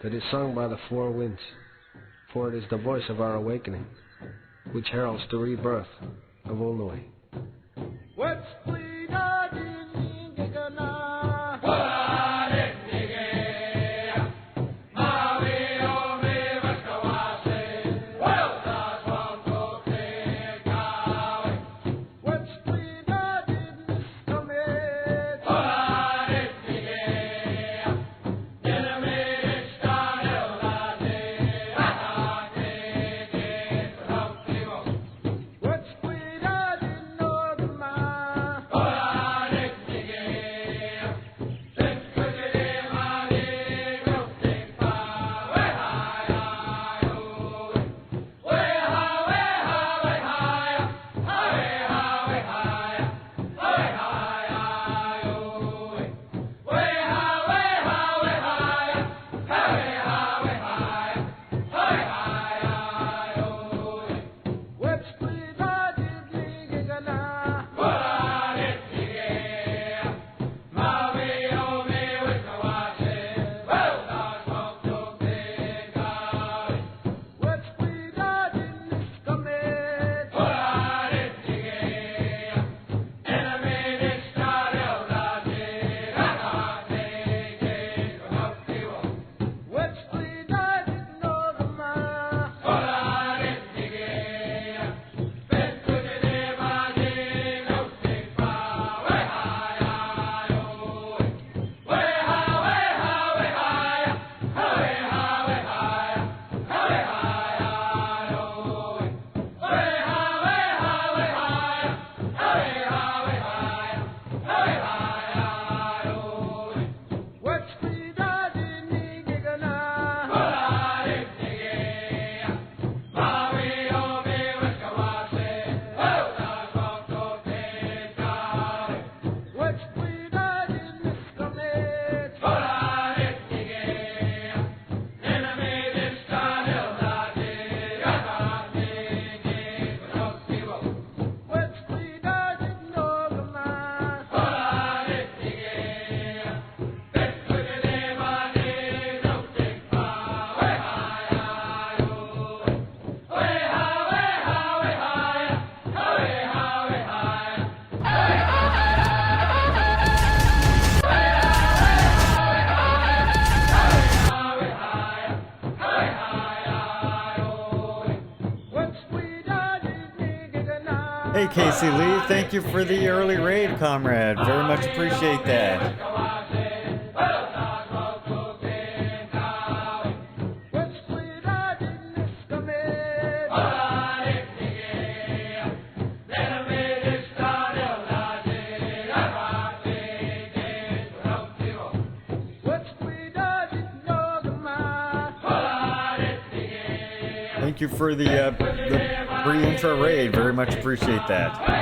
that is sung by the four winds, for it is the voice of our awakening, which heralds the rebirth of Ulnui. Hey Casey Lee, thank you for the early raid, comrade. Very much appreciate that. Thank you for the pre-intro raid. Very much appreciate that.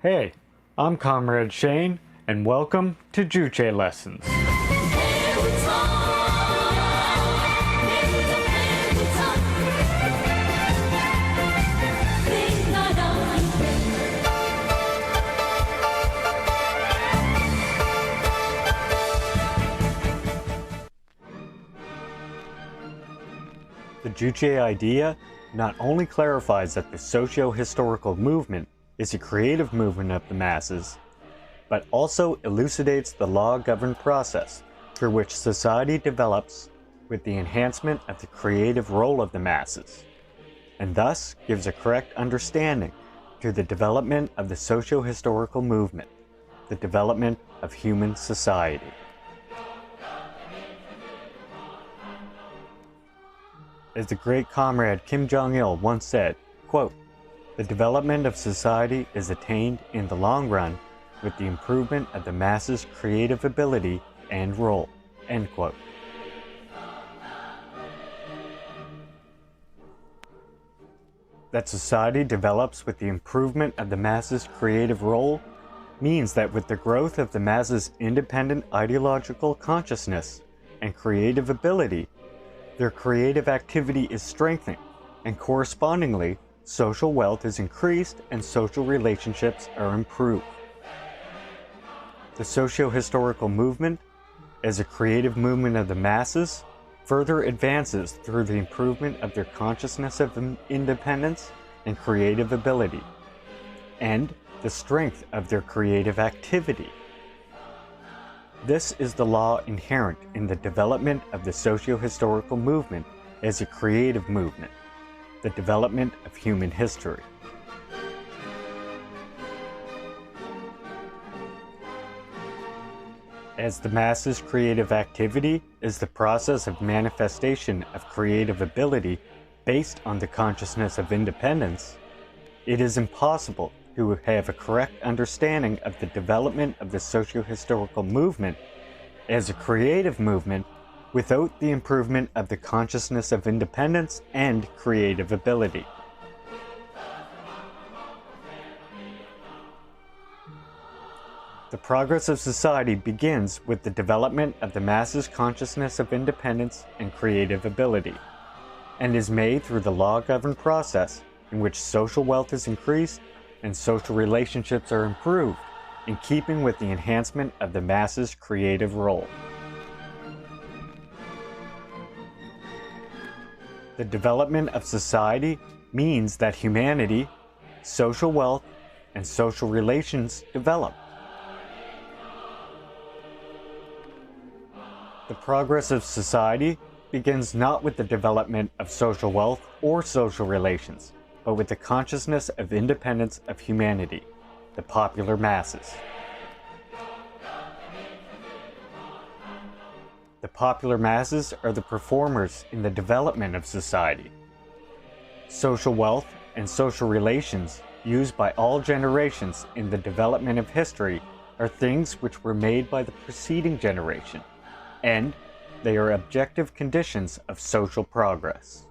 Hey, I'm Comrade Shane, and welcome to Juche Lessons. The Juche idea not only clarifies that the socio-historical movement is a creative movement of the masses, but also elucidates the law-governed process through which society develops with the enhancement of the creative role of the masses, and thus gives a correct understanding to the development of the socio-historical movement, the development of human society. As the great comrade Kim Jong-il once said, quote, "The development of society is attained in the long run with the improvement of the masses' creative ability and role." End quote. That society develops with the improvement of the masses' creative role means that with the growth of the masses' independent ideological consciousness and creative ability, their creative activity is strengthened, and correspondingly, social wealth is increased and social relationships are improved. The socio-historical movement, as a creative movement of the masses, further advances through the improvement of their consciousness of independence and creative ability, and the strength of their creative activity. This is the law inherent in the development of the socio-historical movement as a creative movement, the development of human history. As the masses' creative activity is the process of manifestation of creative ability based on the consciousness of independence, it is impossible to have a correct understanding of the development of the socio-historical movement as a creative movement without the improvement of the consciousness of independence and creative ability. The progress of society begins with the development of the masses' consciousness of independence and creative ability, and is made through the law-governed process in which social wealth is increased and social relationships are improved, in keeping with the enhancement of the masses' creative role. The development of society means that humanity, social wealth, and social relations develop. The progress of society begins not with the development of social wealth or social relations, but with the consciousness of independence of humanity, the popular masses. The popular masses are the performers in the development of society. Social wealth and social relations used by all generations in the development of history are things which were made by the preceding generation, and they are objective conditions of social progress.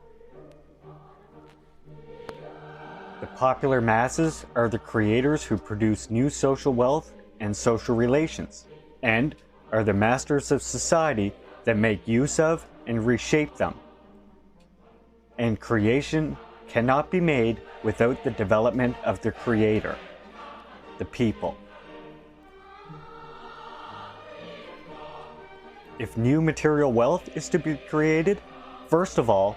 The popular masses are the creators who produce new social wealth and social relations, and are the masters of society that make use of and reshape them. And creation cannot be made without the development of the creator, the people. If new material wealth is to be created, first of all,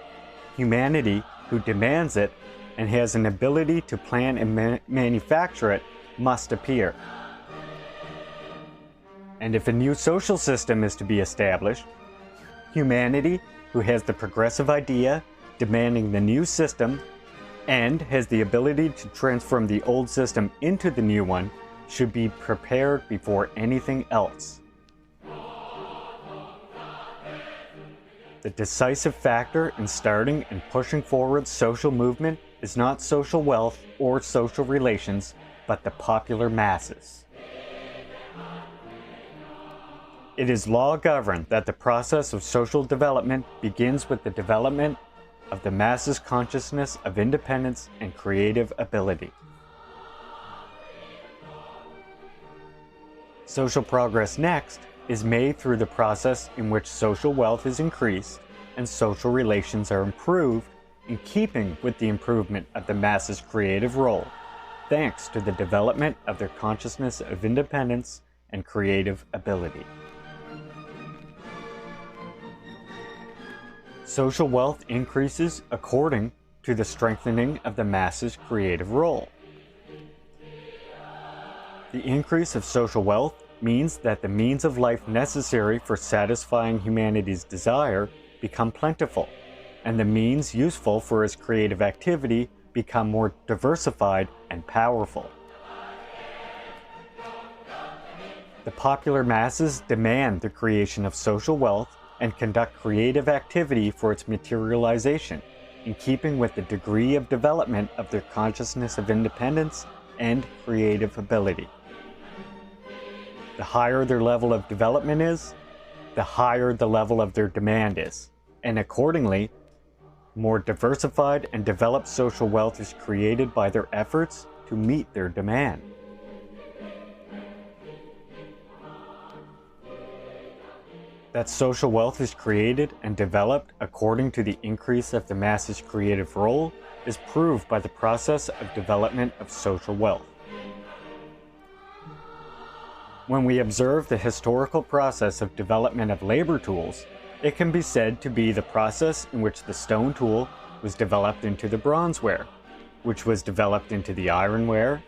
humanity, who demands it and has an ability to plan and manufacture it, must appear. And if a new social system is to be established, humanity, who has the progressive idea demanding the new system and has the ability to transform the old system into the new one, should be prepared before anything else. The decisive factor in starting and pushing forward social movement is not social wealth or social relations, but the popular masses. It is law-governed that the process of social development begins with the development of the masses' consciousness of independence and creative ability. Social progress next is made through the process in which social wealth is increased and social relations are improved, in keeping with the improvement of the masses' creative role, thanks to the development of their consciousness of independence and creative ability. Social wealth increases according to the strengthening of the masses' creative role. The increase of social wealth means that the means of life necessary for satisfying humanity's desire become plentiful, and the means useful for his creative activity become more diversified and powerful. The popular masses demand the creation of social wealth and conduct creative activity for its materialization, in keeping with the degree of development of their consciousness of independence and creative ability. The higher their level of development is, the higher the level of their demand is, and accordingly, more diversified and developed social wealth is created by their efforts to meet their demand. That social wealth is created and developed according to the increase of the mass's creative role is proved by the process of development of social wealth. When we observe the historical process of development of labor tools, it can be said to be the process in which the stone tool was developed into the bronzeware, which was developed into the ironware,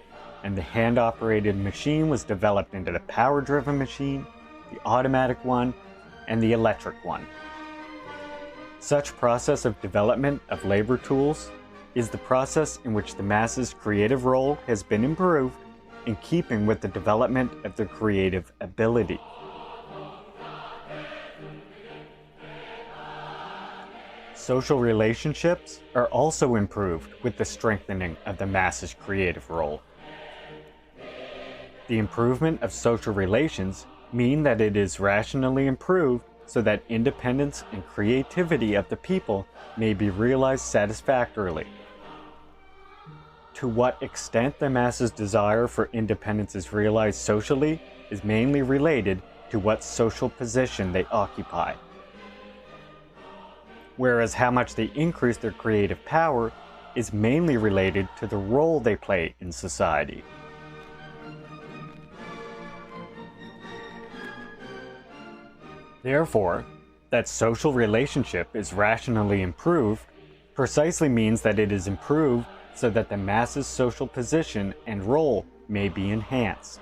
and the hand-operated machine was developed into the power-driven machine, the automatic one, and the electric one. Such process of development of labor tools is the process in which the mass's creative role has been improved in keeping with the development of their creative ability. Social relationships are also improved with the strengthening of the mass's creative role. The improvement of social relations mean that it is rationally improved so that independence and creativity of the people may be realized satisfactorily. To what extent the mass's desire for independence is realized socially is mainly related to what social position they occupy, whereas how much they increase their creative power is mainly related to the role they play in society. Therefore, that social relationship is rationally improved precisely means that it is improved so that the mass's social position and role may be enhanced.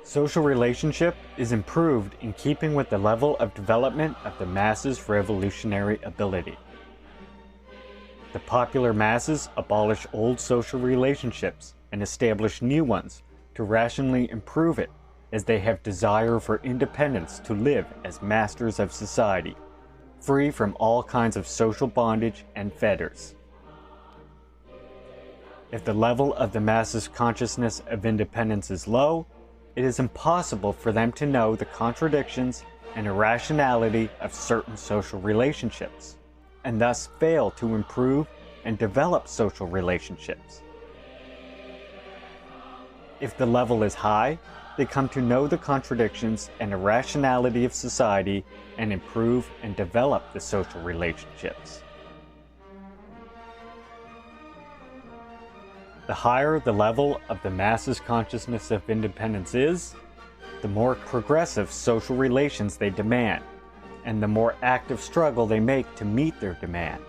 Social relationship is improved in keeping with the level of development of the mass's revolutionary ability. The popular masses abolish old social relationships and establish new ones to rationally improve it, as they have desire for independence to live as masters of society, free from all kinds of social bondage and fetters. If the level of the masses' consciousness of independence is low, it is impossible for them to know the contradictions and irrationality of certain social relationships, and thus fail to improve and develop social relationships. If the level is high, they come to know the contradictions and irrationality of society and improve and develop the social relationships. The higher the level of the mass's consciousness of independence is, the more progressive social relations they demand, and the more active struggle they make to meet their demand.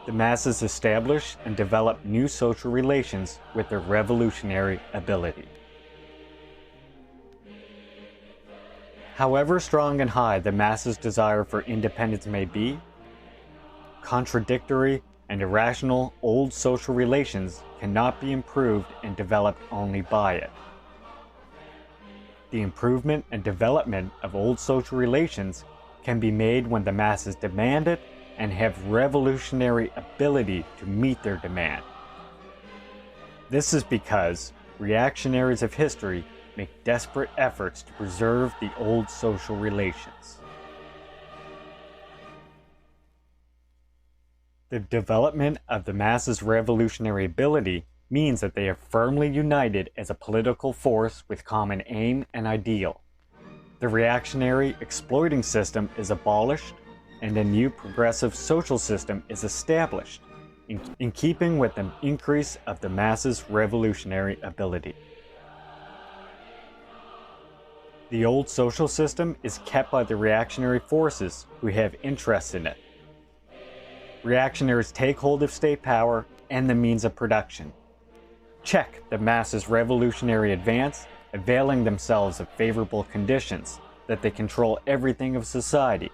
The masses establish and develop new social relations with their revolutionary ability. However strong and high the masses' desire for independence may be, contradictory and irrational old social relations cannot be improved and developed only by it. The improvement and development of old social relations can be made when the masses demand it and have revolutionary ability to meet their demand. This is because reactionaries of history make desperate efforts to preserve the old social relations. The development of the masses' revolutionary ability means that they are firmly united as a political force with common aim and ideal. The reactionary exploiting system is abolished, and a new progressive social system is established, in keeping with the increase of the masses' revolutionary ability. The old social system is kept by the reactionary forces who have interests in it. Reactionaries take hold of state power and the means of production, check the masses' revolutionary advance, availing themselves of favorable conditions that they control everything of society,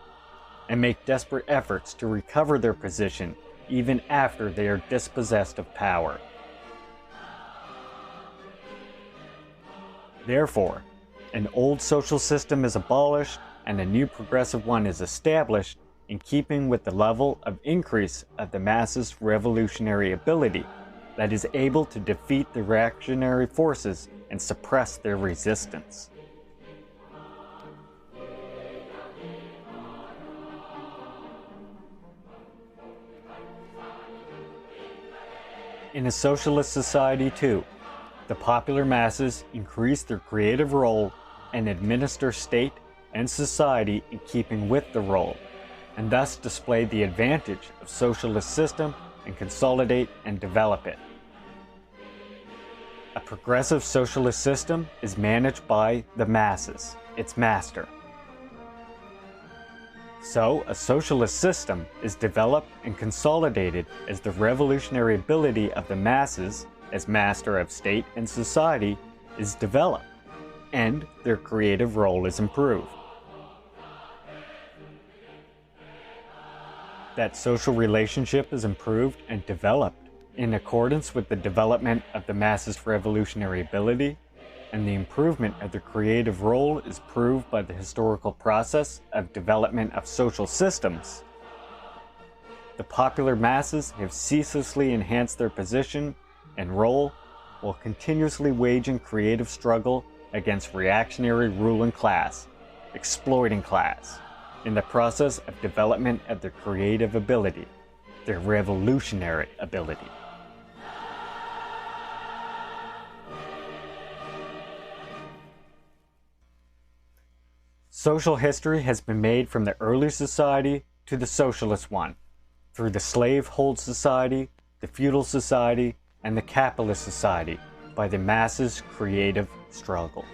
and make desperate efforts to recover their position even after they are dispossessed of power. Therefore, an old social system is abolished and a new progressive one is established in keeping with the level of increase of the masses' revolutionary ability that is able to defeat the reactionary forces and suppress their resistance. In a socialist society too, the popular masses increase their creative role and administer state and society in keeping with the role, and thus display the advantage of socialist system and consolidate and develop it. A progressive socialist system is managed by the masses, its master. So, a socialist system is developed and consolidated as the revolutionary ability of the masses, as master of state and society, is developed, and their creative role is improved. That social relationship is improved and developed in accordance with the development of the masses' revolutionary ability, and the improvement of the creative role is proved by the historical process of development of social systems. The popular masses have ceaselessly enhanced their position and role while continuously waging creative struggle against reactionary ruling class, exploiting class, in the process of development of their creative ability, their revolutionary ability. Social history has been made from the early society to the socialist one, through the slave-hold society, the feudal society, and the capitalist society, by the masses' creative struggle.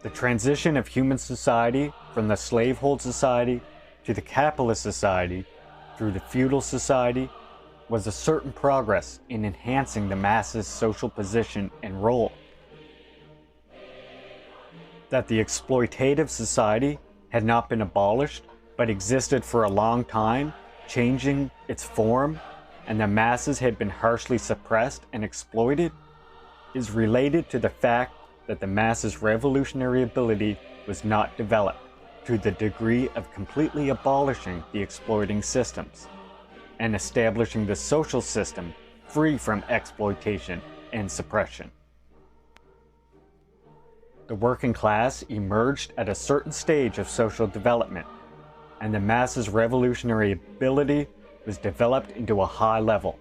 The transition of human society from the slave-hold society to the capitalist society through the feudal society was a certain progress in enhancing the masses' social position and role. That the exploitative society had not been abolished but existed for a long time, changing its form, and the masses had been harshly suppressed and exploited, is related to the fact that the masses' revolutionary ability was not developed to the degree of completely abolishing the exploiting systems and establishing the social system free from exploitation and suppression. The working class emerged at a certain stage of social development, and the masses' revolutionary ability was developed into a high level,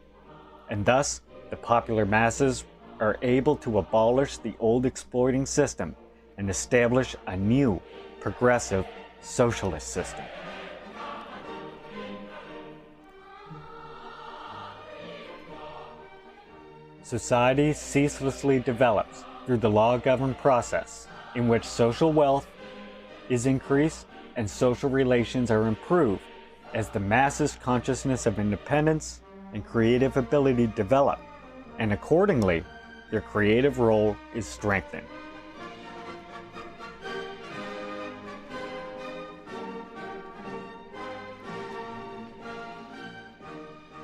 and thus the popular masses are able to abolish the old exploiting system and establish a new, progressive, socialist system. Society ceaselessly develops through the law-governed process in which social wealth is increased and social relations are improved as the masses' consciousness of independence and creative ability develop, and accordingly, their creative role is strengthened.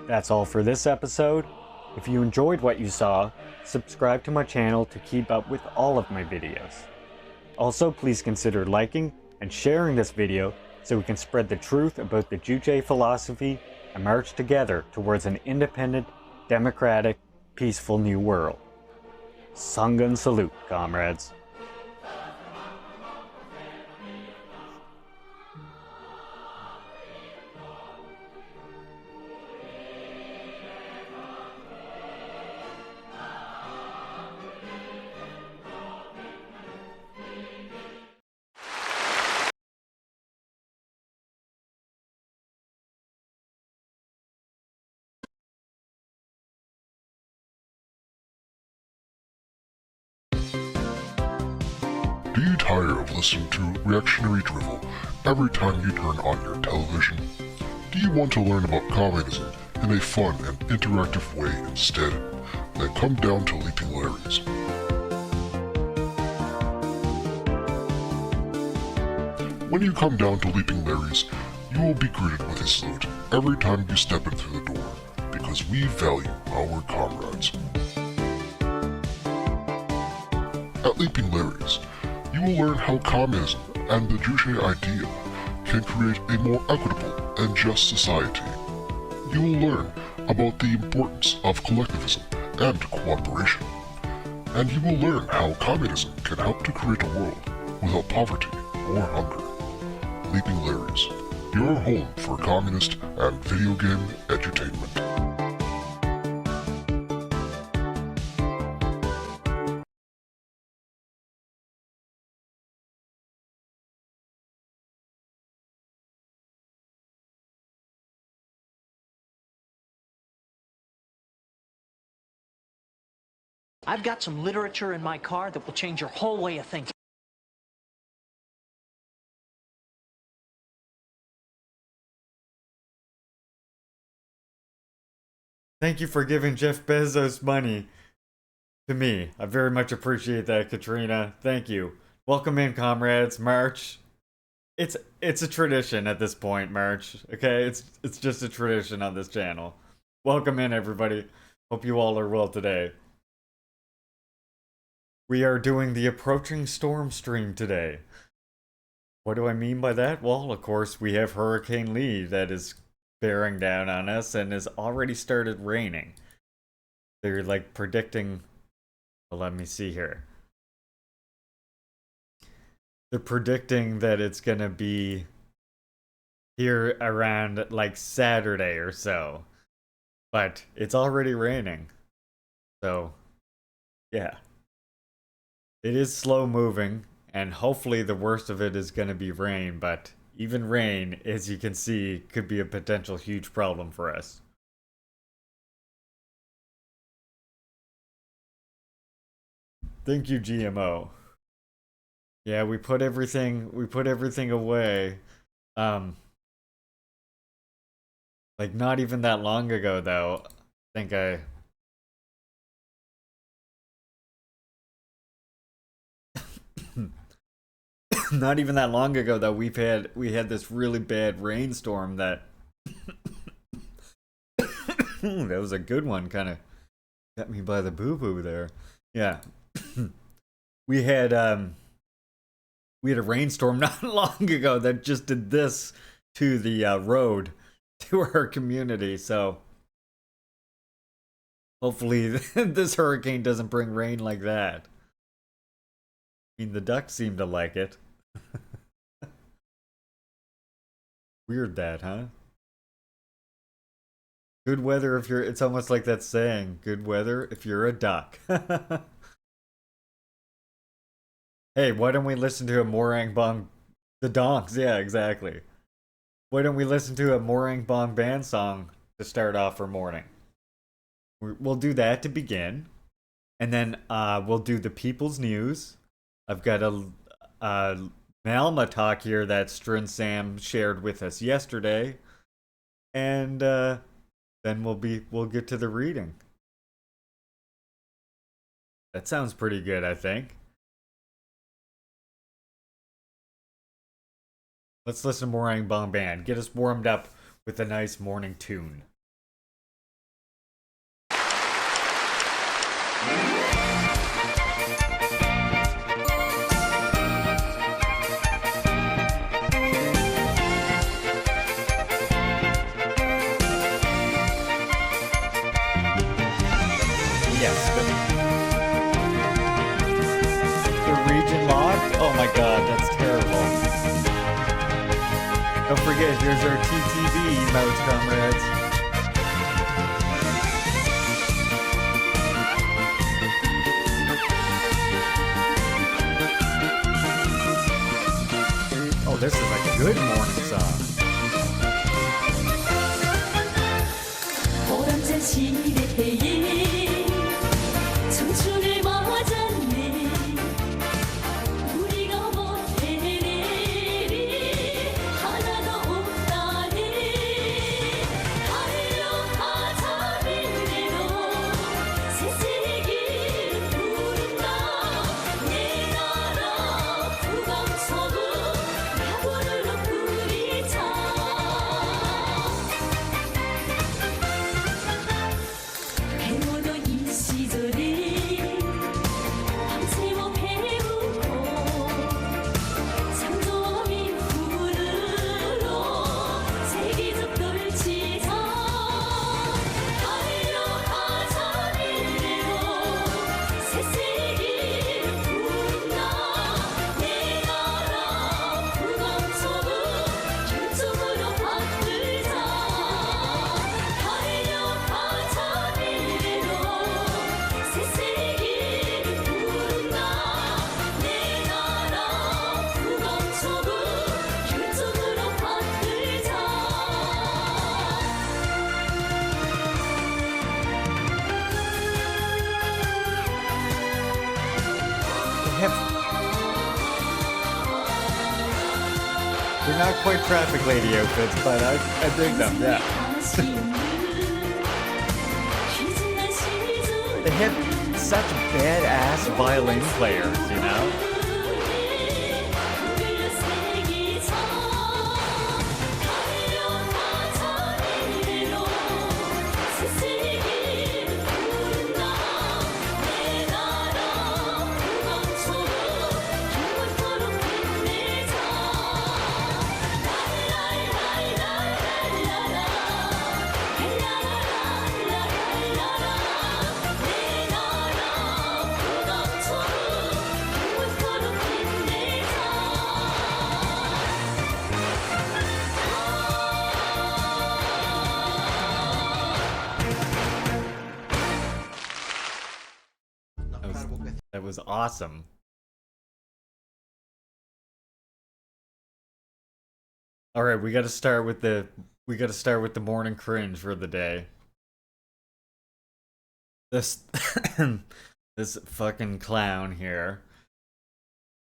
That's all for this episode. If you enjoyed what you saw, subscribe to my channel to keep up with all of my videos. Also, please consider liking and sharing this video so we can spread the truth about the Juche philosophy and march together towards an independent, democratic, peaceful new world. Sangan salute, comrades. Do you tire of listening to reactionary drivel every time you turn on your television? Do you want to learn about communism in a fun and interactive way instead? Then come down to Leaping Larry's. When you come down to Leaping Larry's, you will be greeted with a salute every time you step in through the door, because we value our comrades. At Leaping Larry's, you will learn how communism and the Juche idea can create a more equitable and just society. You will learn about the importance of collectivism and cooperation. And you will learn how communism can help to create a world without poverty or hunger. Leaping Larry's, your home for communist and video game edutainment. I've got some literature in my car that will change your whole way of thinking. Thank you for giving Jeff Bezos money to me. I very much appreciate that, Katrina. Thank you. Welcome in, comrades. March. It's a tradition at this point, March. Okay, it's just a tradition on this channel. Welcome in, everybody. Hope you all are well today. We are doing the approaching storm stream today. What do I mean by that? Well, of course, we have Hurricane Lee that is bearing down on us and has already started raining. They're like predicting, well, let me see here. They're predicting that it's gonna be here around like Saturday or so. But it's already raining. So, yeah. It is slow moving, and hopefully the worst of it is gonna be rain, but even rain, as you can see, could be a potential huge problem for us. Thank you, GMO. Yeah, we put everything away. Like not even that long ago though. I think not even that long ago that we had this really bad rainstorm that that was a good one, kind of got me by the boo-boo there. Yeah. we had a rainstorm not long ago that just did this to the road to our community, so hopefully this hurricane doesn't bring rain like that. I mean, the ducks seem to like it. Weird that, huh? Good weather if you're, it's almost like that saying, good weather if you're a duck. Hey, why don't we listen to a Morang Bong, the Donks, yeah, exactly. Why don't we listen to a Morang Bong band song to start off our morning? We'll do that to begin. And then we'll do the People's News. I've got a Malma talk here that Strin Sam shared with us yesterday. And then we'll get to the reading. That sounds pretty good, I think. Let's listen to Morang Bong Band. Get us warmed up with a nice morning tune. Yes, the region locked? Oh my god, that's terrible. Don't forget, here's our TTV emotes, comrades. Oh, this is like a good morning song. 보람찬 시대에 청춘을 맞았네. 우리가 못해낼 일이 하나도 없다네. 달려가자 미래로 새세기를 부른다. 내 나라 북왕서구 야구를 부리자. They're not quite traffic lady outfits, but I dig them, yeah. They had such badass violin players, you know? That was awesome. All right, we got to start with the morning cringe for the day. This this fucking clown here,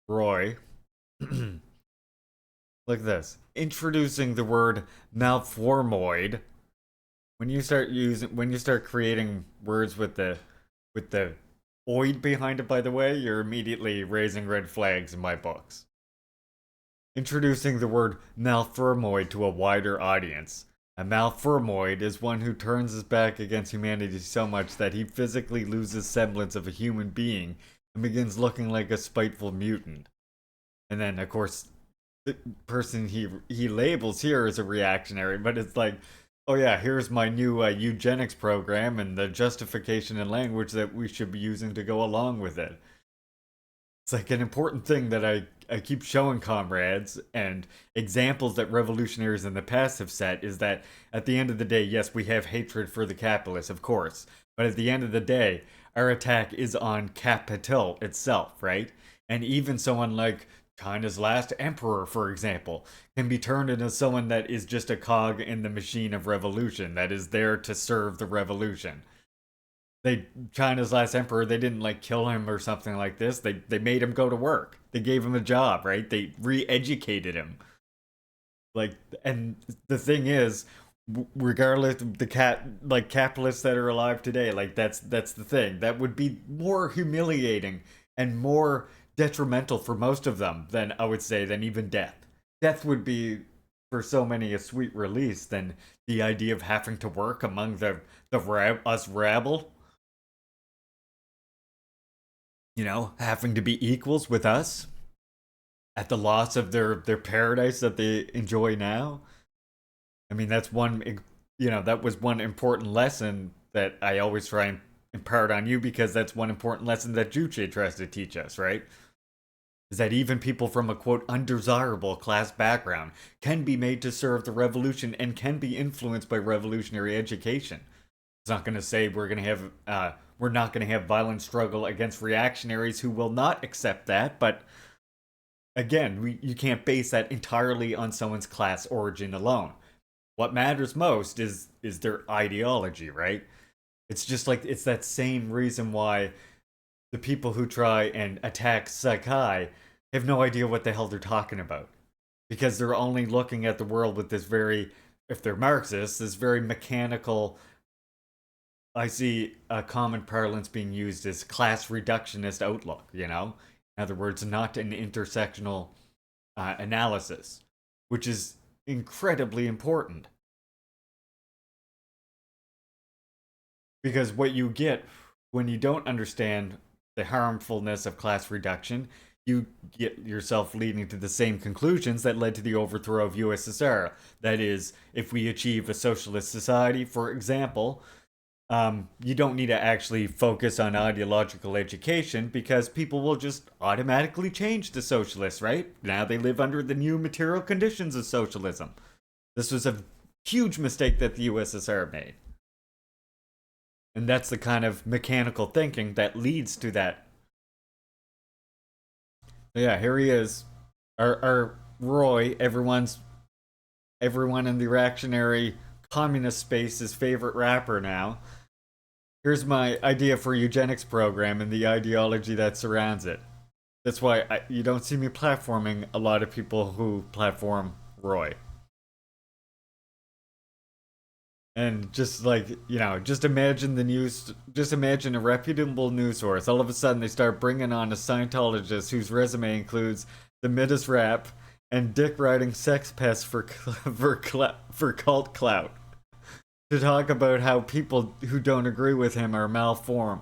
Roy. Look at this. Introducing the word malformoid. When you start creating words with the oid behind it, by the way, you're immediately raising red flags in my books. Introducing the word malformoid to a wider audience. A malformoid is one who turns his back against humanity so much that he physically loses semblance of a human being and begins looking like a spiteful mutant. And then, of course, the person he labels here as a reactionary, but it's like, oh yeah, here's my new eugenics program and the justification and language that we should be using to go along with it. It's like an important thing that I keep showing comrades, and examples that revolutionaries in the past have set is that at the end of the day, yes, we have hatred for the capitalists, of course, but at the end of the day, our attack is on capital itself, right? And even someone like China's last emperor, for example, can be turned into someone that is just a cog in the machine of revolution, that is there to serve the revolution. China's last emperor, they didn't like kill him or something like this. They made him go to work. They gave him a job, right? They re-educated him. Like, and the thing is, regardless of the capitalists that are alive today, like that's the thing. That would be more humiliating and more detrimental for most of them than, I would say, than even death. Death would be for so many a sweet release than the idea of having to work among us rabble. You know, having to be equals with us at the loss of their paradise that they enjoy now. I mean, that's one, you know, that was one important lesson that I always try and impart on you, because that's one important lesson that Juche tries to teach us, right? Is that even people from a, quote, undesirable class background can be made to serve the revolution and can be influenced by revolutionary education. It's not going to say we're not going to have violent struggle against reactionaries who will not accept that, but again, you can't base that entirely on someone's class origin alone. What matters most is their ideology, right? It's just like, it's that same reason why the people who try and attack Sakai have no idea what the hell they're talking about. Because they're only looking at the world with this very, if they're Marxists, this very mechanical, I see a common parlance being used as class reductionist outlook, you know? In other words, not an intersectional analysis, which is incredibly important. Because what you get when you don't understand the harmfulness of class reduction, you get yourself leading to the same conclusions that led to the overthrow of USSR. That is, if we achieve a socialist society, for example, you don't need to actually focus on ideological education, because people will just automatically change to socialists, right? Now they live under the new material conditions of socialism. This was a huge mistake that the USSR made. And that's the kind of mechanical thinking that leads to that. Yeah, here he is. Our Roy, everyone in the reactionary communist space's favorite rapper now. Here's my idea for a eugenics program and the ideology that surrounds it. That's why you don't see me platforming a lot of people who platform Roy. And just like, just imagine just imagine a reputable news source. All of a sudden, they start bringing on a Scientologist whose resume includes the Midas rap and dick riding sex pests for cult clout, to talk about how people who don't agree with him are malformed.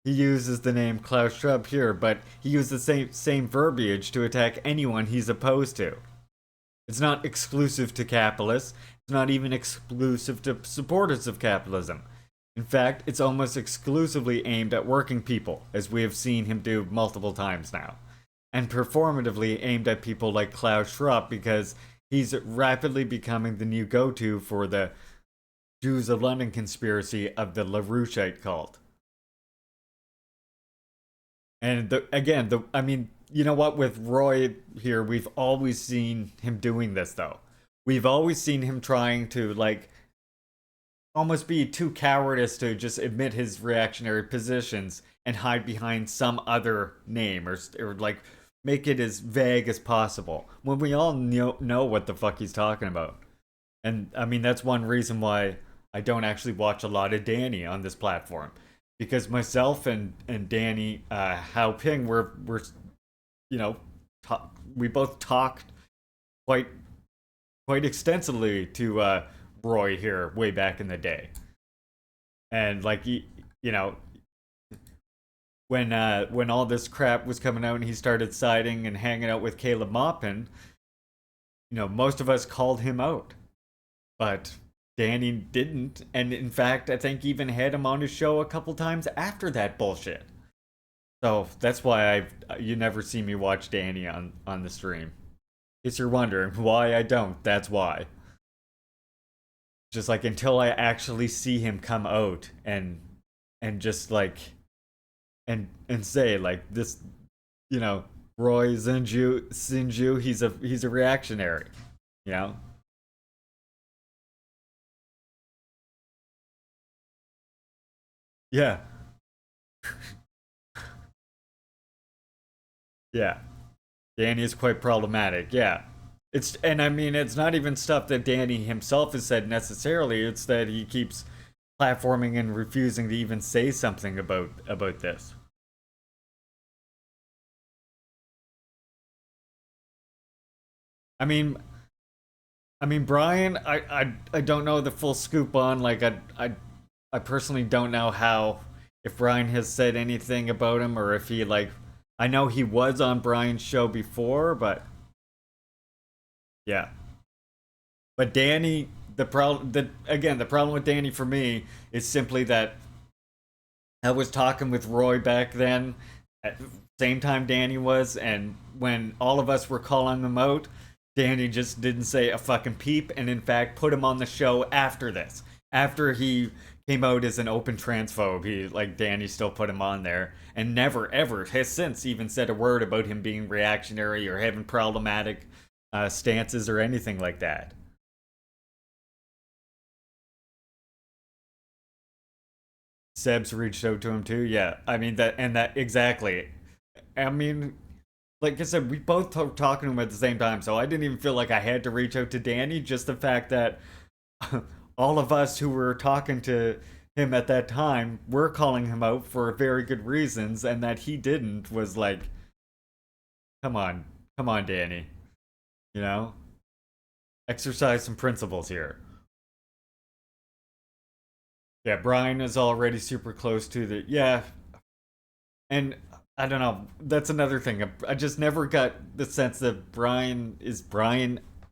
He uses the name Klaus Schwab here, but he used the same verbiage to attack anyone he's opposed to. It's not exclusive to capitalists. It's not even exclusive to supporters of capitalism. In fact, it's almost exclusively aimed at working people, as we have seen him do multiple times now. And performatively aimed at people like Klaus Schwab, because he's rapidly becoming the new go-to for the Jews of London conspiracy of the LaRoucheite cult. And I mean, you know what, with Roy here, we've always seen him doing this, though. We've always seen him trying to, like, almost be too cowardice to just admit his reactionary positions and hide behind some other name, or like, make it as vague as possible, when we all know what the fuck he's talking about. And, I mean, that's one reason why I don't actually watch a lot of Danny on this platform. Because myself and Danny Hao Ping were we both talked quite extensively to Roy here way back in the day, and like when all this crap was coming out and he started siding and hanging out with Caleb Maupin, most of us called him out, but Danny didn't, and in fact, I think even had him on his show a couple times after that bullshit. So that's why you never see me watch Danny on the stream. In case you're wondering why I don't, that's why. Just like until I actually see him come out and just like and say like this, Roy Sinju, he's a reactionary, Yeah. Yeah. Danny is quite problematic. Yeah. And I mean, it's not even stuff that Danny himself has said necessarily. It's that he keeps platforming and refusing to even say something about this. I mean, Brian, I don't know the full scoop on, like, I personally don't know if Brian has said anything about him, or if he, like, I know he was on Brian's show before, but yeah. But Danny, the problem with Danny for me is simply that I was talking with Roy back then, at the same time Danny was, and when all of us were calling him out, Danny just didn't say a fucking peep, and in fact put him on the show after this. After he came out as an open transphobe, Danny still put him on there, and never ever has since even said a word about him being reactionary or having problematic stances or anything like that. Seb's reached out to him too. Yeah, I mean that exactly. I mean, like I said, we both talking to him at the same time, so I didn't even feel like I had to reach out to Danny. Just the fact that all of us who were talking to him at that time were calling him out for very good reasons, and that he didn't was like, come on, Danny, exercise some principles here. Yeah, Brian is already super close to and I don't know. That's another thing. I just never got the sense that Brian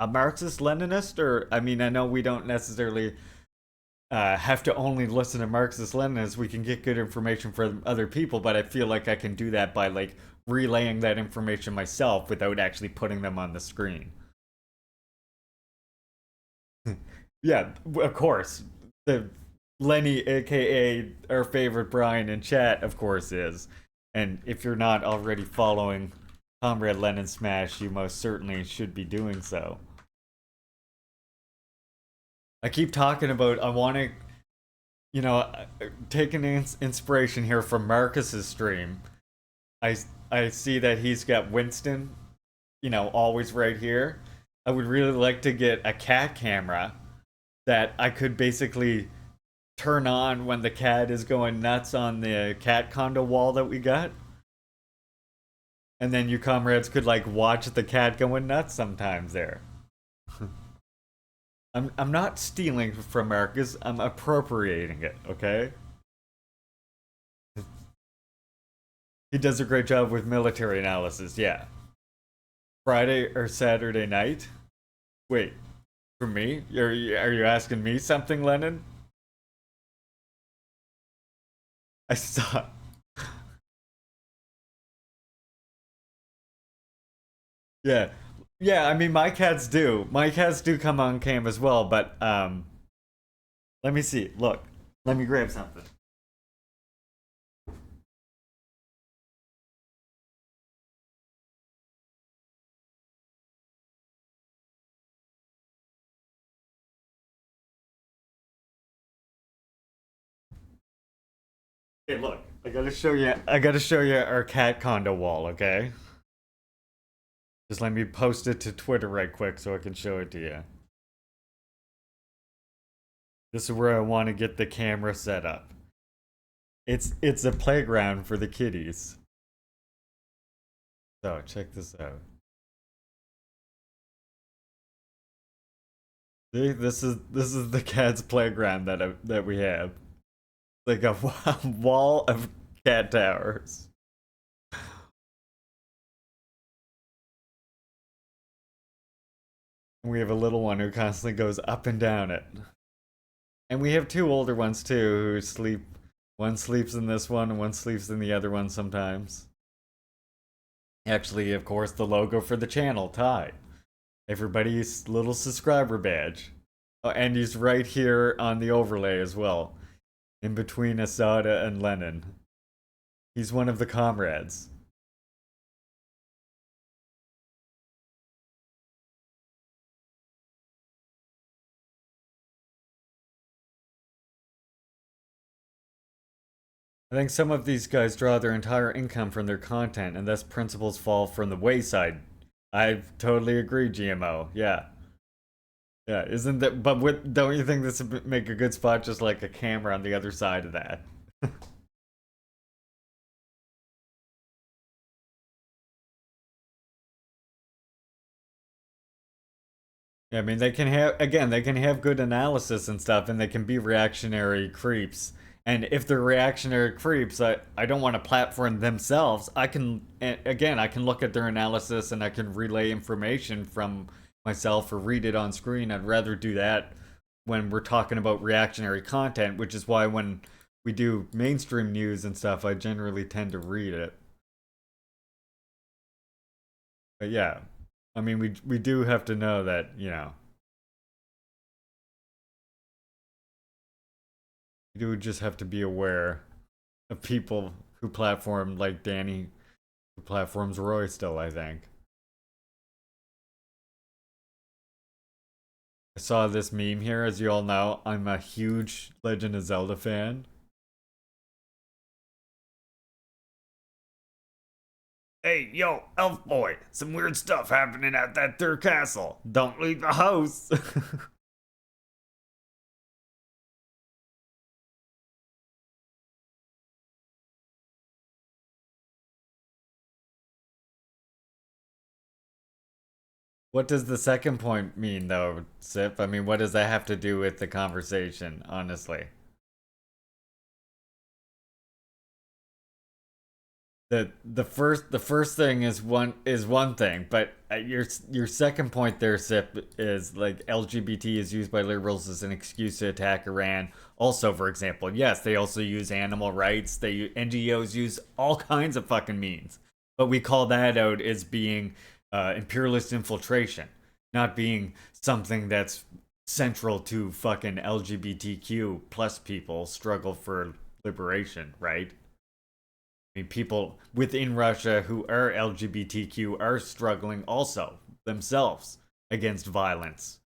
a Marxist-Leninist, or I mean, I know we don't necessarily have to only listen to Marxist-Leninists. We can get good information from other people, but I feel like I can do that by like relaying that information myself without actually putting them on the screen. Yeah, of course. The Lenny, aka our favorite Brian in chat, of course is. And if you're not already following Comrade Lenin Smash, you most certainly should be doing so. I keep talking about, I want to, taking inspiration here from Marcus's stream. I see that he's got Winston, always right here. I would really like to get a cat camera that I could basically turn on when the cat is going nuts on the cat condo wall that we got. And then you comrades could like watch the cat going nuts sometimes there. I'm not stealing from Marcus, I'm appropriating it, okay? He does a great job with military analysis, yeah. Friday or Saturday night? Wait, for me? Are you asking me something, Lennon? I saw. Yeah. Yeah, I mean my cats do. My cats do come on cam as well, but let me see. Look. Let me grab something. Hey, look. I gotta show you our cat condo wall, okay? Just let me post it to Twitter right quick so I can show it to you. This is where I want to get the camera set up. It's a playground for the kitties. So check this out. See, this is the cat's playground that we have. Like a wall of cat towers. We have a little one who constantly goes up and down it. And we have two older ones too who sleep. One sleeps in this one and one sleeps in the other one sometimes. Actually, of course, the logo for the channel, Ty. Everybody's little subscriber badge. Oh, and he's right here on the overlay as well. In between Asada and Lenin. He's one of the comrades. I think some of these guys draw their entire income from their content, and thus principles fall from the wayside. I totally agree, GMO. Yeah. Yeah, isn't that, but don't you think this would make a good spot, just like a camera on the other side of that? Yeah, I mean, they can have, again, they can have good analysis and stuff, and they can be reactionary creeps. And if they're reactionary creeps, I don't want to platform themselves. I can, again, I can look at their analysis and I can relay information from myself or read it on screen. I'd rather do that when we're talking about reactionary content, which is why when we do mainstream news and stuff, I generally tend to read it. But yeah, I mean, we do have to know that, you know, you do just have to be aware of people who platform like Danny, who platforms Roy still, I think. I saw this meme here, as you all know, I'm a huge Legend of Zelda fan. Hey, yo, elf boy, some weird stuff happening at that third castle. Don't leave the house. What does the second point mean, though, Sip? I mean, what does that have to do with the conversation, honestly? The first thing is one thing, but your second point there, Sip, is like LGBT is used by liberals as an excuse to attack Iran. Also, for example, yes, they also use animal rights. NGOs use all kinds of fucking means, but we call that out as being imperialist infiltration, not being something that's central to fucking LGBTQ plus people struggle for liberation, right? I mean, people within Russia who are LGBTQ are struggling also themselves against violence.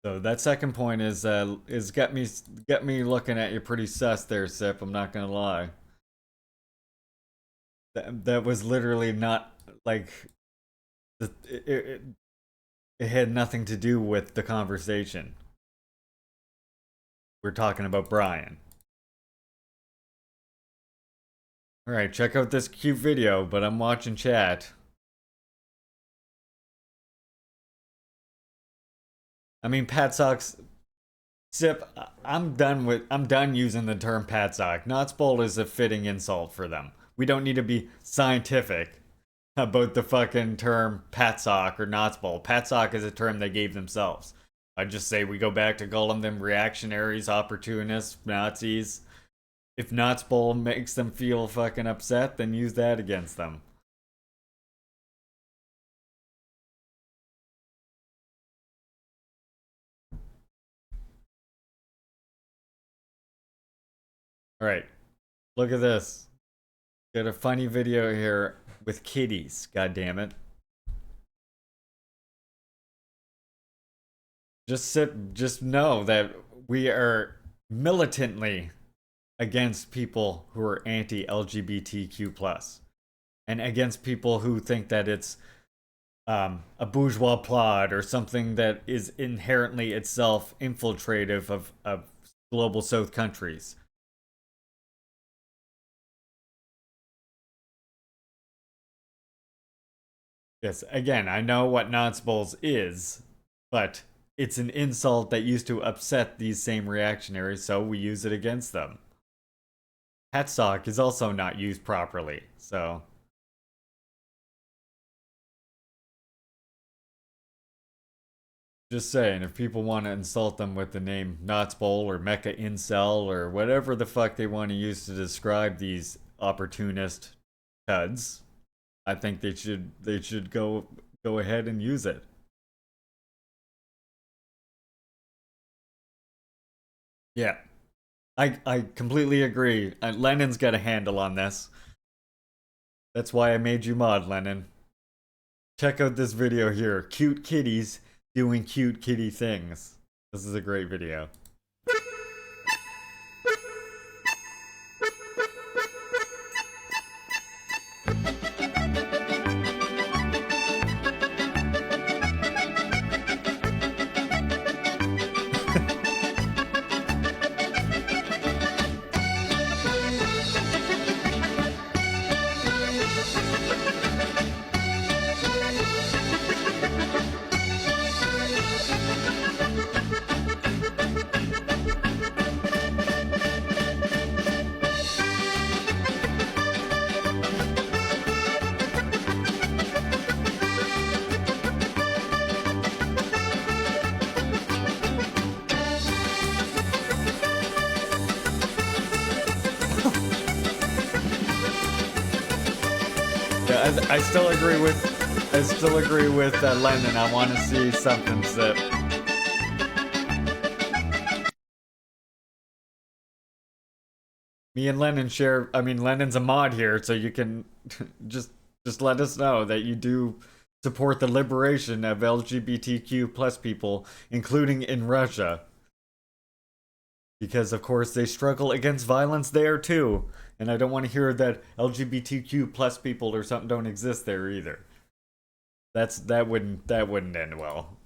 So that second point is get me looking at you pretty sus there, Sip. I'm not gonna lie. That was literally not like it had nothing to do with the conversation. We're talking about Brian. All right, check out this cute video, but I'm watching chat. I mean, Pat Socks. Sip, I'm done using the term Patsock. Knotsbowl is a fitting insult for them. We don't need to be scientific about the fucking term Patsock or Knotsbowl. Patsock is a term they gave themselves. I just say we go back to calling them reactionaries, opportunists, Nazis. If Knotsbowl makes them feel fucking upset, then use that against them. Alright, look at this. Got a funny video here with kitties, god damn it. Just know that we are militantly against people who are anti-LGBTQ+, and against people who think that it's a bourgeois plot or something that is inherently itself infiltrative of global South countries. Yes, again, I know what Knotsbowls is, but it's an insult that used to upset these same reactionaries, so we use it against them. Patsock is also not used properly, so. Just saying, if people want to insult them with the name Knotsbowl or Mecha Incel or whatever the fuck they want to use to describe these opportunist tuds, I think they should go ahead and use it. Yeah. I completely agree. Lennon's got a handle on this. That's why I made you mod, Lennon. Check out this video here. Cute kitties doing cute kitty things. This is a great video. I still agree with Lennon. I want to see something Zip. Me and Lennon share. I mean, Lennon's a mod here, so you can just let us know that you do support the liberation of LGBTQ plus people, including in Russia. Because of course they struggle against violence there too. And I don't want to hear that LGBTQ plus people or something don't exist there either. That wouldn't end well.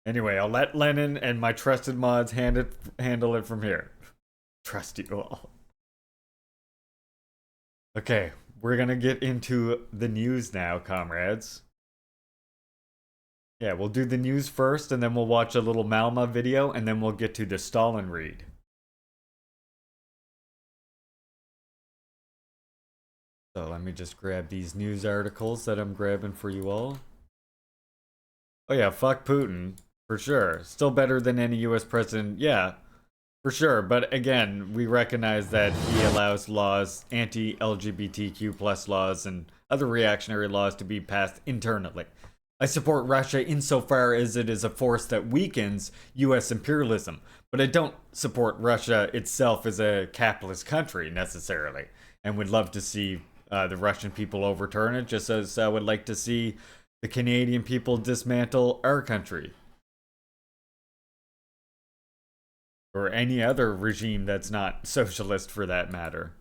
Anyway, I'll let Lennon and my trusted mods handle it from here. Trust you all. Okay, we're gonna get into the news now, comrades. Yeah, we'll do the news first, and then we'll watch a little Malma video, and then we'll get to the Stalin read. So let me just grab these news articles that I'm grabbing for you all. Oh yeah, fuck Putin, for sure. Still better than any US president, yeah, for sure. But again, we recognize that he allows laws, anti-LGBTQ plus laws, and other reactionary laws to be passed internally. I support Russia insofar as it is a force that weakens US imperialism, but I don't support Russia itself as a capitalist country necessarily, and would love to see the Russian people overturn it, just as I would like to see the Canadian people dismantle our country. or any other regime that's not socialist for that matter.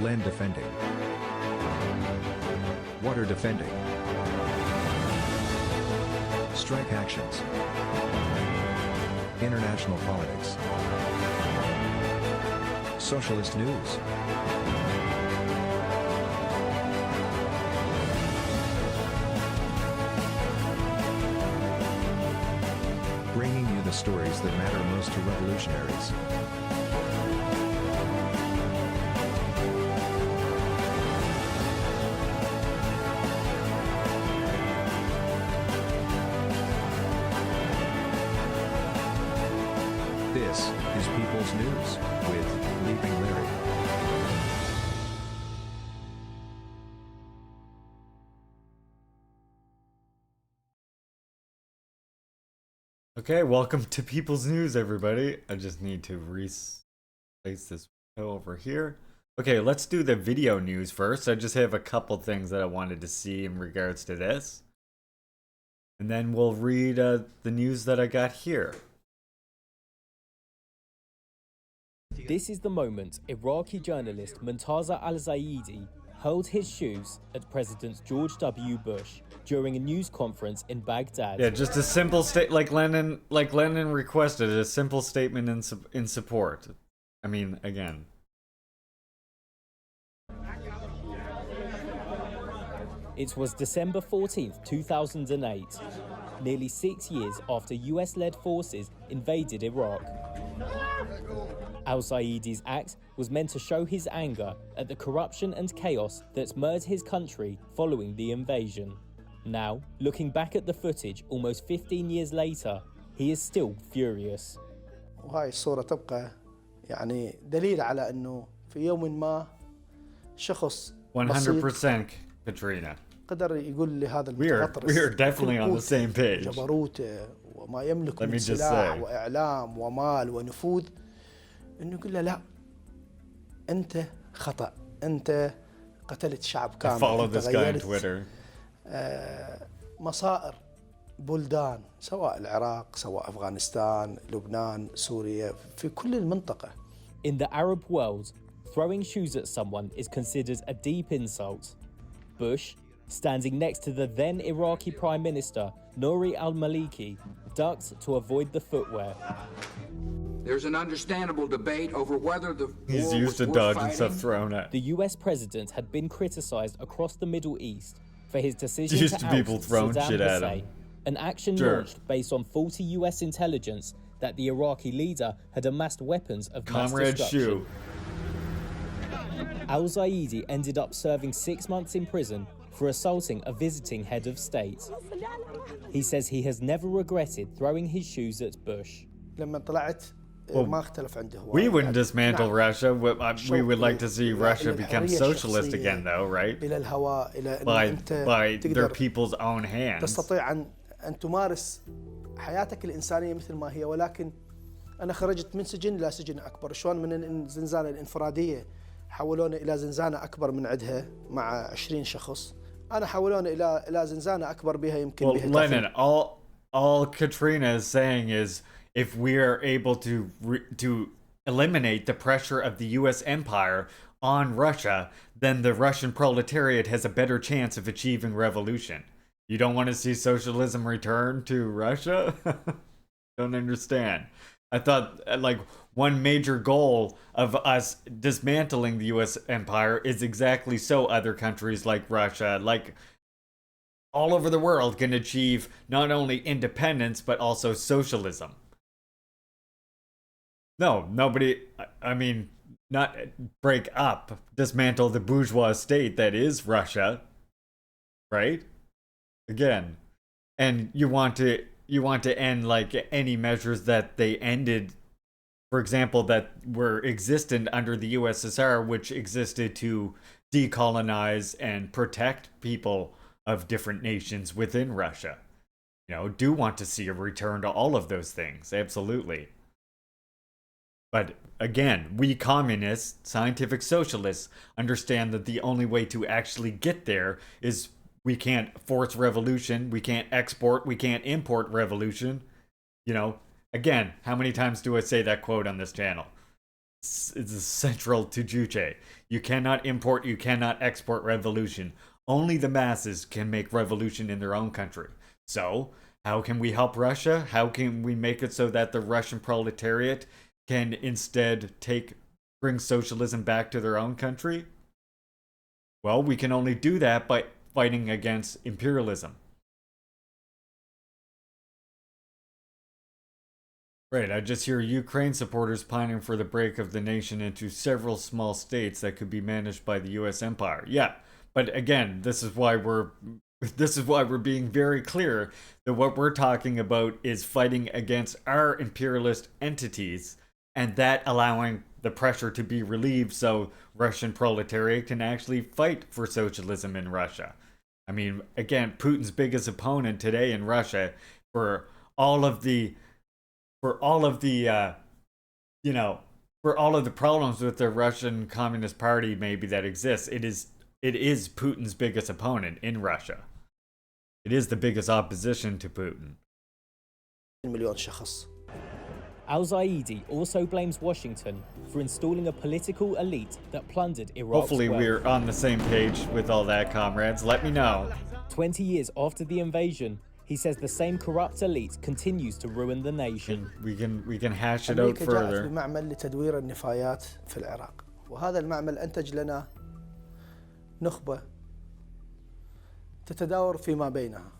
Land defending. Water defending. Strike actions. International politics. Socialist news. Bringing you the stories that matter most to revolutionaries. This is People's News with Leaping Larry. Okay, welcome to People's News, everybody. I just need to place this window over here. Okay, let's do the video news first. I just have a couple things that I wanted to see in regards to this. And then we'll read the news that I got here. This is the moment Iraqi journalist Muntaza al-Zaidi hurled his shoes at President George W. Bush during a news conference in Baghdad. Yeah, just a simple like Lenin requested, a simple statement in support. I mean, again. It was December 14th, 2008, nearly 6 years after US-led forces invaded Iraq. Al-Zaidi's act was meant to show his anger at the corruption and chaos that marred his country following the invasion. Now, looking back at the footage almost 15 years later, he is still furious. وهاي الصورة تبقى يعني دليل على أنه في يوم ما شخص 100% Katrina. قدر يقول لهذا We are definitely on the same page. جبروته وما يملك من just سلاح say. وإعلام ومال ونفوذ إنه يقول له لا أنت خطأ أنت قتلت شعب I كامل follow أنت this guy on غيرت Twitter. مصائر بلدان سواء العراق سواء أفغانستان لبنان سوريا في كل المنطقة. In the Arab world, throwing shoes at someone is considered a deep insult. Bush, standing next to the then Iraqi Prime Minister Nouri al-Maliki, ducked to avoid the footwear. There's an understandable debate over whether the He's war used to was worth dodging stuff fighting. thrown at. The US president had been criticized across the Middle East for his decision Used to to people oust throwing Saddam shit at him. Hussein, an action Sure. launched based on faulty US intelligence that the Iraqi leader had amassed weapons of mass Comrade destruction. Shoe. Al-Zaidi ended up serving 6 months in prison for assaulting a visiting head of state. He says he has never regretted throwing his shoes at Bush. لما طلعت ما اختلف عنده هو. We wouldn't يعني dismantle نعم. Russia. We would like to see إلى Russia become الحرية socialist الشخصية، again, though, right? إلى الهواء إلى أن By أنت their تقدر people's own hands. تستطيع أن تمارس حياتك الإنسانية مثل ما هي. ولكن أنا خرجت من سجن إلى سجن أكبر. شلون من الزنزانة الانفرادية حولوني إلى زنزانة أكبر من عندها مع 20 شخص. أنا حولوني إلى زنزانة أكبر بها يمكن Well, بها Lennon, all Katrina is saying is if we are able to eliminate the pressure of the U.S. empire on Russia, then the Russian proletariat has a better chance of achieving revolution. You don't want to see socialism return to Russia? Don't understand. I thought like one major goal of us dismantling the U.S. empire is exactly so other countries like Russia, like all over the world, can achieve not only independence but also socialism. No, nobody, I mean, not break up, dismantle the bourgeois state that is Russia, right? Again, and you want to end like any measures that they ended, for example, that were existent under the USSR, which existed to decolonize and protect people of different nations within Russia. Do want to see a return to all of those things, absolutely. But again, we communists, scientific socialists, understand that the only way to actually get there is we can't force revolution, we can't export, we can't import revolution. Again, how many times do I say that quote on this channel? It's central to Juche. You cannot import, you cannot export revolution. Only the masses can make revolution in their own country. So, how can we help Russia? How can we make it so that the Russian proletariat can instead bring socialism back to their own country? Well, we can only do that by fighting against imperialism. Right, I just hear Ukraine supporters pining for the break of the nation into several small states that could be managed by the US empire. Yeah, but again, this is why we're being very clear that what we're talking about is fighting against our imperialist entities, and that allowing the pressure to be relieved so Russian proletariat can actually fight for socialism in Russia. I mean, again, Putin's biggest opponent today in Russia for all of the problems with the Russian Communist Party maybe that exists, it is Putin's biggest opponent in Russia. It is the biggest opposition to Putin. مليون شخص. Al-Zaidi also blames Washington for installing a political elite that plundered Iraq's Hopefully wealth. we're on the same page with all that, comrades. Let me know. 20 years after the invasion, he says the same corrupt elite continues to ruin the nation. We can hash it out أمريكا جاءت further. بمعمل لتدوير النفايات في العراق، وهذا المعمل أنتج لنا نخبة تتداور فيما بينها.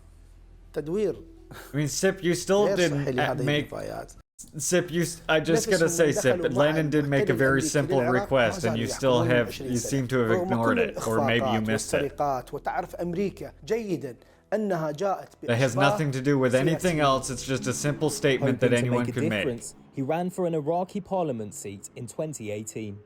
تدوير. I mean, Sip, you still غير didn't صحي لهذه make... النفايات. Sip, I just gotta say, Sip, Lenin did make a very simple request, and you seem to have ignored it, or maybe you missed it. وتعرف أمريكا جيدا أنها جاءت That has nothing to do with anything else. It's just a simple statement that Hoping to anyone make a could make. difference, he ran for an Iraqi parliament seat in 2018.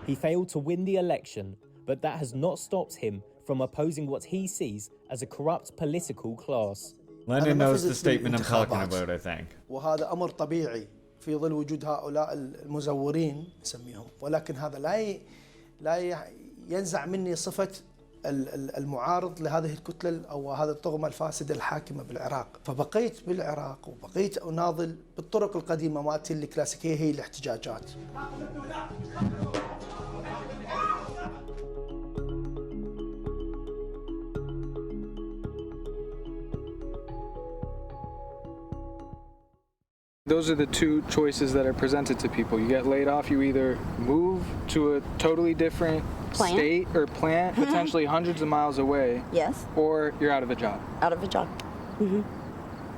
He failed to win the election, but that has not stopped him from opposing what he sees as a corrupt political class. Lenin knows the statement I'm talking about, I think. وهذا أمر طبيعي في ظل وجود هؤلاء المزورين نسميهم، ولكن هذا لا ينزع مني صفة المعارض لهذه الكتلة أو هذا الطغمة الفاسدة الحاكمة بالعراق. فبقيت بالعراق وبقيت أناضل بالطرق القديمة مالتي الكلاسيكية هي الاحتجاجات. Those are the two choices that are presented to people. You get laid off, you either move to a totally different state or plant, potentially hundreds of miles away. Yes. Or you're out of a job. Out of a job.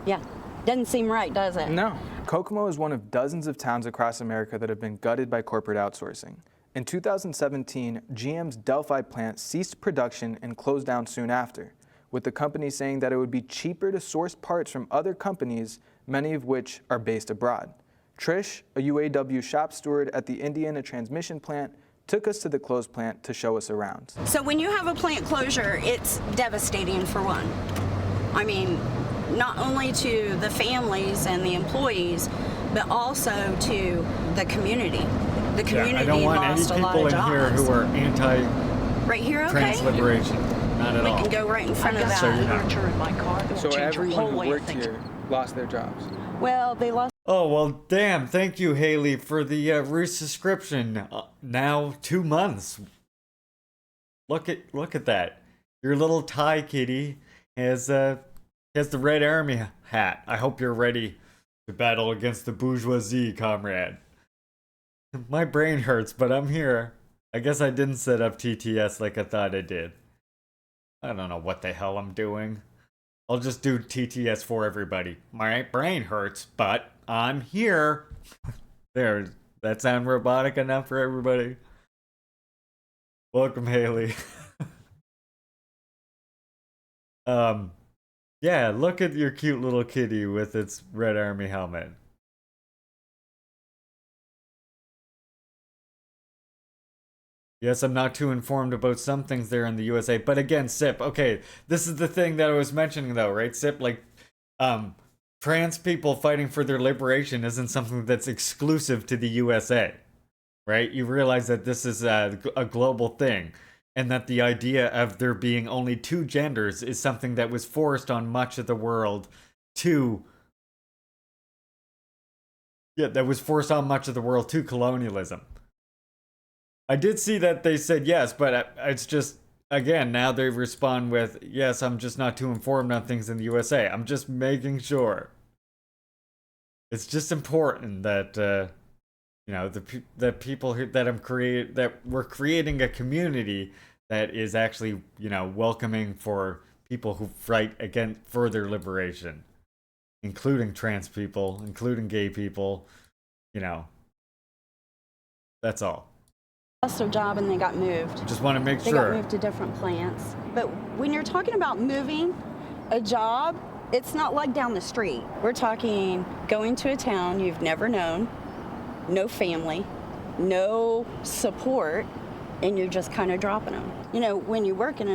Yeah. Doesn't seem right, does it? No. Kokomo is one of dozens of towns across America that have been gutted by corporate outsourcing. In 2017, GM's Delphi plant ceased production and closed down soon after, with the company saying that it would be cheaper to source parts from other companies, many of which are based abroad. Trish, a UAW shop steward at the Indiana transmission plant, took us to the closed plant to show us around. So when you have a plant closure, it's devastating for one. I mean, not only to the families and the employees, but also to the community. The community I don't want any lost a lot people of in here jobs. who are anti-trans Right here, okay? liberation. Not at We all. can go right in front of So you're that. not. Literature in my car that will So change your everyone whole who way of worked thinking. here lost their jobs. Well, they lost. Oh, well, damn. Thank you, Haley, for the resubscription. Now 2 months. Look at that. Your little Thai kitty has the Red Army hat. I hope you're ready to battle against the bourgeoisie, comrade. My brain hurts, but I'm here. I guess I didn't set up TTS like I thought I did. I don't know what the hell I'm doing. I'll just do TTS for everybody. My brain hurts, but I'm here. There, that sound robotic enough for everybody? Welcome, Haley. Yeah, look at your cute little kitty with its Red Army helmet. Yes, I'm not too informed about some things there in the USA, but again, Sip, okay, this is the thing that I was mentioning though, right, Sip? Like, trans people fighting for their liberation isn't something that's exclusive to the USA, right? You realize that this is a global thing, and that the idea of there being only two genders is something that was forced on much of the world to colonialism. I did see that they said yes, but it's just, again, now they respond with, yes, I'm just not too informed on things in the USA. I'm just making sure. It's just important that, the people that we're creating a community that is actually, welcoming for people who fight against further liberation, including trans people, including gay people, that's all. Lost their job and they got moved. Just want to make They sure. got moved to different plants. But when you're talking about moving a job, it's not like down the street. We're talking going to a town you've never known, no family, no support, and you're just kind of dropping them. When you're working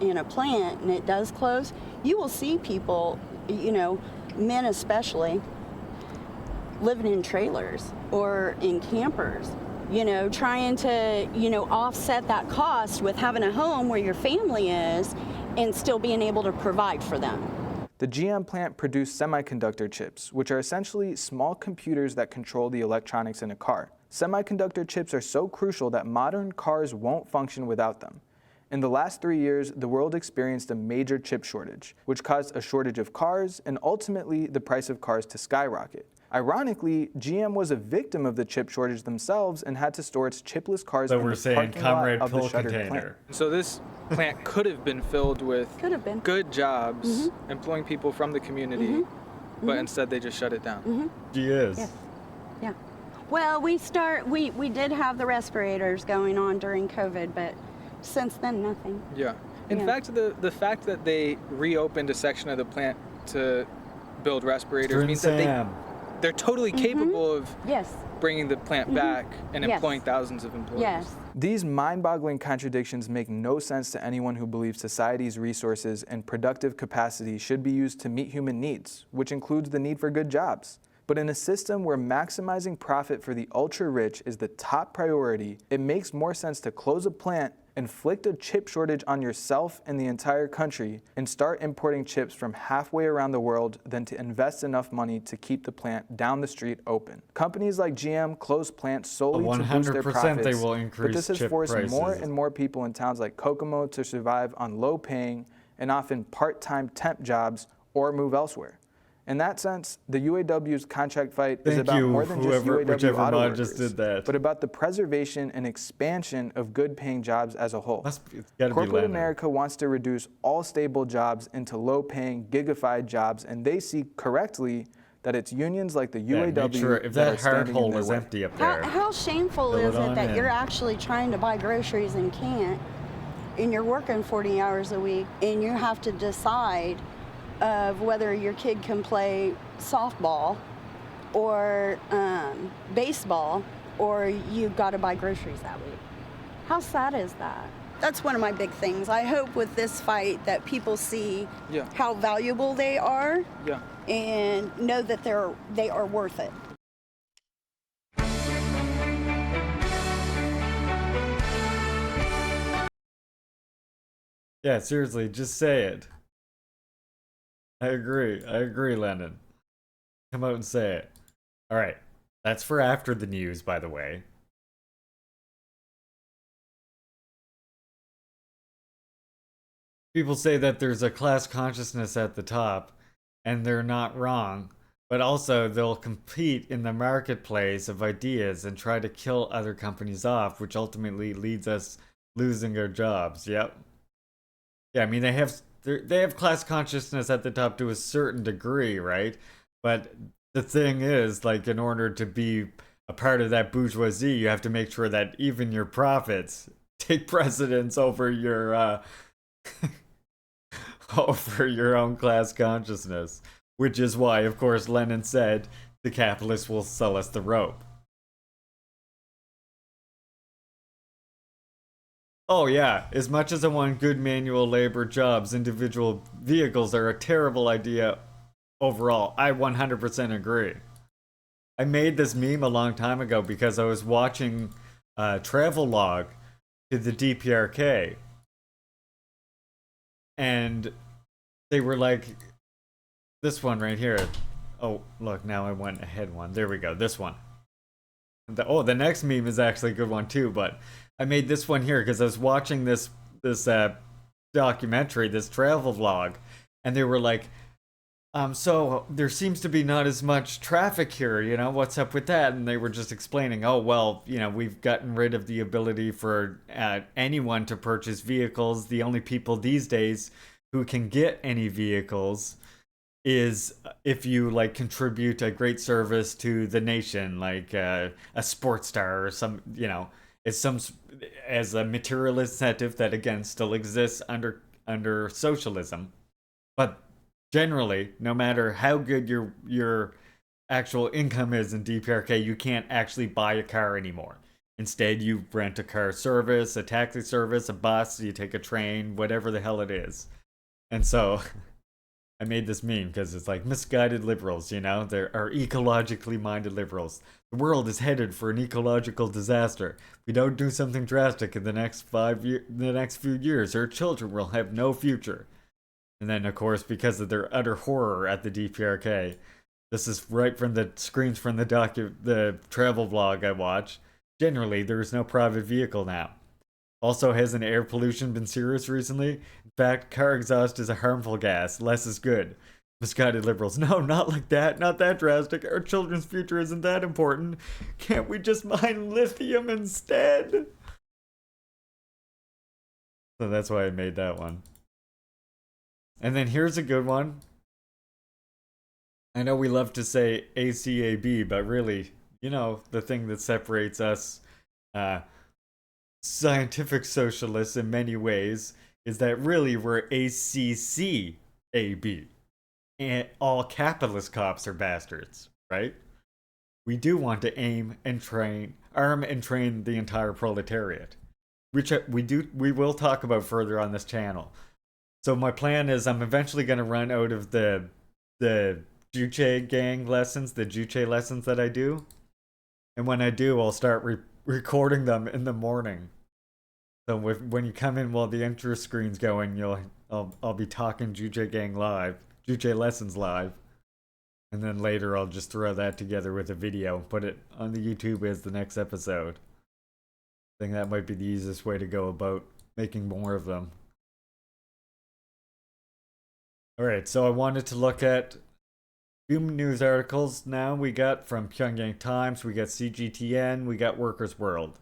in a plant and it does close, you will see people, men especially, living in trailers or in campers. Trying to, offset that cost with having a home where your family is and still being able to provide for them. The GM plant produced semiconductor chips, which are essentially small computers that control the electronics in a car. Semiconductor chips are so crucial that modern cars won't function without them. In the last 3 years, the world experienced a major chip shortage, which caused a shortage of cars and ultimately the price of cars to skyrocket. Ironically, GM was a victim of the chip shortage themselves and had to store its chipless cars in the parking lot of the shuttered plant. So this plant could have been filled with good jobs, employing people from the community, but instead they just shut it down. Yes. Yeah. Well, we did have the respirators going on during COVID, but since then, nothing. Yeah. In fact, the fact that they reopened a section of the plant to build respirators means that they're totally capable of bringing the plant back and employing thousands of employees. Yes. These mind-boggling contradictions make no sense to anyone who believes society's resources and productive capacity should be used to meet human needs, which includes the need for good jobs. But in a system where maximizing profit for the ultra-rich is the top priority, it makes more sense to close a plant, inflict a chip shortage on yourself and the entire country, and start importing chips from halfway around the world than to invest enough money to keep the plant down the street open. Companies like GM close plants solely to boost their profits, they will increase but this has chip forced prices. more and more people in towns like Kokomo to survive on low-paying and often part-time temp jobs or move elsewhere. In that sense, the UAW's contract fight is about more than just UAW auto workers, but about the preservation and expansion of good-paying jobs as a whole. Corporate America wants to reduce all stable jobs into low-paying, gigafied jobs, and they see correctly that it's unions like the UAW that are standing in their way. Empty up there. How shameful is it that you're actually trying to buy groceries and can't, and you're working 40 hours a week, and you have to decide of whether your kid can play softball or baseball, or you've got to buy groceries that week. How sad is that? That's one of my big things. I hope with this fight that people see how valuable they are and know that they are worth it. Yeah, seriously, just say it. I agree, Lennon. Come out and say it. Alright, that's for after the news, by the way. People say that there's a class consciousness at the top, and they're not wrong, but also they'll compete in the marketplace of ideas and try to kill other companies off, which ultimately leads us losing our jobs. Yep. Yeah, I mean, they have class consciousness at the top to a certain degree, right? But the thing is, like, in order to be a part of that bourgeoisie, you have to make sure that even your profits take precedence over your over your own class consciousness. Which is why, of course, Lenin said the capitalists will sell us the rope. Oh yeah, as much as I want good manual labor jobs, individual vehicles are a terrible idea overall. I 100% agree. I made this meme a long time ago because I was watching a travel log to the DPRK, and they were like, this one right here. Oh, look, now I went ahead one. There we go, this one. The next meme is actually a good one too, but I made this one here because I was watching this documentary, this travel vlog, and they were like, so there seems to be not as much traffic here, you know, what's up with that? And they were just explaining, oh, well, you know, we've gotten rid of the ability for anyone to purchase vehicles. The only people these days who can get any vehicles is if you like contribute a great service to the nation, like a sports star or some, you know, as a material incentive that again still exists under socialism. But generally, no matter how good your actual income is in DPRK, you can't actually buy a car anymore. Instead, you rent a car service, a taxi service, a bus, you take a train, whatever the hell it is. And so I made this meme because it's like misguided liberals, you know? There are ecologically minded liberals. The world is headed for an ecological disaster. If we don't do something drastic in the next few years, our children will have no future. And then, of course, because of their utter horror at the DPRK, this is right from the screens from the travel vlog I watch. Generally, there is no private vehicle now. Also, hasn't air pollution been serious recently? In fact, car exhaust is a harmful gas. Less is good. Misguided liberals. No, not like that. Not that drastic. Our children's future isn't that important. Can't we just mine lithium instead? So that's why I made that one. And then here's a good one. I know we love to say ACAB, but really, you know, the thing that separates us scientific socialists in many ways is that really we're ACCAB. And all capitalist cops are bastards, right? We do want to arm and train the entire proletariat, which we will talk about further on this channel. So my plan is I'm eventually going to run out of the Juche gang lessons, the Juche lessons that I do. And when I do, I'll start recording them in the morning. So when you come in while the intro screen's going, I'll be talking Juche gang live, Juche lessons live. And then later I'll just throw that together with a video, put it on the YouTube as the next episode. I think that might be the easiest way to go about making more of them. Alright, so I wanted to look at a few news articles now. We got from Pyongyang Times, we got CGTN, we got Workers' World.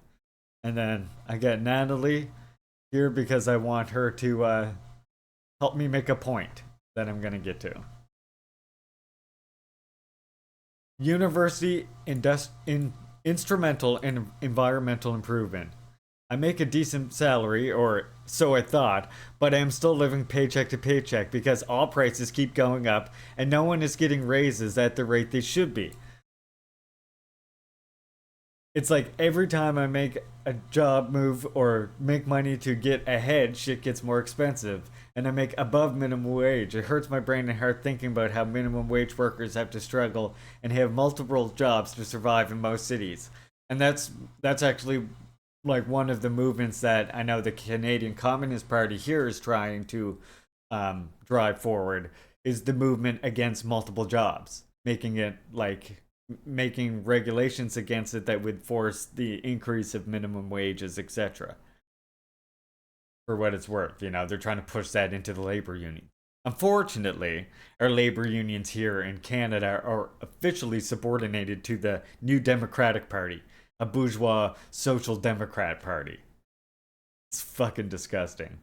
And then I got Natalie here because I want her to help me make a point that I'm going to get to. University instrumental in environmental improvement. I make a decent salary, or so I thought, but I am still living paycheck to paycheck because all prices keep going up and no one is getting raises at the rate they should be. It's like every time I make a job move or make money to get ahead, shit gets more expensive. And I make above minimum wage. It hurts my brain and heart thinking about how minimum wage workers have to struggle and have multiple jobs to survive in most cities. And that's actually like one of the movements that I know the Canadian Communist Party here is trying to drive forward, is the movement against multiple jobs, making regulations against it that would force the increase of minimum wages, etc. For what it's worth, you know, they're trying to push that into the labor union. Unfortunately, our labor unions here in Canada are officially subordinated to the New Democratic Party, a bourgeois social democrat party. It's fucking disgusting.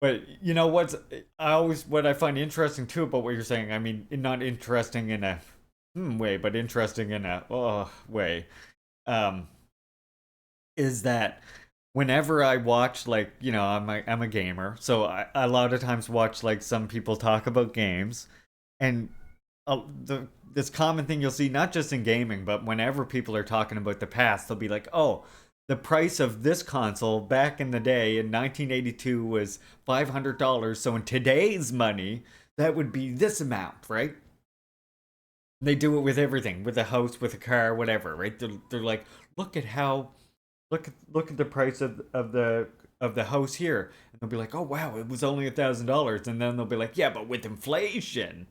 But you know what I find interesting too about what you're saying, I mean, not interesting in a way, but interesting in a way, is that whenever I watch, like, you know, I'm a gamer, so I a lot of times watch like some people talk about games, and this common thing you'll see not just in gaming, but whenever people are talking about the past, they'll be like, "Oh, the price of this console back in the day in 1982 was $500, so in today's money, that would be this amount, right?" They do it with everything, with a house, with a car, whatever, right? They're like, look at the price of the house here, and they'll be like, "Oh wow, it was only $1,000," and then they'll be like, "Yeah, but with inflation."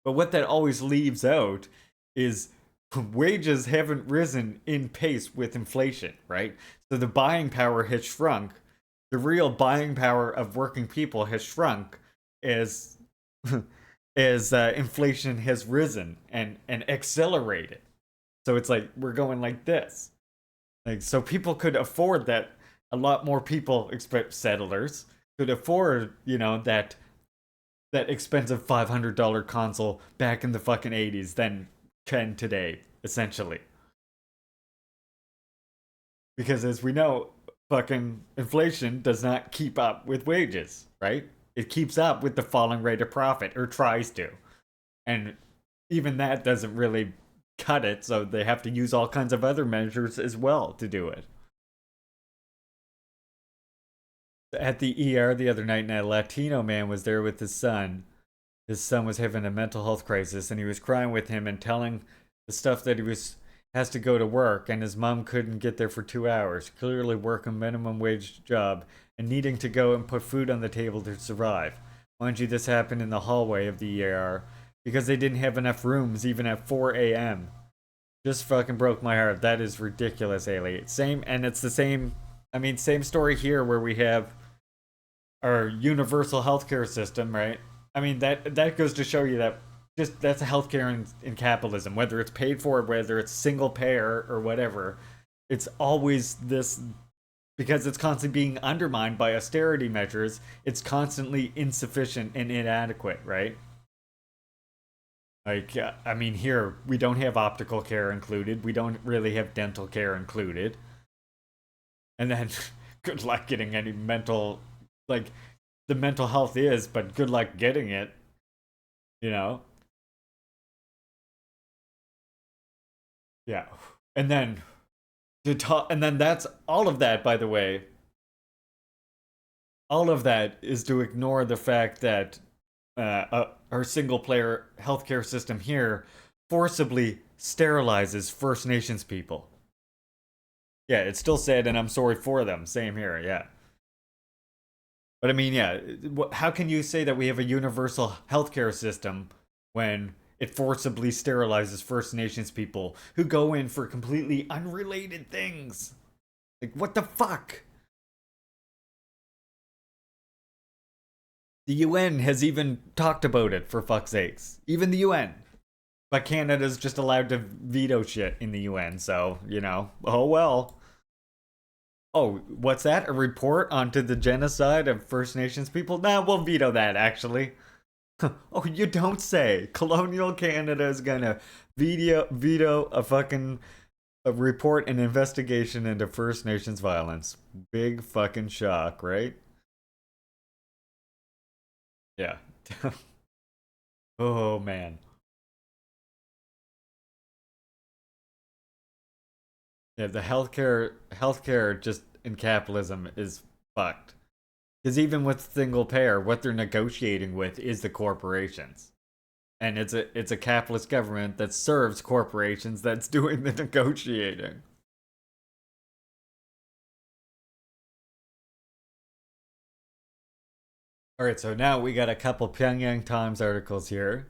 But what that always leaves out is wages haven't risen in pace with inflation, right? So the buying power has shrunk. The real buying power of working people has shrunk as as inflation has risen and accelerated. So it's like we're going like this. Like, so people could afford that. A lot more people, settlers, could afford, that expensive $500 console back in the fucking 80s than can today, essentially. Because as we know, fucking inflation does not keep up with wages, right? It keeps up with the falling rate of profit, or tries to. And even that doesn't really cut it, so they have to use all kinds of other measures as well to do it. At the ER the other night, and a Latino man was there with his son. His son was having a mental health crisis, and he was crying with him and telling the stuff that has to go to work, and his mom couldn't get there for 2 hours, clearly working a minimum wage job and needing to go and put food on the table to survive. Mind you, this happened in the hallway of the ER because they didn't have enough rooms even at 4 a.m. Just fucking broke my heart. That is ridiculous, Ailey. And it's the same. I mean, same story here where we have our universal healthcare system, right? I mean, that goes to show you that that's a healthcare in capitalism, whether it's paid for, whether it's single payer or whatever. It's always this, because it's constantly being undermined by austerity measures. It's constantly insufficient and inadequate, right? Like, I mean, here we don't have optical care included. We don't really have dental care included. And then good luck getting any mental, like, the mental health is, but good luck getting it, Yeah. And then that's all of that, by the way. All of that is to ignore the fact that our single player healthcare system here forcibly sterilizes First Nations people. Yeah, it's still sad, and I'm sorry for them. Same here, yeah. But I mean, yeah, how can you say that we have a universal healthcare system when it forcibly sterilizes First Nations people who go in for completely unrelated things? Like, what the fuck? The UN has even talked about it, for fuck's sakes. Even the UN. But Canada's just allowed to veto shit in the UN, so, oh well. Oh, what's that? A report onto the genocide of First Nations people? Nah, we'll veto that, actually. Oh, you don't say. Colonial Canada is gonna veto a report and investigation into First Nations violence. Big fucking shock, right? Yeah. Oh, man. Yeah, the healthcare just in capitalism is fucked. Because even with single payer, what they're negotiating with is the corporations. And it's a capitalist government that serves corporations that's doing the negotiating. Alright, so now we got a couple Pyongyang Times articles here.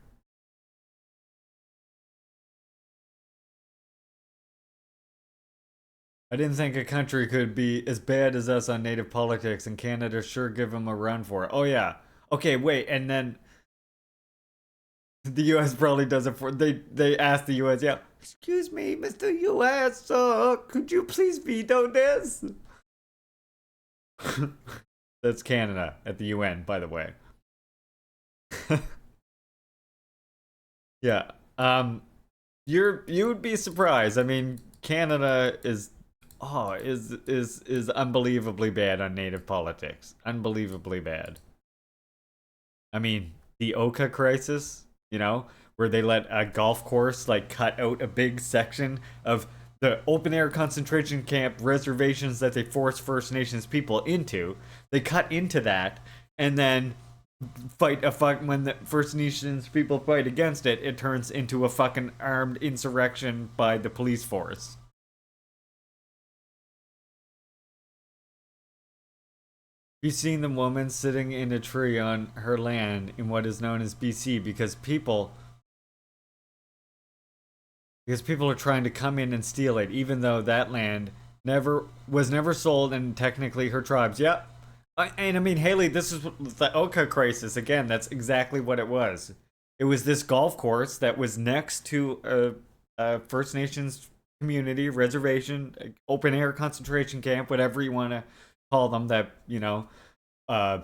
I didn't think a country could be as bad as us on native politics, and Canada sure give them a run for it. Oh yeah. Okay, wait, and then the U.S. probably does it for they asked the U.S. Yeah, excuse me, Mr. U.S. Could you please veto this? That's Canada at the UN, by the way. Yeah. You would be surprised. I mean, Canada is unbelievably bad on native politics. Unbelievably bad. I mean, the Oka crisis, where they let a golf course like cut out a big section of the open air concentration camp reservations that they forced First Nations people into. They cut into that and then when the First Nations people fight against it, it turns into a fucking armed insurrection by the police force. You've seen the woman sitting in a tree on her land in what is known as BC because people are trying to come in and steal it, even though that land was never sold, and technically her tribes. Yep. And I mean, Haley, this is the Oka crisis again. That's exactly what it was. It was this golf course that was next to a First Nations community reservation, open air concentration camp, whatever you want to call them. That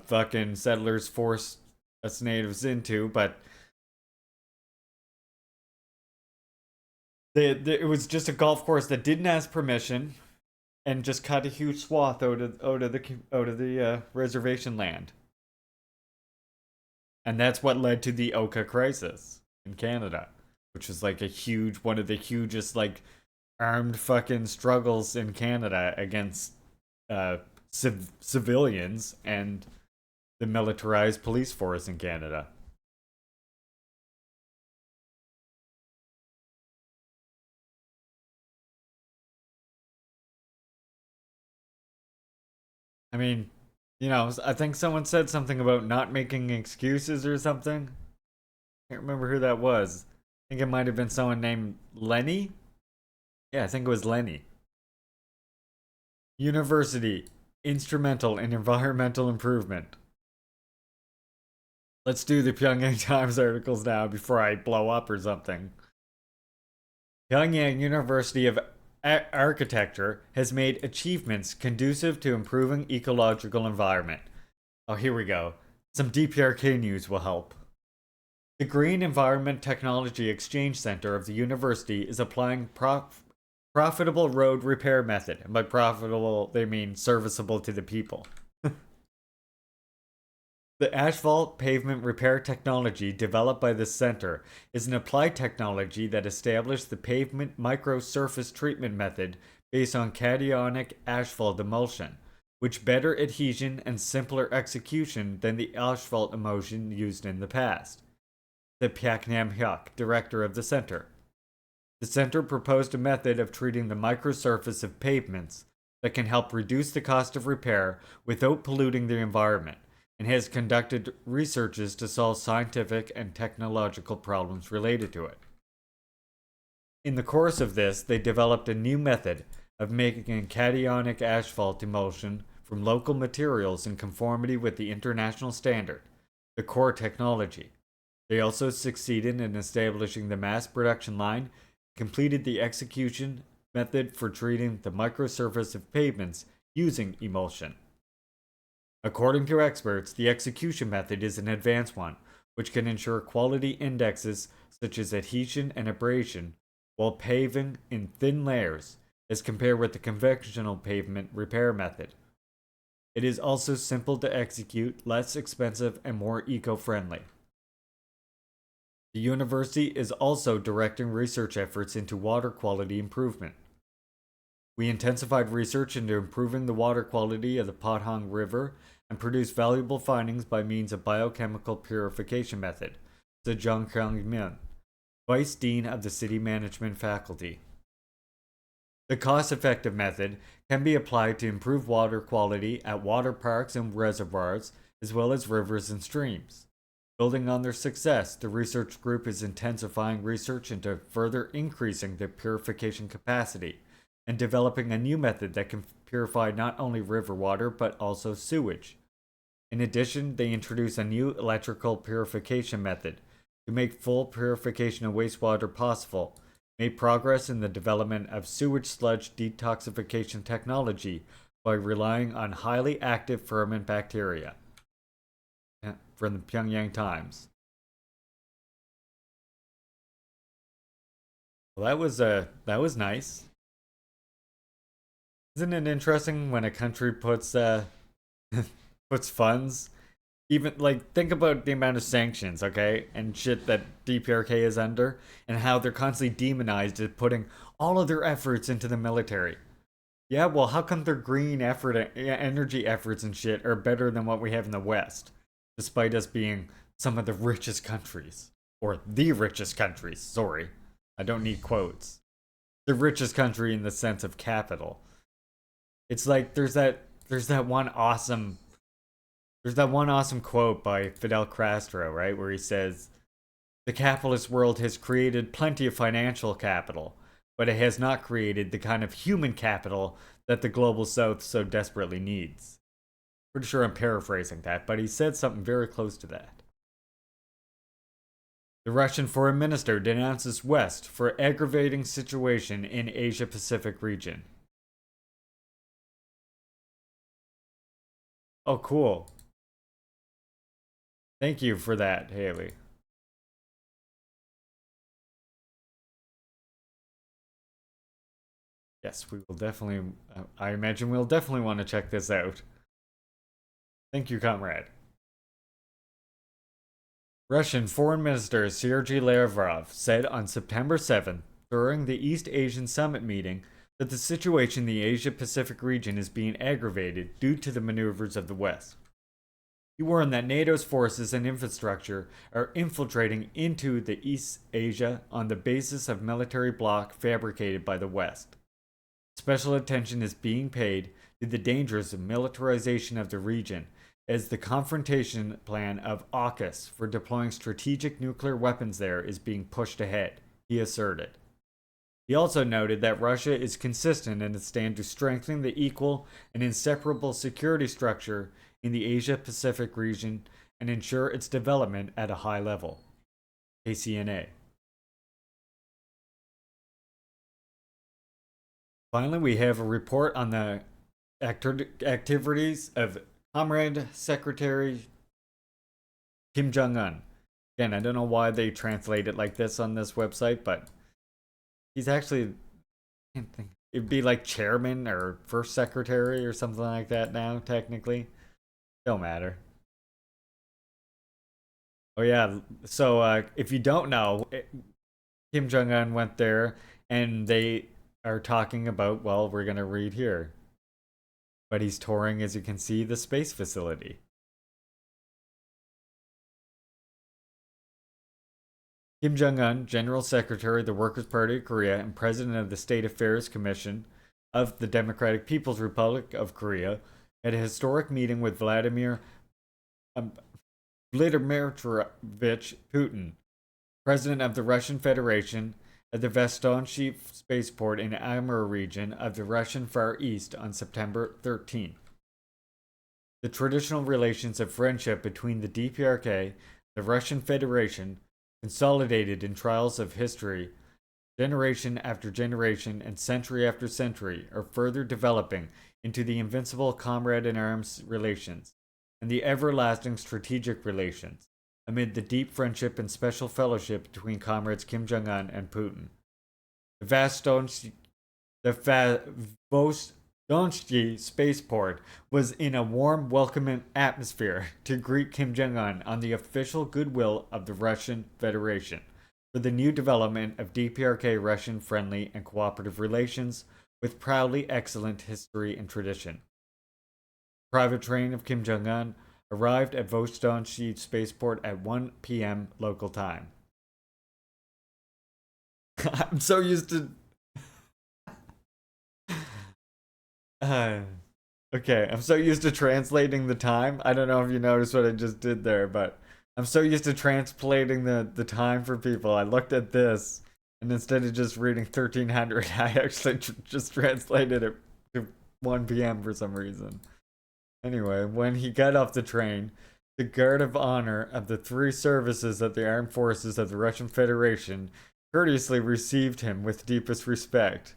fucking settlers forced us natives into, but it was just a golf course that didn't ask permission and just cut a huge swath out of the reservation land. And that's what led to the Oka crisis in Canada, which was like one of the hugest like armed fucking struggles in Canada against civilians and the militarized police force in Canada. I mean, I think someone said something about not making excuses or something. Can't remember who that was. I think it might have been someone named Lenny. Yeah, I think it was Lenny. University, instrumental in environmental improvement. Let's do the Pyongyang Times articles now before I blow up or something. Pyongyang University of Architecture has made achievements conducive to improving ecological environment. Oh, here we go. Some DPRK news will help. The Green Environment Technology Exchange Center of the university is applying profitable road repair method. And by profitable, they mean serviceable to the people. The asphalt pavement repair technology developed by the center is an applied technology that established the pavement microsurface treatment method based on cationic asphalt emulsion, which better adhesion and simpler execution than the asphalt emulsion used in the past. The Pyaknam Hyuk, director of the center. The center proposed a method of treating the microsurface of pavements that can help reduce the cost of repair without polluting the environment, and has conducted researches to solve scientific and technological problems related to it. In the course of this, they developed a new method of making cationic asphalt emulsion from local materials in conformity with the international standard, the core technology. They also succeeded in establishing the mass production line, completed the execution method for treating the microsurface of pavements using emulsion. According to experts, the execution method is an advanced one, which can ensure quality indexes such as adhesion and abrasion while paving in thin layers as compared with the conventional pavement repair method. It is also simple to execute, less expensive, and more eco-friendly. The university is also directing research efforts into water quality improvement. We intensified research into improving the water quality of the Pothong River and produced valuable findings by means of biochemical purification method, said Zhang Kyung-min, Vice Dean of the City Management Faculty. The cost-effective method can be applied to improve water quality at water parks and reservoirs, as well as rivers and streams. Building on their success, the research group is intensifying research into further increasing the purification capacity and developing a new method that can purify not only river water but also sewage. In addition, they introduce a new electrical purification method to make full purification of wastewater possible, made progress in the development of sewage sludge detoxification technology by relying on highly active ferment bacteria. From the Pyongyang Times. Well, that was nice. Isn't it interesting when a country puts puts funds, Even like think about the amount of sanctions, okay, and shit that DPRK is under, and how they're constantly demonized as putting all of their efforts into the military. Yeah, well, how come their green energy efforts and shit are better than what we have in the West, despite us being some of the richest countries, or the richest countries? Sorry, I don't need quotes. The richest country in the sense of capital. It's like there's that one awesome quote by Fidel Castro, right, where he says, "The capitalist world has created plenty of financial capital, but it has not created the kind of human capital that the global south so desperately needs." Pretty sure I'm paraphrasing that, but he said something very close to that. The Russian foreign minister denounces West for aggravating situation in Asia Pacific region. Oh, cool. Thank you for that, Haley. Yes, we will definitely, I imagine we'll definitely want to check this out. Thank you, comrade. Russian Foreign Minister Sergei Lavrov said on September 7th, during the East Asian Summit meeting, that the situation in the Asia-Pacific region is being aggravated due to the maneuvers of the West. He warned that NATO's forces and infrastructure are infiltrating into the East Asia on the basis of military bloc fabricated by the West. Special attention is being paid to the dangers of militarization of the region as the confrontation plan of AUKUS for deploying strategic nuclear weapons there is being pushed ahead, he asserted. He also noted that Russia is consistent in its stand to strengthen the equal and inseparable security structure in the Asia-Pacific region and ensure its development at a high level. KCNA. Finally, we have a report on the activities of Comrade Secretary Kim Jong-un. Again, I don't know why they translate it like this on this website, but he's actually, I can't think, it'd be like chairman or first secretary or something like that now, technically. Don't matter. Oh yeah, so if you don't know, Kim Jong-un went there and they are talking about, well, we're going to read here. But he's touring, as you can see, the space facility. Kim Jong-un, General Secretary of the Workers' Party of Korea and President of the State Affairs Commission of the Democratic People's Republic of Korea, had a historic meeting with Vladimir Vladimirovich Putin, President of the Russian Federation, at the Vostochny spaceport in Amur region of the Russian Far East on September 13th. The traditional relations of friendship between the DPRK and the Russian Federation, consolidated in trials of history, generation after generation and century after century, are further developing into the invincible comrade-in-arms relations and the everlasting strategic relations, amid the deep friendship and special fellowship between comrades Kim Jong-un and Putin. The Vostochny spaceport was in a warm, welcoming atmosphere to greet Kim Jong-un on the official goodwill of the Russian Federation for the new development of DPRK Russian friendly and cooperative relations with proudly excellent history and tradition. The private train of Kim Jong-un arrived at Vostochny spaceport at 1 p.m. local time. I'm so used to... okay, I'm so used to translating the time. I don't know if you noticed what I just did there, but I'm so used to translating the time for people. I looked at this, and instead of just reading 1300, I actually just translated it to 1 p.m. for some reason. Anyway, when he got off the train, the guard of honor of the three services of the armed forces of the Russian Federation courteously received him with deepest respect.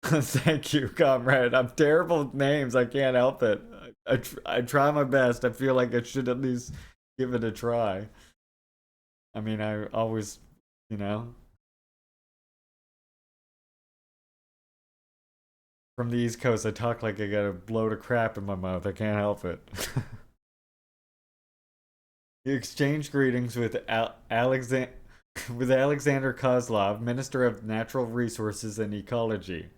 Thank you, comrade. I'm terrible with names. I can't help it. I try my best. I feel like I should at least give it a try. I mean, I always, you know. from the East Coast, I talk like I got a load of crap in my mouth. I can't help it. He exchanged greetings with Alexander Kozlov, Minister of Natural Resources and Ecology,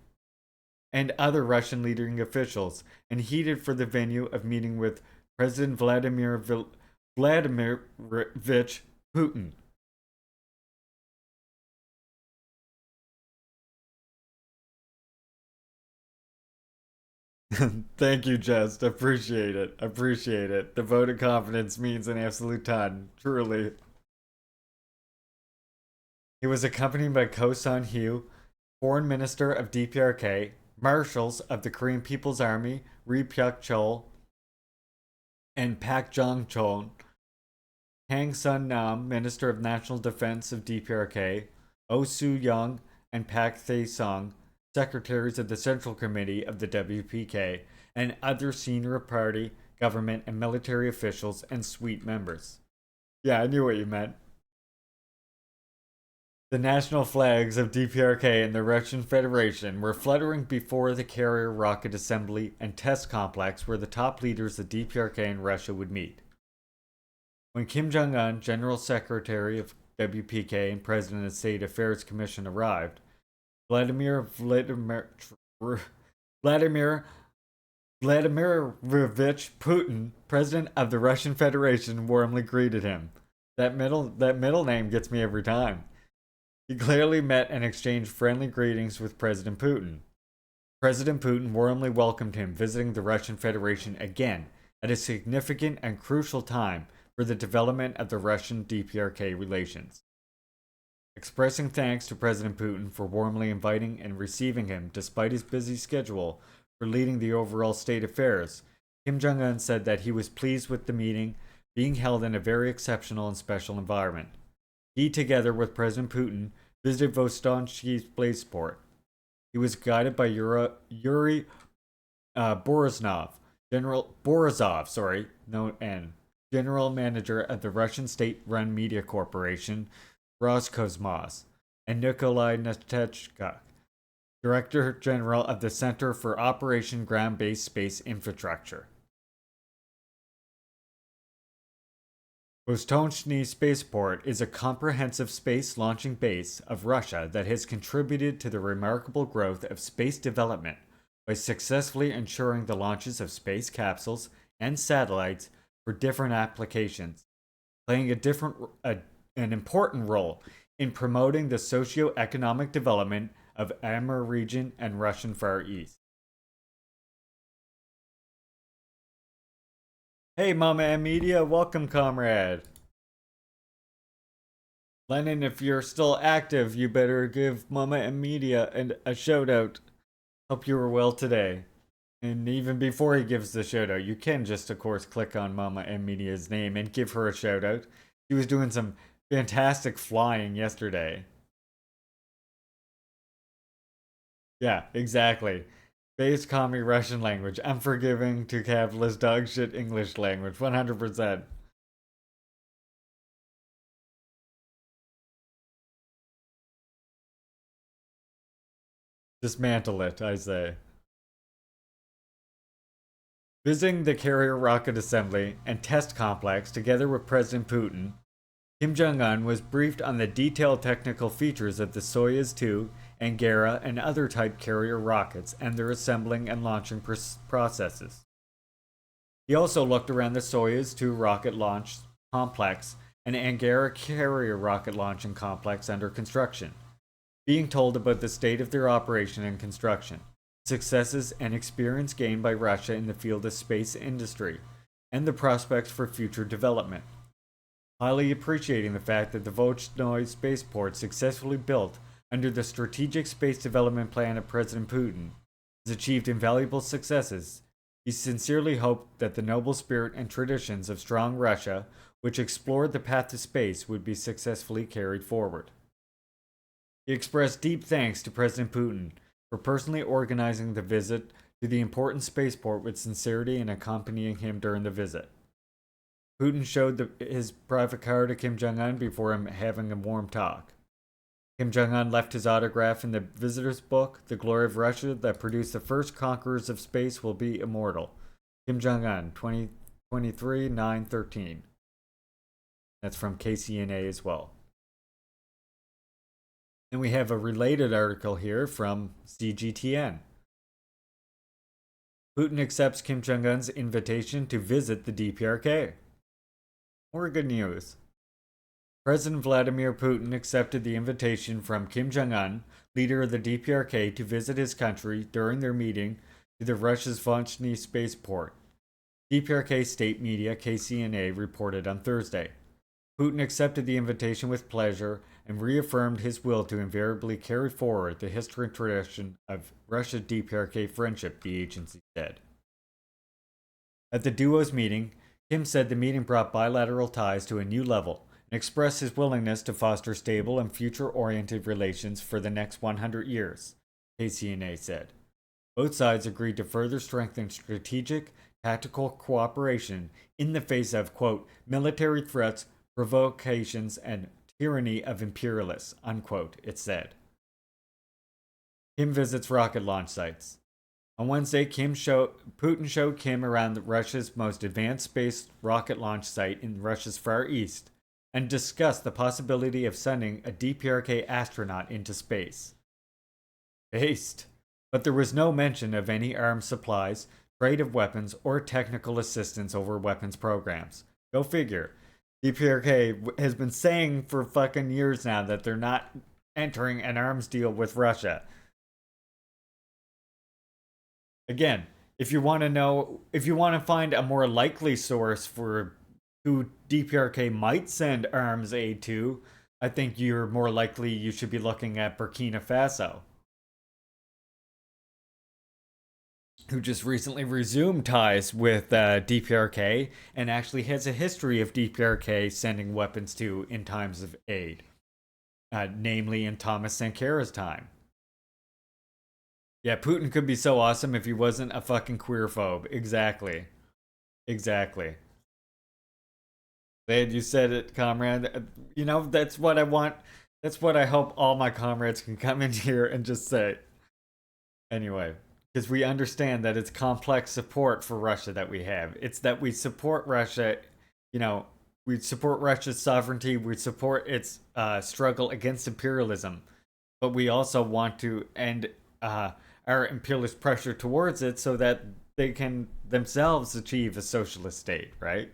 and other Russian leading officials, and headed for the venue of meeting with President Vladimirovich Putin. Thank you, Just. Appreciate it. Appreciate it. The vote of confidence means an absolute ton. Truly. He was accompanied by Ko Sun-hyu, Foreign Minister of DPRK, marshals of the Korean People's Army, Ri Pyuk-chol, and Pak Jong-chol, Kang Sun-nam, Minister of National Defense of DPRK, Oh Soo-young, and Pak Thae-sung, secretaries of the Central Committee of the WPK, and other senior party, government, and military officials and suite members. Yeah, I knew what you meant. The national flags of DPRK and the Russian Federation were fluttering before the carrier rocket assembly and test complex where the top leaders of DPRK and Russia would meet. When Kim Jong-un, General Secretary of WPK and President of State Affairs Commission arrived, Vladimirovich Putin, President of the Russian Federation, warmly greeted him. That middle name gets me every time. He clearly met and exchanged friendly greetings with President Putin. President Putin warmly welcomed him visiting the Russian Federation again at a significant and crucial time for the development of the Russian-DPRK relations. Expressing thanks to President Putin for warmly inviting and receiving him despite his busy schedule for leading the overall state affairs, Kim Jong-un said that he was pleased with the meeting being held in a very exceptional and special environment. He, together with President Putin, visited Vostochny spaceport. He was guided by Yuri Borisov, General Manager of the Russian state-run media corporation, Roscosmos, and Nikolai Natechka, Director General of the Center for Operation Ground-Based Space Infrastructure. Vostochny Spaceport is a comprehensive space launching base of Russia that has contributed to the remarkable growth of space development by successfully ensuring the launches of space capsules and satellites for different applications, playing an important role in promoting the socio-economic development of Amur region and Russian Far East. Hey, Mama M Media, welcome, comrade. Lennon, if you're still active, you better give Mama M Media a shout out. Hope you were well today. And even before he gives the shout out, you can just, of course, click on Mama M Media's name and give her a shout out. She was doing some fantastic flying yesterday. Yeah, exactly. Base commie Russian language, unforgiving to capitalist dog shit English language, 100%. Dismantle it, I say. Visiting the carrier rocket assembly and test complex together with President Putin, Kim Jong-un was briefed on the detailed technical features of the Soyuz 2, Angara, and other type carrier rockets and their assembling and launching processes. He also looked around the Soyuz 2 rocket launch complex and Angara carrier rocket launching complex under construction, being told about the state of their operation and construction, successes and experience gained by Russia in the field of space industry, and the prospects for future development. Highly appreciating the fact that the Vostochny spaceport successfully built under the Strategic Space Development Plan of President Putin has achieved invaluable successes, he sincerely hoped that the noble spirit and traditions of strong Russia, which explored the path to space, would be successfully carried forward. He expressed deep thanks to President Putin for personally organizing the visit to the important spaceport with sincerity and accompanying him during the visit. Putin showed his private car to Kim Jong-un before him having a warm talk. Kim Jong-un left his autograph in the visitor's book. The glory of Russia that produced the first conquerors of space will be immortal. Kim Jong-un, 2023, 9/13. That's from KCNA as well. And we have a related article here from CGTN. Putin accepts Kim Jong-un's invitation to visit the DPRK. More good news. President Vladimir Putin accepted the invitation from Kim Jong-un, leader of the DPRK, to visit his country during their meeting to the Russia's Voshny spaceport. DPRK state media KCNA reported on Thursday. Putin accepted the invitation with pleasure and reaffirmed his will to invariably carry forward the history and tradition of Russia's DPRK friendship, the agency said. At the duo's meeting, Kim said the meeting brought bilateral ties to a new level and expressed his willingness to foster stable and future-oriented relations for the next 100 years, KCNA said. Both sides agreed to further strengthen strategic, tactical cooperation in the face of, quote, military threats, provocations, and tyranny of imperialists, unquote, it said. Kim visits rocket launch sites. On Wednesday, Putin showed Kim around Russia's most advanced space rocket launch site in Russia's Far East and discussed the possibility of sending a DPRK astronaut into space. But there was no mention of any arms supplies, trade of weapons, or technical assistance over weapons programs. Go figure. DPRK has been saying for fucking years now that they're not entering an arms deal with Russia. Again, if you want to find a more likely source for who DPRK might send arms aid to, I think you should be looking at Burkina Faso, who just recently resumed ties with DPRK and actually has a history of DPRK sending weapons to in times of aid, namely in Thomas Sankara's time. Yeah, Putin could be so awesome if he wasn't a fucking queerphobe. Exactly. Glad you said it, comrade. You know, that's what I want. That's what I hope all my comrades can come in here and just say. Anyway, because we understand that it's complex support for Russia that we have. It's that we support Russia, you know, we support Russia's sovereignty, we support its struggle against imperialism, but we also want to end our imperialist pressure towards it so that they can themselves achieve a socialist state, right?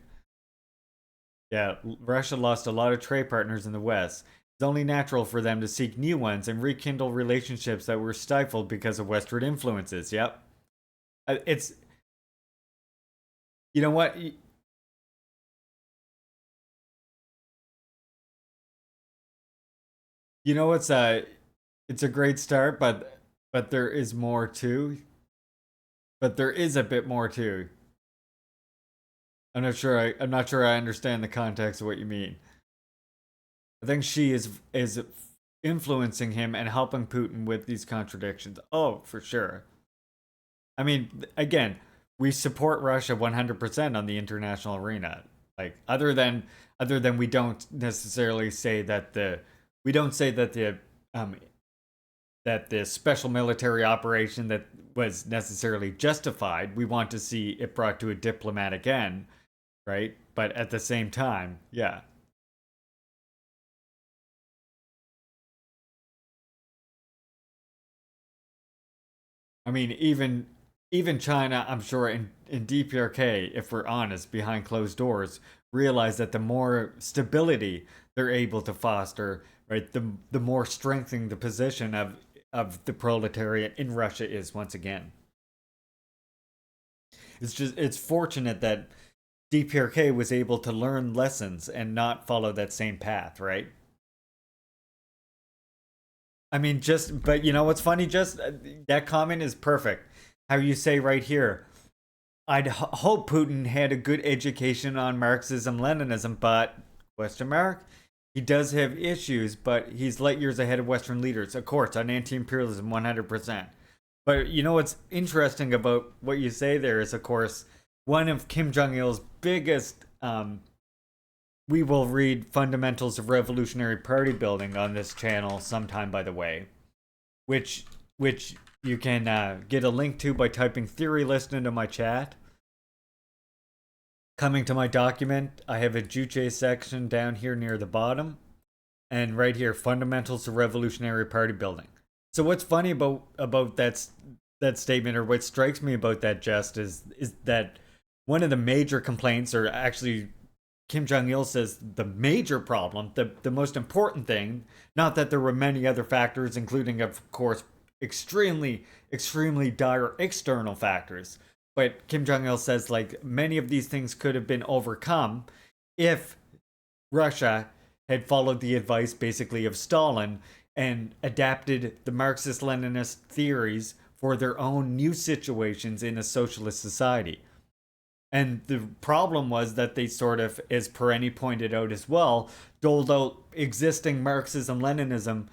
Yeah, Russia lost a lot of trade partners in the West. It's only natural for them to seek new ones and rekindle relationships that were stifled because of Western influences. Yep. It's... You know what? You know, it's a great start, but there is more too. But there is a bit more too. I'm not sure I understand the context of what you mean. I think she is influencing him and helping Putin with these contradictions. Oh, for sure. I mean, again, we support Russia 100% on the international arena. Like, other than we don't necessarily say that the special military operation that was necessarily justified. We want to see it brought to a diplomatic end, right? But at the same time, yeah. I mean, even China, I'm sure in DPRK, if we're honest, behind closed doors, realize that the more stability they're able to foster, right, the more strengthening the position of the proletariat in Russia is once again. It's fortunate that DPRK was able to learn lessons and not follow that same path, right? I mean, but you know what's funny? Just that comment is perfect. How you say right here, I'd hope Putin had a good education on Marxism, Leninism, but question mark. He does have issues, but he's light years ahead of Western leaders, of course, on anti-imperialism 100%. But you know what's interesting about what you say there is, of course, one of Kim Jong-il's biggest we will read Fundamentals of Revolutionary Party Building on this channel sometime, by the way, which you can get a link to by typing theory list into my chat. Coming to my document, I have a Juche section down here near the bottom, and right here, Fundamentals of Revolutionary Party Building. So what's funny about that statement, or what strikes me about that jest, is that one of the major complaints, or actually Kim Jong-il says the major problem, the most important thing, not that there were many other factors, including, of course, extremely dire external factors, but Kim Jong-il says, like, many of these things could have been overcome if Russia had followed the advice, basically, of Stalin and adapted the Marxist-Leninist theories for their own new situations in a socialist society. And the problem was that they sort of, as Pereni pointed out as well, doled out existing Marxism-Leninism,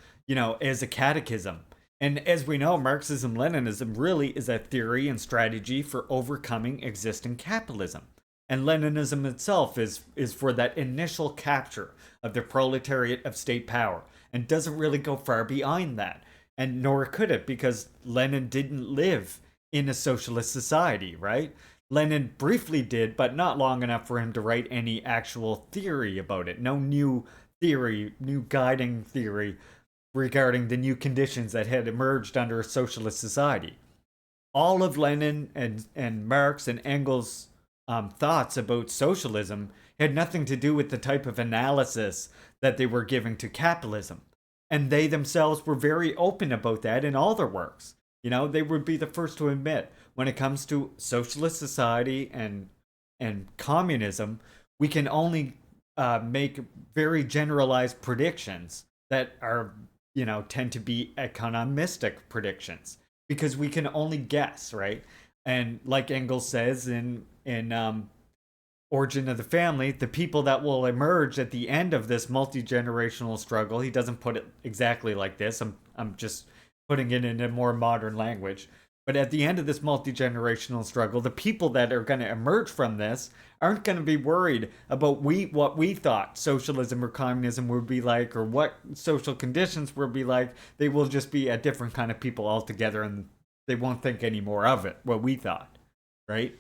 as a catechism. And as we know, Marxism-Leninism really is a theory and strategy for overcoming existing capitalism. And Leninism itself is for that initial capture of the proletariat of state power, and doesn't really go far beyond that. And nor could it, because Lenin didn't live in a socialist society, right? Lenin briefly did, but not long enough for him to write any actual theory about it. No new theory, new guiding theory regarding the new conditions that had emerged under a socialist society. All of Lenin and Marx and Engels' thoughts about socialism had nothing to do with the type of analysis that they were giving to capitalism. And they themselves were very open about that in all their works. They would be the first to admit, when it comes to socialist society and communism, we can only make very generalized predictions that are, tend to be economistic predictions, because we can only guess, right? And like Engels says in Origin of the Family, the people that will emerge at the end of this multi-generational struggle, he doesn't put it exactly like this, I'm just putting it in a more modern language, but at the end of this multi-generational struggle, the people that are going to emerge from this aren't going to be worried about what we thought socialism or communism would be like, or what social conditions would be like. They will just be a different kind of people altogether, and they won't think any more of it, what we thought, right?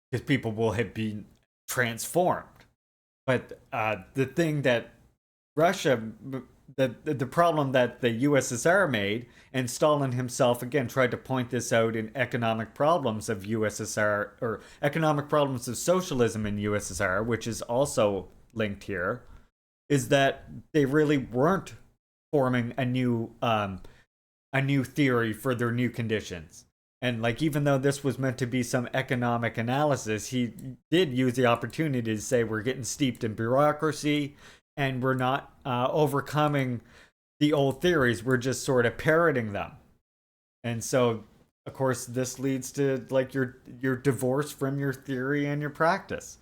Because people will have been transformed. But the thing that Russia, the problem that the USSR made, and Stalin himself again tried to point this out in Economic Problems of USSR, or Economic Problems of Socialism in USSR, which is also linked here, is that they really weren't forming a new theory for their new conditions. And like, even though this was meant to be some economic analysis, he did use the opportunity to say we're getting steeped in bureaucracy and we're not overcoming the old theories. We're just sort of parroting them. And so, of course, this leads to like your divorce from your theory and your practice.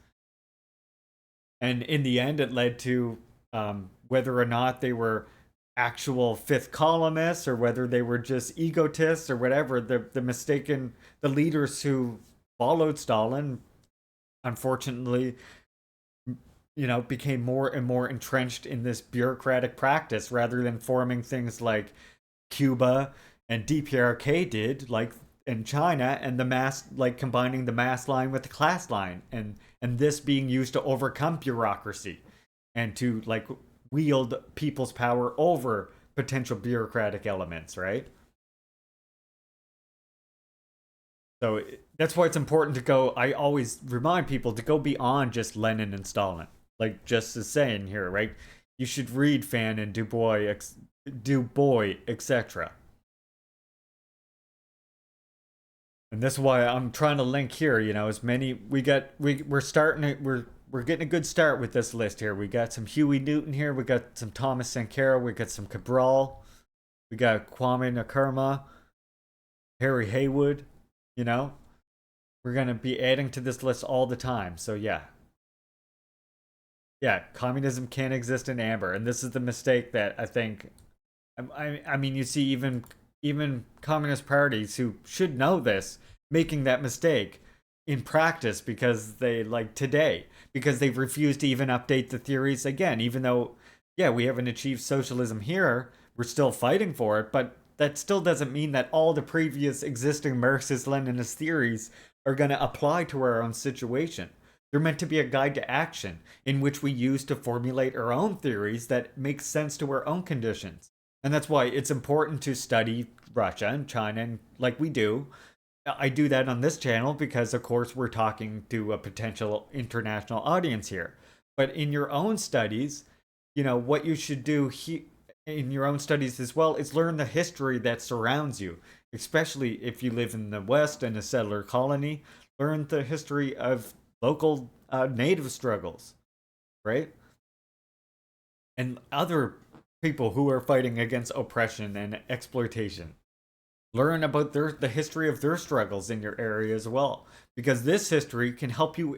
And in the end, it led to whether or not they were actual fifth columnists or whether they were just egotists or whatever, the leaders who followed Stalin, unfortunately, became more and more entrenched in this bureaucratic practice rather than forming things like Cuba and DPRK did, like in China, and the mass, like combining the mass line with the class line, and this being used to overcome bureaucracy and to like wield people's power over potential bureaucratic elements, right? So that's why it's important to go, I always remind people to go beyond just Lenin and Stalin. Like just as saying here, right? You should read Fan and Du Bois, etc. And that's why I'm trying to link here, as many, we're getting a good start with this list here. We got some Huey Newton here. We got some Thomas Sankara. We got some Cabral. We got Kwame Nkrumah. Harry Haywood. We're going to be adding to this list all the time. So yeah. Yeah, communism can't exist in amber. And this is the mistake that I think, I mean, you see even communist parties who should know this, making that mistake in practice because they like today, because they've refused to even update the theories again, even though, yeah, we haven't achieved socialism here, we're still fighting for it, but that still doesn't mean that all the previous existing Marxist-Leninist theories are going to apply to our own situation. They're meant to be a guide to action in which we use to formulate our own theories that make sense to our own conditions. And that's why it's important to study Russia and China, and like we do. I do that on this channel because, of course, we're talking to a potential international audience here. But in your own studies, what you should do in your own studies as well is learn the history that surrounds you, especially if you live in the West and a settler colony. Learn the history of local native struggles, right? And other people who are fighting against oppression and exploitation. Learn about the history of their struggles in your area as well, because this history can help you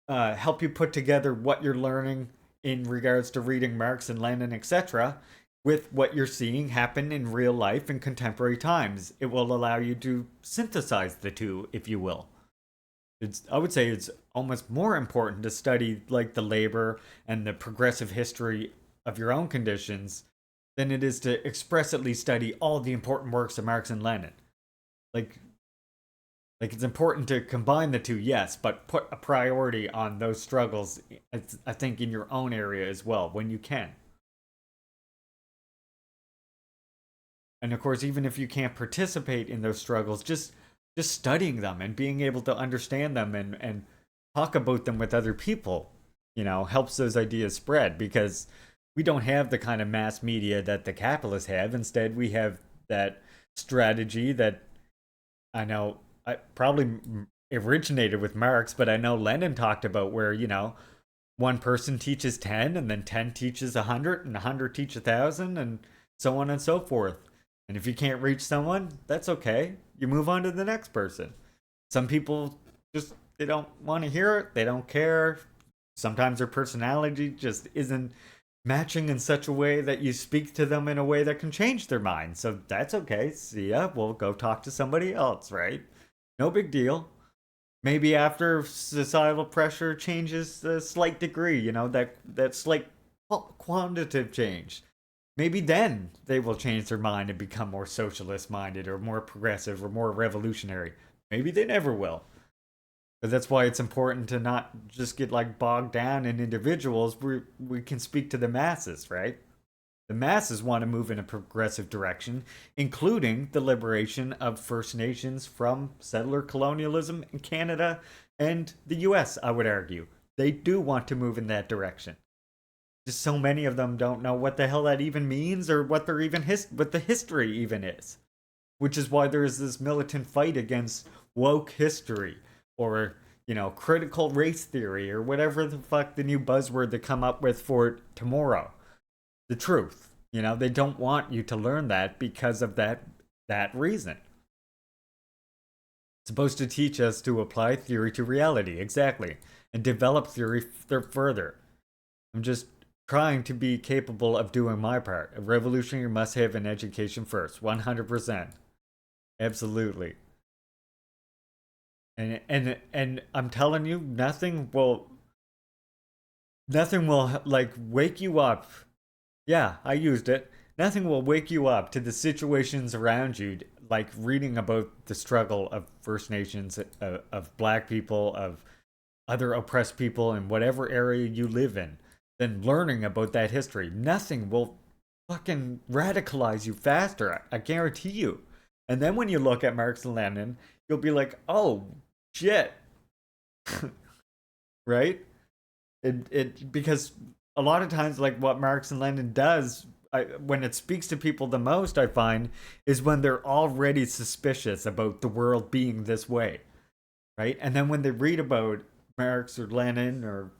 put together what you're learning in regards to reading Marx and Lenin, etc., with what you're seeing happen in real life in contemporary times. It will allow you to synthesize the two, if you will. I would say it's almost more important to study like the labor and the progressive history of your own conditions than it is to expressly study all the important works of Marx and Lenin. Like it's important to combine the two, yes, but put a priority on those struggles, I think, in your own area as well, when you can. And of course, even if you can't participate in those struggles, just studying them and being able to understand them and talk about them with other people, helps those ideas spread, because we don't have the kind of mass media that the capitalists have. Instead, we have that strategy that I know I probably originated with Marx, but I know Lenin talked about where, one person teaches 10 and then 10 teaches 100 and 100 teach 1,000 and so on and so forth. And if you can't reach someone, that's okay. You move on to the next person. Some people just, they don't want to hear it. They don't care. Sometimes their personality just isn't matching in such a way that you speak to them in a way that can change their mind. So that's okay. See ya. We'll go talk to somebody else, right? No big deal. Maybe after societal pressure changes a slight degree, that slight quantitative change. Maybe then they will change their mind and become more socialist minded or more progressive or more revolutionary. Maybe they never will. But that's why it's important to not just get bogged down in individuals. We can speak to the masses, right? The masses want to move in a progressive direction, including the liberation of First Nations from settler colonialism in Canada and the US, I would argue. They do want to move in that direction. Just so many of them don't know what the hell that even means or what what the history even is. Which is why there is this militant fight against woke history, or critical race theory, or whatever the fuck the new buzzword they come up with for it tomorrow. The truth. They don't want you to learn that because of that reason. It's supposed to teach us to apply theory to reality, exactly, and develop theory further. I'm just trying to be capable of doing my part. A revolutionary must have an education first, 100%. Absolutely. And I'm telling you, nothing will wake you up. Yeah, I used it. Nothing will wake you up to the situations around you, like reading about the struggle of First Nations, of Black people, of other oppressed people in whatever area you live in, than learning about that history. Nothing will fucking radicalize you faster, I guarantee you. And then when you look at Marx and Lenin, you'll be like, oh, shit. Right? Because a lot of times, what Marx and Lenin does, when it speaks to people the most, I find, is when they're already suspicious about the world being this way. Right? And then when they read about Marx or Lenin or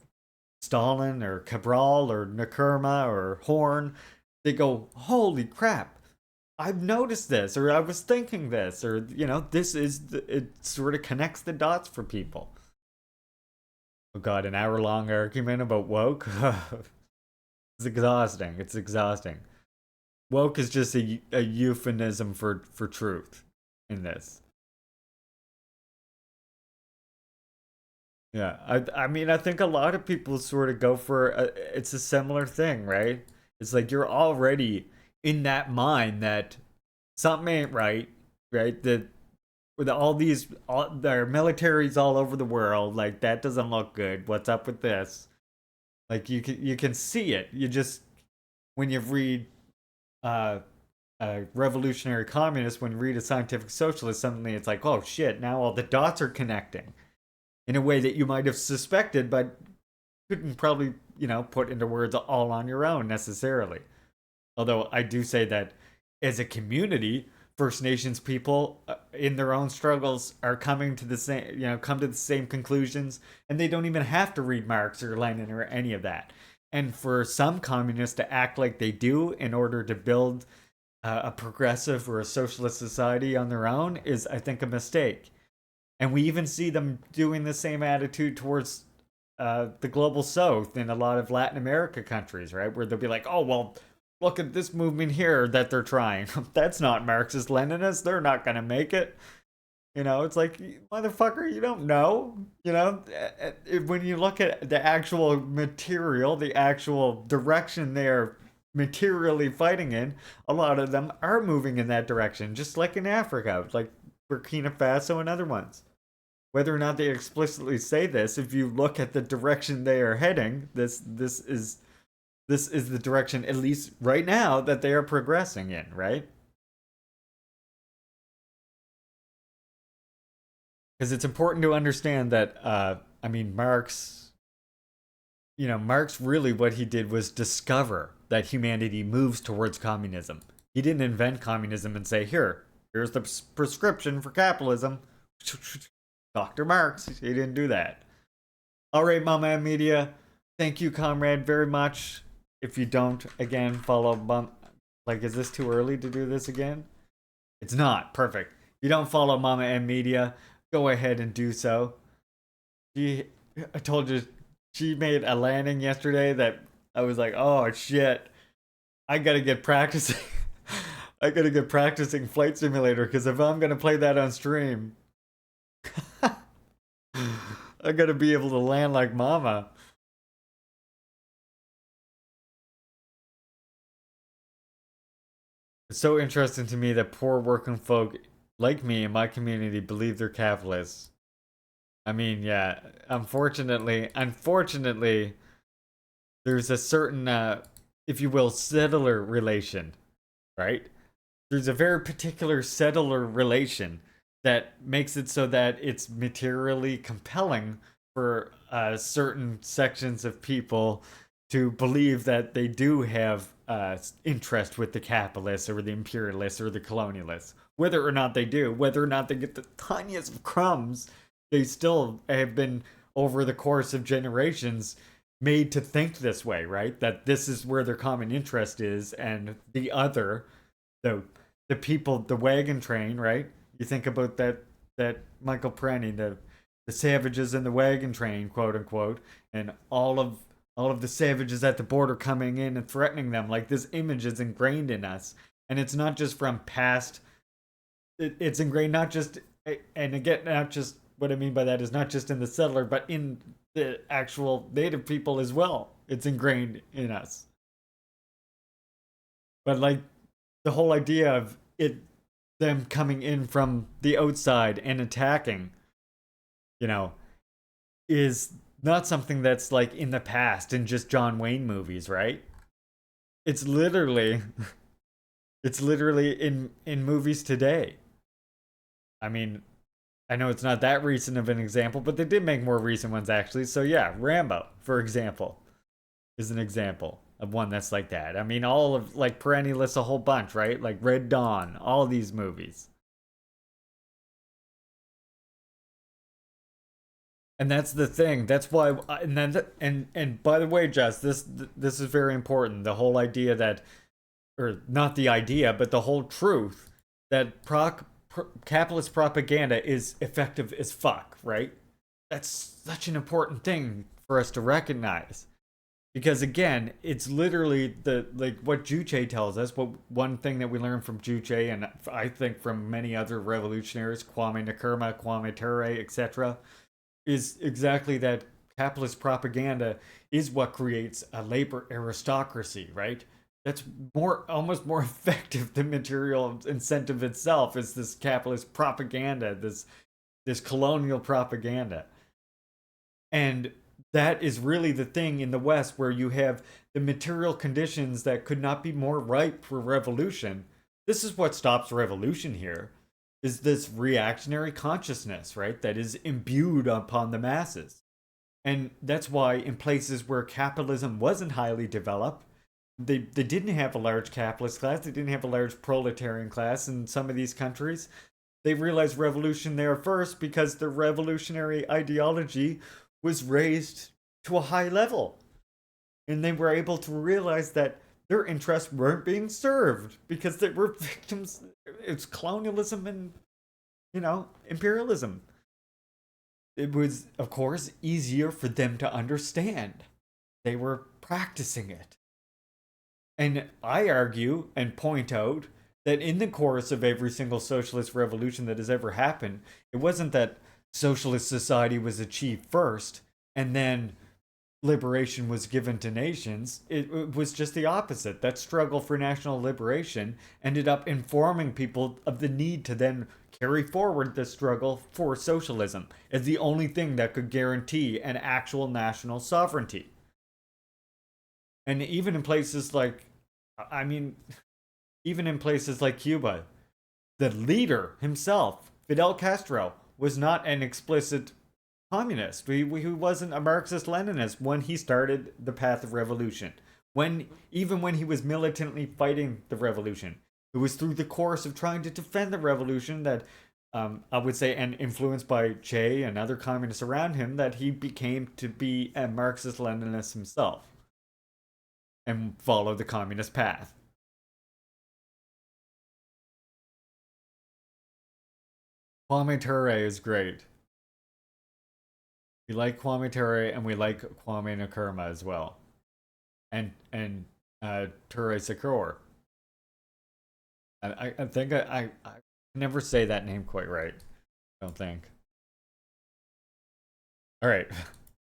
Stalin or Cabral or Nkrumah or Horn, they go, holy crap, I've noticed this, or I was thinking this, or, it sort of connects the dots for people. Oh god, an hour-long argument about woke? It's exhausting. It's exhausting. Woke is just a euphemism for truth in this. Yeah, I mean, I think a lot of people sort of go for it's a similar thing, right? It's like you're already in that mind that something ain't right, right? That with all these, there are militaries all over the world, like that doesn't look good. What's up with this? Like you can see it. You just when you read uh, a revolutionary communist, when you read a scientific socialist, suddenly it's like, oh shit! Now all the dots are connecting in a way that you might have suspected, but couldn't probably, put into words all on your own necessarily. Although I do say that as a community, First Nations people in their own struggles are coming to the same, come to the same conclusions, and they don't even have to read Marx or Lenin or any of that. And for some communists to act like they do in order to build a progressive or a socialist society on their own is, I think, a mistake. And we even see them doing the same attitude towards the global south in a lot of Latin America countries, right? Where they'll be like, oh, well, look at this movement here that they're trying. That's not Marxist Leninist. They're not going to make it. It's like, motherfucker, you don't know. When you look at the actual material, the actual direction they're materially fighting in, a lot of them are moving in that direction, just like in Africa, like Burkina Faso and other ones. Whether or not they explicitly say this, if you look at the direction they are heading, this is the direction, at least right now, that they are progressing in, right? Because it's important to understand that, Marx, Marx really what he did was discover that humanity moves towards communism. He didn't invent communism and say, here's the prescription for capitalism. Dr. Marx, he didn't do that. All right, Mama and Media, thank you, comrade, very much. If you don't, again, follow is this too early to do this again? It's not. Perfect. If you don't follow Mama and Media, go ahead and do so. I told you, she made a landing yesterday that I was like, oh shit, I gotta get practicing. I gotta get practicing Flight Simulator, because if I'm gonna play that on stream, I gotta be able to land like Mama. It's so interesting to me that poor working folk like me in my community believe they're capitalists. I mean, yeah, unfortunately, there's a certain, if you will, settler relation, right? There's a very particular settler relation that makes it so that it's materially compelling for certain sections of people to believe that they do have interest with the capitalists or the imperialists or the colonialists. Whether or not they do, whether or not they get the tiniest of crumbs, they still have been, over the course of generations, made to think this way, right? That this is where their common interest is, and the other, the people, the wagon train, right? You think about that Michael Perenni, the savages in the wagon train, quote unquote, and all of the savages at the border coming in and threatening them. Like, this image is ingrained in us, and it's not just from past. It's ingrained not just, and again, not just, what I mean by that is not just in the settler, but in the actual native people as well. It's ingrained in us. But like the whole idea of them coming in from the outside and attacking, is not something that's like in the past in just John Wayne movies, right? It's literally in movies today. I mean, I know it's not that recent of an example, but they did make more recent ones actually. So yeah, Rambo, for example, is an example of one that's like that. I mean, all of, like, Perenni lists a whole bunch, right? Like Red Dawn, all these movies. And that's the thing. That's why, and by the way, Jess, this is very important. The whole idea that, or not the idea, but the whole truth that capitalist propaganda is effective as fuck, right? That's such an important thing for us to recognize. Because again, it's literally what Juche tells us. What one thing that we learned from Juche, and I think from many other revolutionaries, Kwame Nkrumah, Kwame Ture, etc., is exactly that. Capitalist propaganda is what creates a labor aristocracy, right? That's almost more effective than material incentive itself, is this capitalist propaganda, this colonial propaganda. And that is really the thing in the West, where you have the material conditions that could not be more ripe for revolution. This is what stops revolution here, is this reactionary consciousness, right? That is imbued upon the masses. And that's why in places where capitalism wasn't highly developed, they didn't have a large capitalist class, they didn't have a large proletarian class in some of these countries. They realized revolution there first because the revolutionary ideology was raised to a high level. And they were able to realize that their interests weren't being served because they were victims. It's colonialism and, imperialism. It was, of course, easier for them to understand. They were practicing it. And I argue and point out that in the course of every single socialist revolution that has ever happened, it wasn't that socialist society was achieved first and then liberation was given to nations. It was just the opposite. That struggle for national liberation ended up informing people of the need to then carry forward the struggle for socialism as the only thing that could guarantee an actual national sovereignty. And even in places like, even in places like Cuba, the leader himself, Fidel Castro, was not an explicit communist. He wasn't a Marxist-Leninist when he started the path of revolution. Even when he was militantly fighting the revolution, it was through the course of trying to defend the revolution that, I would say, and influenced by Che and other communists around him, that he became to be a Marxist-Leninist himself and follow the communist path. Kwame Ture is great. We like Kwame Ture and we like Kwame Nkrumah as well, and Ture Shakur. I think I never say that name quite right. I don't think. All right,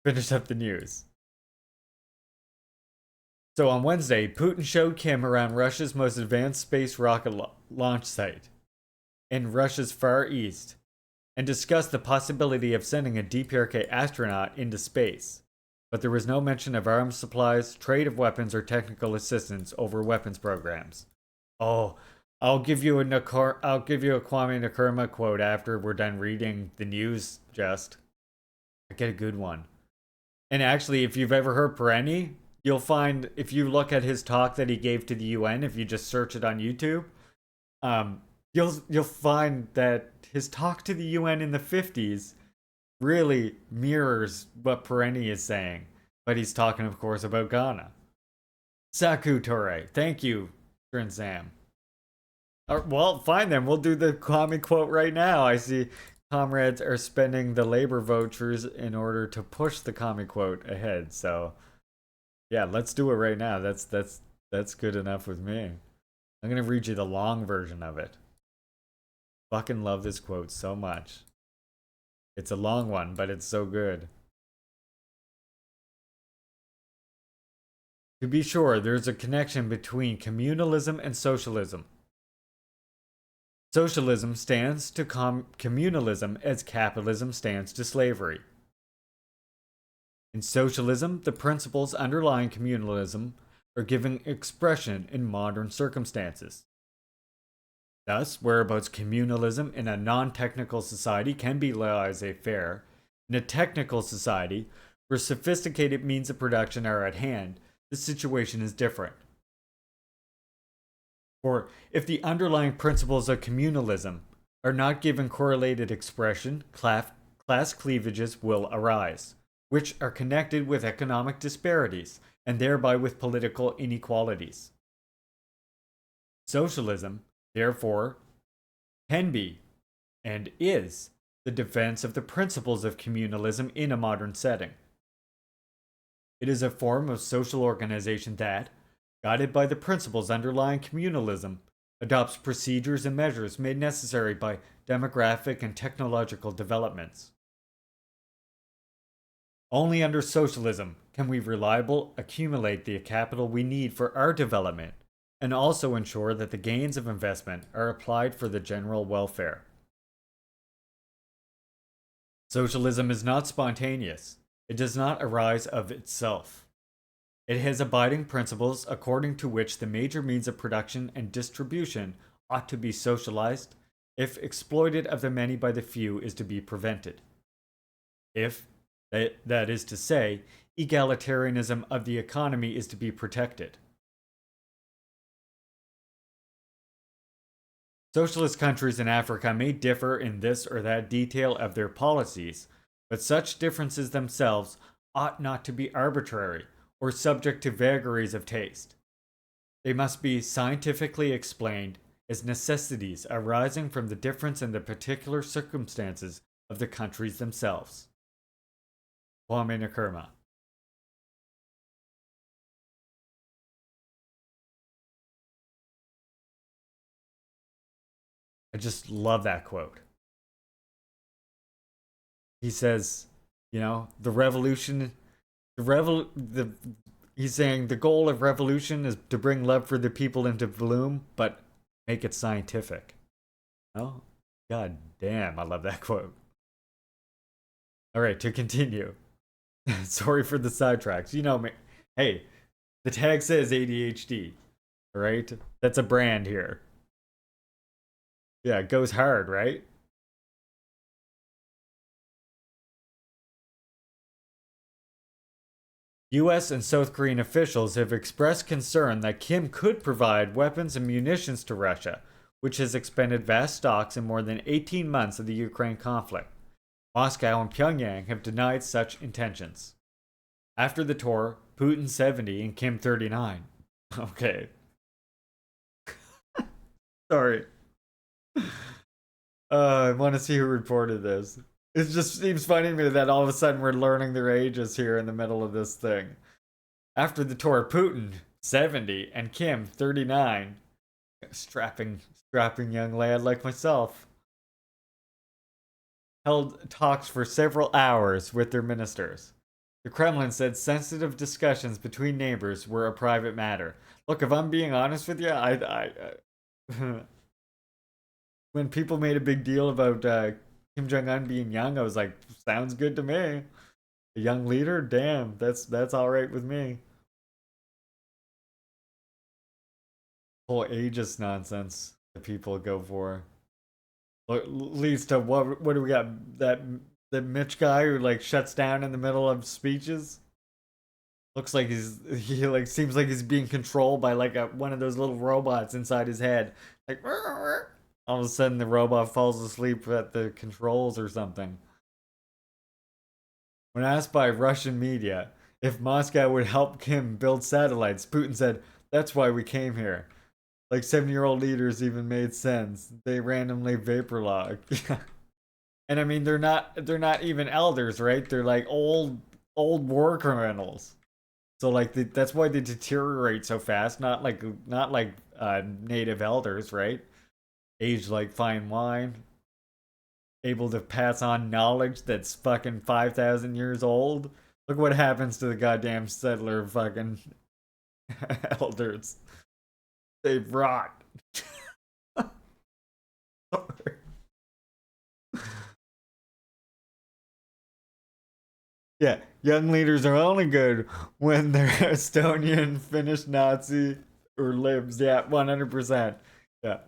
finish up the news. So on Wednesday, Putin showed Kim around Russia's most advanced space rocket launch site in Russia's Far East and discussed the possibility of sending a DPRK astronaut into space. But there was no mention of arms supplies, trade of weapons, or technical assistance over weapons programs. Oh, I'll give you a Kwame Nkrumah quote after we're done reading the news. Just I get a good one. And actually, if you've ever heard Perenni, you'll find, if you look at his talk that he gave to the UN, if you just search it on YouTube, you'll find that his talk to the UN in the 50s really mirrors what Perenni is saying. But he's talking, of course, about Ghana. Saku Ture, thank you, Trin Sam. Well, fine then, we'll do the Kwame quote right now. I see comrades are spending the labor vouchers in order to push the Kwame quote ahead. So, yeah, let's do it right now. That's good enough with me. I'm gonna read you the long version of it. Fucking love this quote so much. It's a long one, but it's so good. To be sure, there's a connection between communalism and socialism. Socialism stands to communalism as capitalism stands to slavery. In socialism, the principles underlying communalism are given expression in modern circumstances. Thus, whereabouts communalism in a non-technical society can be laissez-faire, in a technical society where sophisticated means of production are at hand, the situation is different. For if the underlying principles of communalism are not given correlated expression, class cleavages will arise, which are connected with economic disparities and thereby with political inequalities. Socialism, therefore, can be and is the defense of the principles of communalism in a modern setting. It is a form of social organization that, guided by the principles underlying communalism, adopts procedures and measures made necessary by demographic and technological developments. Only under socialism can we reliably accumulate the capital we need for our development and also ensure that the gains of investment are applied for the general welfare. Socialism is not spontaneous. It does not arise of itself. It has abiding principles according to which the major means of production and distribution ought to be socialized if exploited of the many by the few is to be prevented. If, that is to say, egalitarianism of the economy is to be protected. Socialist countries in Africa may differ in this or that detail of their policies, but such differences themselves ought not to be arbitrary or subject to vagaries of taste. They must be scientifically explained as necessities arising from the difference in the particular circumstances of the countries themselves. Kwame Nkrumah. I just love that quote. He says, you know, he's saying the goal of revolution is to bring love for the people into bloom, but make it scientific. Oh, god damn, I love that quote. All right, to continue. Sorry for the sidetracks. You know me. Hey, the tag says ADHD. All right, that's a brand here. Yeah, it goes hard, right? US and South Korean officials have expressed concern that Kim could provide weapons and munitions to Russia, which has expended vast stocks in more than 18 months of the Ukraine conflict. Moscow and Pyongyang have denied such intentions. After the tour, Putin 70 and Kim 39. Okay. Sorry. I want to see who reported this. It just seems funny to me that all of a sudden we're learning their ages here in the middle of this thing. After the tour, Putin, 70, and Kim, 39. Strapping young lad like myself. Held talks for several hours with their ministers. The Kremlin said sensitive discussions between neighbors were a private matter. Look, if I'm being honest with you, when people made a big deal about Kim Jong-un being young, I was like, sounds good to me. A young leader? Damn, that's all right with me. Whole ageist nonsense that people go for. Leads to what do we got? That Mitch guy who like shuts down in the middle of speeches? Looks like he like seems like he's being controlled by like one of those little robots inside his head. Like all of a sudden the robot falls asleep at the controls or something. When asked by Russian media if Moscow would help Kim build satellites, Putin said, "That's why we came here." Like 70-year-old leaders even made sense. They randomly vapor log. And I mean they're not even elders, right? They're like old war criminals. So like that's why they deteriorate so fast. Not like native elders, right? Aged like fine wine. Able to pass on knowledge that's fucking 5,000 years old. Look what happens to the goddamn settler fucking elders. They rot. Sorry. Yeah, young leaders are only good when they're Estonian, Finnish Nazi, or libs. Yeah, 100%. Yeah.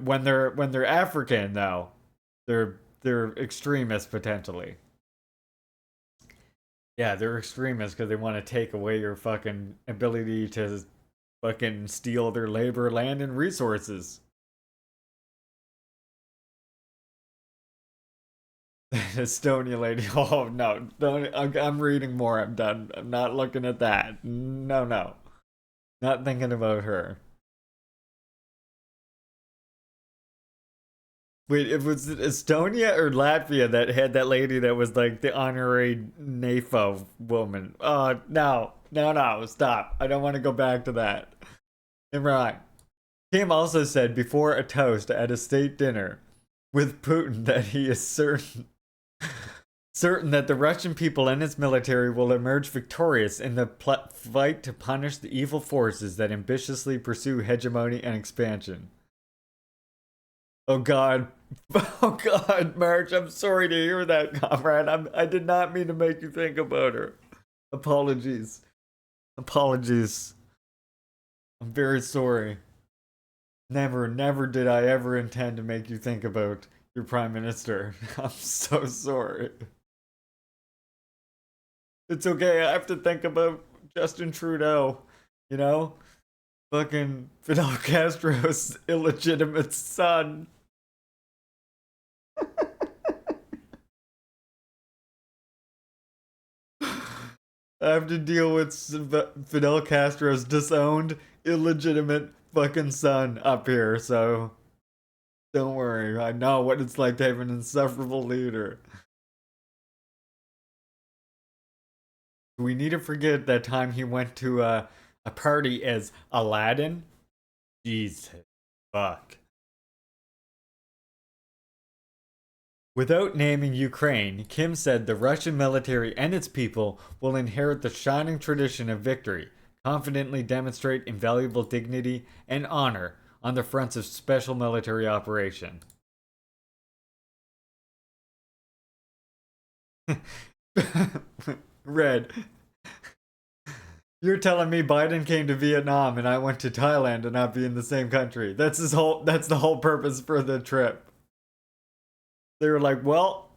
When they're African though, they're extremists potentially. Yeah, they're extremists because they want to take away your fucking ability to fucking steal their labor, land, and resources. Estonia lady. Oh no, don't. I'm reading more. I'm done. I'm not looking at that. No, not thinking about her. Wait, it was Estonia or Latvia that had that lady that was like the honorary NAFO woman. Oh no, stop! I don't want to go back to that. Right. Kim also said before a toast at a state dinner with Putin that he is certain certain that the Russian people and its military will emerge victorious in the fight to punish the evil forces that ambitiously pursue hegemony and expansion. Oh God. Oh God, March, I'm sorry to hear that, comrade. I did not mean to make you think about her. Apologies. Apologies. I'm very sorry. Never did I ever intend to make you think about your prime minister. I'm so sorry. It's okay, I have to think about Justin Trudeau, you know? Fucking Fidel Castro's illegitimate son. I have to deal with Fidel Castro's disowned, illegitimate fucking son up here, so don't worry. I know what it's like to have an insufferable leader. We need to forget that time he went to a party as Aladdin. Jesus fuck. Without naming Ukraine, Kim said the Russian military and its people will inherit the shining tradition of victory, confidently demonstrate invaluable dignity and honor on the fronts of special military operation. Red. You're telling me Biden came to Vietnam and I went to Thailand to not be in the same country. That's the whole purpose for the trip. They were like, well,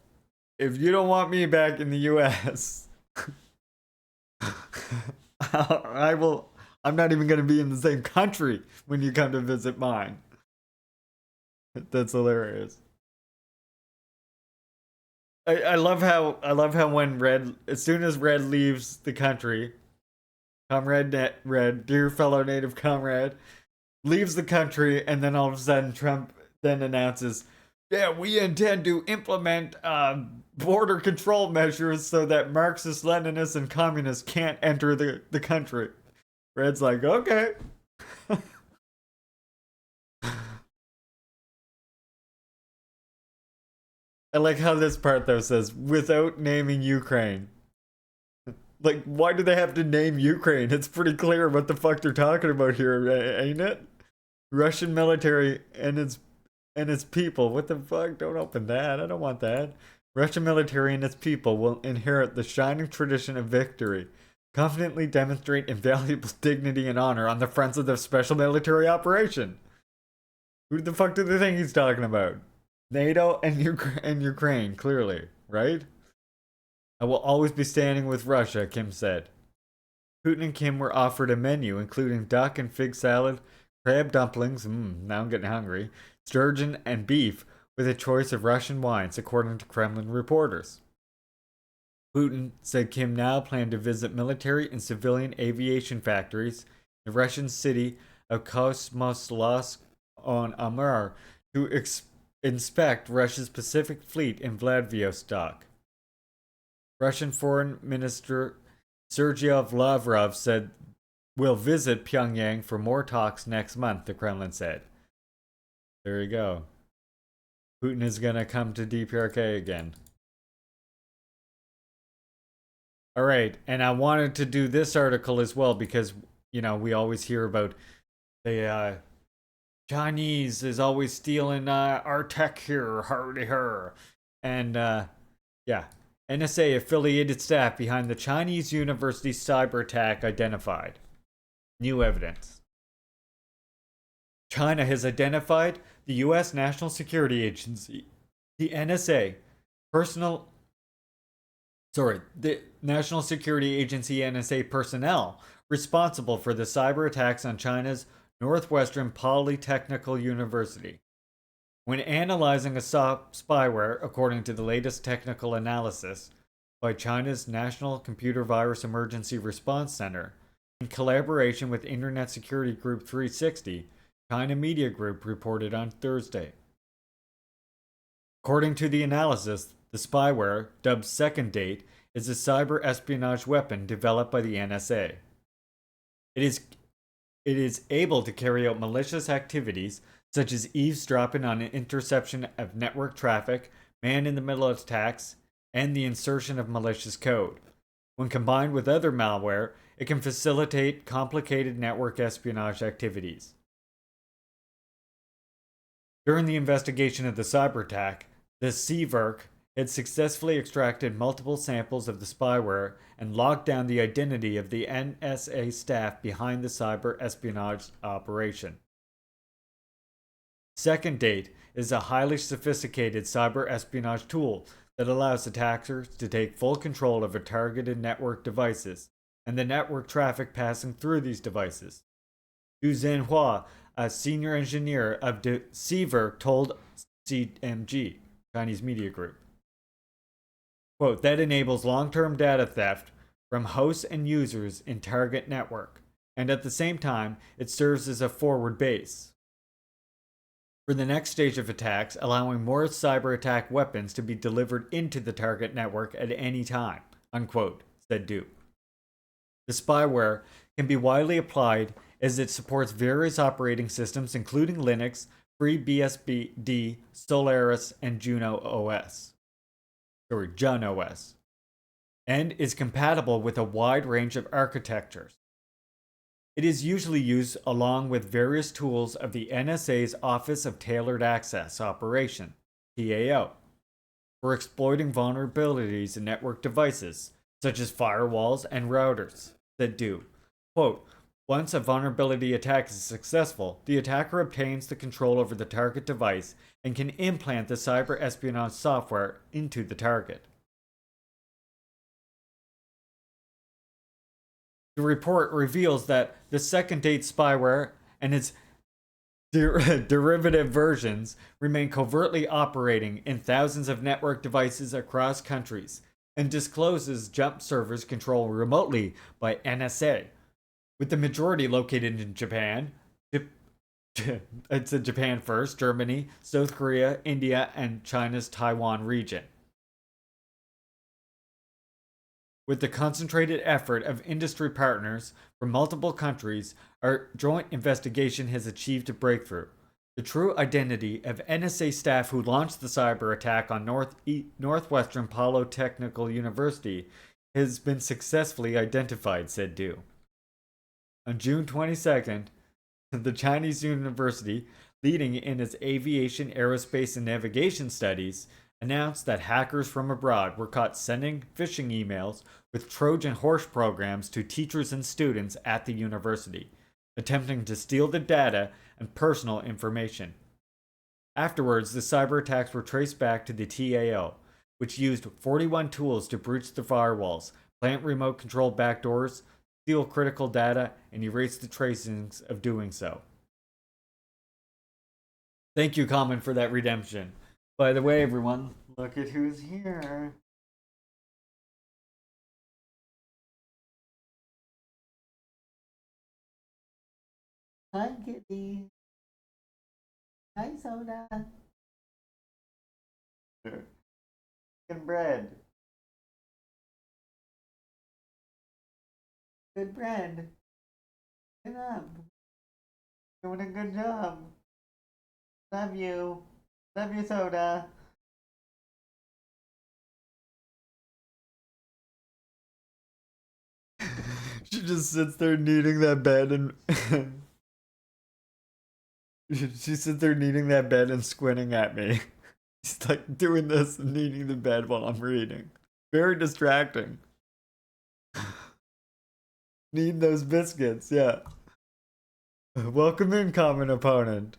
if you don't want me back in the US, I'm not even going to be in the same country when you come to visit mine. That's hilarious. I love how when as soon as Red leaves the country, Comrade Red, dear fellow native comrade, leaves the country, and then all of a sudden Trump then announces, yeah, we intend to implement border control measures so that Marxists, Leninists, and communists can't enter the country. Red's like, okay. I like how this part, though, says, without naming Ukraine. Like, why do they have to name Ukraine? It's pretty clear what the fuck they're talking about here, ain't it? Russian military and its people. What the fuck? Don't open that. I don't want that. Russian military and its people will inherit the shining tradition of victory, confidently demonstrate invaluable dignity and honor on the fronts of the special military operation. Who the fuck do they think he's talking about? NATO and Ukraine, clearly, right? I will always be standing with Russia, Kim said. Putin and Kim were offered a menu including duck and fig salad, crab dumplings, now I'm getting hungry, sturgeon, and beef, with a choice of Russian wines, according to Kremlin reporters. Putin said Kim now planned to visit military and civilian aviation factories in the Russian city of Komsomolsk-on-Amur to inspect Russia's Pacific Fleet in Vladivostok. Russian Foreign Minister Sergei Lavrov said we'll visit Pyongyang for more talks next month, the Kremlin said. There you go. Putin is gonna come to DPRK again. Alright, and I wanted to do this article as well because, you know, we always hear about the Chinese is always stealing our tech here, hardy her. And yeah, NSA affiliated staff behind the Chinese university cyber attack identified. New evidence. China has identified the U.S. National Security Agency, the NSA, the National Security Agency NSA personnel responsible for the cyber attacks on China's Northwestern Polytechnical University. When analyzing a spyware, according to the latest technical analysis by China's National Computer Virus Emergency Response Center, in collaboration with Internet Security Group 360, China Media Group reported on Thursday. According to the analysis, the spyware, dubbed Second Date, is a cyber espionage weapon developed by the NSA. It is able to carry out malicious activities such as eavesdropping on an interception of network traffic, man-in-the-middle attacks, and the insertion of malicious code. When combined with other malware, it can facilitate complicated network espionage activities. During the investigation of the cyber attack, the CVERC had successfully extracted multiple samples of the spyware and locked down the identity of the NSA staff behind the cyber espionage operation. Second Date is a highly sophisticated cyber espionage tool that allows attackers to take full control of a targeted network devices and the network traffic passing through these devices. Du Zhenhua, a senior engineer of the CVERC, told CMG, Chinese Media Group, quote, that enables long-term data theft from hosts and users in target network, and at the same time, it serves as a forward base for the next stage of attacks, allowing more cyber attack weapons to be delivered into the target network at any time, unquote, said Du. The spyware can be widely applied as it supports various operating systems including Linux, FreeBSD, Solaris, and Juno OS. Jun OS, and is compatible with a wide range of architectures. It is usually used along with various tools of the NSA's Office of Tailored Access Operation, TAO, for exploiting vulnerabilities in network devices, such as firewalls and routers, said Du. Quote, once a vulnerability attack is successful, the attacker obtains the control over the target device and can implant the cyber espionage software into the target. The report reveals that the Second Date spyware and its derivative versions remain covertly operating in thousands of network devices across countries and discloses jump servers controlled remotely by NSA, with the majority located in Japan. It's in Japan first, Germany, South Korea, India, and China's Taiwan region. With the concentrated effort of industry partners from multiple countries, our joint investigation has achieved a breakthrough. The true identity of NSA staff who launched the cyber attack on Northwestern Polytechnical University has been successfully identified, said Du. On June 22nd, the Chinese university, leading in its aviation, aerospace, and navigation studies, announced that hackers from abroad were caught sending phishing emails with Trojan horse programs to teachers and students at the university, attempting to steal the data and personal information. Afterwards, the cyber attacks were traced back to the TAO, which used 41 tools to breach the firewalls, plant remote control backdoors, steal critical data, and erase the tracings of doing so. Thank you, Common, for that redemption. By the way, everyone, look at who's here. Hi, Kitty. Hi, Soda. Good bread. Good bread. Good up. Doing a good job. Love you. Love you, Soda. She just sits there kneading that bed and she sits there kneading that bed and squinting at me. She's like doing this and kneading the bed while I'm reading. Very distracting. Need those biscuits, yeah. Welcome in, common opponent.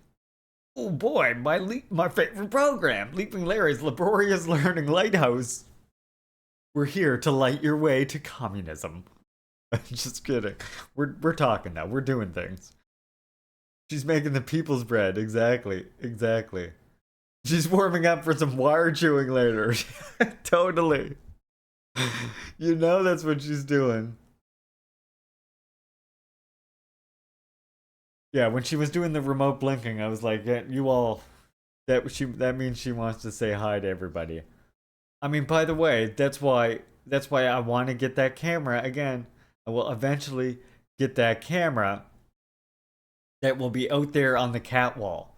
Oh boy, my favorite program, Leaping Larry's Laborious Learning Lighthouse. We're here to light your way to communism. I'm just kidding. We're talking now. We're doing things. She's making the people's bread. Exactly. She's warming up for some wire chewing later. Totally. You know that's what she's doing. Yeah, when she was doing the remote blinking, I was like, yeah, you all, that means she wants to say hi to everybody. I mean, by the way, that's why I want to get that camera again. I will eventually get that camera that will be out there on the cat wall.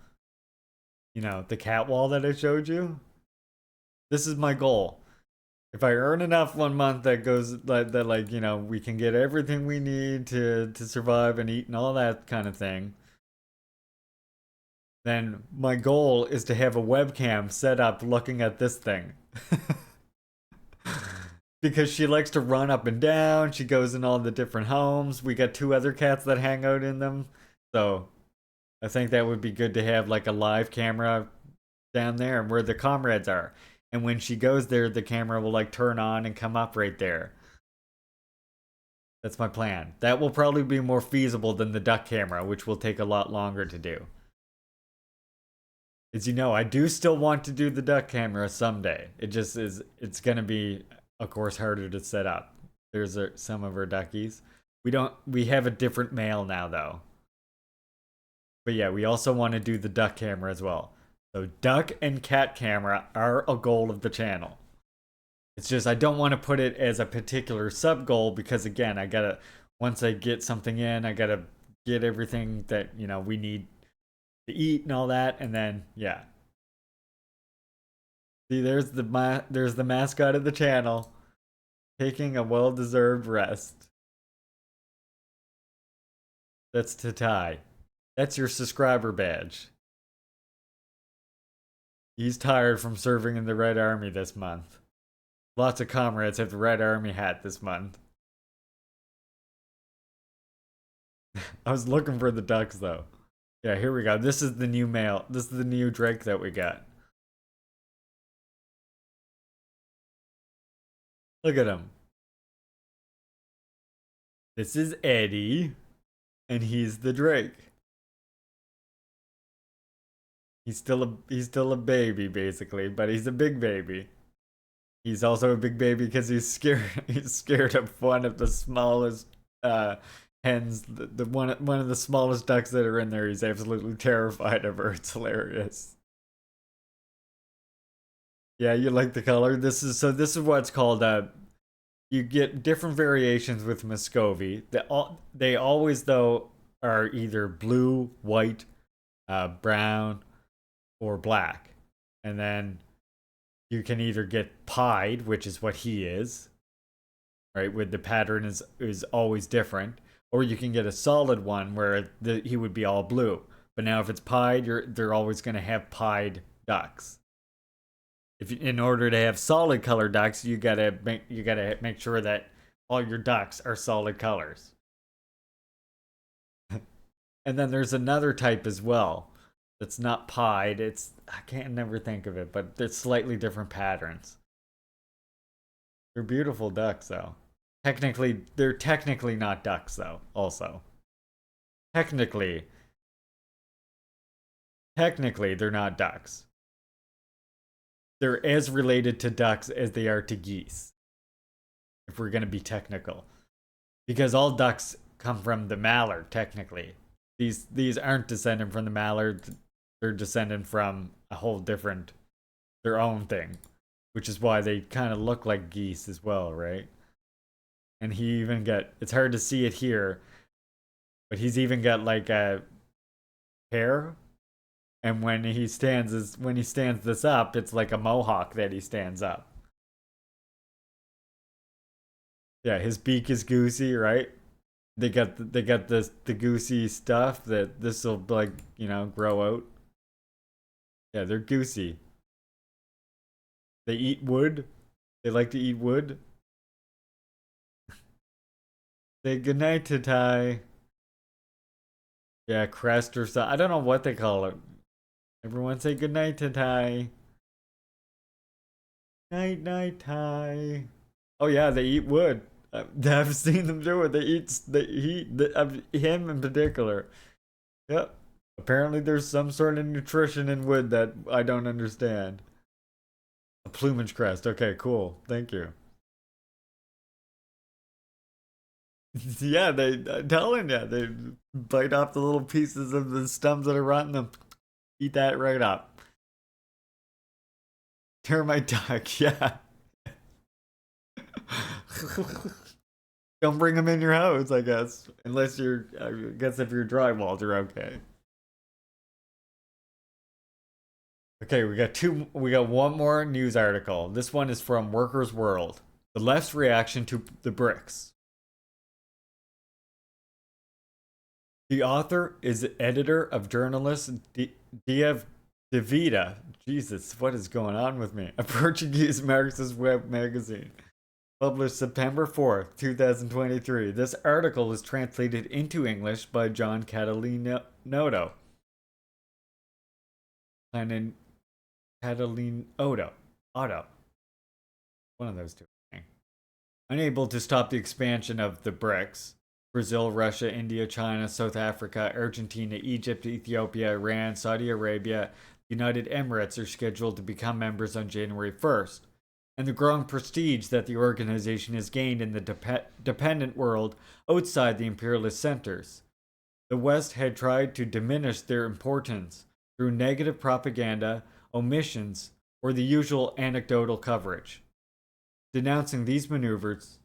You know, the cat wall that I showed you? This is my goal. If I earn enough one month that goes that like, you know, we can get everything we need to survive and eat and all that kind of thing, then my goal is to have a webcam set up looking at this thing. Because she likes to run up and down, she goes in all the different homes. We got 2 other cats that hang out in them. So I think that would be good to have like a live camera down there where the comrades are. And when she goes there, the camera will like turn on and come up right there. That's my plan. That will probably be more feasible than the duck camera, which will take a lot longer to do. As you know, I do still want to do the duck camera someday. It just is, it's gonna be, of course, harder to set up. There's some of our duckies. We have a different male now though. But yeah, we also want to do the duck camera as well. So duck and cat camera are a goal of the channel. It's just I don't want to put it as a particular sub goal because again, I gotta, once I get something in, I gotta get everything that, you know, we need to eat and all that, and then yeah. See, there's the mascot of the channel taking a well-deserved rest. That's Tatai. That's your subscriber badge. He's tired from serving in the Red Army this month. Lots of comrades have the Red Army hat this month. I was looking for the ducks though. Yeah, here we go. This is the new male. This is the new Drake that we got. Look at him. This is Eddie, and he's the Drake. He's still a baby basically, but he's a big baby. He's also a big baby because he's scared of one of the smallest hens, the one of the smallest ducks that are in there. He's absolutely terrified of her. It's hilarious. Yeah, you like the color. This is what's called you get different variations with Muscovy. They always though are either blue, white, brown, or black. And then you can either get pied, which is what he is, right? With the pattern is always different, or you can get a solid one where he would be all blue. But now if it's pied, they're always going to have pied ducks. In order to have solid color ducks, you gotta make sure that all your ducks are solid colors. And then there's another type as well that's not pied. I can't never think of it, but there's slightly different patterns. They're beautiful ducks though. They're technically not ducks though, also. Technically they're not ducks. They're as related to ducks as they are to geese. If we're going to be technical. Because all ducks come from the mallard, technically. These aren't descended from the mallard. They're descended from a whole different, their own thing. Which is why they kind of look like geese as well, right? And it's hard to see it here, but he's even got like a hair. And when he stands this up, it's like a mohawk that he stands up. Yeah, his beak is goosey, right? They got the goosey stuff that this will like, you know, grow out. Yeah, they're goosey. They eat wood. They like to eat wood. Say goodnight to Ty. Yeah, crest or something. I don't know what they call it. Everyone say goodnight to Ty. Night, night, Ty. Oh yeah, they eat wood. I've seen them do it. They eat him in particular. Yep. Apparently there's some sort of nutrition in wood that I don't understand. A plumage crest. Okay, cool. Thank you. Yeah, I'm telling you, they bite off the little pieces of the stems that are rotten them. Eat that right up. Termite duck, yeah. Don't bring them in your house, I guess. Unless I guess if you're drywalled, you're okay. Okay, we got one more news article. This one is from Workers' World. The left's reaction to the BRICS. The author is editor of journalist Diev Devida. Jesus, what is going on with me? A Portuguese Marxist web magazine. Published September 4th, 2023. This article is translated into English by John Catalinoto. Otto. One of those two. Unable to stop the expansion of the BRICS, Brazil, Russia, India, China, South Africa, Argentina, Egypt, Ethiopia, Iran, Saudi Arabia, United Emirates are scheduled to become members on January 1st, and the growing prestige that the organization has gained in the dependent world outside the imperialist centers. The West had tried to diminish their importance through negative propaganda, omissions, or the usual anecdotal coverage. Denouncing these maneuvers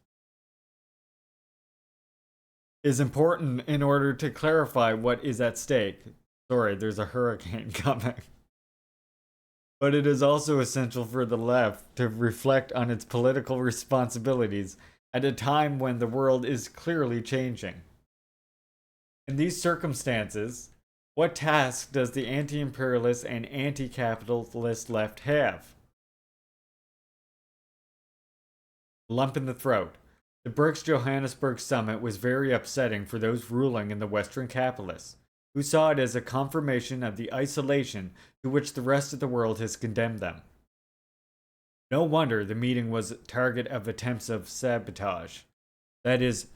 is important in order to clarify what is at stake. Sorry, there's a hurricane coming. But it is also essential for the left to reflect on its political responsibilities at a time when the world is clearly changing. In these circumstances, what task does the anti-imperialist and anti-capitalist left have? Lump in the throat. The BRICS Johannesburg summit was very upsetting for those ruling in the Western capitalists, who saw it as a confirmation of the isolation to which the rest of the world has condemned them. No wonder the meeting was a target of attempts of sabotage. That is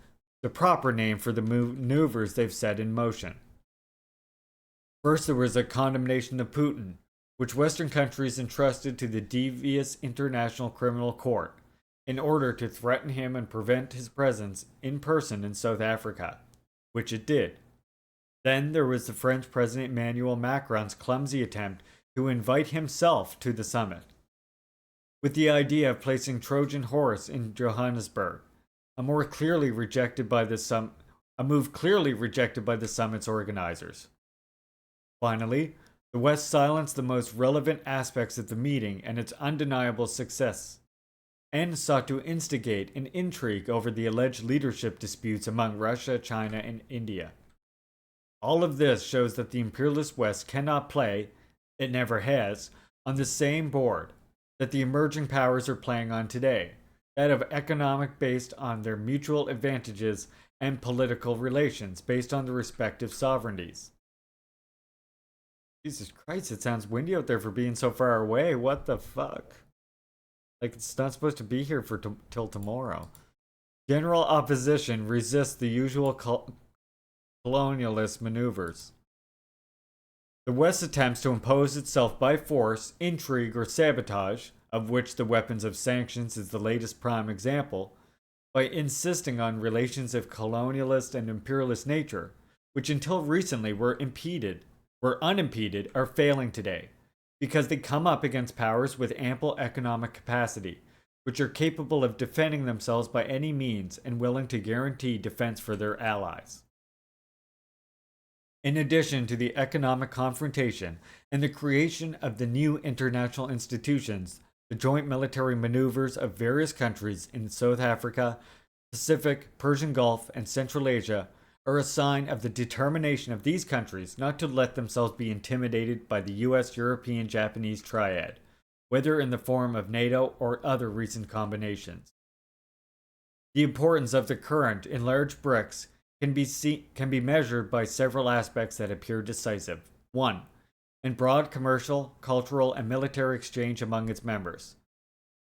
the proper name for the maneuvers they've set in motion. First, there was a condemnation of Putin, which Western countries entrusted to the devious International Criminal Court in order to threaten him and prevent his presence in person in South Africa, which it did. Then there was the French President Emmanuel Macron's clumsy attempt to invite himself to the summit, with the idea of placing Trojan horse in Johannesburg, a move clearly rejected by the summit's organizers. Finally, the West silenced the most relevant aspects of the meeting and its undeniable success, and sought to instigate an intrigue over the alleged leadership disputes among Russia, China, and India. All of this shows that the imperialist West cannot play, it never has, on the same board that the emerging powers are playing on today, that of economic based on their mutual advantages and political relations based on their respective sovereignties. Jesus Christ, it sounds windy out there for being so far away. What the fuck? Like, it's not supposed to be here for till tomorrow. General opposition resists the usual colonialist maneuvers. The West attempts to impose itself by force, intrigue, or sabotage, of which the weapons of sanctions is the latest prime example, by insisting on relations of colonialist and imperialist nature, which until recently were unimpeded, are failing today, because they come up against powers with ample economic capacity, which are capable of defending themselves by any means and willing to guarantee defense for their allies. In addition to the economic confrontation and the creation of the new international institutions, the joint military maneuvers of various countries in South Africa, Pacific, Persian Gulf, and Central Asia are a sign of the determination of these countries not to let themselves be intimidated by the US, European, Japanese triad, whether in the form of NATO or other recent combinations. The importance of the current enlarged BRICS can be measured by several aspects that appear decisive. 1. In broad commercial, cultural, and military exchange among its members.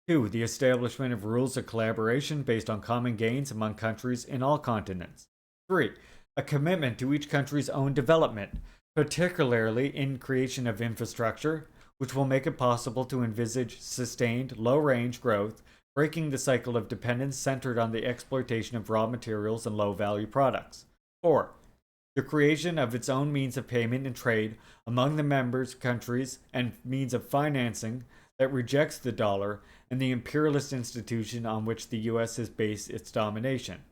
2. The establishment of rules of collaboration based on common gains among countries in all continents. 3. A commitment to each country's own development, particularly in creation of infrastructure, which will make it possible to envisage sustained, low-range growth, breaking the cycle of dependence centered on the exploitation of raw materials and low-value products. 4. The creation of its own means of payment and trade among the members' countries and means of financing that rejects the dollar and the imperialist institution on which the US has based its domination.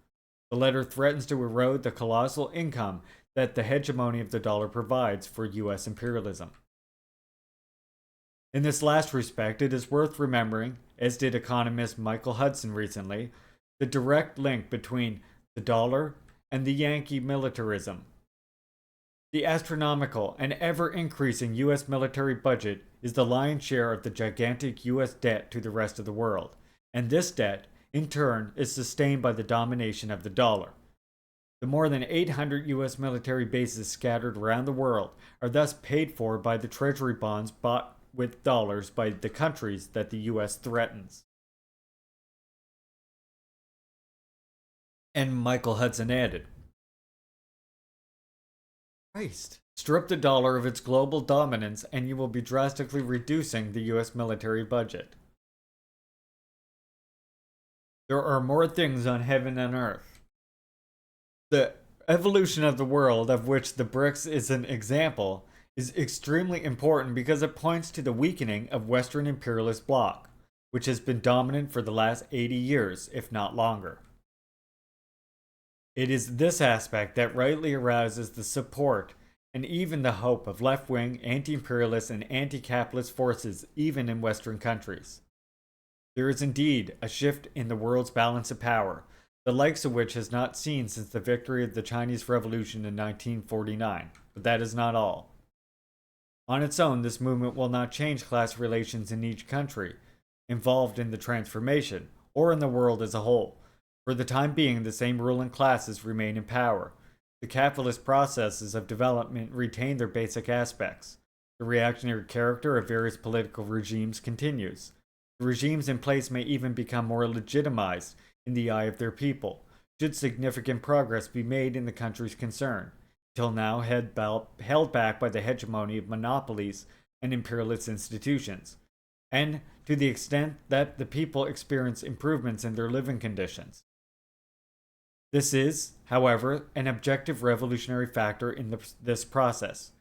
The latter threatens to erode the colossal income that the hegemony of the dollar provides for US imperialism. In this last respect, it is worth remembering, as did economist Michael Hudson recently, the direct link between the dollar and the Yankee militarism. The astronomical and ever-increasing U.S. military budget is the lion's share of the gigantic U.S. debt to the rest of the world, and this debt, in turn, is sustained by the domination of the dollar. The more than 800 U.S. military bases scattered around the world are thus paid for by the treasury bonds bought with dollars by the countries that the U.S. threatens. And Michael Hudson added, Christ, strip the dollar of its global dominance and you will be drastically reducing the U.S. military budget. There are more things on heaven and earth. The evolution of the world, of which the BRICS is an example, is extremely important because it points to the weakening of Western imperialist bloc, which has been dominant for the last 80 years, if not longer. It is this aspect that rightly arouses the support and even the hope of left-wing, anti-imperialist, and anti-capitalist forces even in Western countries. There is indeed a shift in the world's balance of power, the likes of which has not seen since the victory of the Chinese Revolution in 1949, but that is not all. On its own, this movement will not change class relations in each country involved in the transformation, or in the world as a whole. For the time being, the same ruling classes remain in power. The capitalist processes of development retain their basic aspects. The reactionary character of various political regimes continues. The regimes in place may even become more legitimized in the eye of their people, should significant progress be made in the countries concerned, till now held back by the hegemony of monopolies and imperialist institutions, and to the extent that the people experience improvements in their living conditions. This is, however, an objective revolutionary factor in this process.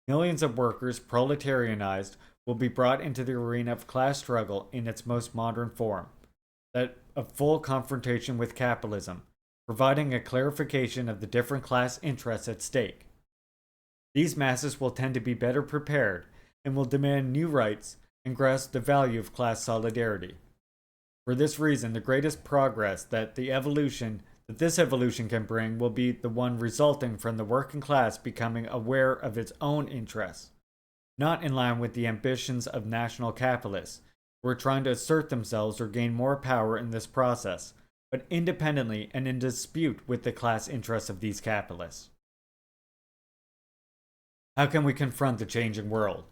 Millions of workers, proletarianized, will be brought into the arena of class struggle in its most modern form, that of full confrontation with capitalism, providing a clarification of the different class interests at stake. These masses will tend to be better prepared and will demand new rights and grasp the value of class solidarity. For this reason, the greatest progress that this evolution can bring will be the one resulting from the working class becoming aware of its own interests, not in line with the ambitions of national capitalists, who are trying to assert themselves or gain more power in this process, but independently and in dispute with the class interests of these capitalists. How can we confront the changing world?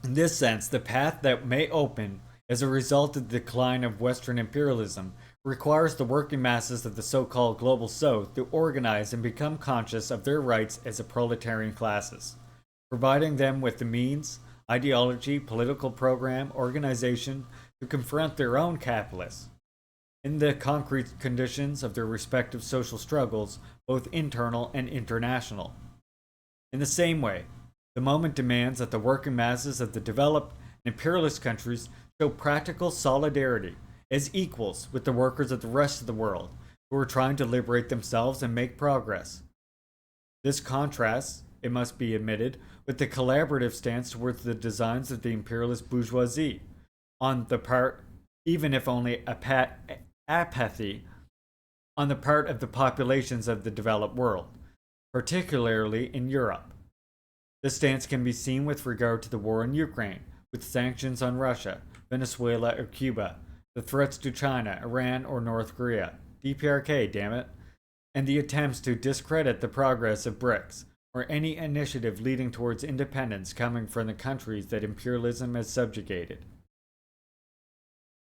In this sense, the path that may open as a result of the decline of Western imperialism requires the working masses of the so-called Global South to organize and become conscious of their rights as a proletarian classes, providing them with the means, ideology, political program, organization to confront their own capitalists in the concrete conditions of their respective social struggles, both internal and international. In the same way, the moment demands that the working masses of the developed and imperialist countries show practical solidarity as equals with the workers of the rest of the world who are trying to liberate themselves and make progress. This contrasts, it must be admitted, with the collaborative stance towards the designs of the imperialist bourgeoisie, on the part, even if only apathy, on the part of the populations of the developed world, particularly in Europe. This stance can be seen with regard to the war in Ukraine, with sanctions on Russia, Venezuela, or Cuba, the threats to China, Iran, or North Korea, DPRK, damn it, and the attempts to discredit the progress of BRICS, or any initiative leading towards independence coming from the countries that imperialism has subjugated.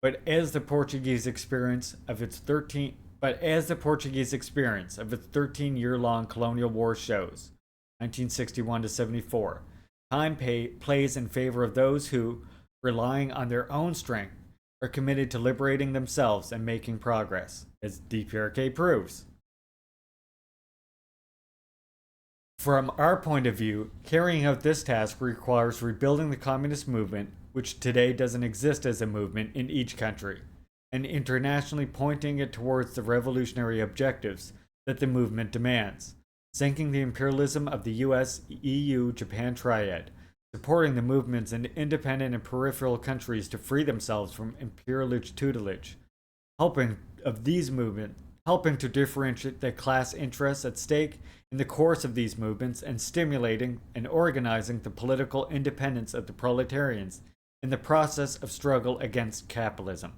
But as the Portuguese experience of its 13-year-long colonial war shows, 1961 to 74, time plays in favor of those who, relying on their own strength, are committed to liberating themselves and making progress, as DPRK proves. From our point of view, carrying out this task requires rebuilding the communist movement, which today doesn't exist as a movement in each country, and internationally pointing it towards the revolutionary objectives that the movement demands, sinking the imperialism of the US, EU, Japan triad, supporting the movements in independent and peripheral countries to free themselves from imperialist tutelage, helping to differentiate the class interests at stake in the course of these movements, and stimulating and organizing the political independence of the proletarians in the process of struggle against capitalism.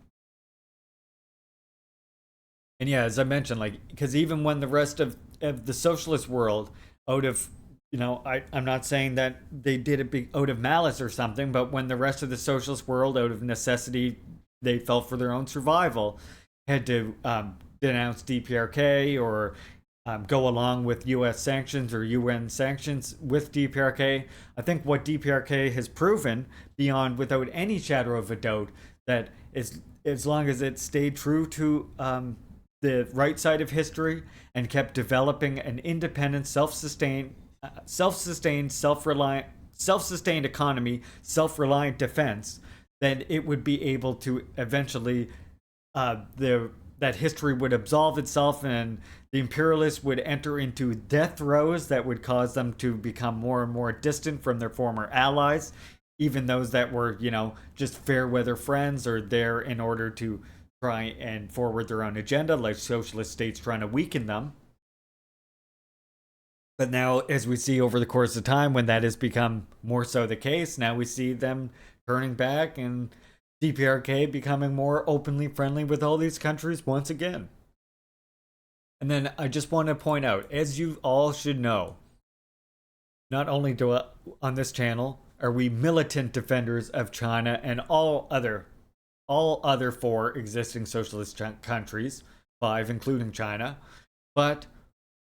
And yeah, as I mentioned, like, because even when the rest of the socialist world, out of, I'm not saying that they did it out of malice or something, but when the rest of the socialist world, out of necessity, they felt for their own survival, had to denounce DPRK or go along with U.S. sanctions or UN sanctions with DPRK. I think what DPRK has proven, beyond without any shadow of a doubt, that as long as it stayed true to the right side of history and kept developing an independent, self-sustained, self-sustained economy, self-reliant defense, then it would be able to eventually that history would absolve itself, and the imperialists would enter into death throes that would cause them to become more and more distant from their former allies, even those that were, just fair weather friends or there in order to try and forward their own agenda, like socialist states trying to weaken them. But now, as we see over the course of time, when that has become more so the case, now we see them turning back and DPRK becoming more openly friendly with all these countries once again. And then I just want to point out, as you all should know, not only on this channel are we militant defenders of China and all other 4 existing socialist countries, 5 including China, but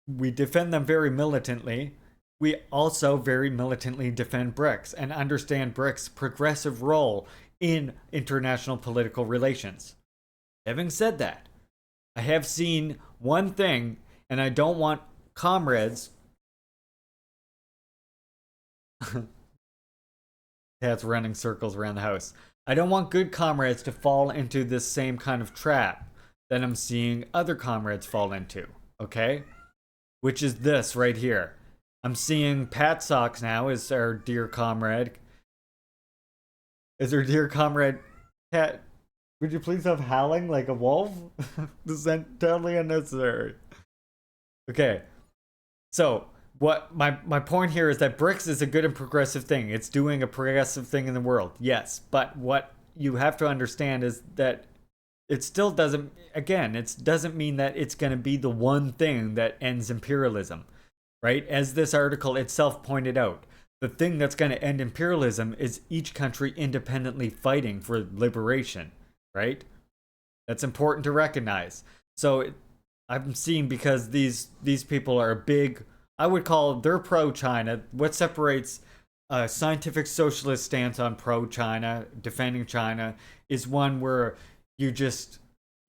we defend them very militantly. We also very militantly defend BRICS and understand BRICS' progressive role in international political relations. Having said that, I have seen one thing, and I don't want comrades. Cat's running circles around the house. I don't want good comrades to fall into this same kind of trap that I'm seeing other comrades fall into, okay? Which is this right here. I'm seeing Pat Socks now as our dear comrade. Pat, would you please stop howling like a wolf? This is totally unnecessary. Okay, so what my point here is that BRICS is a good and progressive thing. It's doing a progressive thing in the world, yes. But what you have to understand is that it still doesn't mean that it's going to be the one thing that ends imperialism, right? As this article itself pointed out, the thing that's going to end imperialism is each country independently fighting for liberation, right? That's important to recognize. So I'm seeing, because these people are big, I would call, they're pro-China. What separates a scientific socialist stance on pro-China, defending China, is one where you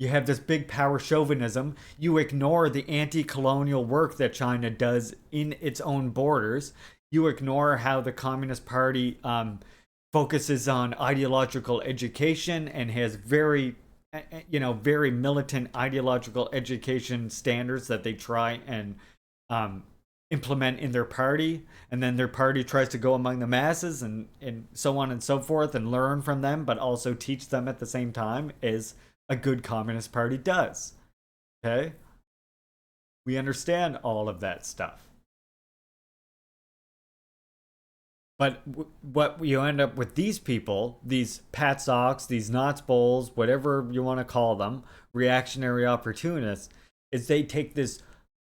have this big power chauvinism. You ignore the anti-colonial work that China does in its own borders. You ignore how the Communist Party focuses on ideological education and has very militant ideological education standards that they try and implement in their party, and then their party tries to go among the masses and so on and so forth and learn from them, but also teach them at the same time, as a good Communist Party does. Okay? We understand all of that stuff. But what you end up with these people, these Pat Socks, these Knots Bowls, whatever you want to call them, reactionary opportunists, is they take this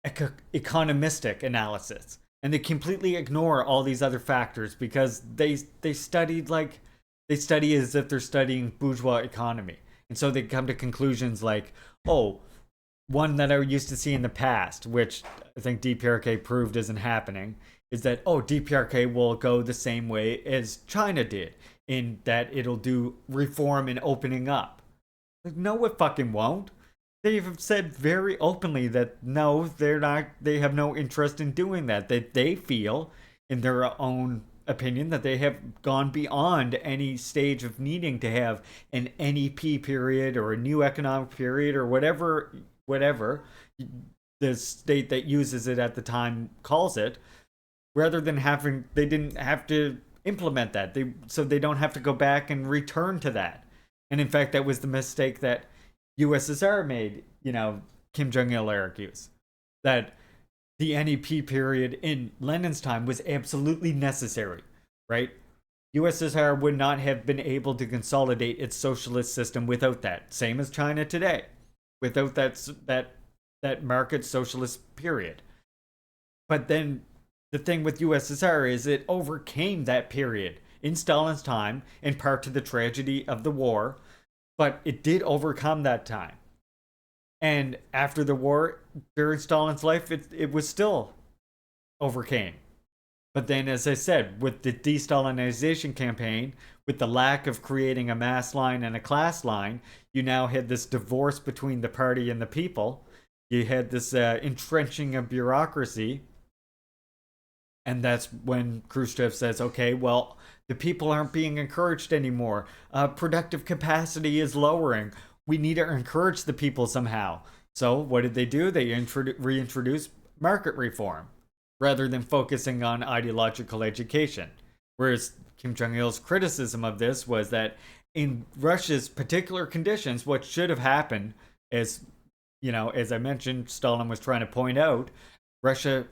economistic analysis and they completely ignore all these other factors, because they study as if they're studying bourgeois economy. And so they come to conclusions like, one that I used to see in the past, which I think DPRK proved isn't happening, is that, DPRK will go the same way as China did, in that it'll do reform and opening up. Like, no, it fucking won't. They've said very openly that no, they're not, they have no interest in doing that. That they feel, in their own opinion, that they have gone beyond any stage of needing to have an NEP period or a new economic period or whatever the state that uses it at the time calls it, rather than they didn't have to implement that. So they don't have to go back and return to that. And in fact, that was the mistake that USSR made, Kim Jong-il argues, that the NEP period in Lenin's time was absolutely necessary, right? USSR would not have been able to consolidate its socialist system without that. Same as China today, without that market socialist period. But then the thing with USSR is it overcame that period in Stalin's time, in part to the tragedy of the war, but it did overcome that time. And after the war, during Stalin's life, it was still overcame. But then, as I said, with the de-Stalinization campaign, with the lack of creating a mass line and a class line, you now had this divorce between the party and the people. You had this entrenching of bureaucracy. And that's when Khrushchev says, okay, well, the people aren't being encouraged anymore. Productive capacity is lowering. We need to encourage the people somehow. So what did they do? They reintroduced market reform rather than focusing on ideological education. Whereas Kim Jong-il's criticism of this was that in Russia's particular conditions, what should have happened is, as I mentioned, Stalin was trying to point out, Russia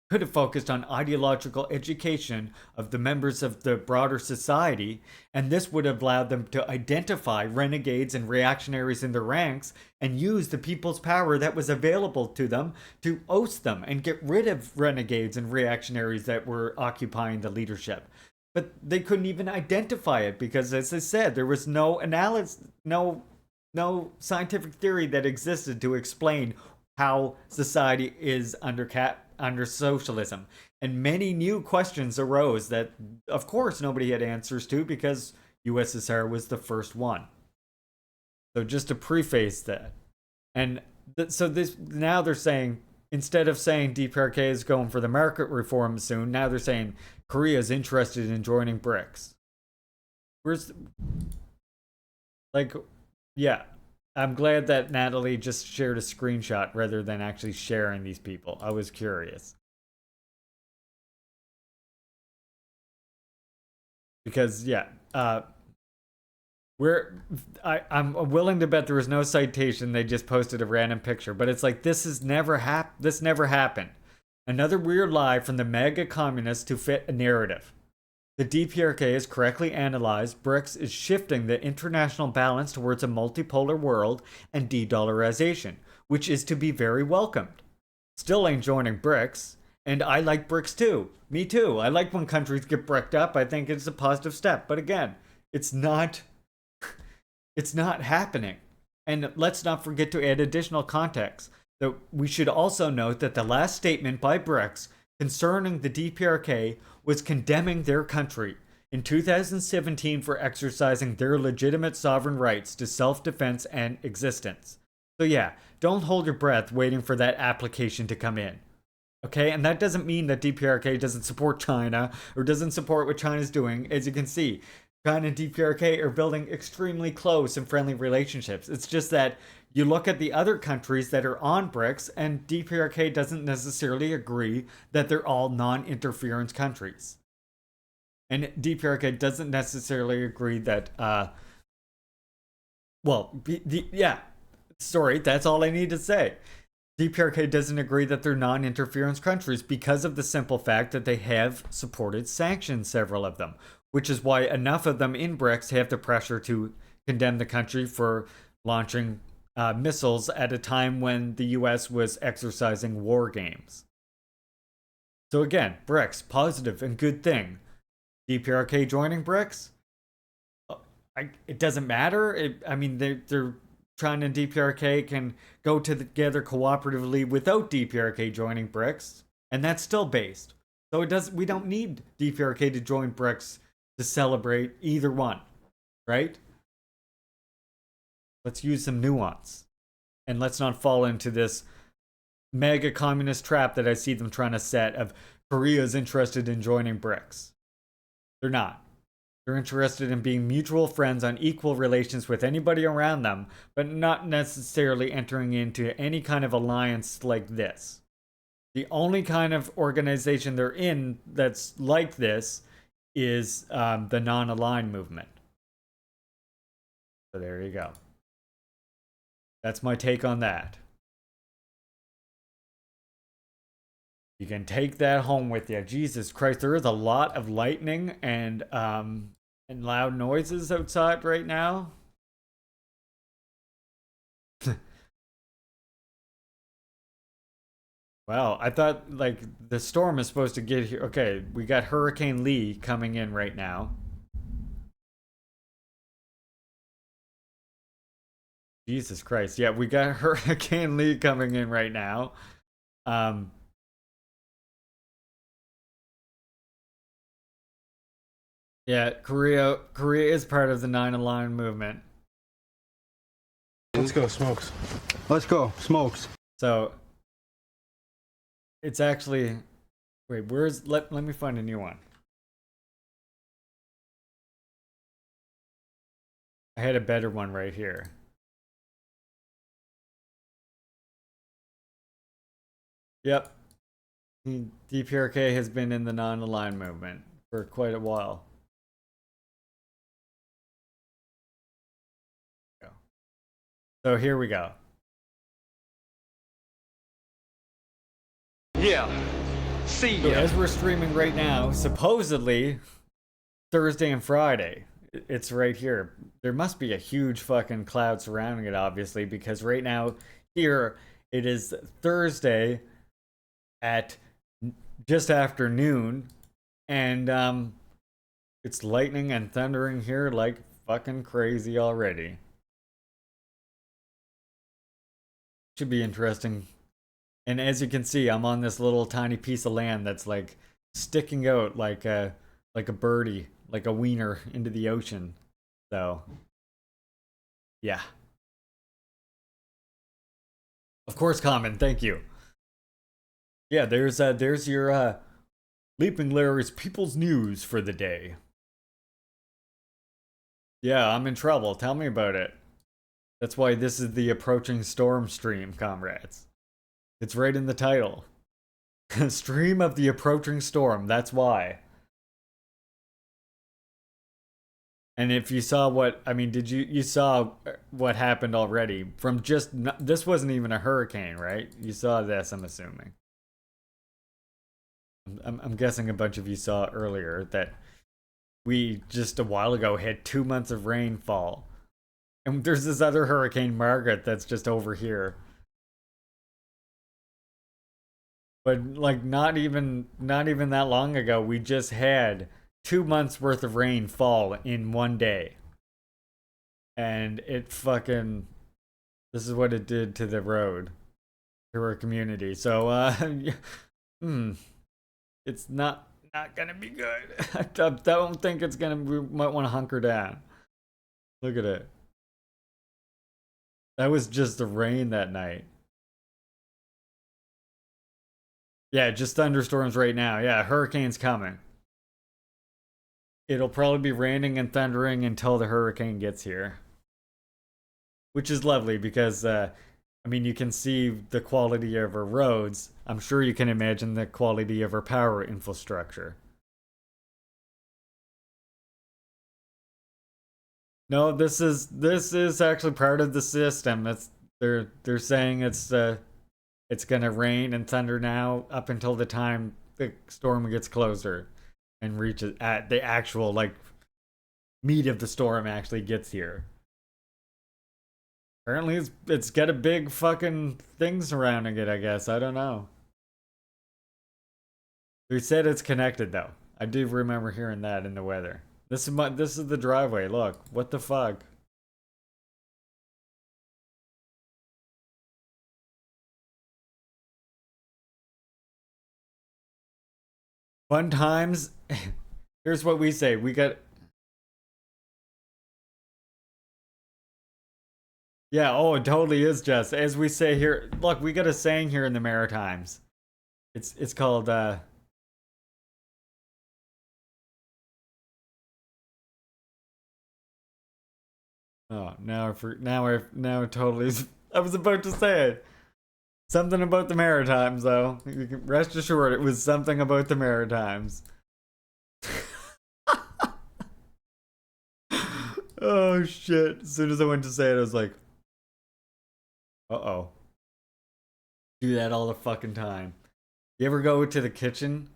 could have focused on ideological education of the members of the broader society, and this would have allowed them to identify renegades and reactionaries in their ranks and use the people's power that was available to them to oust them and get rid of renegades and reactionaries that were occupying the leadership. But they couldn't even identify it because, as I said, there was no analysis, no scientific theory that existed to explain how society is under socialism. And many new questions arose that, of course, nobody had answers to because USSR was the first one. So just to preface that. And now they're saying, instead of saying DPRK is going for the market reform soon, now they're saying Korea is interested in joining BRICS. Yeah. I'm glad that Natalie just shared a screenshot rather than actually sharing these people. I was curious. Because, yeah, I'm willing to bet there was no citation. They just posted a random picture. But it's like, this never happened. Another weird lie from the mega communists to fit a narrative. The DPRK is correctly analyzed. BRICS is shifting the international balance towards a multipolar world and de-dollarization, which is to be very welcomed. Still ain't joining BRICS, and I like BRICS too. Me too. I like when countries get bricked up. I think it's a positive step. But again, it's not happening. And let's not forget to add additional context. That we should also note that the last statement by BRICS concerning the DPRK was condemning their country in 2017 for exercising their legitimate sovereign rights to self-defense and existence. So yeah, don't hold your breath waiting for that application to come in. Okay, and that doesn't mean that DPRK doesn't support China or doesn't support what China's doing. As you can see, China and DPRK are building extremely close and friendly relationships. It's just that you look at the other countries that are on BRICS, and DPRK doesn't necessarily agree that they're all non-interference countries. And DPRK doesn't necessarily agree that, that's all I need to say. DPRK doesn't agree that they're non-interference countries because of the simple fact that they have supported sanctions, several of them, which is why enough of them in BRICS have the pressure to condemn the country for launching missiles at a time when the US was exercising war games. So again, BRICS, positive and good thing. DPRK joining BRICS? It doesn't matter. They're trying to DPRK can go together cooperatively without DPRK joining BRICS, and that's still based. So we don't need DPRK to join BRICS to celebrate either one, right? Let's use some nuance. And let's not fall into this mega communist trap that I see them trying to set of Korea's interested in joining BRICS. They're not. They're interested in being mutual friends on equal relations with anybody around them, but not necessarily entering into any kind of alliance like this. The only kind of organization they're in that's like this is the non-aligned movement. So there you go. That's my take on that. You can take that home with you. Jesus Christ, there is a lot of lightning and loud noises outside right now. Wow, I thought like the storm is supposed to get here. Okay, we got Hurricane Lee coming in right now. Jesus Christ. Yeah, we got Hurricane Lee coming in right now. Yeah, Korea is part of the 9-aligned movement. Let's go, Smokes. Let's go, Smokes. So it's actually wait, where's let me find a new one. I had a better one right here. Yep. DPRK has been in the non-aligned movement for quite a while. So here we go. Yeah. See ya. So as we're streaming right now, supposedly Thursday and Friday. It's right here. There must be a huge fucking cloud surrounding it, obviously, because right now here it is Thursday at just after noon, and it's lightning and thundering here like fucking crazy already. Should be interesting. And as you can see, I'm on this little tiny piece of land that's like sticking out like a birdie, like a wiener into the ocean. So yeah. Of course, Common, thank you. Yeah, there's your Leaping Larry's People's News for the day. Yeah, I'm in trouble. Tell me about it. That's why this is the approaching storm stream, comrades. It's right in the title. Stream of the approaching storm, that's why. And if you saw what, I mean, you saw what happened already from just, this wasn't even a hurricane, right? You saw this, I'm assuming. I'm guessing a bunch of you saw earlier that we just a while ago had 2 months of rainfall. And there's this other Hurricane Margaret that's just over here. But like not even that long ago, we just had 2 months worth of rain fall in one day. And it fucking, this is what it did to the road, to our community. So it's not gonna be good. I don't think it's gonna, we might want to hunker down. Look at it. That was just the rain that night. Yeah, just thunderstorms right now. Yeah, hurricane's coming. It'll probably be raining and thundering until the hurricane gets here. Which is lovely because, I mean, you can see the quality of our roads. I'm sure you can imagine the quality of our power infrastructure. No, this is actually part of the system. They're saying it's gonna rain and thunder now up until the time the storm gets closer and reaches at the actual like meat of the storm actually gets here. Apparently it's got a big fucking thing surrounding it, I guess. I don't know. They said it's connected though. I do remember hearing that in the weather. This is the driveway. Look, what the fuck? Fun times. Here's what we say. We got. Yeah, oh, it totally is, Jess. As we say here, look, we got a saying here in the Maritimes. It's called oh, now it totally is. I was about to say it. Something about the Maritimes, though. You can rest assured it was something about the Maritimes. Oh shit. As soon as I went to say it, I was like, uh-oh. Do that all the fucking time. You ever go to the kitchen?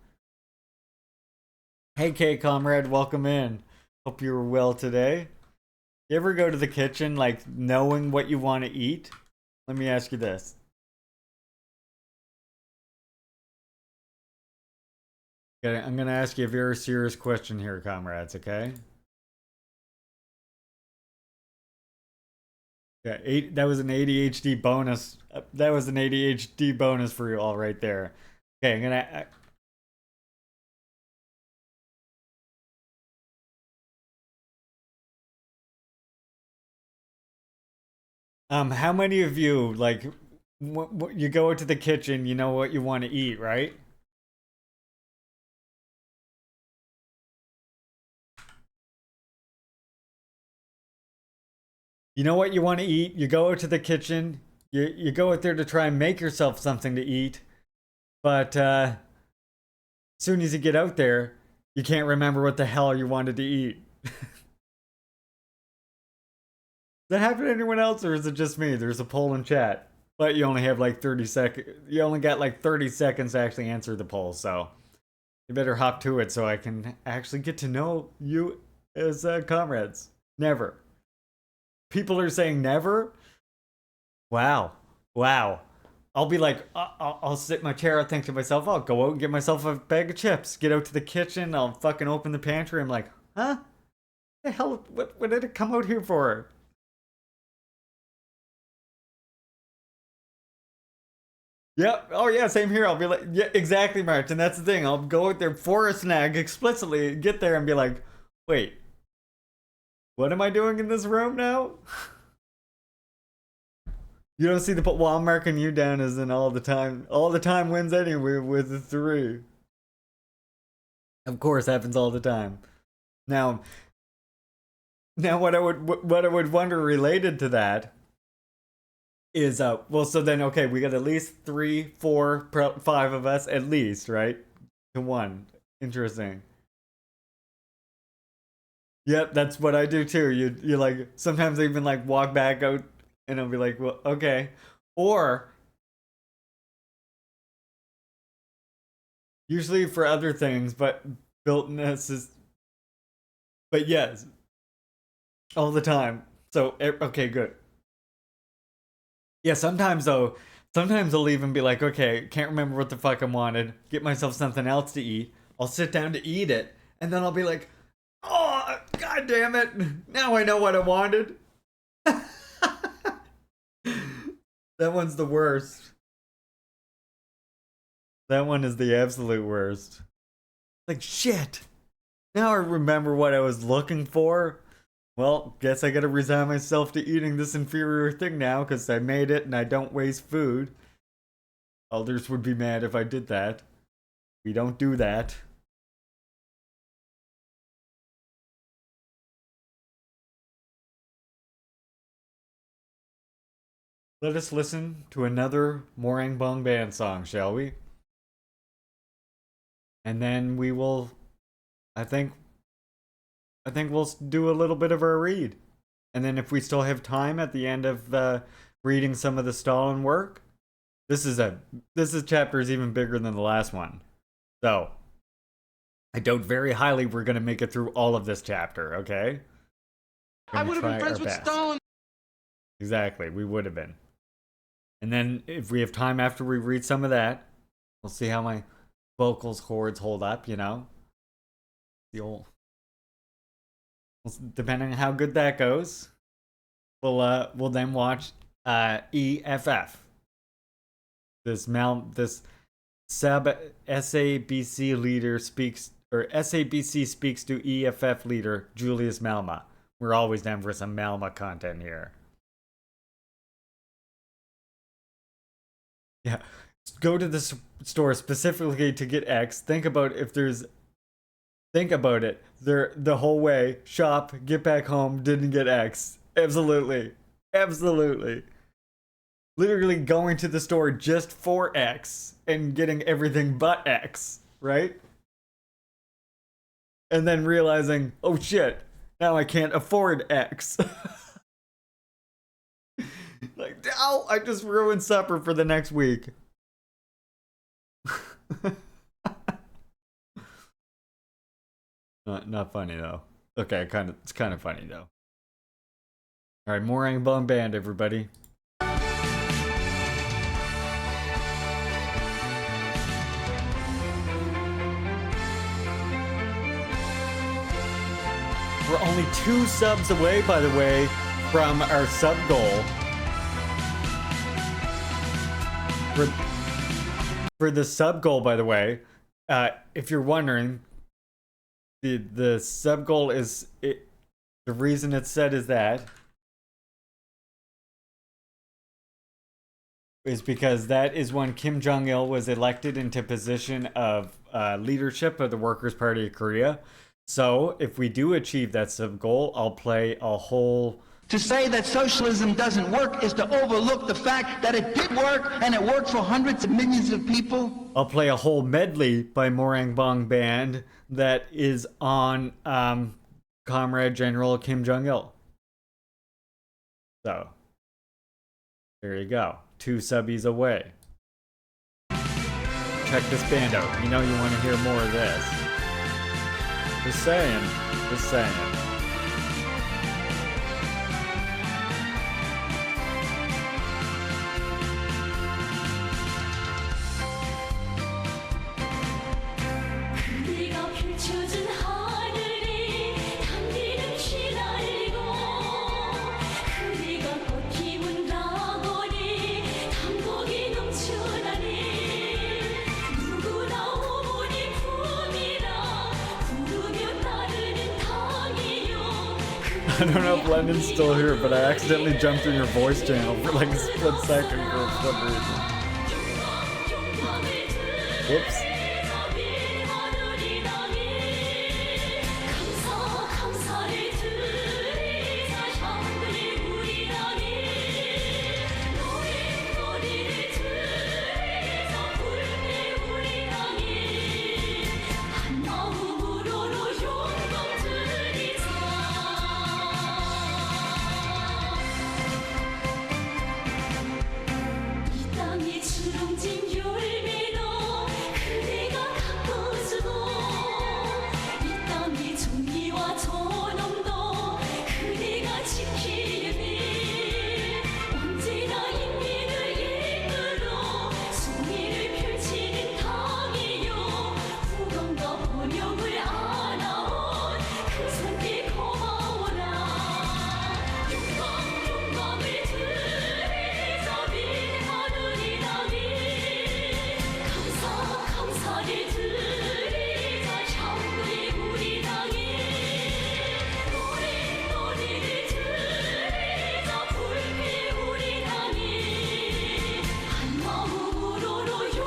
Hey K comrade, welcome in. Hope you were well today. You ever go to the kitchen like knowing what you want to eat? Let me ask you this. Okay, I'm gonna ask you a very serious question here, comrades, okay? Yeah, that was an ADHD bonus. That was an ADHD bonus for you all right there. Okay, I'm gonna... how many of you, like, you go into the kitchen, you know what you want to eat, right? You know what you want to eat, you go to the kitchen, you go out there to try and make yourself something to eat, but as soon as you get out there, you can't remember what the hell you wanted to eat. Does that happen to anyone else, or is it just me? There's a poll in chat, but you only have like 30 seconds. You only got like 30 seconds to actually answer the poll, so you better hop to it so I can actually get to know you as comrades. Never. People are saying never? Wow. Wow. I'll be like, I'll sit in my chair, I'll think to myself, I'll go out and get myself a bag of chips, get out to the kitchen, I'll fucking open the pantry, I'm like, huh? The hell, what did it come out here for? Yep. Oh yeah, same here. I'll be like, yeah, exactly, March. And that's the thing. I'll go out there for a snack explicitly, get there and be like, wait, what am I doing in this room now? You don't see the well, I'm marking you down as in all the time. All the time wins anyway with the 3. Of course, happens all the time. Now what I would wonder related to that is well, so then okay, we got at least 3, 4, 5 of us at least, right? To 1. Interesting. Yep, that's what I do too. You like sometimes I even like walk back out and I'll be like, well, okay. Or usually for other things, but builtness is but yes. All the time. So okay, good. Yeah, sometimes though, sometimes I'll even be like, okay, can't remember what the fuck I wanted, get myself something else to eat. I'll sit down to eat it, and then I'll be like, oh, god damn it, now I know what I wanted. That one's the worst. That one is the absolute worst. Like, shit. Now I remember what I was looking for. Well, guess I gotta resign myself to eating this inferior thing now because I made it and I don't waste food. Others would be mad if I did that. We don't do that. Let us listen to another Morang Bong Band song, shall we? And then we will, I think we'll do a little bit of our read. And then if we still have time at the end of reading some of the Stalin work, this chapter is even bigger than the last one. So, I doubt very highly we're going to make it through all of this chapter, okay? I would have been friends with Stalin. Exactly, we would have been. And then if we have time after we read some of that, we'll see how my vocals chords hold up, you know? The old... Depending on how good that goes, we'll then watch EFF. This SABC leader speaks, or SABC speaks to EFF leader Julius Malma. We're always down for some Malma content here. Yeah, go to the store specifically to get X. Think about if there's. Think about it. The whole way, shop, get back home, didn't get X. Absolutely. Absolutely. Literally going to the store just for X and getting everything but X, right? And then realizing, oh shit, Now I can't afford X. Like, ow, I just ruined supper for the next week. Not funny though. Okay, it's kind of funny though. All right, Morang Bong Band, everybody. We're only 2 subs away, by the way, from our sub goal. For the sub goal, by the way, if you're wondering, the sub goal is the reason it's said is because that is when Kim Jong-il was elected into position of leadership of the Workers' Party of Korea. So if we do achieve that sub goal, I'll play a whole. To say that socialism doesn't work is to overlook the fact that it did work, and it worked for hundreds of millions of people. I'll play a whole medley by Morang Bong Band that is on Comrade General Kim Jong-il. So, there you go. 2 subbies away. Check this band out. You know you want to hear more of this. Just saying. Just saying. I don't know if London's still here, but I accidentally jumped in your voice channel for like a split second for some reason. Whoops.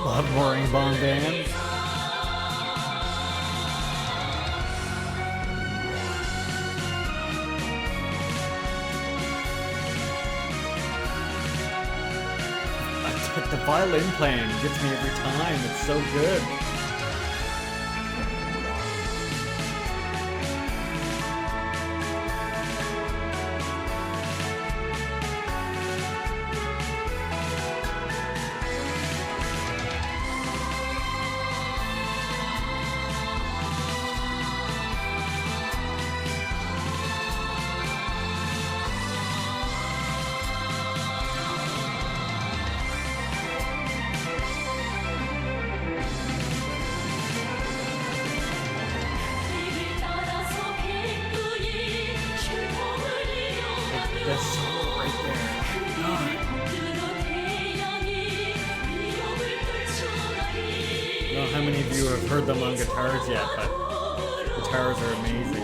Love Morang Bong Band. The violin playing gets me every time. It's so good. How many of you have heard them on guitars yet, but guitars are amazing too.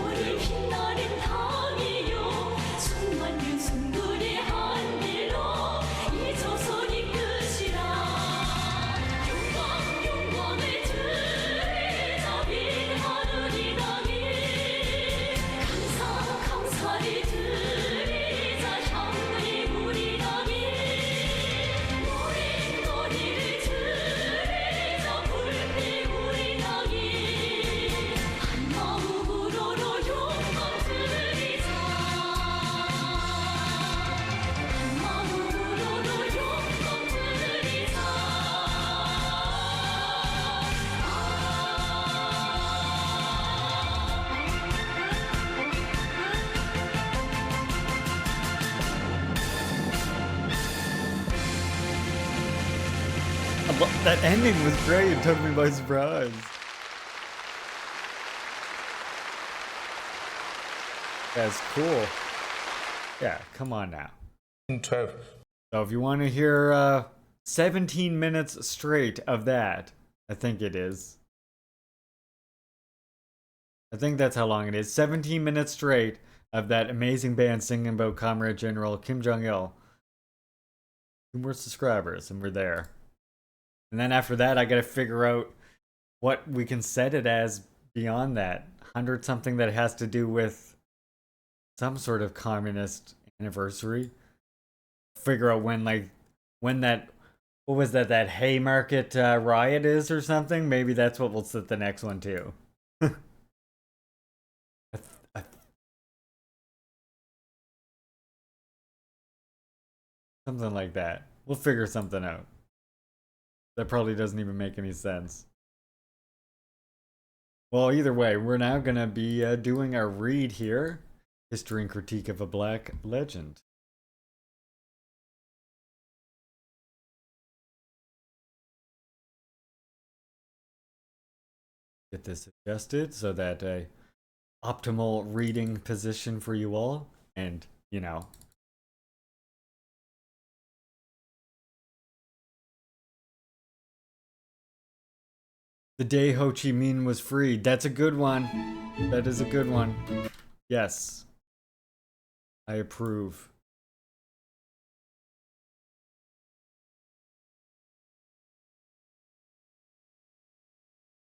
That ending was great. It took me by surprise. That's cool. Yeah, come on now. 12. So if you want to hear 17 minutes straight of that, I think it is. I think that's how long it is. 17 minutes straight of that amazing band singing about Comrade General Kim Jong-il. 2 more subscribers and we're there. And then after that, I gotta figure out what we can set it as beyond that. 100 something that has to do with some sort of communist anniversary. Figure out when that, what was that Haymarket riot is or something. Maybe that's what we'll set the next one to. Something like that. We'll figure something out. That probably doesn't even make any sense. Well, either way, we're now going to be doing our read here. History and Critique of a Black Legend. Get this adjusted so that a optimal reading position for you all. And, you know, the day Ho Chi Minh was freed. That's a good one. That is a good one. Yes. I approve.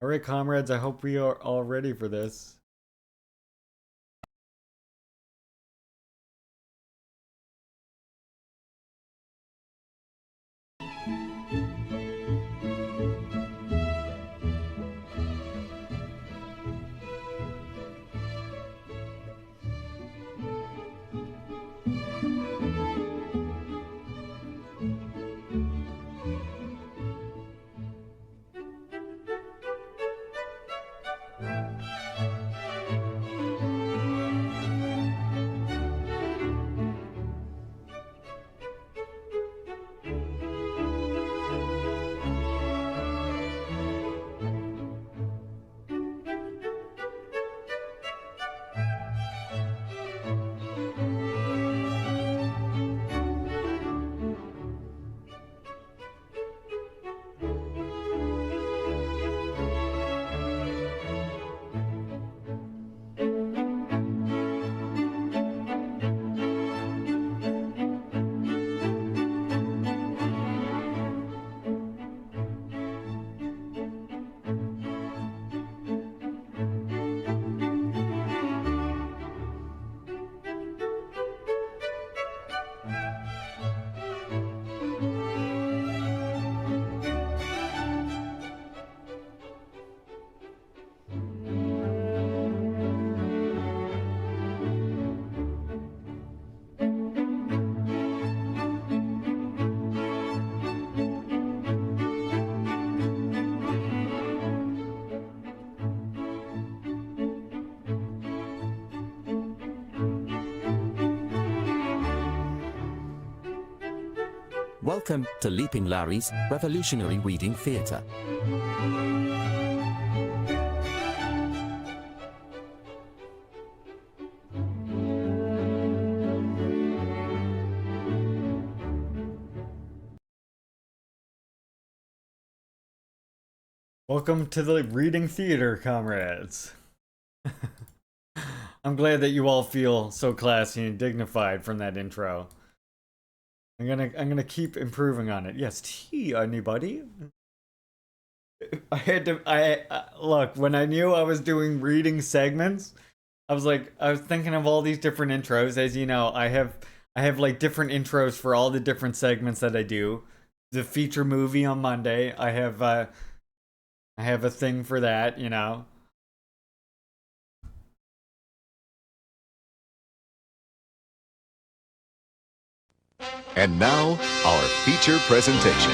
Alright, comrades, I hope we are all ready for this. Welcome to Leaping Larry's Revolutionary Reading Theatre. Welcome to the reading theater, comrades. I'm glad that you all feel so classy and dignified from that intro. I'm gonna keep improving on it. Yes, tea, anybody? I had to. Look, when I knew I was doing reading segments, I was thinking of all these different intros. As you know, I have like different intros for all the different segments that I do. The feature movie on Monday, I have a thing for that, you know. And now, our feature presentation.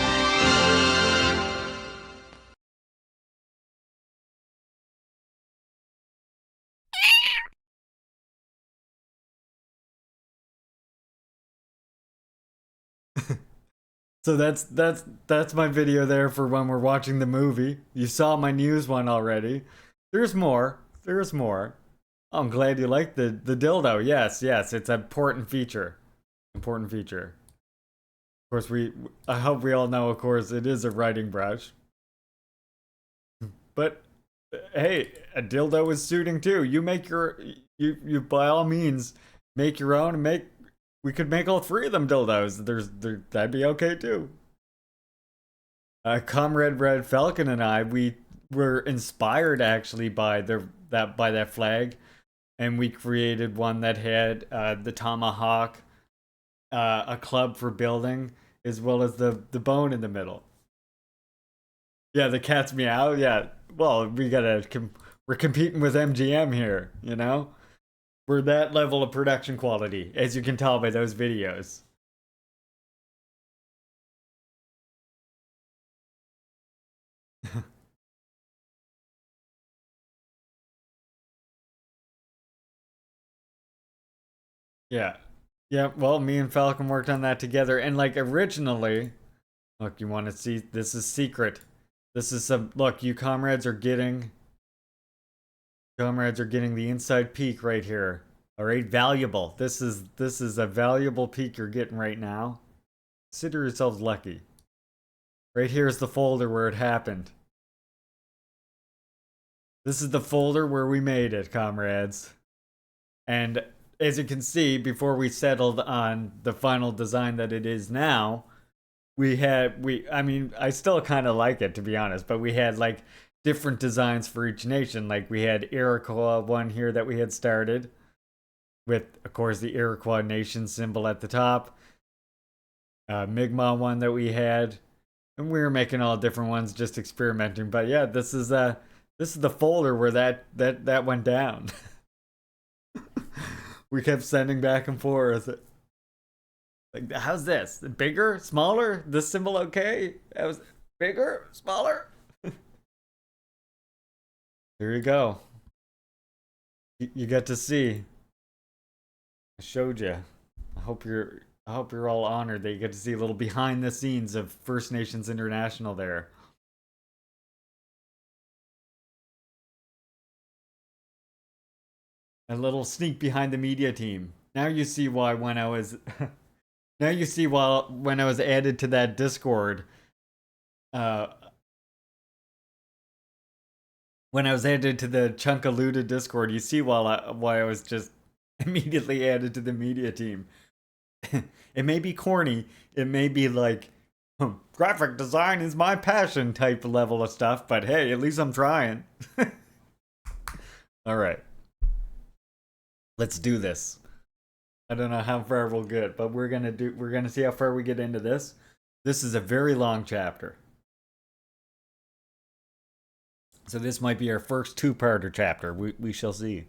So that's my video there for when we're watching the movie. You saw my news one already. There's more. There's more. I'm glad you like the dildo. Yes, yes, it's an important feature. Important feature. Of course, I hope we all know, of course, it is a writing brush. But hey, a dildo is suiting too. You make your you by all means make your own and we could make all three of them dildos. That'd be okay too. Comrade Red Falcon and I, we were inspired actually by that flag, and we created one that had the tomahawk, a club for building, as well as the bone in the middle. Yeah, the cat's meow. Yeah, well, we're competing with MGM here, you know? We're that level of production quality, as you can tell by those videos. Yeah. Yeah, well, me and Falcon worked on that together. And like originally, look, you want to see, this is secret. This is some, look, you comrades are getting the inside peek right here. All right, valuable. This is a valuable peek you're getting right now. Consider yourselves lucky. Right here is the folder where it happened. This is the folder where we made it, comrades. And as you can see, before we settled on the final design that it is now, I mean, I still kind of like it, to be honest, but we had like different designs for each nation. Like we had Iroquois one here that we had started with, of course, the Iroquois nation symbol at the top. Mi'kmaq one that we had, and we were making all different ones, just experimenting. But yeah, this is the folder where that went down. We kept sending back and forth. Like, how's this? Bigger? Smaller? This symbol okay? That was bigger? Smaller? There you go. You got to see. I showed you. I hope you're all honored that you get to see a little behind the scenes of First Nations International there. A little sneak behind the media team. Now you see why when I was now you see why when I was added to that Discord, when I was added to the Chunkaluda Discord, you see why I was just immediately added to the media team. It may be corny, it may be like graphic design is my passion type level of stuff, but hey, at least I'm trying. All right. Let's do this. I don't know how far we'll get, but we're gonna see how far we get into this. This is a very long chapter. So this might be our first two-parter chapter. We shall see.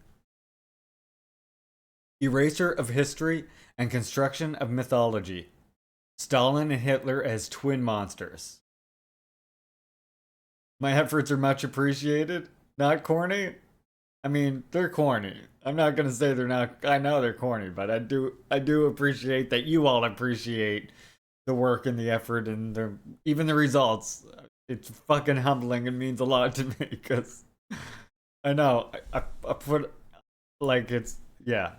Eraser of history and construction of mythology. Stalin and Hitler as twin monsters. My efforts are much appreciated. Not corny? I mean, they're corny. I'm not gonna say they're not. I know they're corny, but I do appreciate that you all appreciate the work and the effort and even the results. It's fucking humbling and means a lot to me because I know I put like it's yeah.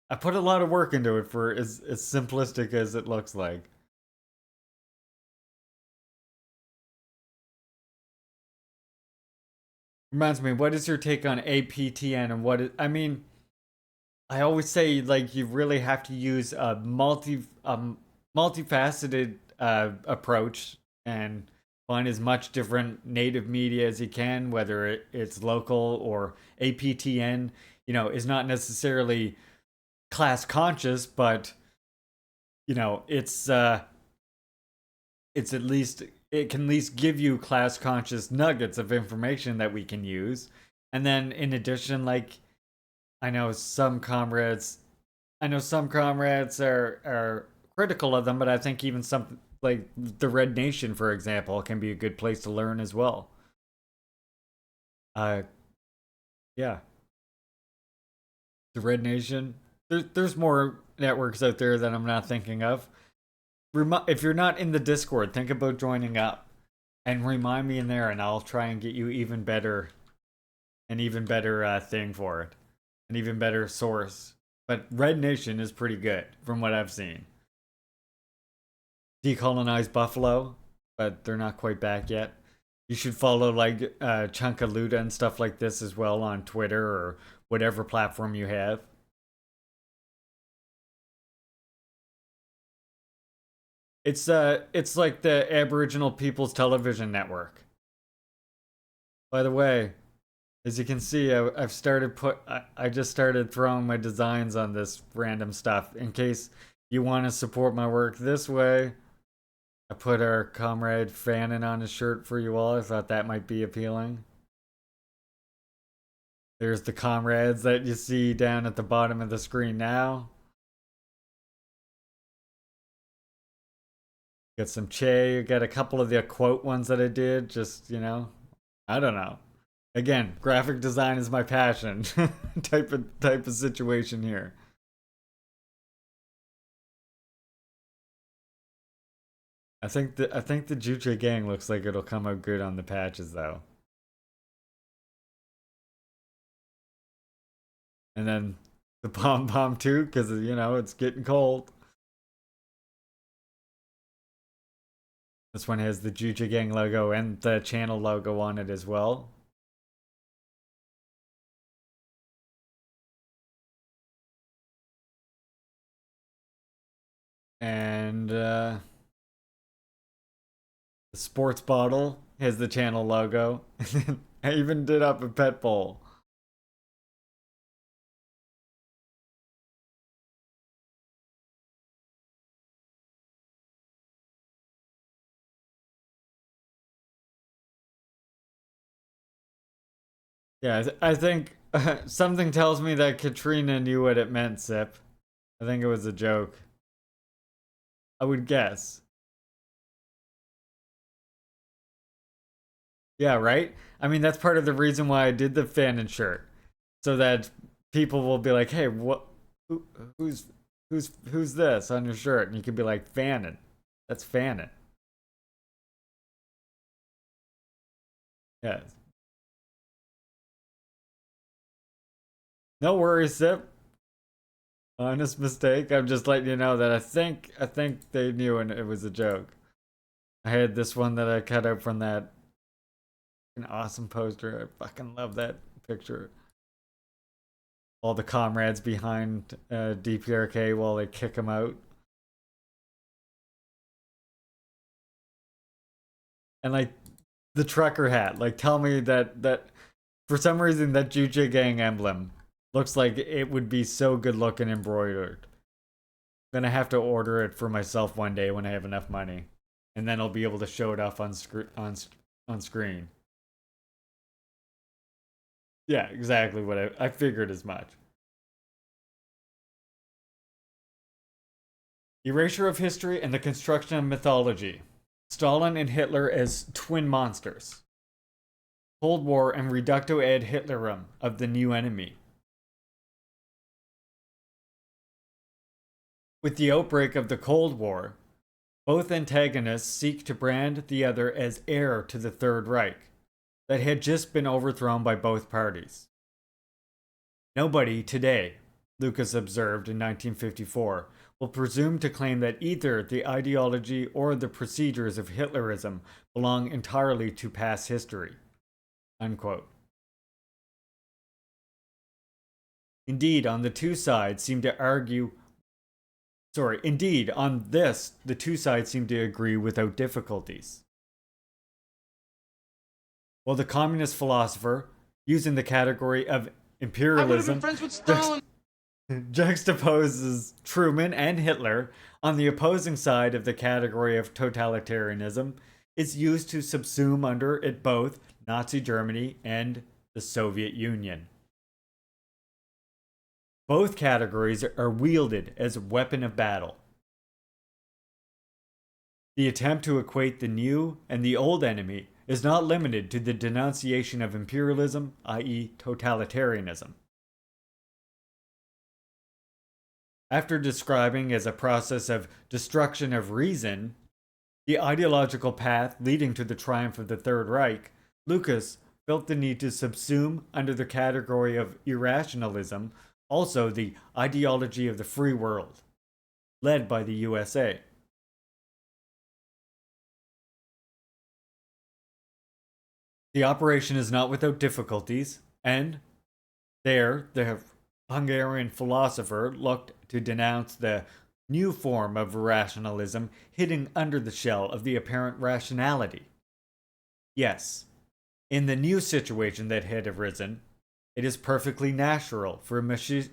I put a lot of work into it for as simplistic as it looks like. Reminds me, what is your take on APTN and what is, I mean, I always say like you really have to use a multifaceted approach and find as much different native media as you can, whether it's local or APTN, you know, is not necessarily class conscious, but you know, it's at least it can at least give you class conscious nuggets of information that we can use. And then in addition, like I know some comrades are critical of them, but I think even some like the Red Nation, for example, can be a good place to learn as well. Yeah. The Red Nation. There's more networks out there that I'm not thinking of. if you're not in the Discord, think about joining up and remind me in there, and I'll try and get you even better thing for it, an even better source. But Red Nation is pretty good from what I've seen. Decolonize Buffalo, but they're not quite back yet. You should follow like Chunkaluda and stuff like this as well on Twitter or whatever platform you have. It's like the Aboriginal People's Television Network. By the way, as you can see, I just started throwing my designs on this random stuff in case you want to support my work this way. I put our comrade Fannin on his shirt for you all. I thought that might be appealing. There's the comrades that you see down at the bottom of the screen now. Got some Che. Got a couple of the quote ones that I did. Just, you know, I don't know. Again, graphic design is my passion. type of situation here. I think the Juche gang looks like it'll come out good on the patches though. And then the pom pom too, because you know it's getting cold. This one has the Juche gang logo and the channel logo on it as well. And the sports bottle has the channel logo. I even did up a pet bowl. Yeah, I think something tells me that Katrina knew what it meant, Sip. I think it was a joke. I would guess. Yeah, right? I mean, that's part of the reason why I did the Fannin shirt. So that people will be like, hey, who's this on your shirt? And you can be like, Fannin. That's Fannin. Yes. No worries, Sip. Honest mistake. I'm just letting you know that I think they knew and it was a joke. I had this one that I cut out from that an awesome poster. I fucking love that picture. All the comrades behind DPRK while they kick him out. And like the trucker hat. Like tell me that for some reason that Juche gang emblem looks like it would be so good looking embroidered. I'm gonna have to order it for myself one day when I have enough money, and then I'll be able to show it off on screen. Yeah, exactly what I figured as much. Erasure of history and the construction of mythology. Stalin and Hitler as twin monsters. Cold War and reductio ad Hitlerum of the new enemy. With the outbreak of the Cold War, both antagonists seek to brand the other as heir to the Third Reich that had just been overthrown by both parties. Nobody today, Lucas observed in 1954, will presume to claim that either the ideology or the procedures of Hitlerism belong entirely to past history. Unquote. Indeed, on the two sides seem to argue. Indeed, on this, the two sides seem to agree without difficulties. While the communist philosopher, using the category of imperialism, juxtaposes Truman and Hitler on the opposing side of the category of totalitarianism, is used to subsume under it both Nazi Germany and the Soviet Union. Both categories are wielded as a weapon of battle. The attempt to equate the new and the old enemy is not limited to the denunciation of imperialism, i.e., totalitarianism. After describing as a process of destruction of reason the ideological path leading to the triumph of the Third Reich, Lucas felt the need to subsume under the category of irrationalism also the ideology of the free world, led by the USA. The operation is not without difficulties, and there the Hungarian philosopher looked to denounce the new form of irrationalism hidden under the shell of the apparent rationality. Yes, in the new situation that had arisen, it is perfectly natural for a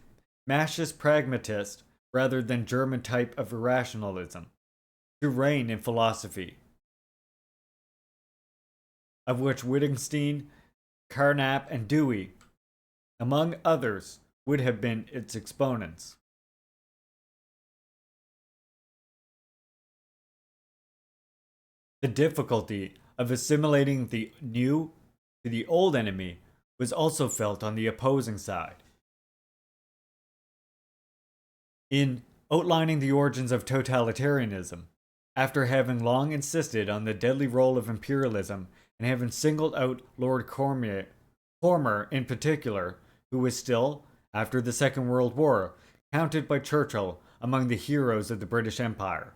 Marxist pragmatist rather than German type of irrationalism to reign in philosophy, of which Wittgenstein, Carnap, and Dewey, among others, would have been its exponents. The difficulty of assimilating the new to the old enemy was also felt on the opposing side. In outlining the origins of totalitarianism, after having long insisted on the deadly role of imperialism and having singled out Lord Cromer in particular, who was still, after the Second World War, counted by Churchill among the heroes of the British Empire.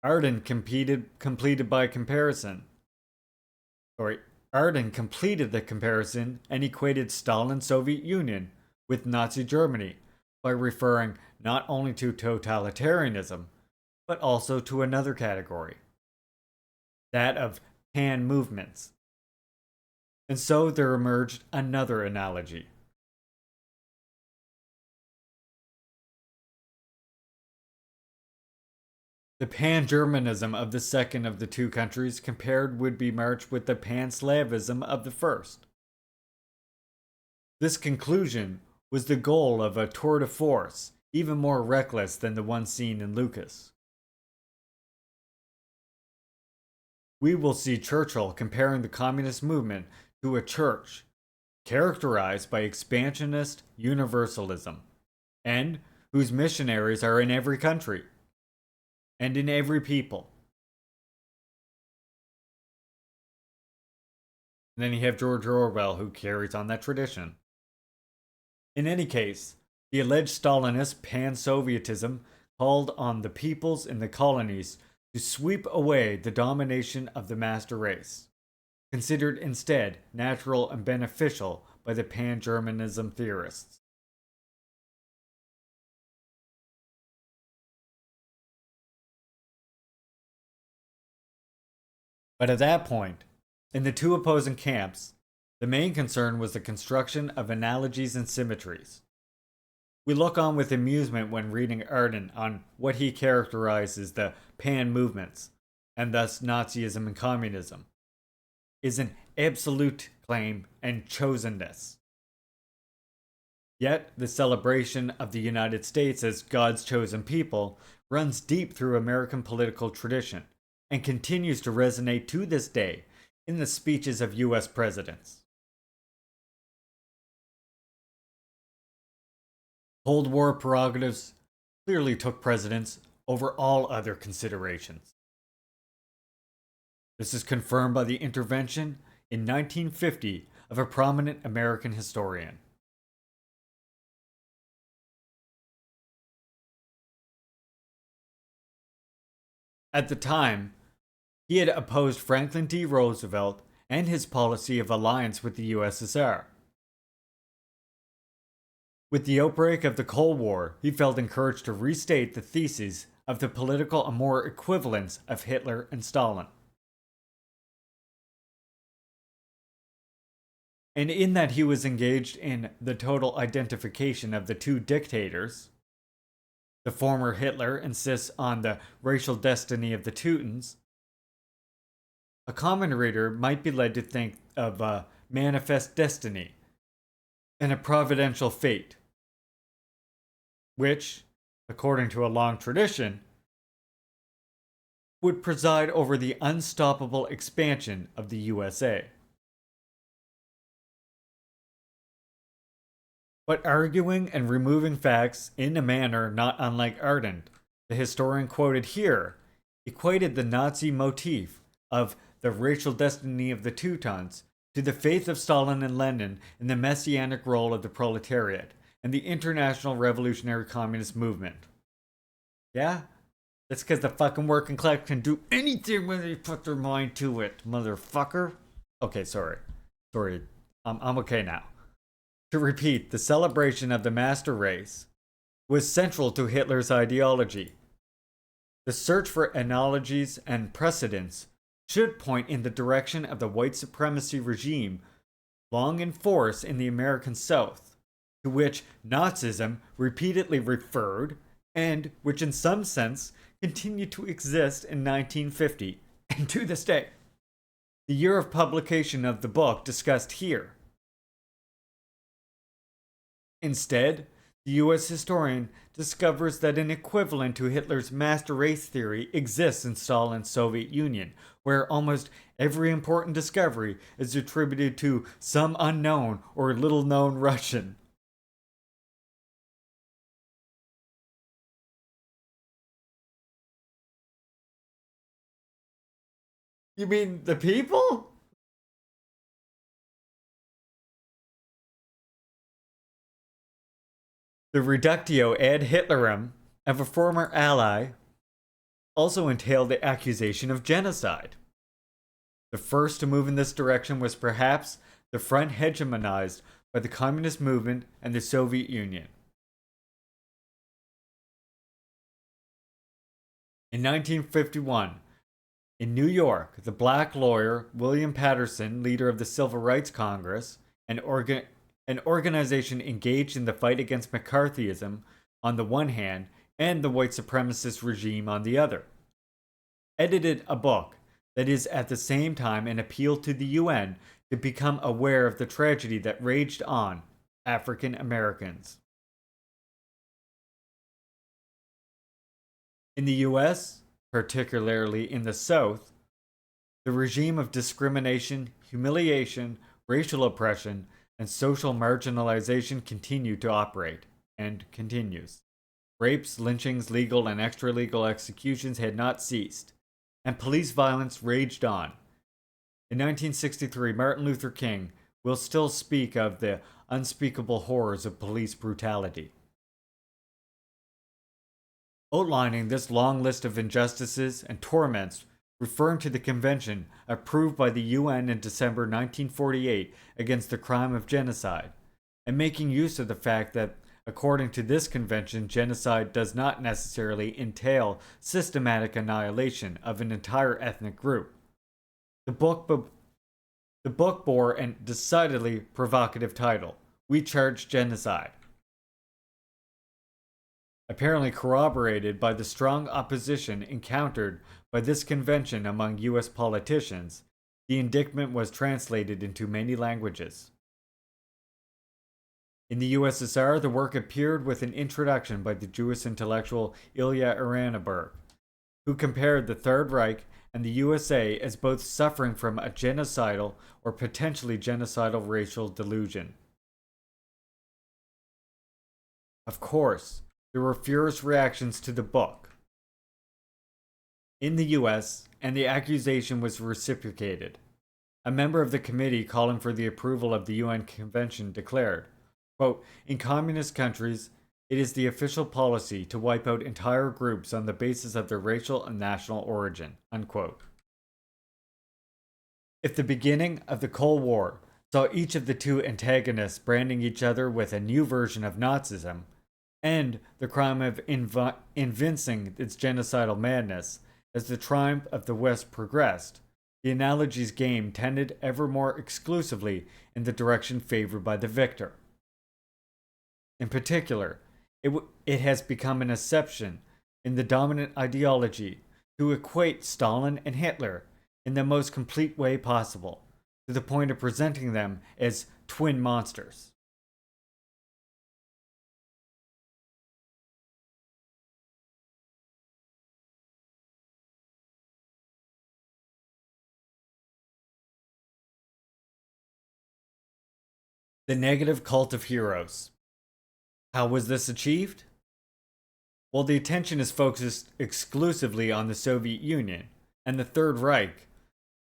Arden completed the comparison and equated Stalin's Soviet Union with Nazi Germany by referring not only to totalitarianism, but also to another category, that of pan movements. And so there emerged another analogy. The pan-Germanism of the second of the two countries compared would be marched with the pan-Slavism of the first. This conclusion was the goal of a tour de force, even more reckless than the one seen in Lucas. We will see Churchill comparing the communist movement to a church characterized by expansionist universalism, and whose missionaries are in every country and in every people. And then you have George Orwell, who carries on that tradition. In any case, the alleged Stalinist pan-Sovietism called on the peoples in the colonies to sweep away the domination of the master race, considered instead natural and beneficial by the pan-Germanism theorists. But at that point, in the two opposing camps, the main concern was the construction of analogies and symmetries. We look on with amusement when reading Arden on what he characterizes the pan movements, and thus Nazism and communism, is an absolute claim and chosenness. Yet the celebration of the United States as God's chosen people runs deep through American political tradition, and continues to resonate to this day in the speeches of US presidents. Cold War prerogatives clearly took precedence over all other considerations. This is confirmed by the intervention in 1950 of a prominent American historian. At the time, he had opposed Franklin D. Roosevelt and his policy of alliance with the USSR. With the outbreak of the Cold War, he felt encouraged to restate the theses of the political amour equivalence of Hitler and Stalin. And in that he was engaged in the total identification of the two dictators, the former Hitler insists on the racial destiny of the Teutons. A common reader might be led to think of a manifest destiny and a providential fate, which, according to a long tradition, would preside over the unstoppable expansion of the USA. but arguing and removing facts in a manner not unlike ardent. The historian quoted here equated the Nazi motif of the racial destiny of the Teutons to the faith of Stalin and Lenin in the messianic role of the proletariat and the international revolutionary communist movement. Yeah? That's because the fucking working class can do anything when they put their mind to it, motherfucker. Okay, sorry. I'm okay now. To repeat, the celebration of the master race was central to Hitler's ideology. The search for analogies and precedents should point in the direction of the white supremacy regime long in force in the American South, to which Nazism repeatedly referred and which in some sense continued to exist in 1950 and to this day. The year of publication of the book discussed here. Instead, the US historian discovers that an equivalent to Hitler's master race theory exists in Stalin's Soviet Union, where almost every important discovery is attributed to some unknown or little known Russian. You mean the people? The reductio ad Hitlerum of a former ally also entailed the accusation of genocide. The first to move in this direction was perhaps the front hegemonized by the communist movement and the Soviet Union. In 1951, in New York, the black lawyer William Patterson, leader of the Civil Rights Congress, an organization engaged in the fight against McCarthyism on the one hand and the white supremacist regime on the other, edited a book that is at the same time an appeal to the UN to become aware of the tragedy that raged on African Americans. In the US, particularly in the South, the regime of discrimination, humiliation, racial oppression, and social marginalization continued to operate, and continues. Rapes, lynchings, legal and extra-legal executions had not ceased, and police violence raged on. In 1963, Martin Luther King will still speak of the unspeakable horrors of police brutality. Outlining this long list of injustices and torments, referring to the convention approved by the UN in December 1948 against the crime of genocide, and making use of the fact that, according to this convention, genocide does not necessarily entail systematic annihilation of an entire ethnic group. The book bore a decidedly provocative title, We Charge Genocide. Apparently corroborated by the strong opposition encountered by this convention among US politicians, the indictment was translated into many languages. In the USSR, the work appeared with an introduction by the Jewish intellectual Ilya Aharonberg, who compared the Third Reich and the USA as both suffering from a genocidal or potentially genocidal racial delusion. Of course, there were furious reactions to the book in the US, and the accusation was reciprocated. A member of the committee calling for the approval of the UN Convention declared, quote, "In communist countries, it is the official policy to wipe out entire groups on the basis of their racial and national origin," unquote. If the beginning of the Cold War saw each of the two antagonists branding each other with a new version of Nazism, and the crime of evincing its genocidal madness, as the triumph of the West progressed, the analogy's game tended ever more exclusively in the direction favored by the victor. In particular, it has become an exception in the dominant ideology to equate Stalin and Hitler in the most complete way possible, to the point of presenting them as twin monsters. The negative cult of heroes. How was this achieved? Well, the attention is focused exclusively on the Soviet Union and the Third Reich.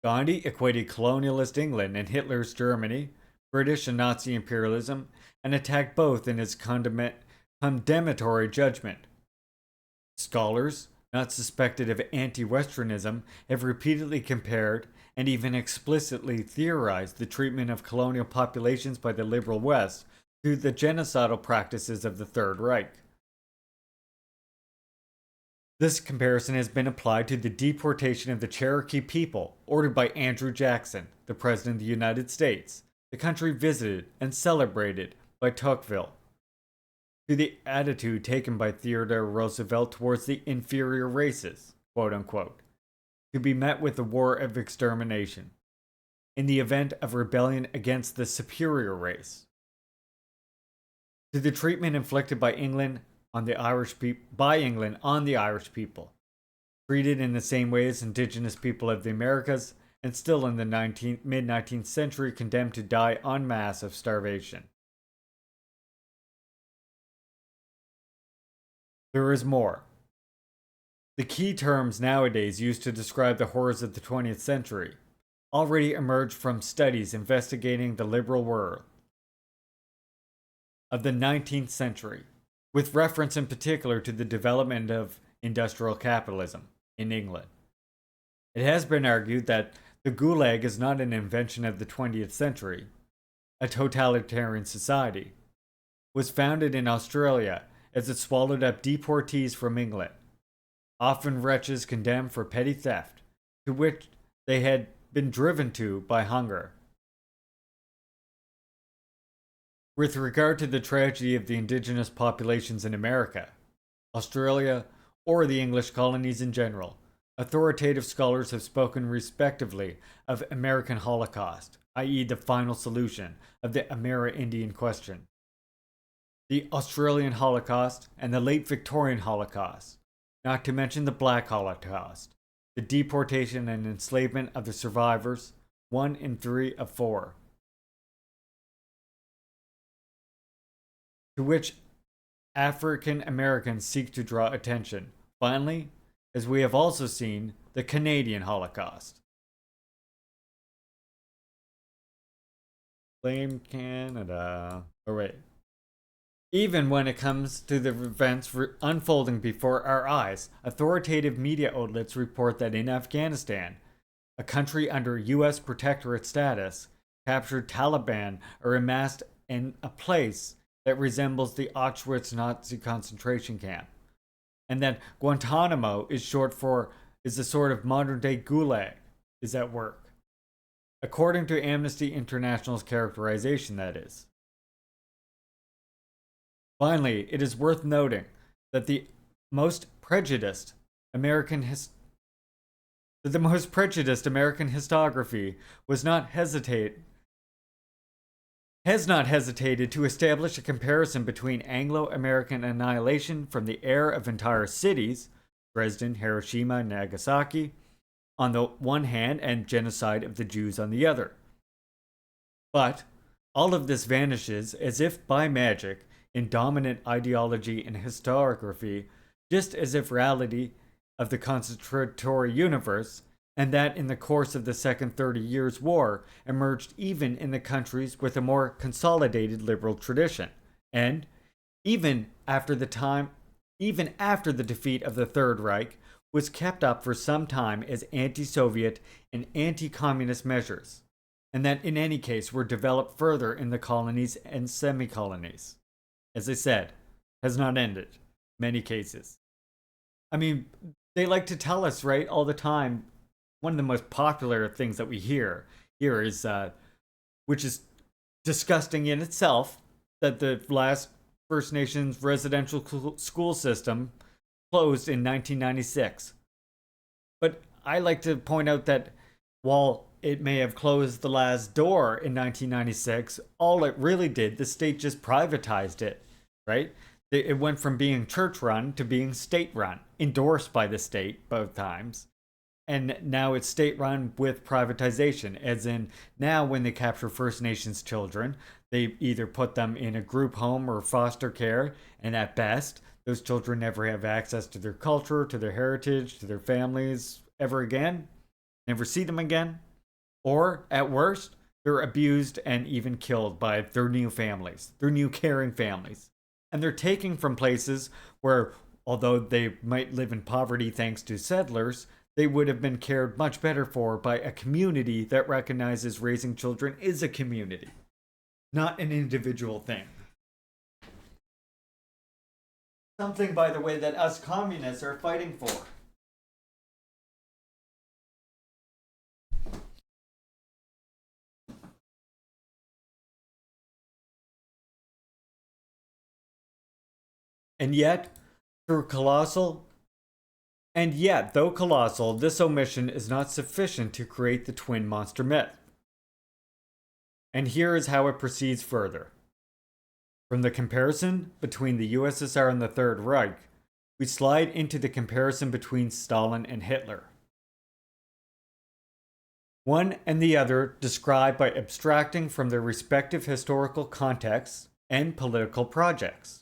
Gandhi equated colonialist England and Hitler's Germany, British and Nazi imperialism, and attacked both in his condemnatory judgment. Scholars, not suspected of anti-Westernism, have repeatedly compared and even explicitly theorized the treatment of colonial populations by the liberal West through the genocidal practices of the Third Reich. This comparison has been applied to the deportation of the Cherokee people ordered by Andrew Jackson, the President of the United States, the country visited and celebrated by Tocqueville, to the attitude taken by Theodore Roosevelt towards the inferior races, quote unquote, to be met with a war of extermination in the event of rebellion against the superior race, to the treatment inflicted by England on the Irish people, treated in the same way as indigenous people of the Americas, and still in the mid-19th century condemned to die en masse of starvation. There is more. The key terms nowadays used to describe the horrors of the 20th century already emerged from studies investigating the liberal world of the 19th century, with reference in particular to the development of industrial capitalism in England. It has been argued that the Gulag is not an invention of the 20th century. A totalitarian society was founded in Australia as it swallowed up deportees from England, often wretches condemned for petty theft, to which they had been driven to by hunger. With regard to the tragedy of the indigenous populations in America, Australia, or the English colonies in general, authoritative scholars have spoken respectively of American Holocaust, i.e. the final solution of the Amerindian question, the Australian Holocaust, and the late Victorian Holocaust, not to mention the Black Holocaust, the deportation and enslavement of the survivors, 1 in 3 of 4. To which African Americans seek to draw attention. Finally, as we have also seen, the Canadian Holocaust. Blame Canada. Oh, wait. Even when it comes to the events unfolding before our eyes, authoritative media outlets report that in Afghanistan, a country under U.S. protectorate status, captured Taliban are amassed in a place that resembles the Auschwitz Nazi concentration camp, and that Guantanamo is a sort of modern-day Gulag is at work, according to Amnesty International's characterization, that is. Finally, it is worth noting that the most prejudiced American historiography has not hesitated to establish a comparison between Anglo-American annihilation from the air of entire cities, Dresden, Hiroshima, and Nagasaki, on the one hand, and genocide of the Jews on the other. But all of this vanishes as if by magic in dominant ideology and historiography, just as if reality of the concentratory universe, and that in the course of the Second 30 Years' War emerged even in the countries with a more consolidated liberal tradition, and even after the defeat of the Third Reich, was kept up for some time as anti-Soviet and anti-communist measures, and that in any case were developed further in the colonies and semi-colonies. As I said, has not ended. Many cases. I mean, they like to tell us, right, all the time. One of the most popular things that we hear here is, which is disgusting in itself, that the last First Nations residential school system closed in 1996. But I like to point out that while it may have closed the last door in 1996, all it really did, the state just privatized it, right? It went from being church-run to being state-run, endorsed by the state both times. And now it's state-run with privatization, as in now when they capture First Nations children, They either put them in a group home or foster care, and at best, those children never have access to their culture, to their heritage, to their families ever again, never see them again. Or, at worst, they're abused and even killed by their new families, their new caring families. And they're taken from places where, although they might live in poverty thanks to settlers, they would have been cared much better for by a community that recognizes raising children is a community, not an individual thing. Something, by the way, that us communists are fighting for. And yet, though colossal, this omission is not sufficient to create the twin monster myth. And here is how it proceeds further. From the comparison between the USSR and the Third Reich, we slide into the comparison between Stalin and Hitler. One and the other described by abstracting from their respective historical contexts and political projects.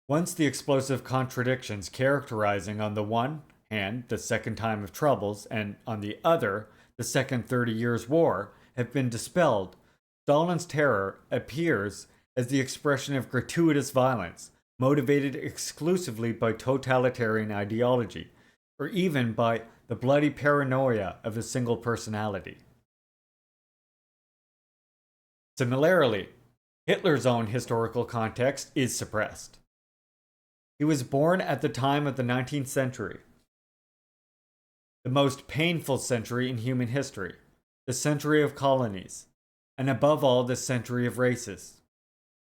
Once the explosive contradictions characterizing on the one hand the Second Time of Troubles and on the other the Second 30 Years' War have been dispelled, Stalin's terror appears as the expression of gratuitous violence, motivated exclusively by totalitarian ideology, or even by the bloody paranoia of a single personality. Similarly, Hitler's own historical context is suppressed. He was born at the time of the 19th century, the most painful century in human history, the century of colonies, and above all, the century of races,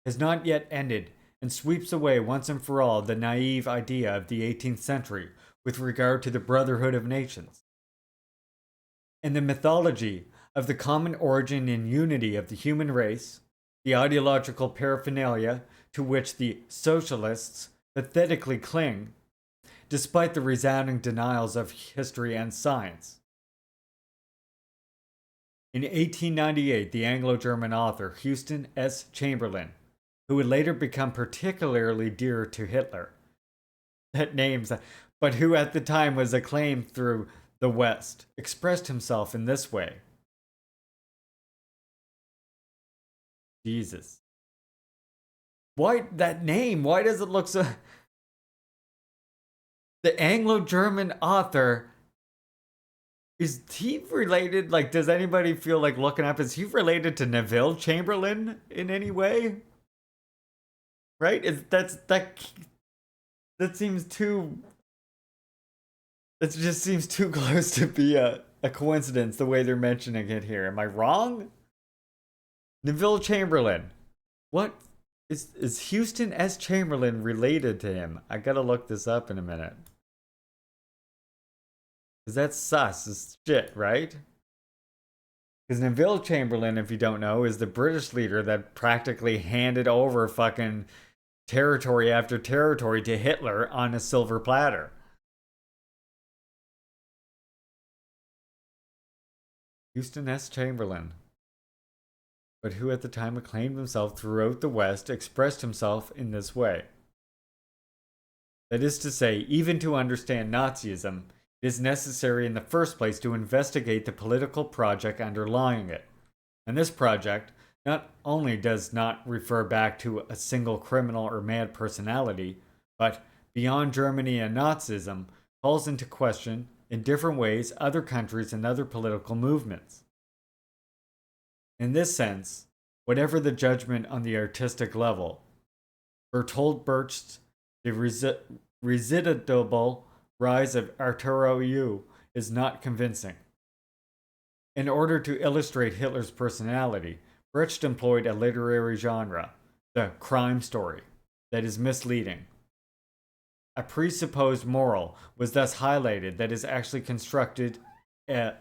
has not yet ended and sweeps away once and for all the naive idea of the 18th century with regard to the brotherhood of nations. And the mythology of the common origin and unity of the human race, the ideological paraphernalia to which the socialists pathetically cling, despite the resounding denials of history and science. In 1898, the Anglo-German author Houston S. Chamberlain, who would later become particularly dear to Hitler, but who at the time was acclaimed through the West, expressed himself in this way. Jesus. Why that name? Why does it look so... The Anglo-German author, is he related? Like, does anybody feel like looking up? Is he related to Neville Chamberlain in any way? Right? That seems too... It just seems too close to be a coincidence the way they're mentioning it here. Am I wrong? Neville Chamberlain. What? Is Houston S. Chamberlain related to him? I gotta look this up in a minute. Because that's sus as shit, right? Because Neville Chamberlain, if you don't know, is the British leader that practically handed over fucking territory after territory to Hitler on a silver platter. Houston S. Chamberlain, but who at the time acclaimed himself throughout the West, expressed himself in this way. That is to say, even to understand Nazism, it is necessary in the first place to investigate the political project underlying it. And this project not only does not refer back to a single criminal or mad personality, but beyond Germany and Nazism, calls into question, in different ways, other countries and other political movements. In this sense, whatever the judgment on the artistic level, Bertolt Brecht's The Residual Rise of Arturo Ui is not convincing. In order to illustrate Hitler's personality, Brecht employed a literary genre, the crime story, that is misleading. A presupposed moral was thus highlighted that is actually constructed that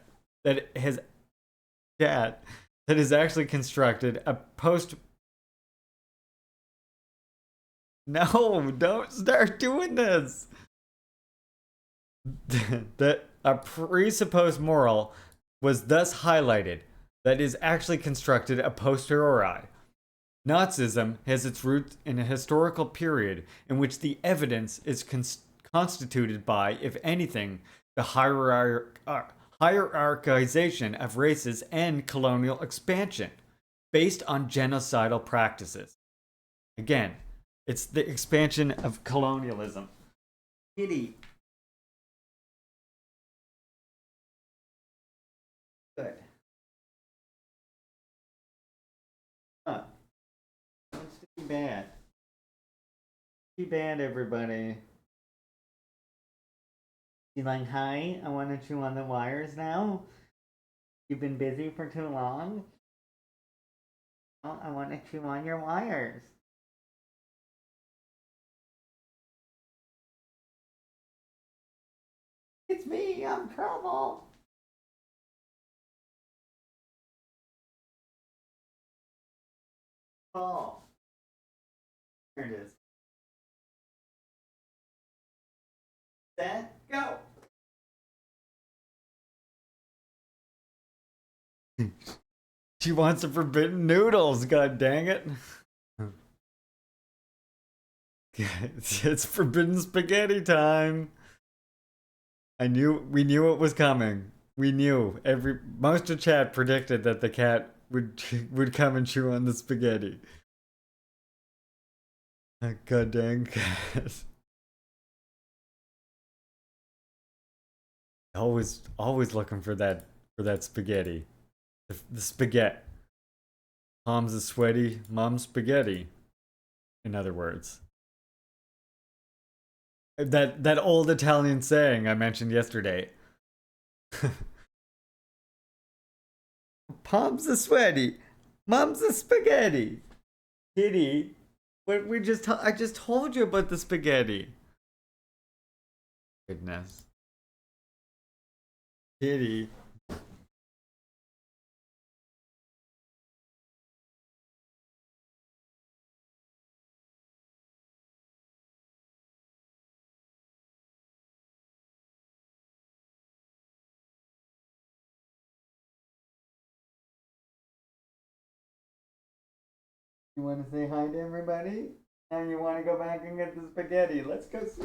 is actually constructed a post. No, don't start doing this. That a presupposed moral was thus highlighted that is actually constructed a posteriori. Nazism has its roots in a historical period in which the evidence is constituted by, if anything, the hierarchization of races and colonial expansion based on genocidal practices. Again, it's the expansion of colonialism. Kitty. Good. Huh. What's too bad? Too bad, everybody. You like, hi, I want to chew on the wires now? You've been busy for too long? Well, I want to chew on your wires. It's me, I'm trouble. Oh. Here it is. Set, go. She wants the forbidden noodles, god dang it. It's forbidden spaghetti time. We knew it was coming. We knew. Most of chat predicted that the cat would come and chew on the spaghetti. God dang cat. Always looking for that spaghetti. The spaghetti. Mom's is sweaty, mom's spaghetti. In other words. That old Italian saying I mentioned yesterday. Palms are sweaty, mom's a spaghetti. Kitty, I just told you about the spaghetti. Goodness. Kitty. You want to say hi to everybody? And you want to go back and get the spaghetti. Let's go see.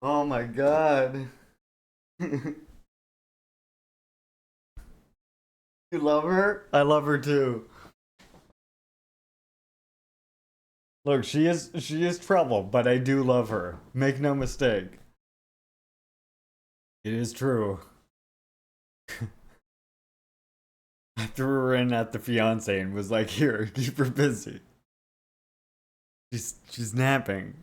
Oh my god. You love her? I love her too. Look, she is trouble, but I do love her. Make no mistake. It is true. I threw her in at the fiance and was like, here, keep her busy. She's napping.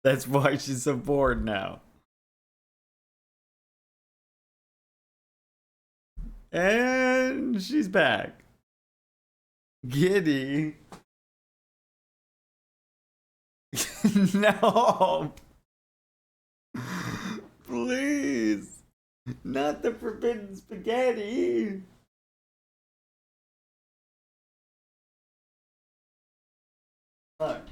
That's why she's so bored now. And she's back. Giddy. No. Please. Not the forbidden spaghetti. Look.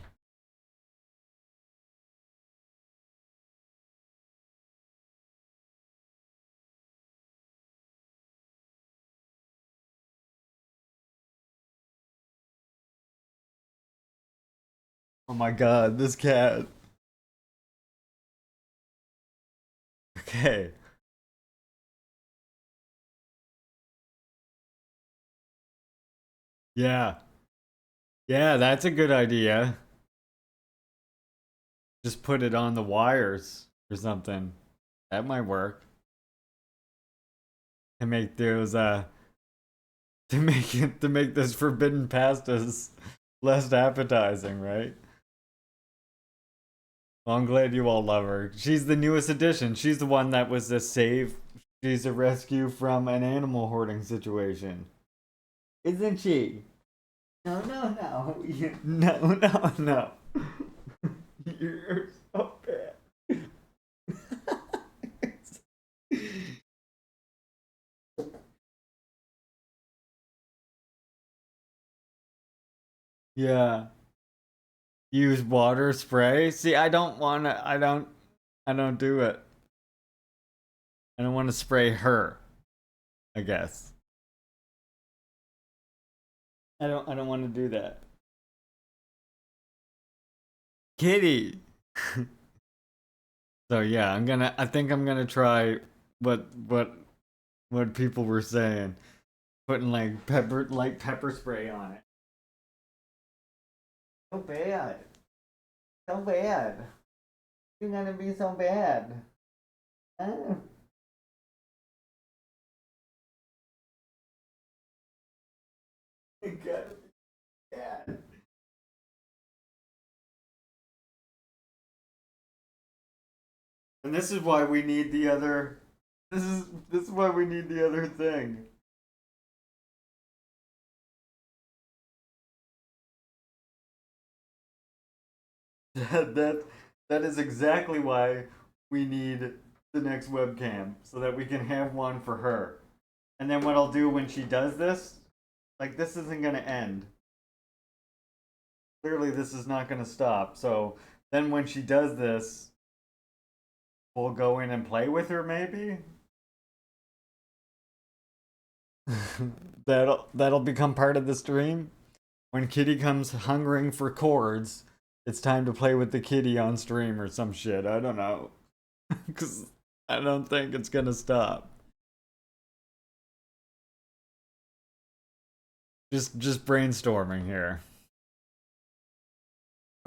Oh my god, this cat. Okay. Yeah. Yeah, that's a good idea. Just put it on the wires or something. That might work. And make those to make this forbidden pastas less appetizing, right? Well, I'm glad you all love her. She's the newest addition. She's the one that was the save. She's a rescue from an animal hoarding situation. Isn't she? No, no, no. No, no, no. You're so bad. Yeah. Use water spray? See, I don't do it. I don't want to spray her, I guess. I don't want to do that. Kitty. So yeah, I think I'm gonna try what people were saying. Putting like pepper spray on it. So bad. So bad. You're gonna be so bad. Oh. You gotta be bad. And this is why we need the other. This is why we need the other thing. That is exactly why we need the next webcam, so that we can have one for her. And then what I'll do when she does this, like, this isn't gonna end. Clearly this is not gonna stop. So then when she does this, we'll go in and play with her maybe? That'll become part of the stream. When Kitty comes hungering for chords, it's time to play with the kitty on stream or some shit. I don't know. Because I don't think it's gonna stop. Just brainstorming here.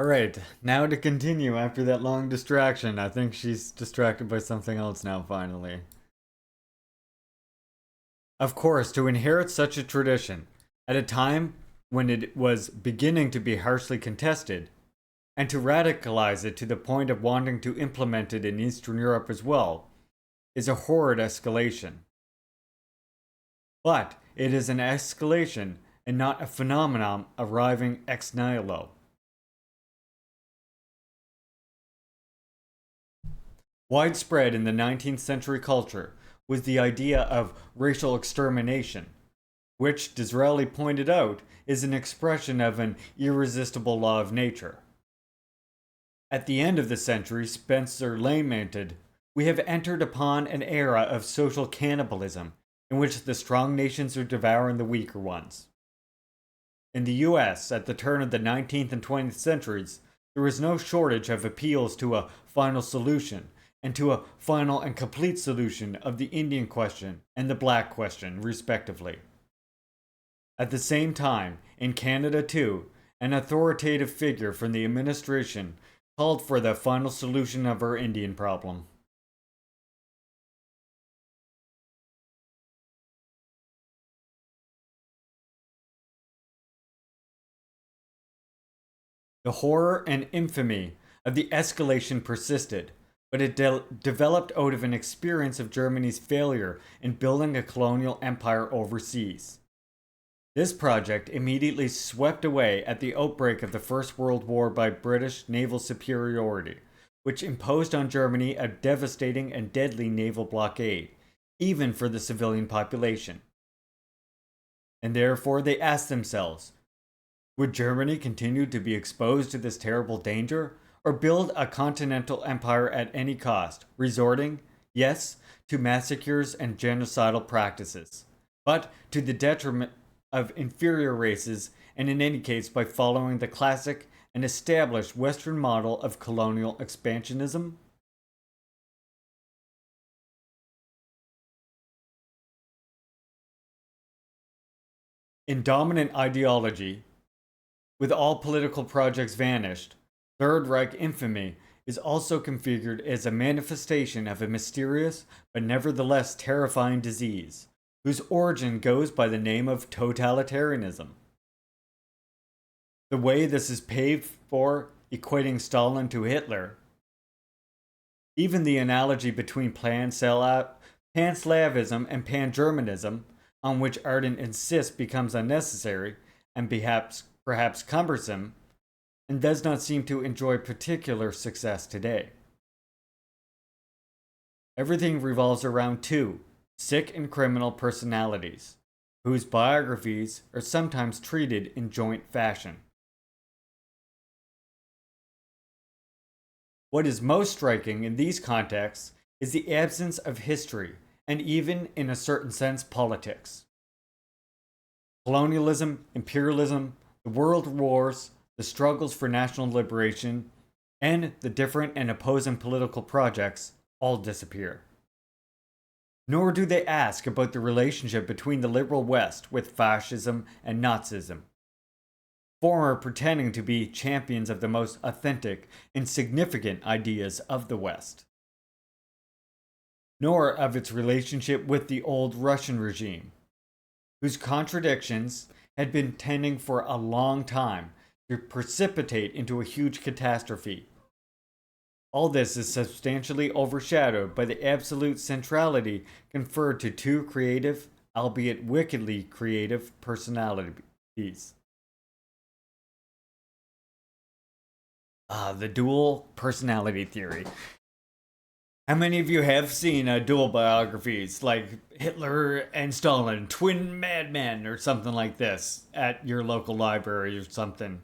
Alright, now to continue after that long distraction. I think she's distracted by something else now, finally. Of course, to inherit such a tradition, at a time when it was beginning to be harshly contested, and to radicalize it to the point of wanting to implement it in Eastern Europe as well, is a horrid escalation. But it is an escalation and not a phenomenon arriving ex nihilo. Widespread in the 19th century culture was the idea of racial extermination, which, Disraeli pointed out, is an expression of an irresistible law of nature. At the end of the century, Spencer lamented, "We have entered upon an era of social cannibalism, in which the strong nations are devouring the weaker ones." In the US, at the turn of the 19th and 20th centuries, there was no shortage of appeals to a final solution, and to a final and complete solution of the Indian question and the Black question, respectively. At the same time, in Canada too, an authoritative figure from the administration called for the final solution of our Indian problem. The horror and infamy of the escalation persisted, but it developed out of an experience of Germany's failure in building a colonial empire overseas. This project immediately swept away at the outbreak of the First World War by British naval superiority, which imposed on Germany a devastating and deadly naval blockade, even for the civilian population. And therefore they asked themselves, would Germany continue to be exposed to this terrible danger, or build a continental empire at any cost, resorting, yes, to massacres and genocidal practices, but to the detriment of inferior races, and in any case by following the classic and established Western model of colonial expansionism? In dominant ideology, with all political projects vanished, Third Reich infamy is also configured as a manifestation of a mysterious but nevertheless terrifying disease, whose origin goes by the name of totalitarianism. The way this is paved for equating Stalin to Hitler. Even the analogy between Pan-Slavism and Pan-Germanism, on which Arden insists, becomes unnecessary and perhaps cumbersome, and does not seem to enjoy particular success today. Everything revolves around two sick and criminal personalities, whose biographies are sometimes treated in joint fashion. What is most striking in these contexts is the absence of history, and even, in a certain sense, politics. Colonialism, imperialism, the world wars, the struggles for national liberation, and the different and opposing political projects all disappear. Nor do they ask about the relationship between the liberal West with fascism and Nazism, former pretending to be champions of the most authentic and significant ideas of the West, nor of its relationship with the old Russian regime, whose contradictions had been tending for a long time to precipitate into a huge catastrophe. All this is substantially overshadowed by the absolute centrality conferred to two creative, albeit wickedly creative, personalities. The dual personality theory. How many of you have seen dual biographies like Hitler and Stalin, twin madmen, or something like this at your local library or something?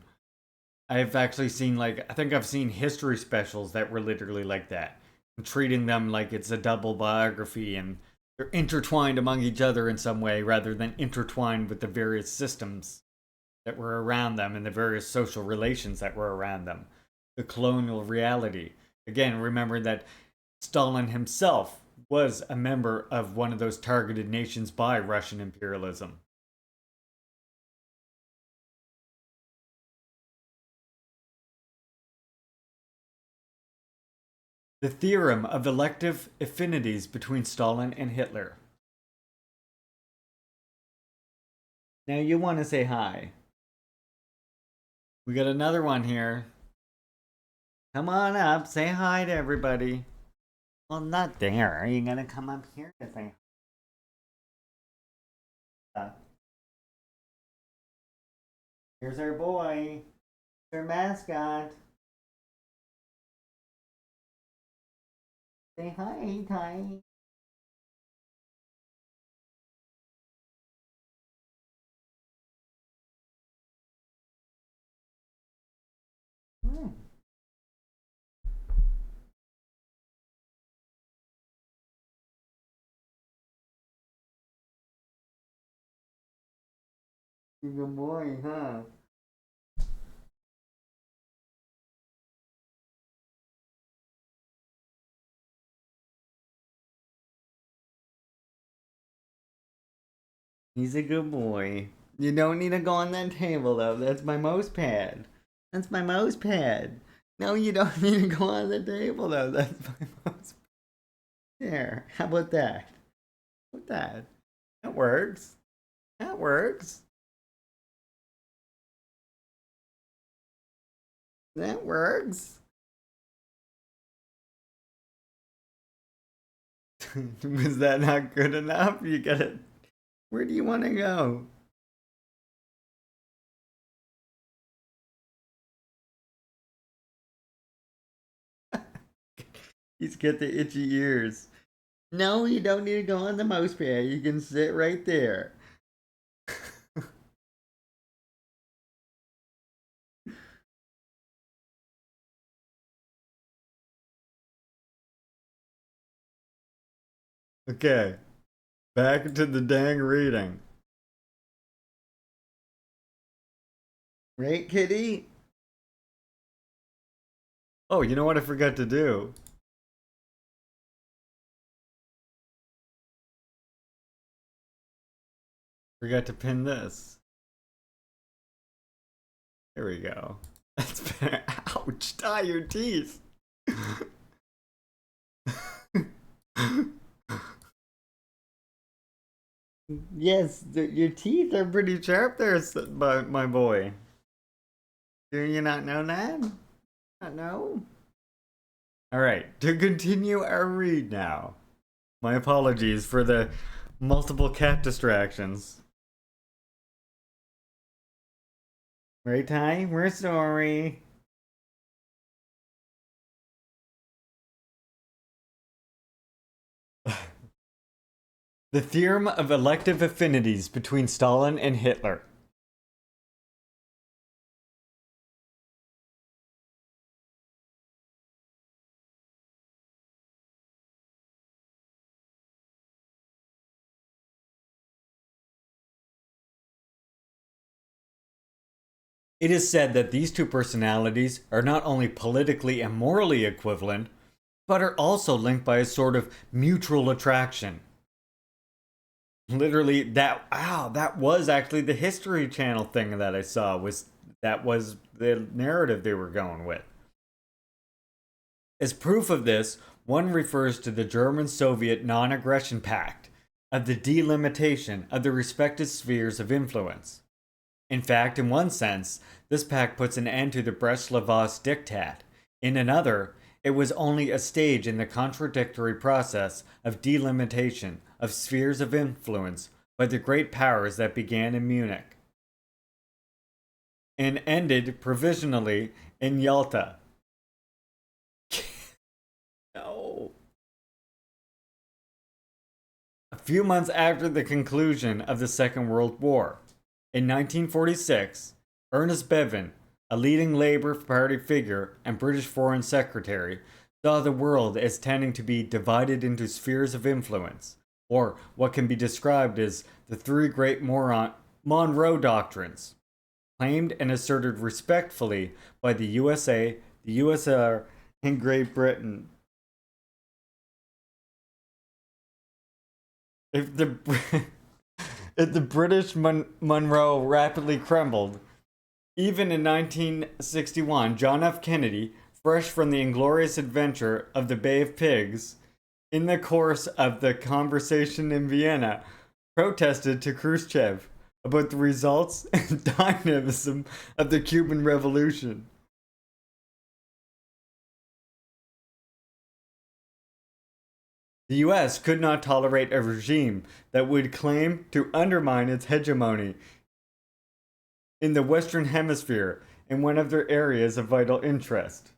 I've actually seen, I think I've seen history specials that were literally like that, treating them like it's a double biography and they're intertwined among each other in some way rather than intertwined with the various systems that were around them and the various social relations that were around them. The colonial reality. Again, remember that Stalin himself was a member of one of those targeted nations by Russian imperialism. The theorem of elective affinities between Stalin and Hitler. Now you want to say hi. We got another one here. Come on up, say hi to everybody. Well, not there. You're gonna come up here to say hi. Here's our boy. Our mascot. Say hi, Ty. Good boy, huh? He's a good boy. You don't need to go on that table, though. That's my mouse pad. That's my mouse pad. No, you don't need to go on the table, though. That's my mouse pad. There. How about that? How about that? That works. That works. That works. Was that not good enough? You gotta... Where do you want to go? He's got the itchy ears. No, you don't need to go on the mouse pad. You can sit right there. Okay. Back to the dang reading. Right, kitty? Oh, you know what I forgot to do? Forgot to pin this. There we go. That's better. Ouch! Tie your teeth! Yes, your teeth are pretty sharp there, my boy. Do you not know that? Not know? Alright, to continue our read now. My apologies for the multiple cat distractions. Right, Ty? We're sorry. The theorem of elective affinities between Stalin and Hitler. It is said that these two personalities are not only politically and morally equivalent, but are also linked by a sort of mutual attraction. Literally, that was actually the History Channel thing that I saw. That was the narrative they were going with. As proof of this, one refers to the German-Soviet Non-Aggression Pact of the delimitation of the respective spheres of influence. In fact, in one sense, this pact puts an end to the Brest-Litovsk diktat. In another, it was only a stage in the contradictory process of delimitation of spheres of influence by the great powers that began in Munich and ended provisionally in Yalta. No. A few months after the conclusion of the Second World War, in 1946, Ernest Bevin, a leading Labour Party figure and British Foreign Secretary, saw the world as tending to be divided into spheres of influence, or what can be described as the three great Monroe Doctrines, claimed and asserted respectfully by the USA, the USSR, and Great Britain. If the British Monroe rapidly crumbled, even in 1961, John F. Kennedy, fresh from the inglorious adventure of the Bay of Pigs, in the course of the conversation in Vienna, protested to Khrushchev about the results and dynamism of the Cuban Revolution. The US could not tolerate a regime that would claim to undermine its hegemony in the Western Hemisphere in one of their areas of vital interest,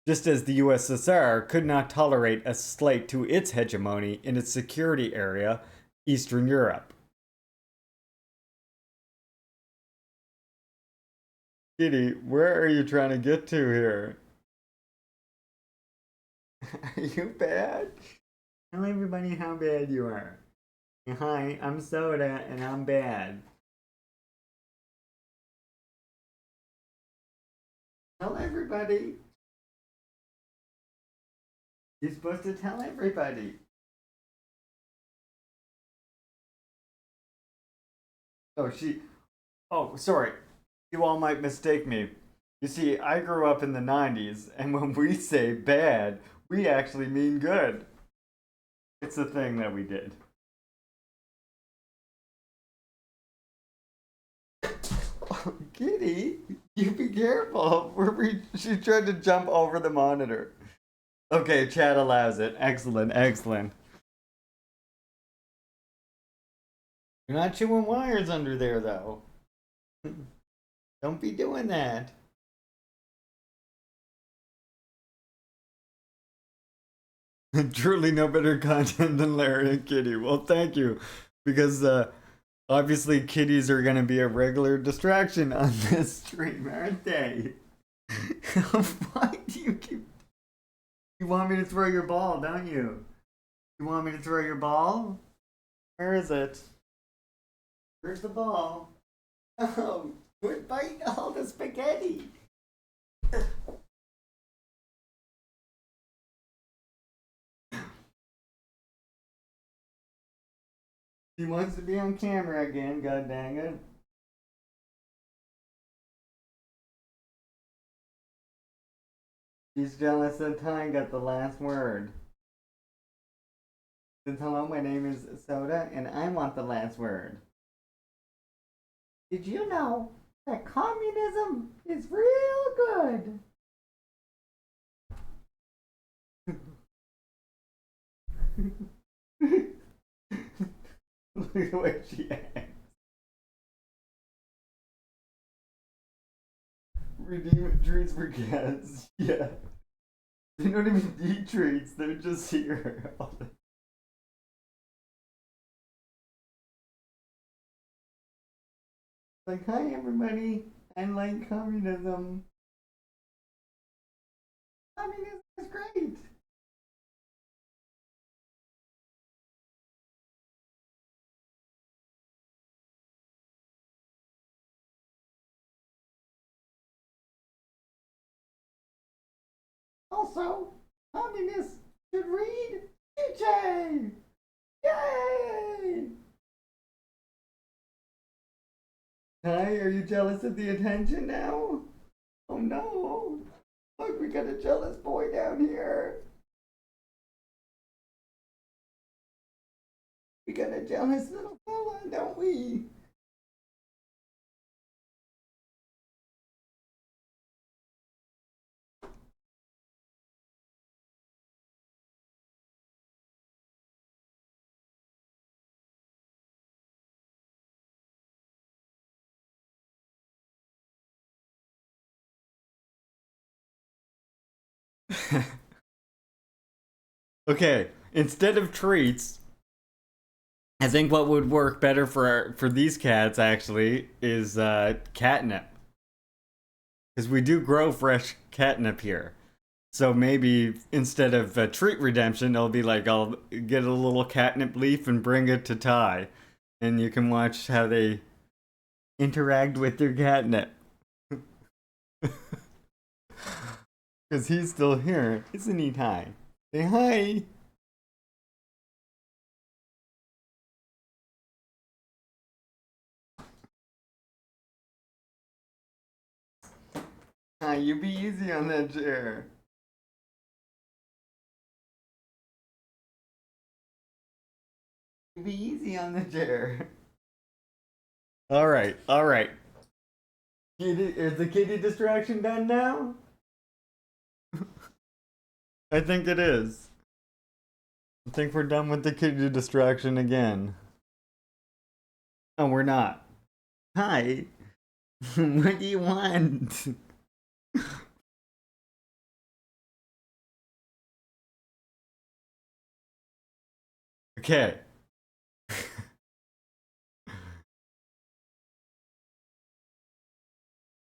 just as the USSR could not tolerate a slight to its hegemony in its security area, Eastern Europe. Kitty, where are you trying to get to here? Are you bad? Tell everybody how bad you are. Hi, I'm Soda and I'm bad. Tell everybody. You're supposed to tell everybody. Oh, sorry. You all might mistake me. You see, I grew up in the 90s, and when we say bad, we actually mean good. It's a thing that we did. Oh, Kitty, you be careful. She tried to jump over the monitor. Okay, chat allows it. Excellent, excellent. You're not chewing wires under there, though. Don't be doing that. Truly no better content than Larry and Kitty. Well, thank you. Because obviously kitties are going to be a regular distraction on this stream, aren't they? Why do you keep... You want me to throw your ball, don't you? You want me to throw your ball? Where is it? Where's the ball? Oh, quit biting all the spaghetti. He wants to be on camera again, god dang it. He's jealous that Ty got the last word. Says, hello, my name is Soda, and I want the last word. Did you know that communism is real good? Look at the way she acts. Redeem treats for cats. Yeah. They don't even need treats, they're just here. Like, hi everybody, I like communism. Communism is great. Also, communists should read Juche! Yay! Hi, are you jealous of the attention now? Oh no! Look, we got a jealous boy down here! We got a jealous little fella, don't we? Okay, instead of treats, I think what would work better for these cats actually is catnip, because we do grow fresh catnip here. So maybe instead of treat redemption, it'll be like I'll get a little catnip leaf and bring it to Ty, and you can watch how they interact with their catnip. Because he's still here, isn't he, Ty? Say hi. Hi, you be easy on that chair. You be easy on the chair. Alright, alright. Is the kitty distraction done now? I think it is. I think we're done with the kitty distraction again. Oh, we're not. Hi. What do you want? Okay.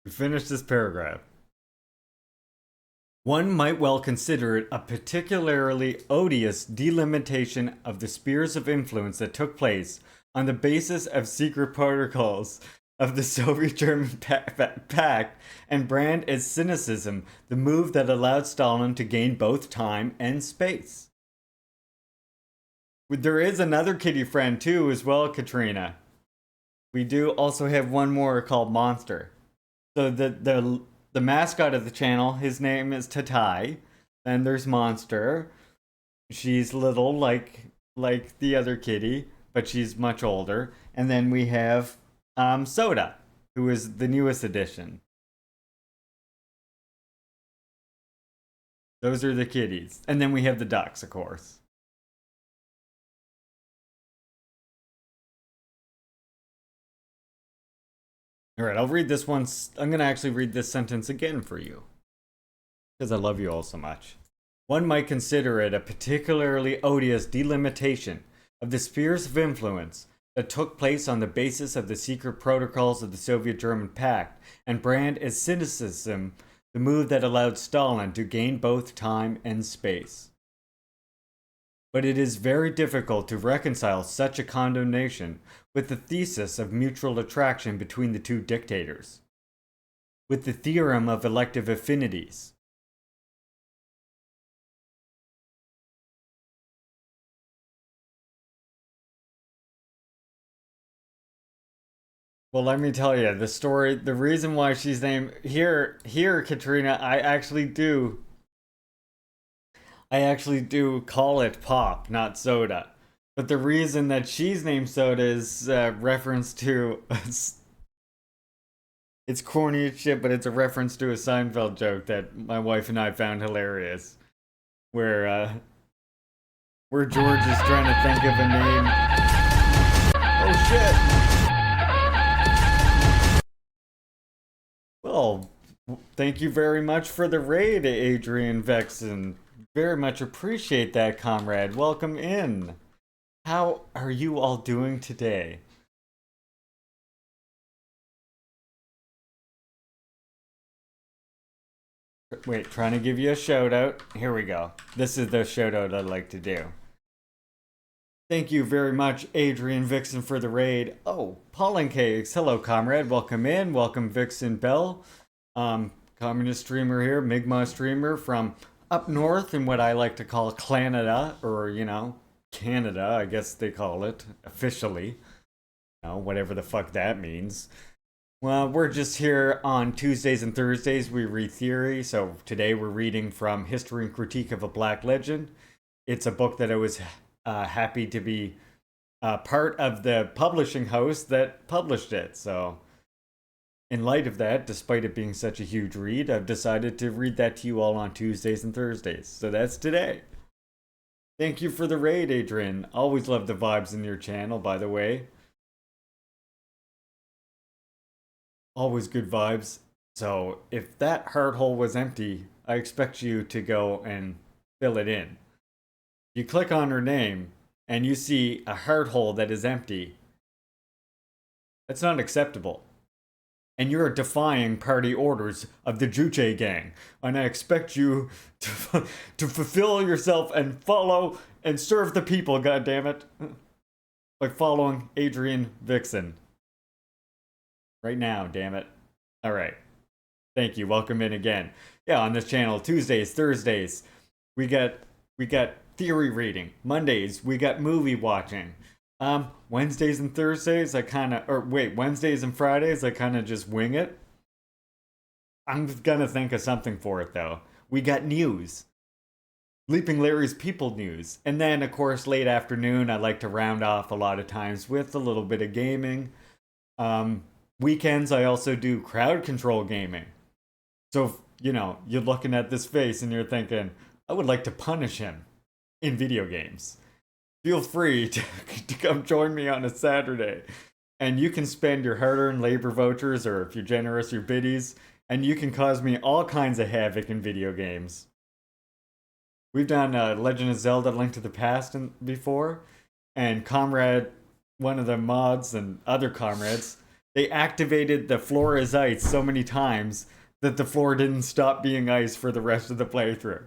We finished this paragraph. One might well consider it a particularly odious delimitation of the spheres of influence that took place on the basis of secret protocols of the Soviet-German pact and brand as cynicism the move that allowed Stalin to gain both time and space. There is another kitty friend too as well, Katrina. We do also have one more called Monster. So the mascot of the channel, his name is Tatai. Then there's Monster. She's little like the other kitty, but she's much older. And then we have Soda, who is the newest addition. Those are the kitties. And then we have the ducks, of course. Alright, I'll read this one. I'm going to actually read this sentence again for you. Because I love you all so much. One might consider it a particularly odious delimitation of the spheres of influence that took place on the basis of the secret protocols of the Soviet-German pact and brand as cynicism the move that allowed Stalin to gain both time and space. But it is very difficult to reconcile such a condemnation with the thesis of mutual attraction between the two dictators, with the theorem of elective affinities. Well, let me tell you, the story, the reason why she's named here, Katrina, I actually do call it Pop, not Soda. But the reason that she's named Soda is reference to it's corny as shit, but it's a reference to a Seinfeld joke that my wife and I found hilarious, where George is trying to think of a name. Oh shit! Well, thank you very much for the raid, Adrian Vexen. Very much appreciate that, comrade. Welcome in. How are you all doing today? Wait, trying to give you a shout out. Here we go. This is the shout out I'd like to do. Thank you very much, Adrian Vixen, for the raid. Oh, Pollen Cakes. Hello, comrade. Welcome in. Welcome, Vixen Bell. Communist streamer here, Mi'kmaq streamer from up north in what I like to call Canada, or, you know, Canada, I guess they call it, officially. You know, whatever the fuck that means. Well, we're just here on Tuesdays and Thursdays. We read theory. So today we're reading from History and Critique of a Black Legend. It's a book that I was happy to be part of the publishing house that published it. So in light of that, despite it being such a huge read, I've decided to read that to you all on Tuesdays and Thursdays. So that's today. Thank you for the raid, Adrian. Always love the vibes in your channel, by the way. Always good vibes. So if that heart hole was empty, I expect you to go and fill it in. You click on her name and you see a heart hole that is empty. That's not acceptable. And you're defying party orders of the Juche gang. And I expect you to fulfill yourself and follow and serve the people, goddammit. By following Adrian Vixen. Right now, damn it. All right. Thank you. Welcome in again. Yeah, on this channel, Tuesdays, Thursdays, we got theory reading. Mondays, we got movie watching. Wednesdays and Thursdays, Wednesdays and Fridays, I kind of just wing it. I'm gonna think of something for it though. We got news. Leaping Larry's People News. And then, of course, late afternoon, I like to round off a lot of times with a little bit of gaming. Weekends, I also do crowd control gaming. So, you know, you're looking at this face and you're thinking, I would like to punish him in video games. Feel free to come join me on a Saturday. And you can spend your hard-earned labor vouchers, or if you're generous, your biddies, and you can cause me all kinds of havoc in video games. We've done Legend of Zelda Link to the Past before, and Comrade, one of the mods and other comrades, they activated the floor is ice so many times that the floor didn't stop being ice for the rest of the playthrough.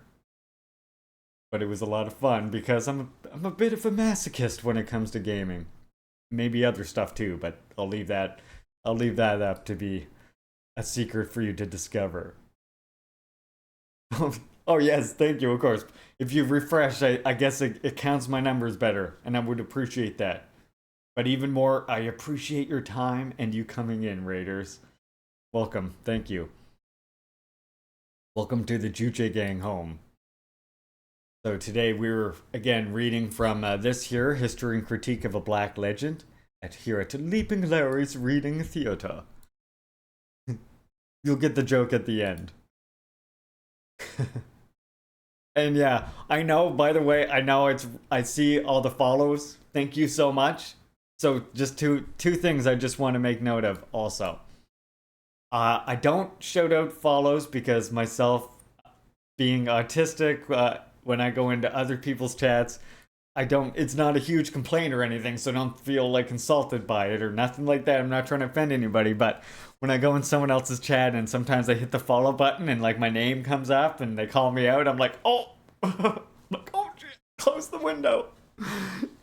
But it was a lot of fun because I'm a bit of a masochist when it comes to gaming. Maybe other stuff too, but I'll leave that up to be a secret for you to discover. Oh yes, thank you, of course. If you refresh, I guess it counts my numbers better, and I would appreciate that. But even more, I appreciate your time and you coming in, Raiders. Welcome. Thank you. Welcome to the Juche Gang home. So today we're, again, reading from this here, History and Critique of a Black Legend, here at Leaping Larry's Reading Theater. You'll get the joke at the end. And yeah, I know, by the way, I see all the follows. Thank you so much. So just two things I just want to make note of also. I don't shout out follows because myself being autistic, when I go into other people's chats, it's not a huge complaint or anything, so don't feel like insulted by it or nothing like that. I'm not trying to offend anybody, but when I go in someone else's chat and sometimes I hit the follow button and like my name comes up and they call me out, I'm like, oh, shit, close the window.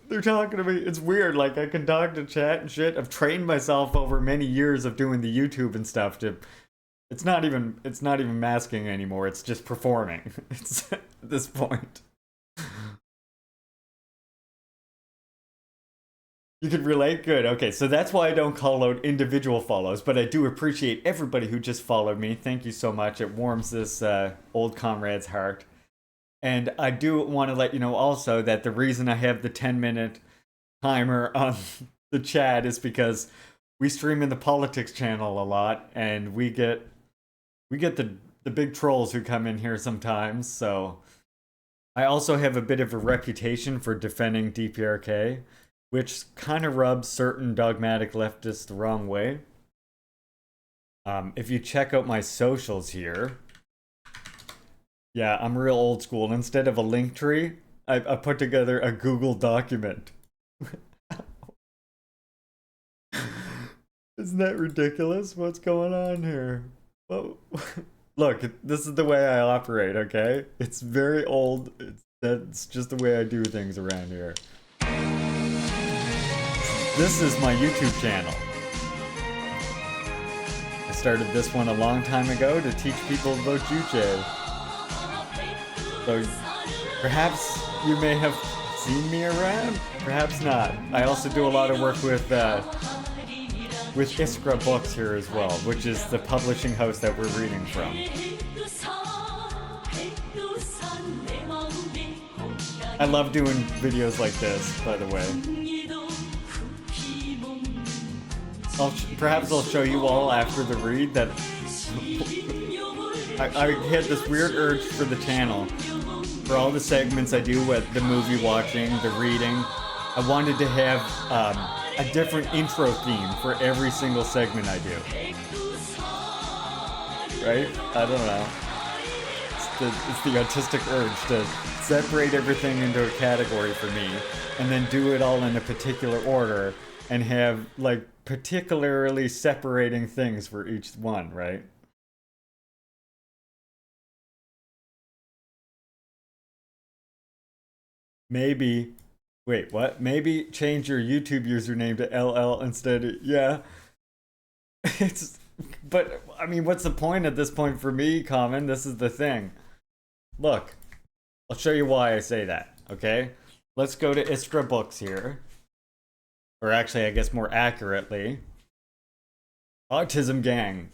They're talking to me. It's weird. Like, I can talk to chat and shit. I've trained myself over many years of doing the YouTube and stuff to. It's not even masking anymore. It's just performing. It's at this point. You could relate? Good. Okay, so that's why I don't call out individual follows, but I do appreciate everybody who just followed me. Thank you so much. It warms this old comrade's heart. And I do want to let you know also that the reason I have the 10-minute timer on the chat is because we stream in the politics channel a lot, and we get the big trolls who come in here sometimes. So I also have a bit of a reputation for defending DPRK, which kind of rubs certain dogmatic leftists the wrong way. If you check out my socials here, yeah, I'm real old school. And instead of a link tree, I put together a Google document. Isn't that ridiculous? What's going on here? Oh. Look, this is the way I operate, okay? It's very old. That's just the way I do things around here. This is my YouTube channel. I started this one a long time ago to teach people about Juche. So perhaps you may have seen me around, perhaps not. I also do a lot of work with Iskra Books here as well, which is the publishing house that we're reading from. I love doing videos like this, by the way. Perhaps I'll show you all after the read that I had this weird urge for the channel. For all the segments I do with the movie watching, the reading, I wanted to have a different intro theme for every single segment I do. Right? I don't know. It's the autistic urge to separate everything into a category for me, and then do it all in a particular order, and have, like, particularly separating things for each one, right? Maybe, wait, what? Maybe change your YouTube username to LL instead of, yeah. It's, but, I mean, what's the point at this point for me, Common? This is the thing. Look, I'll show you why I say that, okay? Let's go to Iskra Books here. Or actually, I guess more accurately, Autism Gang.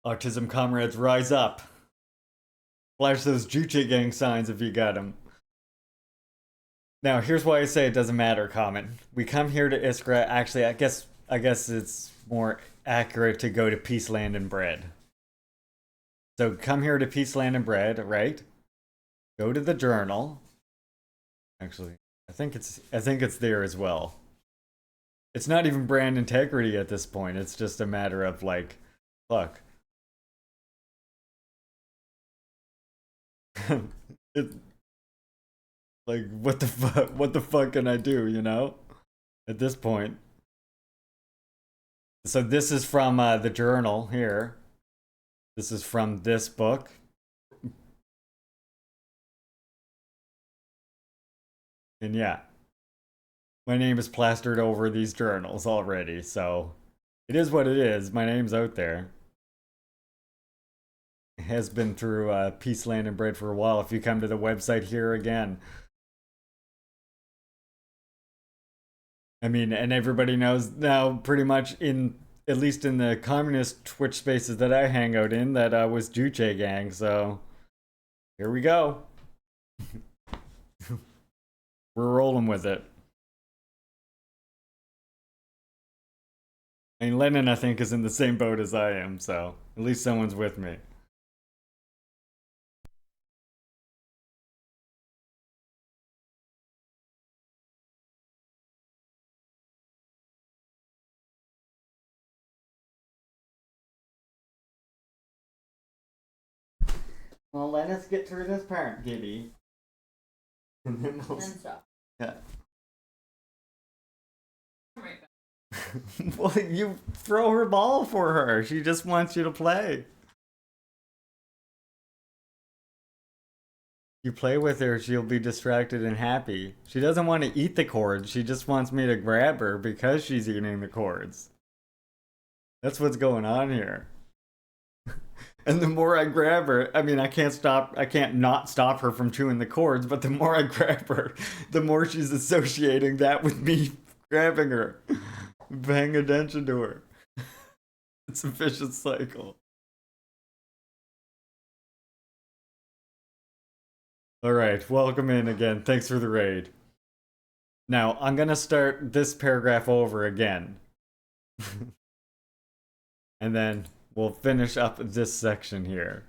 Autism comrades, rise up. Flash those Juche Gang signs if you got them. Now, here's why I say it doesn't matter, Common. We come here to Iskra. Actually, I guess it's more accurate to go to Peace, Land, and Bread. So come here to Peace, Land, and Bread, right? Go to the journal. Actually, I think it's there as well. It's not even brand integrity at this point. It's just a matter of, like, look. Like, what the fuck can I do, you know? At this point. So this is from the journal here. This is from this book. And yeah. My name is plastered over these journals already, so it is what it is. My name's out there. It has been through Peace, Land, and Bread for a while. If you come to the website here again. I mean, and everybody knows now pretty much at least in the communist Twitch spaces that I hang out in, that I was Juche Gang, so here we go. We're rolling with it. I mean, Lennon, I think, is in the same boat as I am, so at least someone's with me. Well, let us get through this part, Gibby. And then we'll stop. Yeah. Well, you throw her ball for her. She just wants you to play. You play with her, she'll be distracted and happy. She doesn't want to eat the cords. She just wants me to grab her because she's eating the cords. That's what's going on here. And the more I grab her, I mean, I can't not stop her from chewing the cords, but the more I grab her, the more she's associating that with me grabbing her, paying attention to her. It's a vicious cycle. All right, welcome in again. Thanks for the raid. Now, I'm going to start this paragraph over again. And then we'll finish up this section here.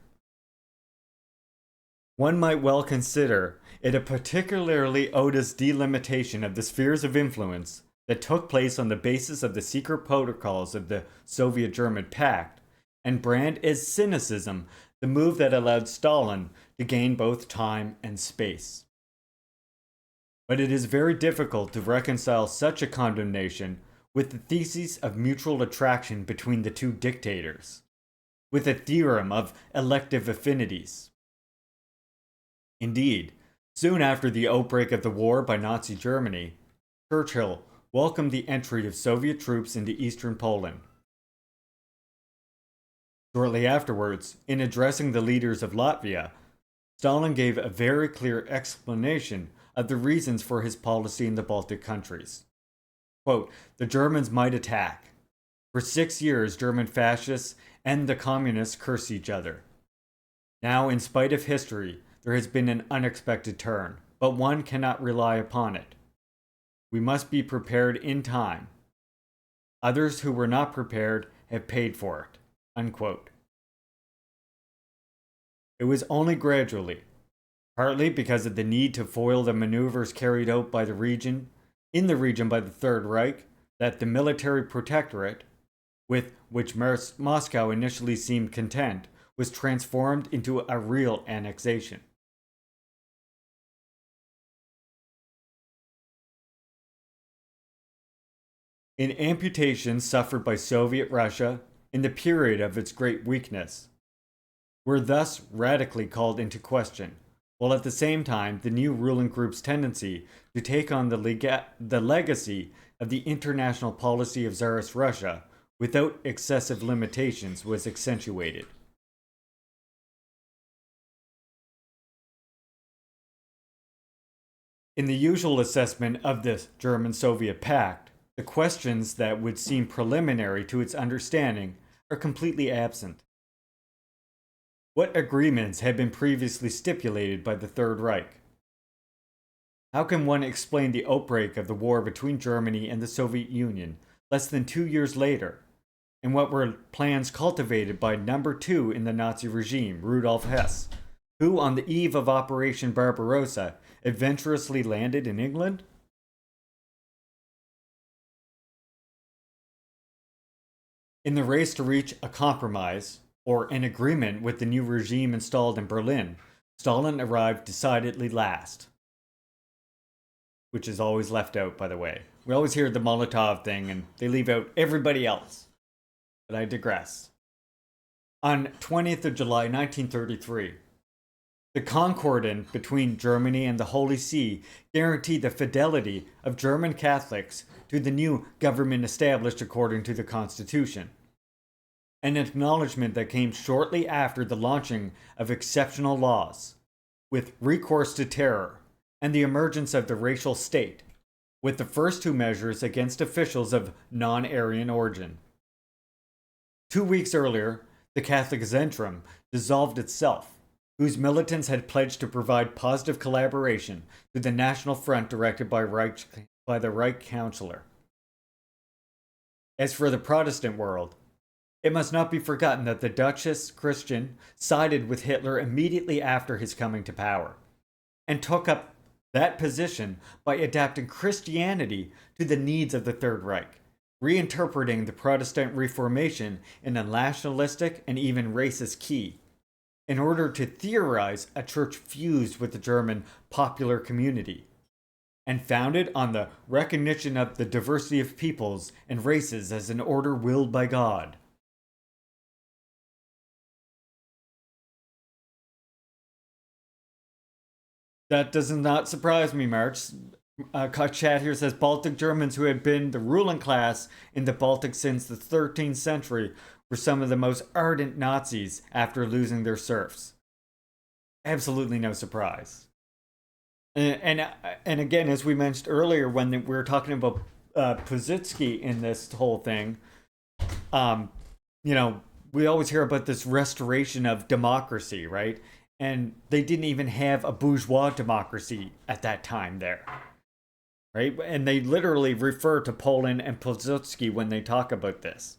One might well consider it a particularly odious delimitation of the spheres of influence that took place on the basis of the secret protocols of the Soviet-German Pact, and brand as cynicism the move that allowed Stalin to gain both time and space. But it is very difficult to reconcile such a condemnation with the thesis of mutual attraction between the two dictators, with the theorem of elective affinities. Indeed, soon after the outbreak of the war by Nazi Germany, Churchill welcomed the entry of Soviet troops into eastern Poland. Shortly afterwards, in addressing the leaders of Latvia, Stalin gave a very clear explanation of the reasons for his policy in the Baltic countries. Quote, "The Germans might attack. For 6 years, German fascists and the communists curse each other. Now, in spite of history, there has been an unexpected turn, but one cannot rely upon it. We must be prepared in time. Others who were not prepared have paid for it." Unquote. It was only gradually, partly because of the need to foil the maneuvers carried out by the region by the Third Reich, that the military protectorate, with which Moscow initially seemed content, was transformed into a real annexation. In amputations suffered by Soviet Russia in the period of its great weakness, were thus radically called into question, while at the same time the new ruling group's tendency to take on the legacy of the international policy of Tsarist Russia without excessive limitations was accentuated. In the usual assessment of the German-Soviet Pact, the questions that would seem preliminary to its understanding are completely absent. What agreements had been previously stipulated by the Third Reich? How can one explain the outbreak of the war between Germany and the Soviet Union less than 2 years later? And what were plans cultivated by number 2 in the Nazi regime, Rudolf Hess, who on the eve of Operation Barbarossa adventurously landed in England? In the race to reach a compromise, or an agreement with the new regime installed in Berlin, Stalin arrived decidedly last. Which is always left out, by the way. We always hear the Molotov thing, and they leave out everybody else. But I digress. On 20th of July 1933, the Concordat between Germany and the Holy See guaranteed the fidelity of German Catholics to the new government established according to the Constitution. An acknowledgement that came shortly after the launching of exceptional laws, with recourse to terror, and the emergence of the racial state, with the first 2 measures against officials of non-Aryan origin. 2 weeks earlier, the Catholic Zentrum dissolved itself, whose militants had pledged to provide positive collaboration to the National Front directed by the Reich Chancellor. As for the Protestant world, it must not be forgotten that the Duchess Christian sided with Hitler immediately after his coming to power, and took up that position by adapting Christianity to the needs of the Third Reich, reinterpreting the Protestant Reformation in a nationalistic and even racist key, in order to theorize a church fused with the German popular community, and founded on the recognition of the diversity of peoples and races as an order willed by God. That does not surprise me, March. Chat here says Baltic Germans who had been the ruling class in the Baltic since the 13th century were some of the most ardent Nazis after losing their serfs. Absolutely no surprise. And again, as we mentioned earlier when we were talking about Piłsudski in this whole thing, we always hear about this restoration of democracy, right? And they didn't even have a bourgeois democracy at that time there. right? And they literally refer to Poland and Pilsudski when they talk about this.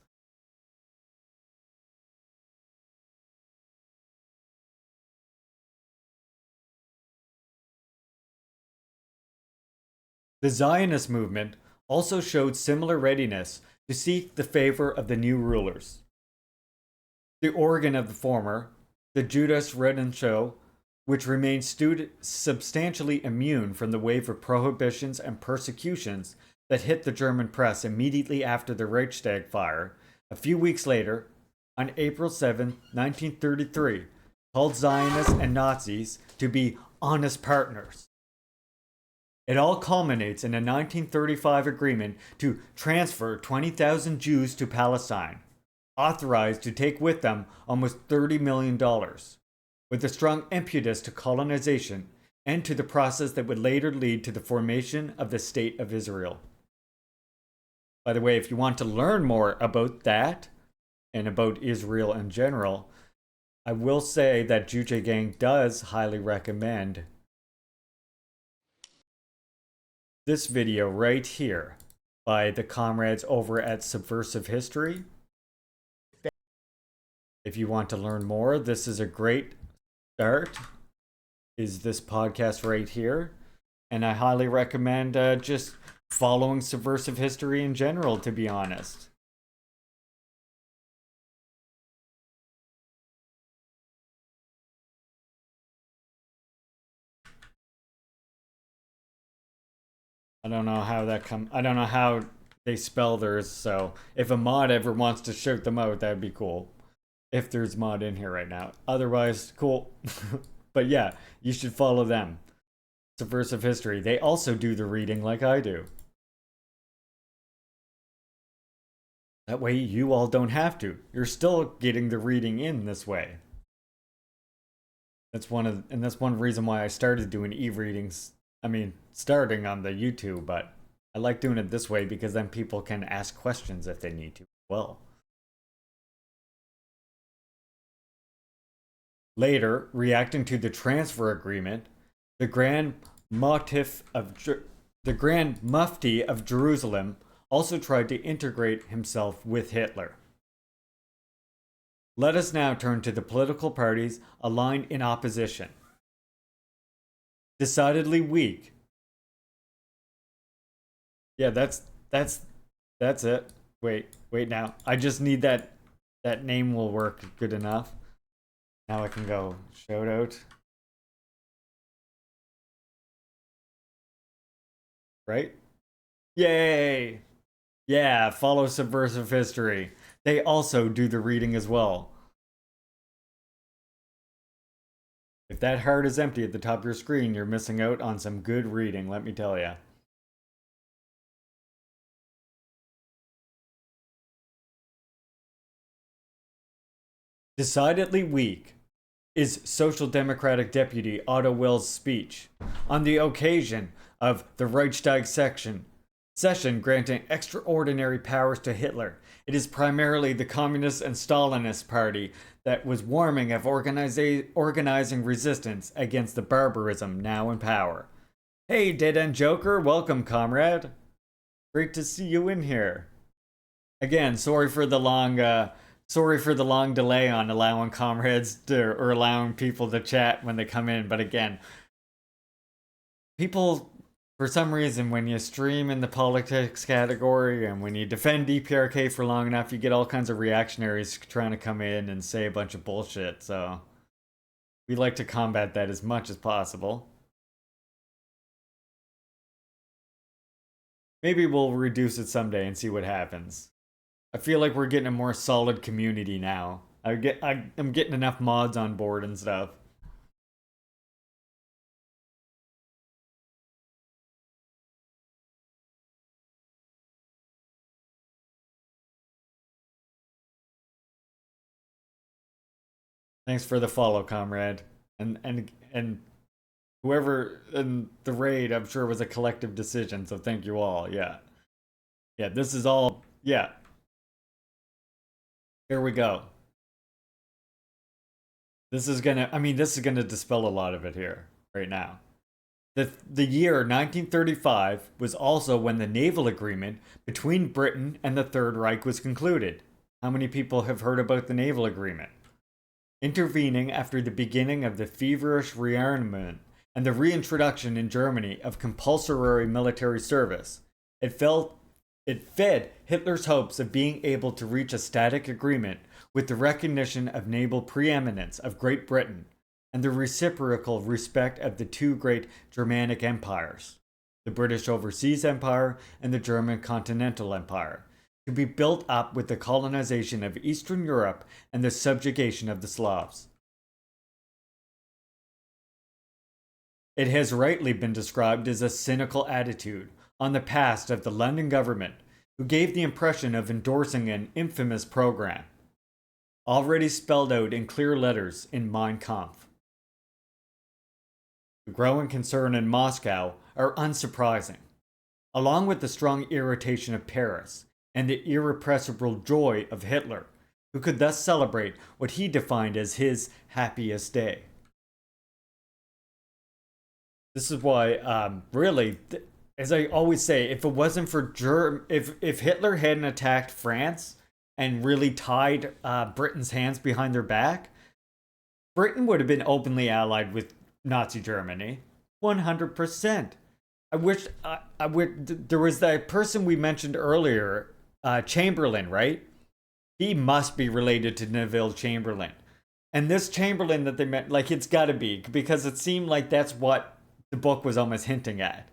The Zionist movement also showed similar readiness to seek the favor of the new rulers. The organ of the former, the Judas Redenshow, which remained substantially immune from the wave of prohibitions and persecutions that hit the German press immediately after the Reichstag fire, a few weeks later, on April 7, 1933, called Zionists and Nazis to be honest partners. It all culminates in a 1935 agreement to transfer 20,000 Jews to Palestine, authorized to take with them almost $30 million, with a strong impetus to colonization and to the process that would later lead to the formation of the State of Israel. By the way, if you want to learn more about that and about Israel in general, I will say that Juche Gang does highly recommend this video right here by the comrades over at Subversive History. If you want to learn more, this is a great start, is this podcast right here. And I highly recommend just following Subversive History in general, to be honest. I don't know how they spell theirs, so if a mod ever wants to shout them out, that'd be cool. If there's mod in here right now. Otherwise, cool. But yeah, you should follow them. Subversive History. They also do the reading like I do. That way you all don't have to. You're still getting the reading in this way. That's one reason why I started doing e-readings. I mean, starting on the YouTube, but I like doing it this way because then people can ask questions if they need to. Well. Later, reacting to the transfer agreement, the Grand Mufti of Jerusalem also tried to integrate himself with Hitler. Let us now turn to the political parties aligned in opposition. Decidedly weak. Yeah, that's it. Wait now. I just need that name will work good enough. Now I can go shout out. Right? Yay! Yeah, follow Subversive History. They also do the reading as well. If that heart is empty at the top of your screen, you're missing out on some good reading, let me tell you. Decidedly weak is Social Democratic Deputy Otto Will's speech on the occasion of the Reichstag session granting extraordinary powers to Hitler. It is primarily the Communist and Stalinist Party that was warming of organizing resistance against the barbarism now in power. Hey, Dead End Joker, welcome, comrade. Great to see you in here. Again, sorry for the long delay on allowing comrades or allowing people to chat when they come in. But again, people, for some reason, when you stream in the politics category and when you defend DPRK for long enough, you get all kinds of reactionaries trying to come in and say a bunch of bullshit. So we like to combat that as much as possible. Maybe we'll reduce it someday and see what happens. I feel like we're getting a more solid community now. I'm getting enough mods on board and stuff. Thanks for the follow, comrade. And whoever in the raid, I'm sure was a collective decision, so thank you all. Yeah. Yeah, this is all, yeah. Here we go. This is gonna dispel a lot of it here, right now. The year 1935 was also when the naval agreement between Britain and the Third Reich was concluded. How many people have heard about the naval agreement? Intervening after the beginning of the feverish rearmament and the reintroduction in Germany of compulsory military service, it fed Hitler's hopes of being able to reach a static agreement with the recognition of naval preeminence of Great Britain and the reciprocal respect of the two great Germanic empires, the British Overseas Empire and the German Continental Empire, to be built up with the colonization of Eastern Europe and the subjugation of the Slavs. It has rightly been described as a cynical attitude on the past of the London government, who gave the impression of endorsing an infamous program, already spelled out in clear letters in Mein Kampf. The growing concern in Moscow are unsurprising, along with the strong irritation of Paris and the irrepressible joy of Hitler, who could thus celebrate what he defined as his happiest day. This is why, really, as I always say, if it wasn't for if Hitler hadn't attacked France and really tied Britain's hands behind their back, Britain would have been openly allied with Nazi Germany, 100%. I wish there was that person we mentioned earlier, Chamberlain, right? He must be related to Neville Chamberlain, and this Chamberlain that they met, like, it's got to be, because it seemed like that's what the book was almost hinting at.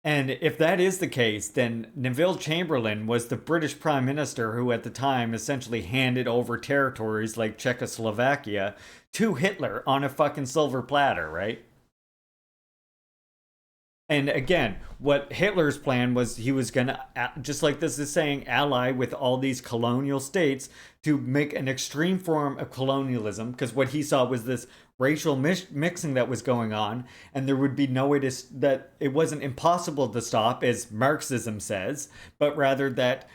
And if that is the case, then Neville Chamberlain was the British Prime Minister who at the time essentially handed over territories like Czechoslovakia to Hitler on a fucking silver platter, right? And again, what Hitler's plan was, he was going to, just like this is saying, ally with all these colonial states to make an extreme form of colonialism, because what he saw was this racial mixing that was going on, and there would be no way that it wasn't impossible to stop, as Marxism says, but rather that,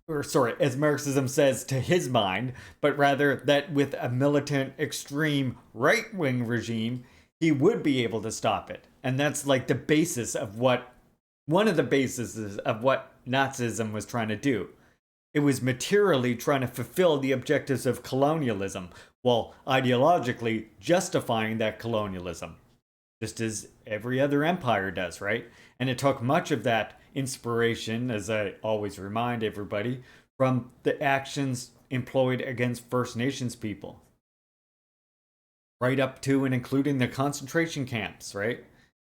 or sorry, as Marxism says to his mind, but rather that with a militant, extreme right-wing regime, he would be able to stop it. And that's like the basis of one of the bases of what Nazism was trying to do. It was materially trying to fulfill the objectives of colonialism, while ideologically justifying that colonialism, just as every other empire does, right? And it took much of that inspiration, as I always remind everybody, from the actions employed against First Nations people, right up to and including the concentration camps, right?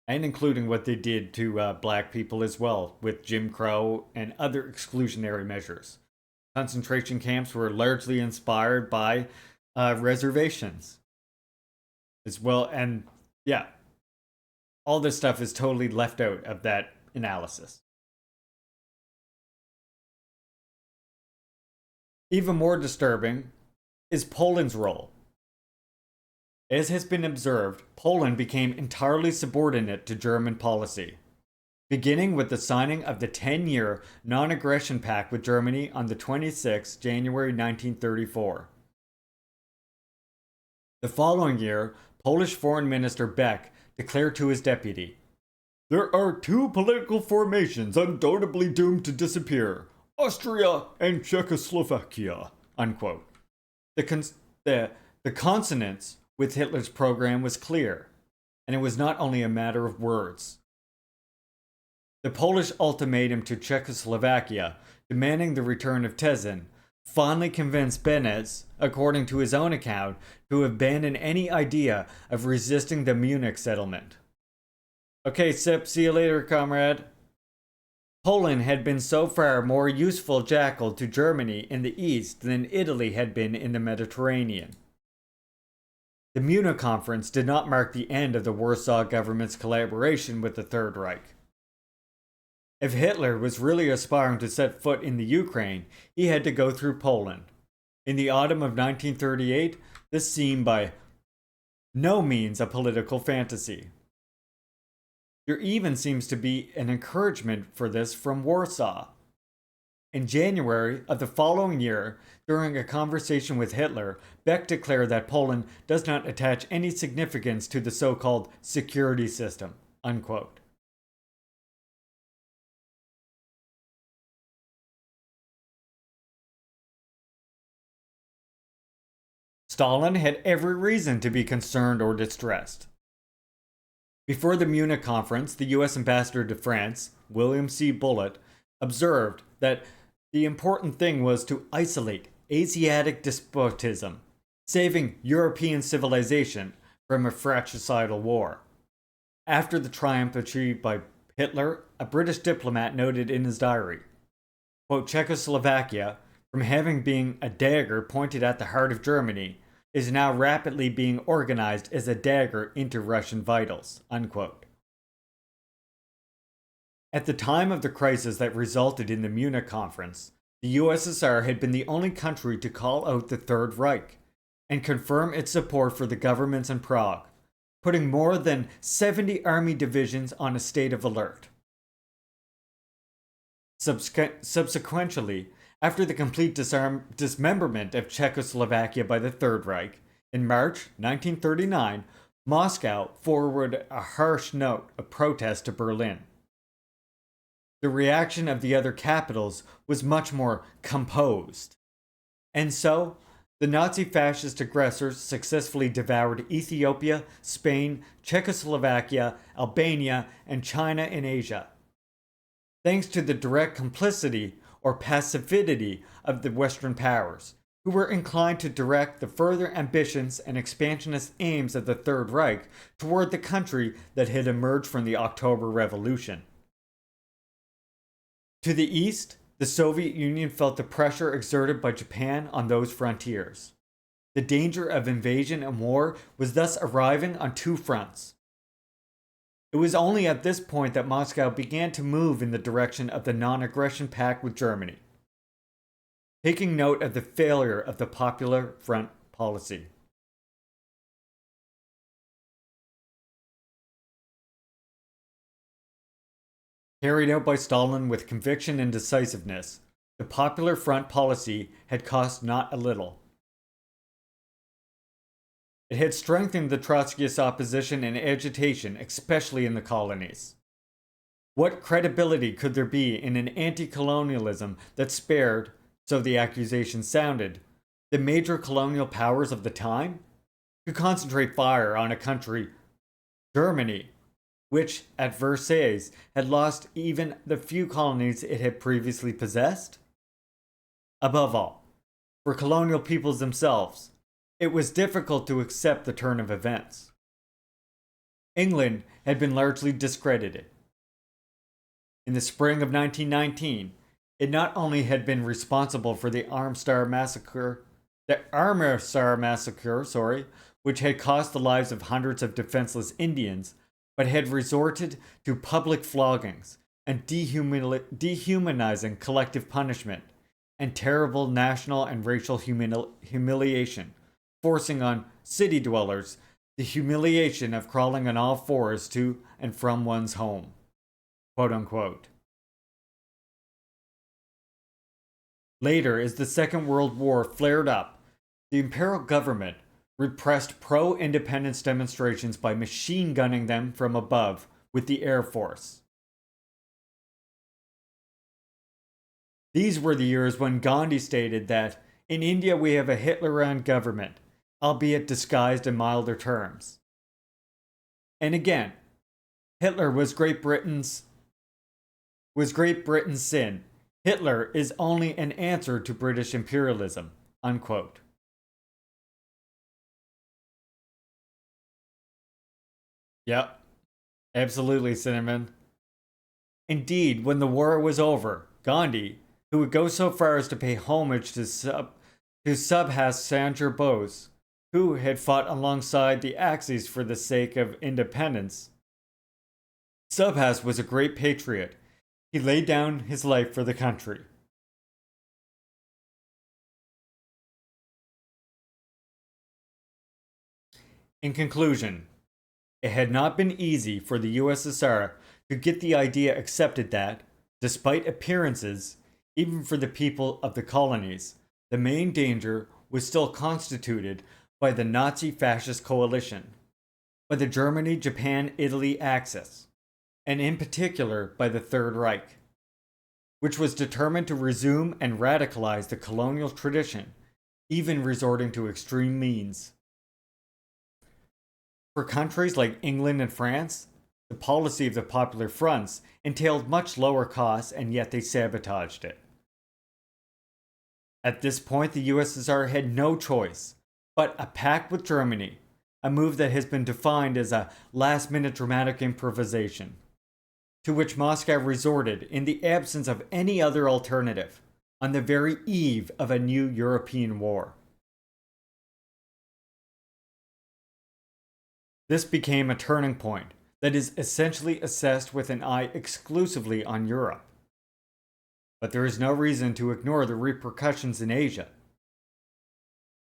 And including what they did to black people as well, with Jim Crow and other exclusionary measures. Concentration camps were largely inspired by reservations as well. And yeah, all this stuff is totally left out of that analysis. Even more disturbing is Poland's role. As has been observed, Poland became entirely subordinate to German policy, beginning with the signing of the 10-year non-aggression pact with Germany on the 26th January 1934. The following year, Polish Foreign Minister Beck declared to his deputy, "There are two political formations undoubtedly doomed to disappear, Austria and Czechoslovakia," unquote. The consonance with Hitler's program was clear, and it was not only a matter of words. The Polish ultimatum to Czechoslovakia, demanding the return of Tesin, finally convinced Beneš, according to his own account, to abandon any idea of resisting the Munich settlement. Okay, Sip, see you later, comrade. Poland had been so far more useful jackal to Germany in the east than Italy had been in the Mediterranean. The Munich Conference did not mark the end of the Warsaw government's collaboration with the Third Reich. If Hitler was really aspiring to set foot in the Ukraine, he had to go through Poland. In the autumn of 1938, this seemed by no means a political fantasy. There even seems to be an encouragement for this from Warsaw. In January of the following year, during a conversation with Hitler, Beck declared that Poland does not attach any significance to the so-called security system, unquote. Stalin had every reason to be concerned or distressed. Before the Munich conference, the U.S. ambassador to France, William C. Bullitt, observed that the important thing was to isolate Asiatic despotism, saving European civilization from a fratricidal war. After the triumph achieved by Hitler, a British diplomat noted in his diary, quote, Czechoslovakia, from having been a dagger pointed at the heart of Germany, is now rapidly being organized as a dagger into Russian vitals, unquote. At the time of the crisis that resulted in the Munich conference, the USSR had been the only country to call out the Third Reich and confirm its support for the governments in Prague, putting more than 70 army divisions on a state of alert. Subsequently, after the complete dismemberment of Czechoslovakia by the Third Reich, in March 1939, Moscow forwarded a harsh note of protest to Berlin. The reaction of the other capitals was much more composed. And so, the Nazi fascist aggressors successfully devoured Ethiopia, Spain, Czechoslovakia, Albania, and China in Asia. Thanks to the direct complicity or passivity of the Western powers, who were inclined to direct the further ambitions and expansionist aims of the Third Reich toward the country that had emerged from the October Revolution. To the east, the Soviet Union felt the pressure exerted by Japan on those frontiers. The danger of invasion and war was thus arriving on two fronts. It was only at this point that Moscow began to move in the direction of the non-aggression pact with Germany, taking note of the failure of the Popular Front policy. Carried out by Stalin with conviction and decisiveness, the Popular Front policy had cost not a little. It had strengthened the Trotskyist opposition and agitation, especially in the colonies. What credibility could there be in an anti-colonialism that spared, so the accusation sounded, the major colonial powers of the time? To concentrate fire on a country, Germany, which at Versailles had lost even the few colonies it had previously possessed? Above all, for colonial peoples themselves, it was difficult to accept the turn of events. England had been largely discredited. In the spring of 1919, it not only had been responsible for the Armstar massacre, which had cost the lives of hundreds of defenseless Indians, but had resorted to public floggings and dehumanizing collective punishment and terrible national and racial humiliation, forcing on city dwellers the humiliation of crawling on all fours to and from one's home, quote unquote. Later, as the Second World War flared up, the imperial government repressed pro-independence demonstrations by machine gunning them from above with the Air Force. These were the years when Gandhi stated that, in India we have a Hitler-run government, albeit disguised in milder terms. And again, Hitler was Great Britain's sin. Hitler is only an answer to British imperialism, unquote. Yep, absolutely, Cinnamon. Indeed, when the war was over, Gandhi, who would go so far as to pay homage to Subhas Chandra Bose, who had fought alongside the Axis for the sake of independence. Subhas was a great patriot. He laid down his life for the country. In conclusion, it had not been easy for the USSR to get the idea accepted that, despite appearances, even for the people of the colonies, the main danger was still constituted by the Nazi-fascist coalition, by the Germany-Japan-Italy axis, and in particular by the Third Reich, which was determined to resume and radicalize the colonial tradition, even resorting to extreme means. For countries like England and France, the policy of the Popular Fronts entailed much lower costs, and yet they sabotaged it. At this point, the USSR had no choice but a pact with Germany, a move that has been defined as a last-minute dramatic improvisation, to which Moscow resorted in the absence of any other alternative, on the very eve of a new European war. This became a turning point that is essentially assessed with an eye exclusively on Europe. But there is no reason to ignore the repercussions in Asia.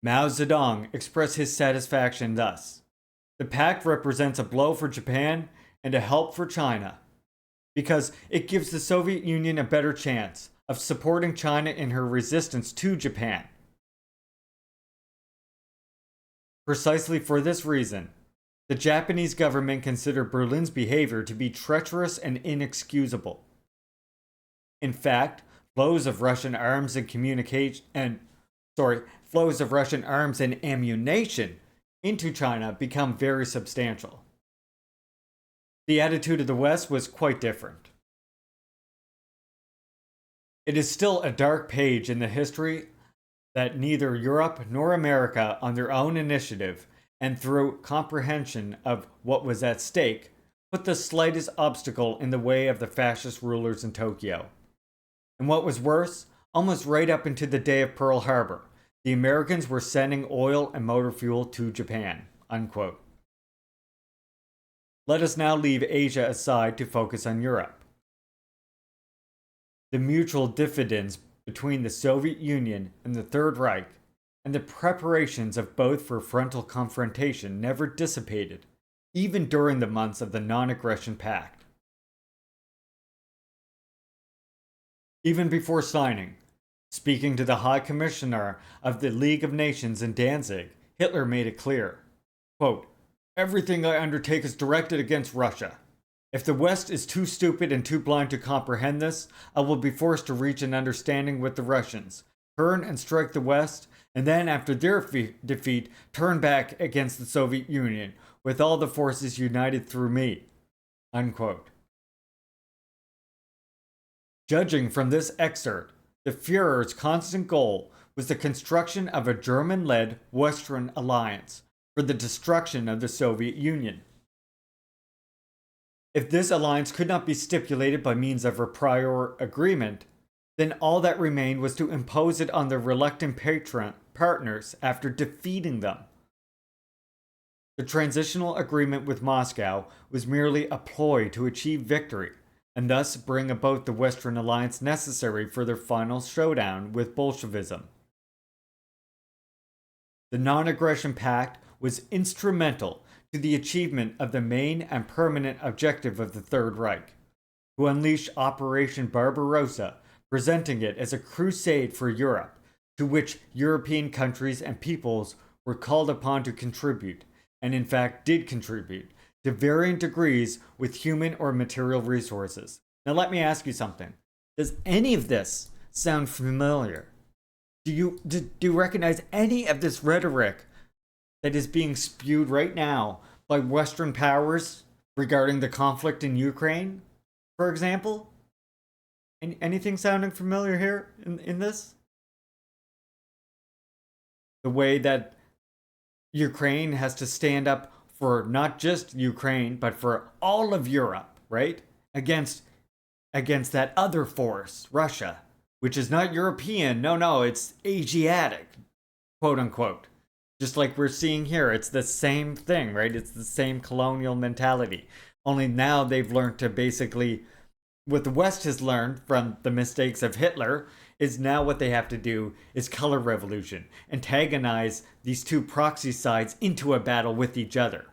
Mao Zedong expressed his satisfaction thus: "The pact represents a blow for Japan and a help for China, because it gives the Soviet Union a better chance of supporting China in her resistance to Japan." Precisely for this reason, the Japanese government considered Berlin's behavior to be treacherous and inexcusable. In fact, flows of Russian arms and ammunition into China become very substantial. The attitude of the West was quite different. It is still a dark page in the history that neither Europe nor America, on their own initiative and through comprehension of what was at stake, put the slightest obstacle in the way of the fascist rulers in Tokyo. And what was worse, almost right up into the day of Pearl Harbor, the Americans were sending oil and motor fuel to Japan. Unquote. Let us now leave Asia aside to focus on Europe. The mutual diffidence between the Soviet Union and the Third Reich, and the preparations of both for frontal confrontation, never dissipated, even during the months of the Non-Aggression Pact. Even before signing, speaking to the High Commissioner of the League of Nations in Danzig, Hitler made it clear, quote, "Everything I undertake is directed against Russia. If the West is too stupid and too blind to comprehend this, I will be forced to reach an understanding with the Russians, turn and strike the West, and then after their defeat, turn back against the Soviet Union, with all the forces united through me." Unquote. Judging from this excerpt, the Führer's constant goal was the construction of a German-led Western alliance for the destruction of the Soviet Union. If this alliance could not be stipulated by means of a prior agreement, then all that remained was to impose it on the reluctant partners after defeating them. The transitional agreement with Moscow was merely a ploy to achieve victory, and thus bring about the Western alliance necessary for their final showdown with Bolshevism. The Non-Aggression Pact was instrumental to the achievement of the main and permanent objective of the Third Reich, to unleash Operation Barbarossa, presenting it as a crusade for Europe, to which European countries and peoples were called upon to contribute, and in fact did contribute, to varying degrees with human or material resources. Now let me ask you something. Does any of this sound familiar? Do you recognize any of this rhetoric that is being spewed right now by Western powers regarding the conflict in Ukraine, for example? Anything sounding familiar here in this? The way that Ukraine has to stand up for not just Ukraine, but for all of Europe, right? Against that other force, Russia, which is not European. No, it's Asiatic, quote unquote. Just like we're seeing here, it's the same thing, right? It's the same colonial mentality. Only now they've learned to basically, what the West has learned from the mistakes of Hitler, is now what they have to do is color revolution, antagonize these two proxy sides into a battle with each other.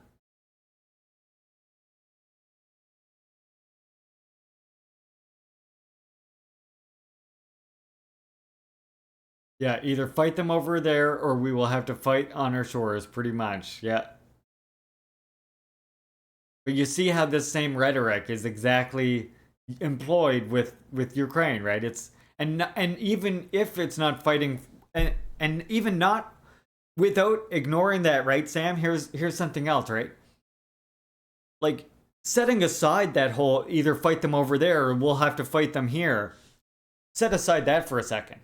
Yeah, either fight them over there or we will have to fight on our shores, pretty much. Yeah. But you see how this same rhetoric is exactly employed with Ukraine, right? It's and even if it's not fighting and even not without ignoring that, right, Sam? Here's something else, right? Like setting aside that whole either fight them over there or we'll have to fight them here. Set aside that for a second,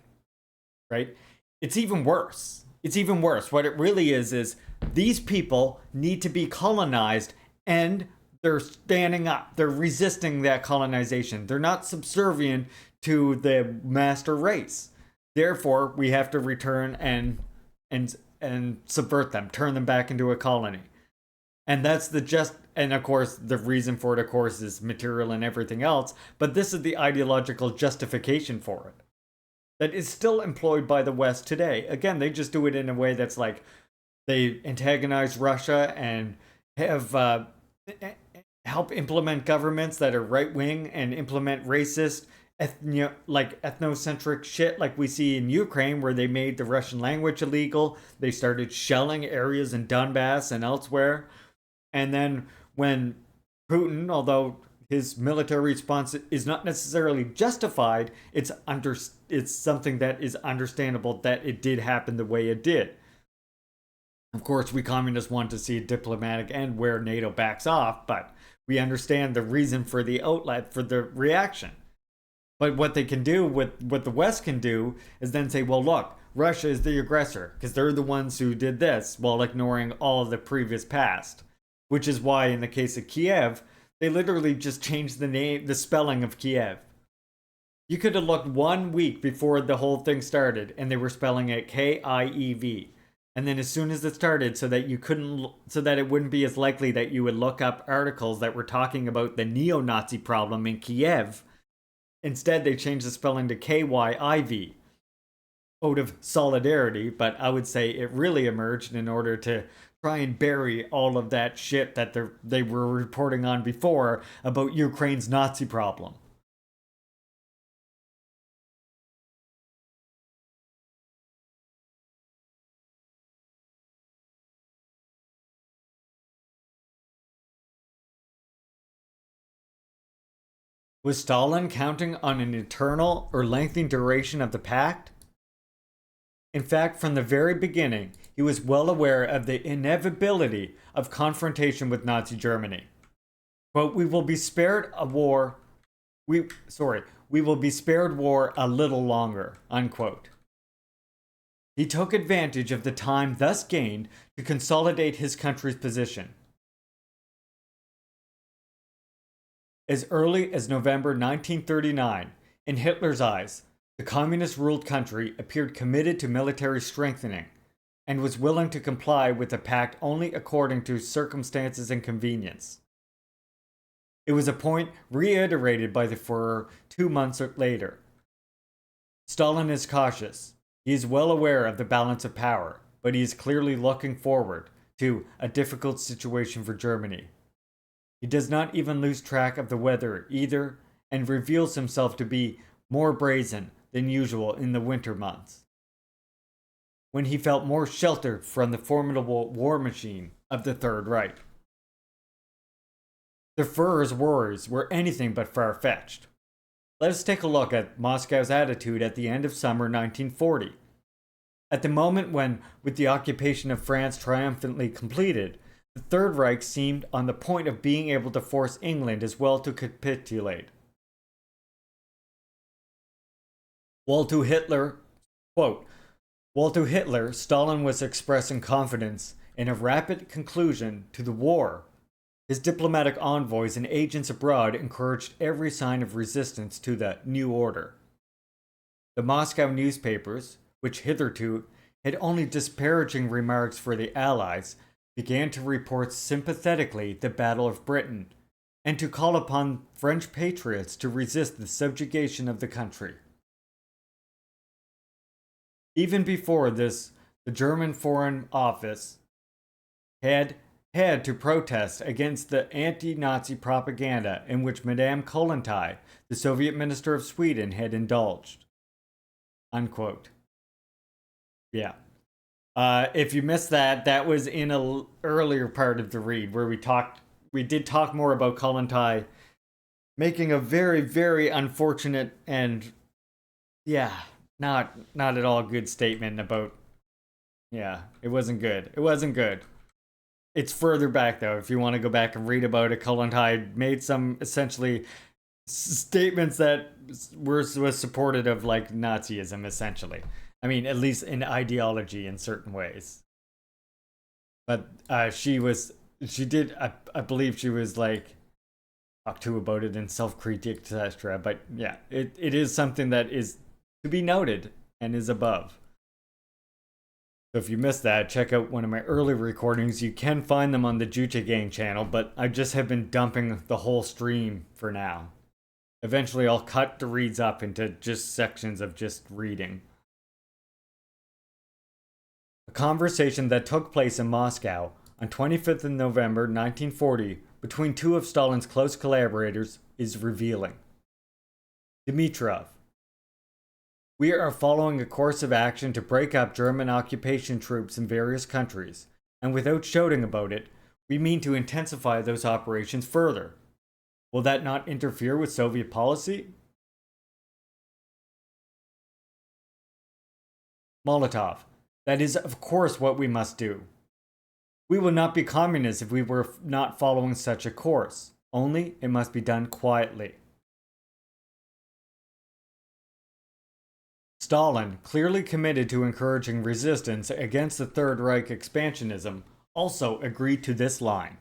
right? It's even worse. It's even worse. What it really is these people need to be colonized and they're standing up. They're resisting that colonization. They're not subservient to the master race. Therefore, we have to return and subvert them, turn them back into a colony. And that's and of course, the reason for it, of course, is material and everything else. But this is the ideological justification for it that is still employed by the West today. Again, they just do it in a way that's like they antagonize Russia and have help implement governments that are right wing and implement racist, ethnocentric shit, like we see in Ukraine, where they made the Russian language illegal. They started shelling areas in Donbass and elsewhere. And then when Putin, although his military response is not necessarily justified, it's something that is understandable that it did happen the way it did. Of course, we communists want to see a diplomatic end where NATO backs off, but we understand the reason for the outlet for the reaction. But what they can do, what the West can do, is then say, well, look, Russia is the aggressor because they're the ones who did this, while ignoring all of the previous past. Which is why, in the case of Kiev, they literally just changed the spelling of Kiev. You could have looked 1 week before the whole thing started, and they were spelling it Kiev. And then as soon as it started, so that it wouldn't be as likely that you would look up articles that were talking about the neo-Nazi problem in Kiev, instead they changed the spelling to Kyiv, out of solidarity. But I would say it really emerged in order to try and bury all of that shit that they were reporting on before about Ukraine's Nazi problem. Was Stalin counting on an eternal or lengthy duration of the pact? In fact, from the very beginning, he was well aware of the inevitability of confrontation with Nazi Germany. Quote, we will be spared war a little longer, unquote. He took advantage of the time thus gained to consolidate his country's position. As early as November 1939, in Hitler's eyes, the communist-ruled country appeared committed to military strengthening and was willing to comply with the pact only according to circumstances and convenience. It was a point reiterated by the Führer 2 months later. Stalin is cautious. He is well aware of the balance of power, but he is clearly looking forward to a difficult situation for Germany. He does not even lose track of the weather either, and reveals himself to be more brazen than usual in the winter months, when he felt more sheltered from the formidable war machine of the Third Reich. The Führer's worries were anything but far-fetched. Let us take a look at Moscow's attitude at the end of summer 1940. At the moment when, with the occupation of France triumphantly completed, the Third Reich seemed on the point of being able to force England as well to capitulate. While to Hitler, Stalin was expressing confidence in a rapid conclusion to the war, his diplomatic envoys and agents abroad encouraged every sign of resistance to the new order. The Moscow newspapers, which hitherto had only disparaging remarks for the Allies, began to report sympathetically the Battle of Britain, and to call upon French patriots to resist the subjugation of the country. Even before this, the German Foreign Office had to protest against the anti-Nazi propaganda in which Madame Kollontai, the Soviet Minister of Sweden, had indulged. Unquote. Yeah. If you missed that, that was in a earlier part of the read where we did talk more about Kollontai making a very, very unfortunate and not at all good statement about it wasn't good. It wasn't good. It's further back though. If you want to go back and read about it, Kollontai made some essentially statements that was supportive of like Nazism essentially. I mean, at least in ideology in certain ways. But I believe she was like talked to about it in self-critique, etc. But yeah, it is something that is to be noted and is above. So if you missed that, check out one of my early recordings. You can find them on the Juche Gang channel, but I just have been dumping the whole stream for now. Eventually I'll cut the reads up into just sections of just reading. A conversation that took place in Moscow on 25th of November 1940 between two of Stalin's close collaborators is revealing. Dimitrov. We are following a course of action to break up German occupation troops in various countries, and without shouting about it, we mean to intensify those operations further. Will that not interfere with Soviet policy? Molotov. That is, of course, what we must do. We will not be communists if we were not following such a course. Only, it must be done quietly. Stalin, clearly committed to encouraging resistance against the Third Reich expansionism, also agreed to this line.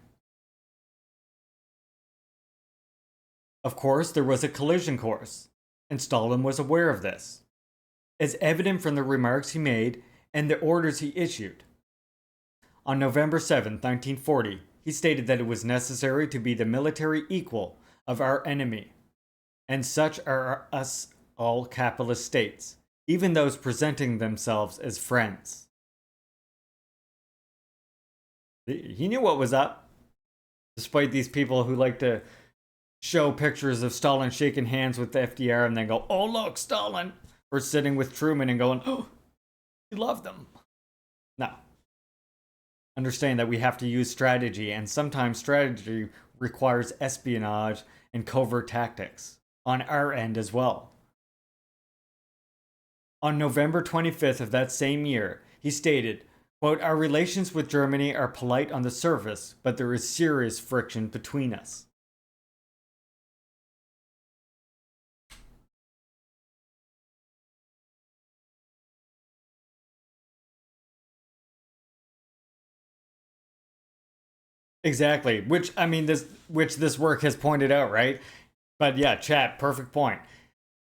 Of course, there was a collision course, and Stalin was aware of this, as evident from the remarks he made and the orders he issued. On November 7, 1940, he stated that it was necessary to be the military equal of our enemy, and such are us all capitalist states, even those presenting themselves as friends. He knew what was up, despite these people who like to show pictures of Stalin shaking hands with the FDR and then go, "Oh look, Stalin," or sitting with Truman and going, "Oh, he loved them." No. Understand that we have to use strategy, and sometimes strategy requires espionage and covert tactics on our end as well. On November 25th of that same year, he stated, quote, "Our relations with Germany are polite on the surface, but there is serious friction between us." Exactly, which this work has pointed out, right? But yeah, chat, perfect point.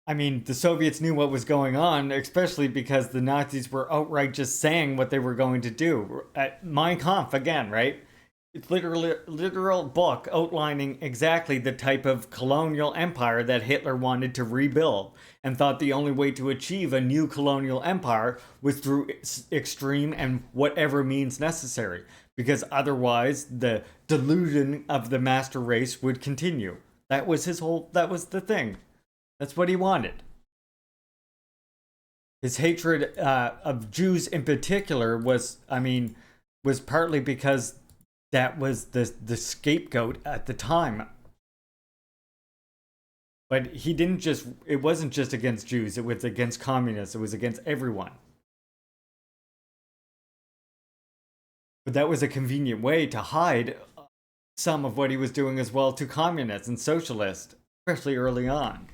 I mean, the Soviets knew what was going on, especially because the Nazis were outright just saying what they were going to do. Mein Kampf, again, right? It's literal book outlining exactly the type of colonial empire that Hitler wanted to rebuild, and thought the only way to achieve a new colonial empire was through extreme and whatever means necessary, because otherwise the delusion of the master race would continue. That was the thing. That's what he wanted. His hatred of Jews in particular was partly because that was the scapegoat at the time. But it wasn't just against Jews, it was against communists, it was against everyone. But that was a convenient way to hide some of what he was doing as well to communists and socialists, especially early on.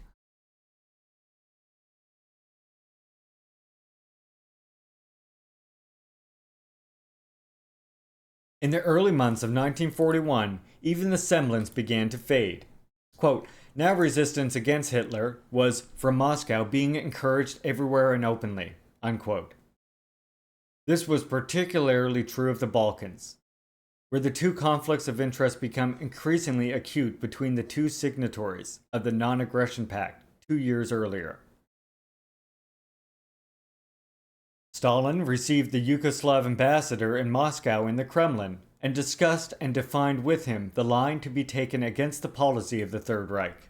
In the early months of 1941, even the semblance began to fade. Quote, "Now resistance against Hitler was, from Moscow, being encouraged everywhere and openly." Unquote. This was particularly true of the Balkans, where the two conflicts of interest become increasingly acute between the two signatories of the Non-Aggression Pact 2 years earlier. Stalin received the Yugoslav ambassador in Moscow in the Kremlin and discussed and defined with him the line to be taken against the policy of the Third Reich.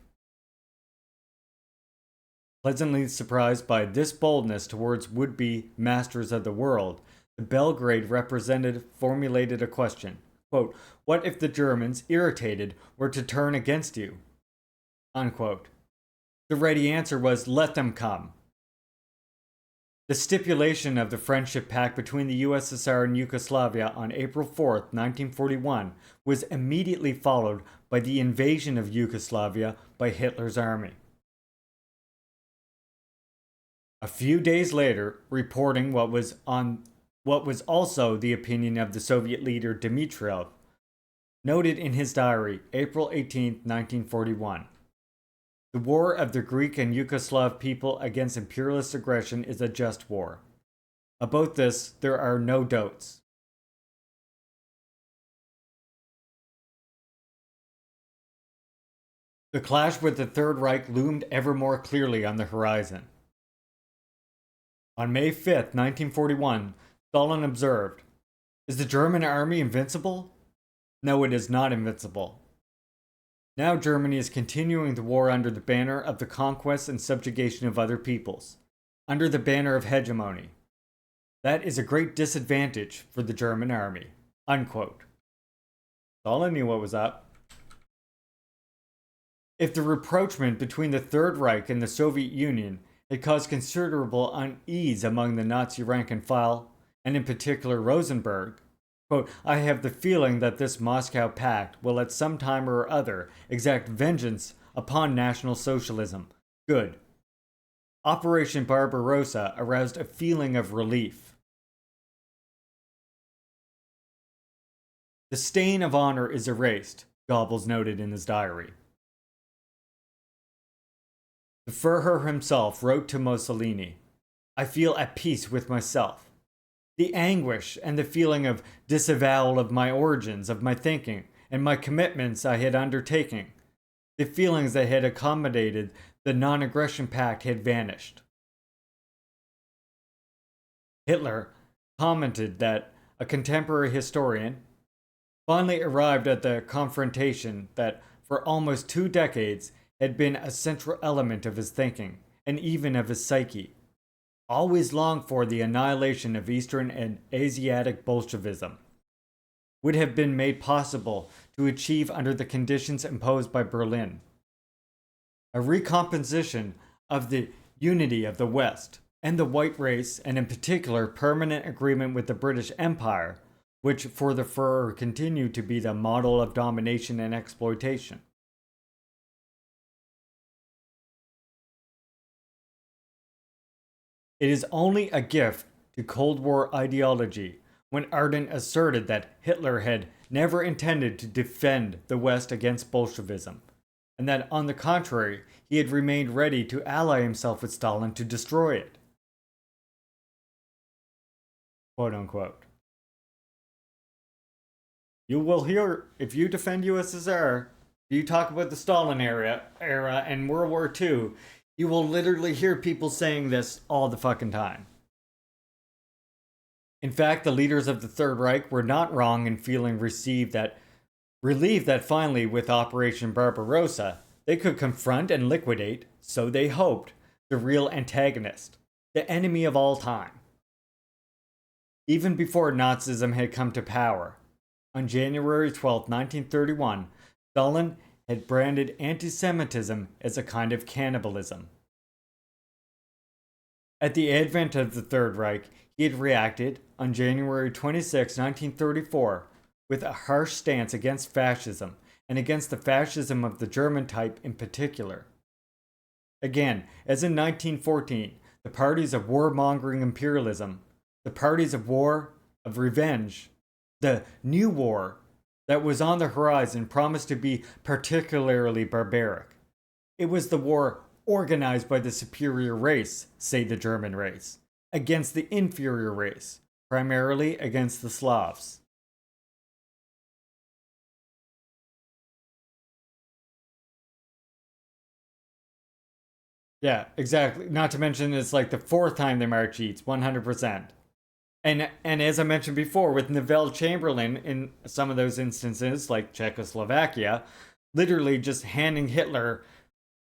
Pleasantly surprised by this boldness towards would-be masters of the world, the Belgrade representative formulated a question. Quote, "What if the Germans, irritated, were to turn against you?" Unquote. The ready answer was, "Let them come." The stipulation of the Friendship Pact between the USSR and Yugoslavia on April 4, 1941, was immediately followed by the invasion of Yugoslavia by Hitler's army. A few days later, reporting what was also the opinion of the Soviet leader Dmitriev, noted in his diary, April 18, 1941, "The war of the Greek and Yugoslav people against imperialist aggression is a just war. About this, there are no doubts." The clash with the Third Reich loomed ever more clearly on the horizon. On May 5, 1941, Stalin observed, "Is the German army invincible? No, it is not invincible. Now Germany is continuing the war under the banner of the conquest and subjugation of other peoples, under the banner of hegemony. That is a great disadvantage for the German army." Unquote. Stalin knew what was up. If the rapprochement between the Third Reich and the Soviet Union had caused considerable unease among the Nazi rank and file, and in particular Rosenberg, quote, "I have the feeling that this Moscow Pact will at some time or other exact vengeance upon National Socialism. Good. Operation Barbarossa aroused a feeling of relief. The stain of honor is erased," Goebbels noted in his diary. The Führer himself wrote to Mussolini, "I feel at peace with myself. The anguish and the feeling of disavowal of my origins, of my thinking, and my commitments I had undertaken, the feelings that had accommodated the non-aggression pact had vanished." Hitler commented that a contemporary historian finally arrived at the confrontation that for almost 2 decades had been a central element of his thinking, and even of his psyche. Always longed for the annihilation of Eastern and Asiatic Bolshevism, would have been made possible to achieve under the conditions imposed by Berlin. A recomposition of the unity of the West and the white race, and in particular permanent agreement with the British Empire, which for the Führer continued to be the model of domination and exploitation. It is only a gift to Cold War ideology when Arden asserted that Hitler had never intended to defend the West against Bolshevism, and that on the contrary, he had remained ready to ally himself with Stalin to destroy it. Quote unquote. You will hear, if you defend USSR, you talk about the Stalin era and World War II, you will literally hear people saying this all the fucking time. In fact, the leaders of the Third Reich were not wrong in feeling relieved that finally, with Operation Barbarossa, they could confront and liquidate, so they hoped, the real antagonist, the enemy of all time. Even before Nazism had come to power, on January 12, 1931, Stalin had branded anti-Semitism as a kind of cannibalism. At the advent of the Third Reich, he had reacted, on January 26, 1934, with a harsh stance against fascism, and against the fascism of the German type in particular. Again, as in 1914, the parties of warmongering imperialism, the parties of war, of revenge, the new war that was on the horizon promised to be particularly barbaric. It was the war organized by the superior race, say the German race, against the inferior race, primarily against the Slavs. Yeah, exactly. Not to mention it's like the 4th time they march eats, 100%. And as I mentioned before, with Neville Chamberlain in some of those instances, like Czechoslovakia, literally just handing Hitler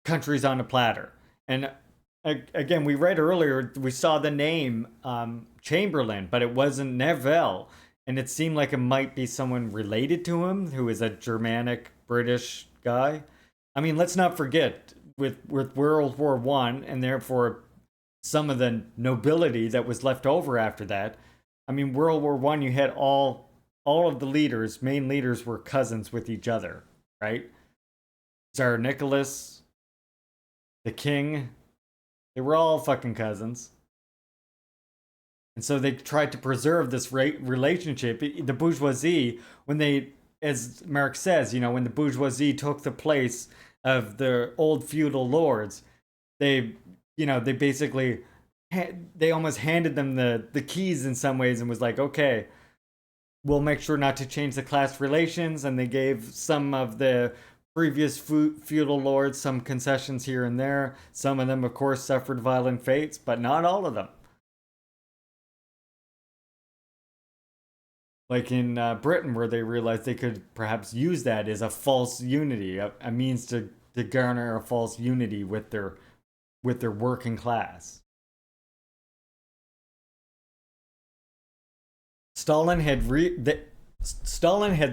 countries on a platter. And again, we read earlier, we saw the name Chamberlain, but it wasn't Neville. And it seemed like it might be someone related to him, who is a Germanic British guy. I mean, let's not forget, with World War One, and therefore some of the nobility that was left over after that. I mean, World War One, you had all of the leaders, main leaders, were cousins with each other, right? Tsar Nicholas, the king, they were all fucking cousins. And so they tried to preserve this relationship. The bourgeoisie, when they, as Mark says, you know, when the bourgeoisie took the place of the old feudal lords, they, you know, they basically, they almost handed them the keys in some ways and was like, okay, we'll make sure not to change the class relations. And they gave some of the previous feudal lords some concessions here and there. Some of them, of course, suffered violent fates, but not all of them. Like in Britain, where they realized they could perhaps use that as a false unity, a means to garner a false unity with their working class. Stalin had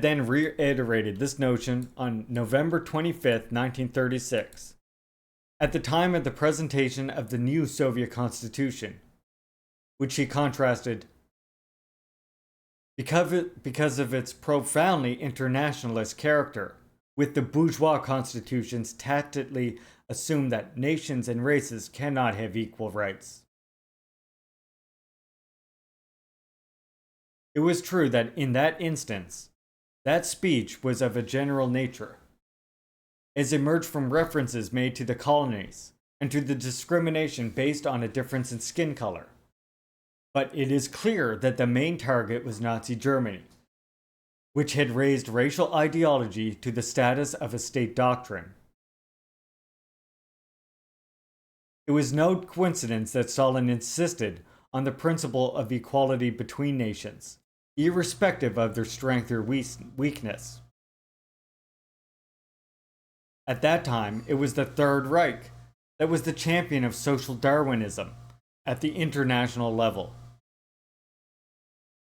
then reiterated this notion on November 25th, 1936, at the time of the presentation of the new Soviet Constitution, which he contrasted because of its profoundly internationalist character, with the bourgeois constitutions tacitly assume that nations and races cannot have equal rights. It was true that in that instance, that speech was of a general nature, as emerged from references made to the colonies and to the discrimination based on a difference in skin color. But it is clear that the main target was Nazi Germany, which had raised racial ideology to the status of a state doctrine. It was no coincidence that Stalin insisted on the principle of equality between nations, irrespective of their strength or weakness. At that time, it was the Third Reich that was the champion of social Darwinism at the international level.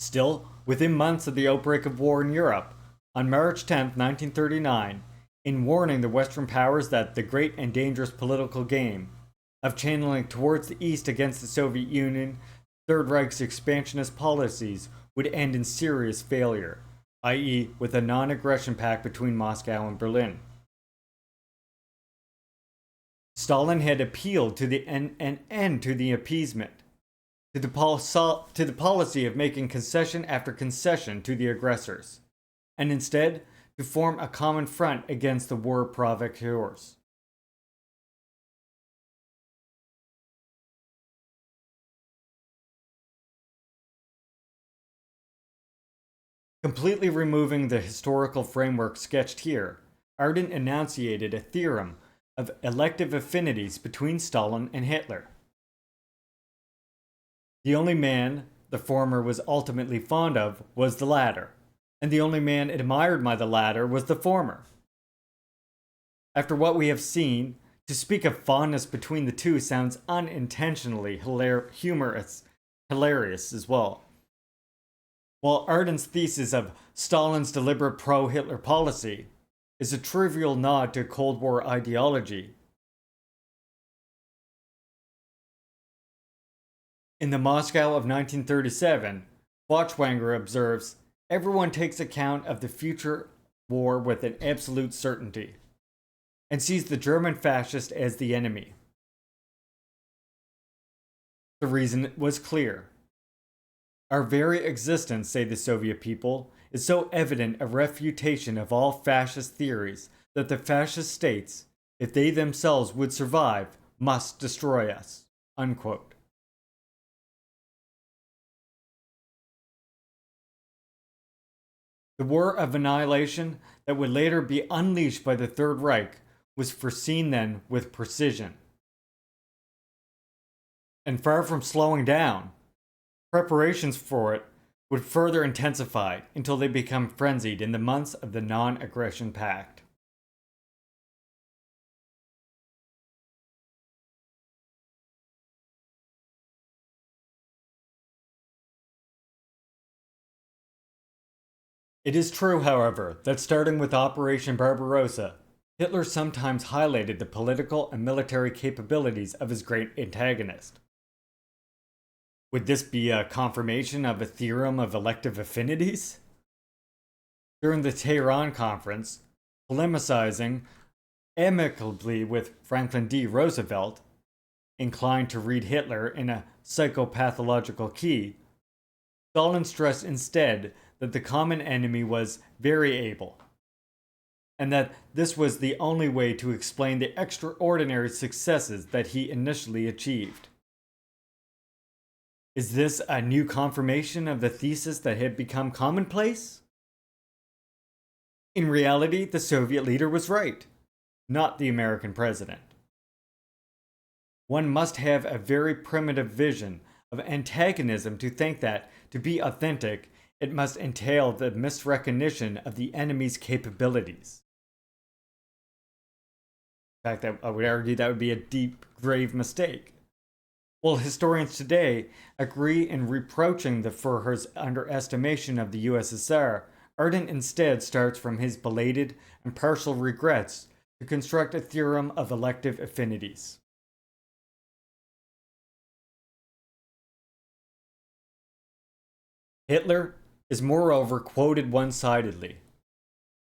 Still, within months of the outbreak of war in Europe, on March 10, 1939, in warning the Western powers that the great and dangerous political game of channeling towards the East against the Soviet Union, Third Reich's expansionist policies would end in serious failure, i.e., with a non-aggression pact between Moscow and Berlin. Stalin had appealed to an end to the appeasement, to the policy of making concession after concession to the aggressors, and instead to form a common front against the war provocateurs. Completely removing the historical framework sketched here, Arden enunciated a theorem of elective affinities between Stalin and Hitler. The only man the former was ultimately fond of was the latter, and the only man admired by the latter was the former. After what we have seen, to speak of fondness between the two sounds unintentionally hilarious as well. While Arden's thesis of Stalin's deliberate pro-Hitler policy is a trivial nod to Cold War ideology, in the Moscow of 1937, Feuchtwanger observes, everyone takes account of the future war with an absolute certainty, and sees the German fascist as the enemy. The reason was clear. Our very existence, say the Soviet people, is so evident a refutation of all fascist theories that the fascist states, if they themselves would survive, must destroy us. Unquote. The war of annihilation that would later be unleashed by the Third Reich was foreseen then with precision. And far from slowing down, preparations for it would further intensify until they become frenzied in the months of the Non-Aggression Pact. It is true, however, that starting with Operation Barbarossa, Hitler sometimes highlighted the political and military capabilities of his great antagonist. Would this be a confirmation of a theorem of elective affinities? During the Tehran conference, polemicizing amicably with Franklin D. Roosevelt, inclined to read Hitler in a psychopathological key, Stalin stressed instead that the common enemy was very able, and that this was the only way to explain the extraordinary successes that he initially achieved. Is this a new confirmation of the thesis that had become commonplace? In reality, the Soviet leader was right, not the American president. One must have a very primitive vision of antagonism to think that, to be authentic, it must entail the misrecognition of the enemy's capabilities. In fact, I would argue that would be a deep, grave mistake. While historians today agree in reproaching the Führer's underestimation of the USSR, Arden instead starts from his belated and partial regrets to construct a theorem of elective affinities. Hitler is moreover quoted one-sidedly.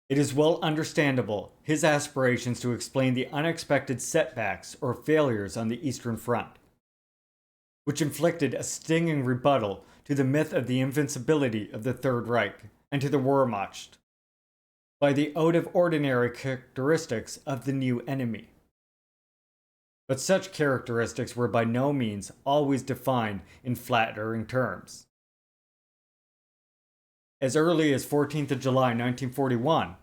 It is well understandable his aspirations to explain the unexpected setbacks or failures on the Eastern Front, which inflicted a stinging rebuttal to the myth of the invincibility of the Third Reich and to the Wehrmacht, by the out-of-ordinary characteristics of the new enemy. But such characteristics were by no means always defined in flattering terms. As early as 14th of July 1941,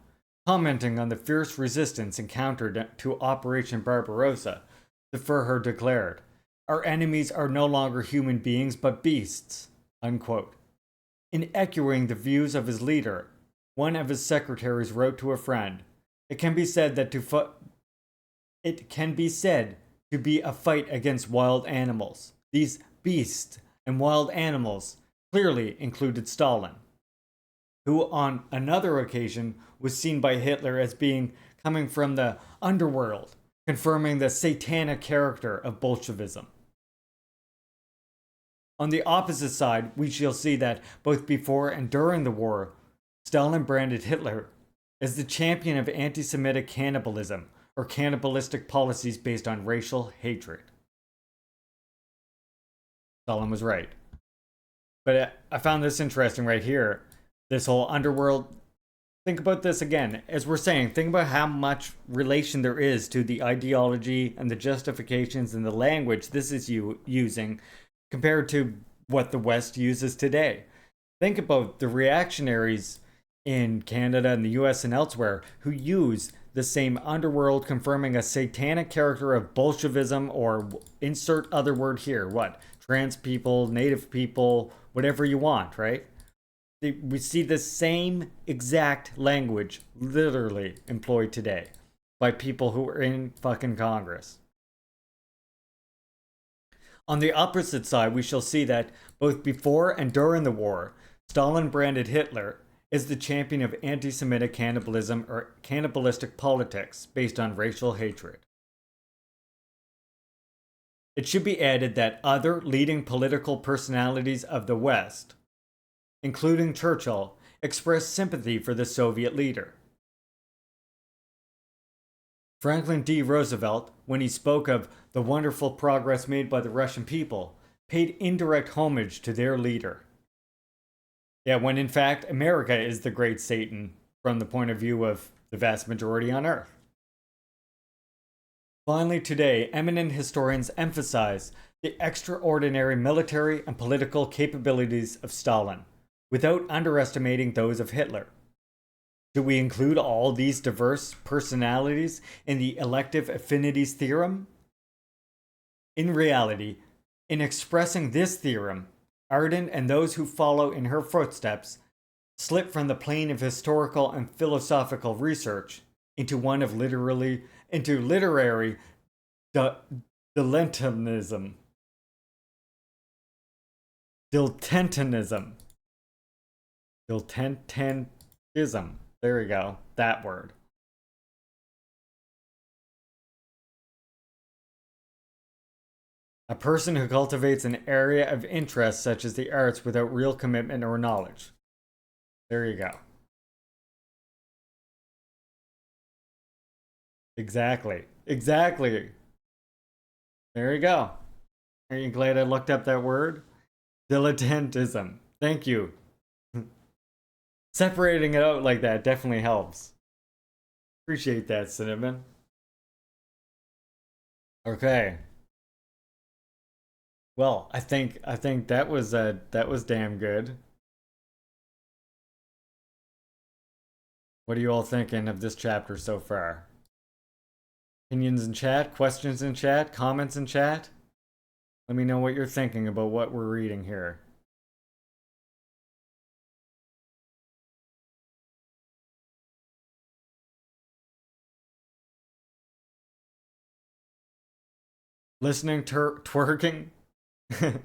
commenting on the fierce resistance encountered to Operation Barbarossa, the Führer declared, "Our enemies are no longer human beings but beasts," unquote. In echoing the views of his leader, one of his secretaries wrote to a friend, "It can be said to be a fight against wild animals. These beasts and wild animals clearly included Stalin, who on another occasion was seen by Hitler as being coming from the underworld, confirming the satanic character of Bolshevism." On the opposite side, we shall see that both before and during the war, Stalin branded Hitler as the champion of anti-Semitic cannibalism or cannibalistic policies based on racial hatred. Stalin was right. But I found this interesting right here. This whole underworld. Think about this again. As we're saying, think about how much relation there is to the ideology and the justifications and the language this is using compared to what the West uses today. Think about the reactionaries in Canada and the US and elsewhere who use the same underworld, confirming a satanic character of Bolshevism, or insert other word here, what? Trans people, native people, whatever you want, right? We see the same exact language literally employed today by people who are in fucking Congress. On the opposite side, we shall see that both before and during the war, Stalin branded Hitler as the champion of anti-Semitic cannibalism or cannibalistic politics based on racial hatred. It should be added that other leading political personalities of the West, including Churchill, expressed sympathy for the Soviet leader. Franklin D. Roosevelt, when he spoke of the wonderful progress made by the Russian people, paid indirect homage to their leader. Yeah, when in fact, America is the great Satan from the point of view of the vast majority on Earth. Finally, today, eminent historians emphasize the extraordinary military and political capabilities of Stalin, without underestimating those of Hitler. Do we include all these diverse personalities in the elective affinities theorem? In reality, in expressing this theorem, Arden and those who follow in her footsteps slip from the plane of historical and philosophical research into one of literary dilettantism. Ism. There we go. That word. A person who cultivates an area of interest such as the arts without real commitment or knowledge. There you go. Exactly. Exactly. There you go. Are you glad I looked up that word? Dilettantism. Thank you. Separating it out like that definitely helps. Appreciate that, Cinnamon. Okay. Well, I think that was damn good. What are you all thinking of this chapter so far? Opinions in chat, questions in chat, comments in chat? Let me know what you're thinking about what we're reading here. Listening twerking? I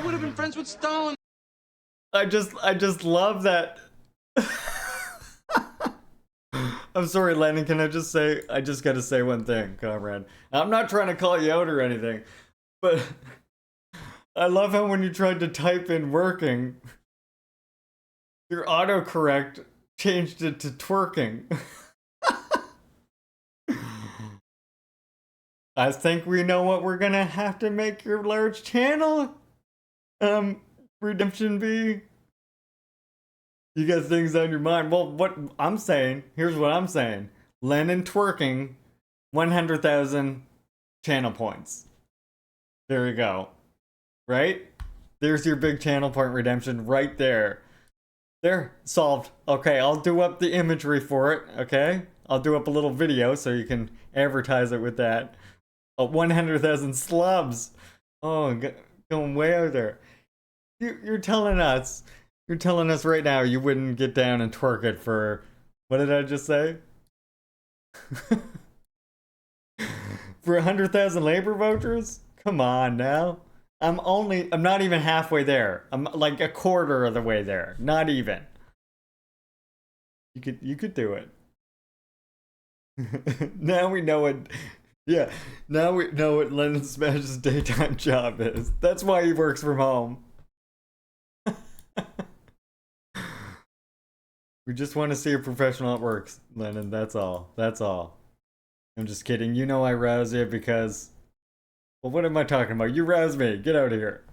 would have been friends with Stalin. I just love that. I'm sorry, Landon, can I just gotta say one thing, comrade. I'm not trying to call you out or anything, but I love how when you tried to type in working, your autocorrect changed it to twerking. I think we know what we're gonna have to make your large channel, Redemption B. You got things on your mind. Well, what I'm saying, here's what I'm saying. Lennon twerking, 100,000 channel points. There you go. Right? There's your big channel point redemption right there. There, solved. Okay, I'll do up the imagery for it, okay? I'll do up a little video so you can advertise it with that. 100,000 slubs. Oh, going way out there. You're telling us right now you wouldn't get down and twerk it for, what did I just say? For 100,000 labor vouchers? Come on now. I'm not even halfway there. I'm like a quarter of the way there. Not even. You could do it. Now we know what, yeah, now we know what Lennon Smash's daytime job is. That's why he works from home. We just want to see a professional at work, Lennon. That's all. That's all. I'm just kidding. You know I rouse you because... Well, what am I talking about? You rouse me. Get out of here.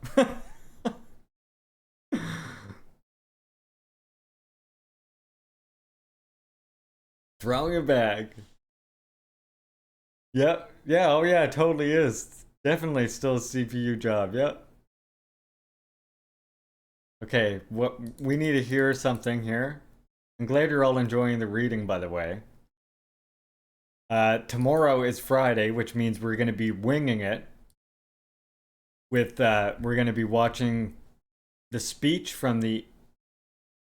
Throwing it back. Yep. Yeah. Oh, yeah. It totally is. Definitely still a CPU job. Yep. Okay. What we need to hear something here. I'm glad you're all enjoying the reading, by the way. Tomorrow is Friday, which means we're going to be winging it. We're going to be watching the speech from the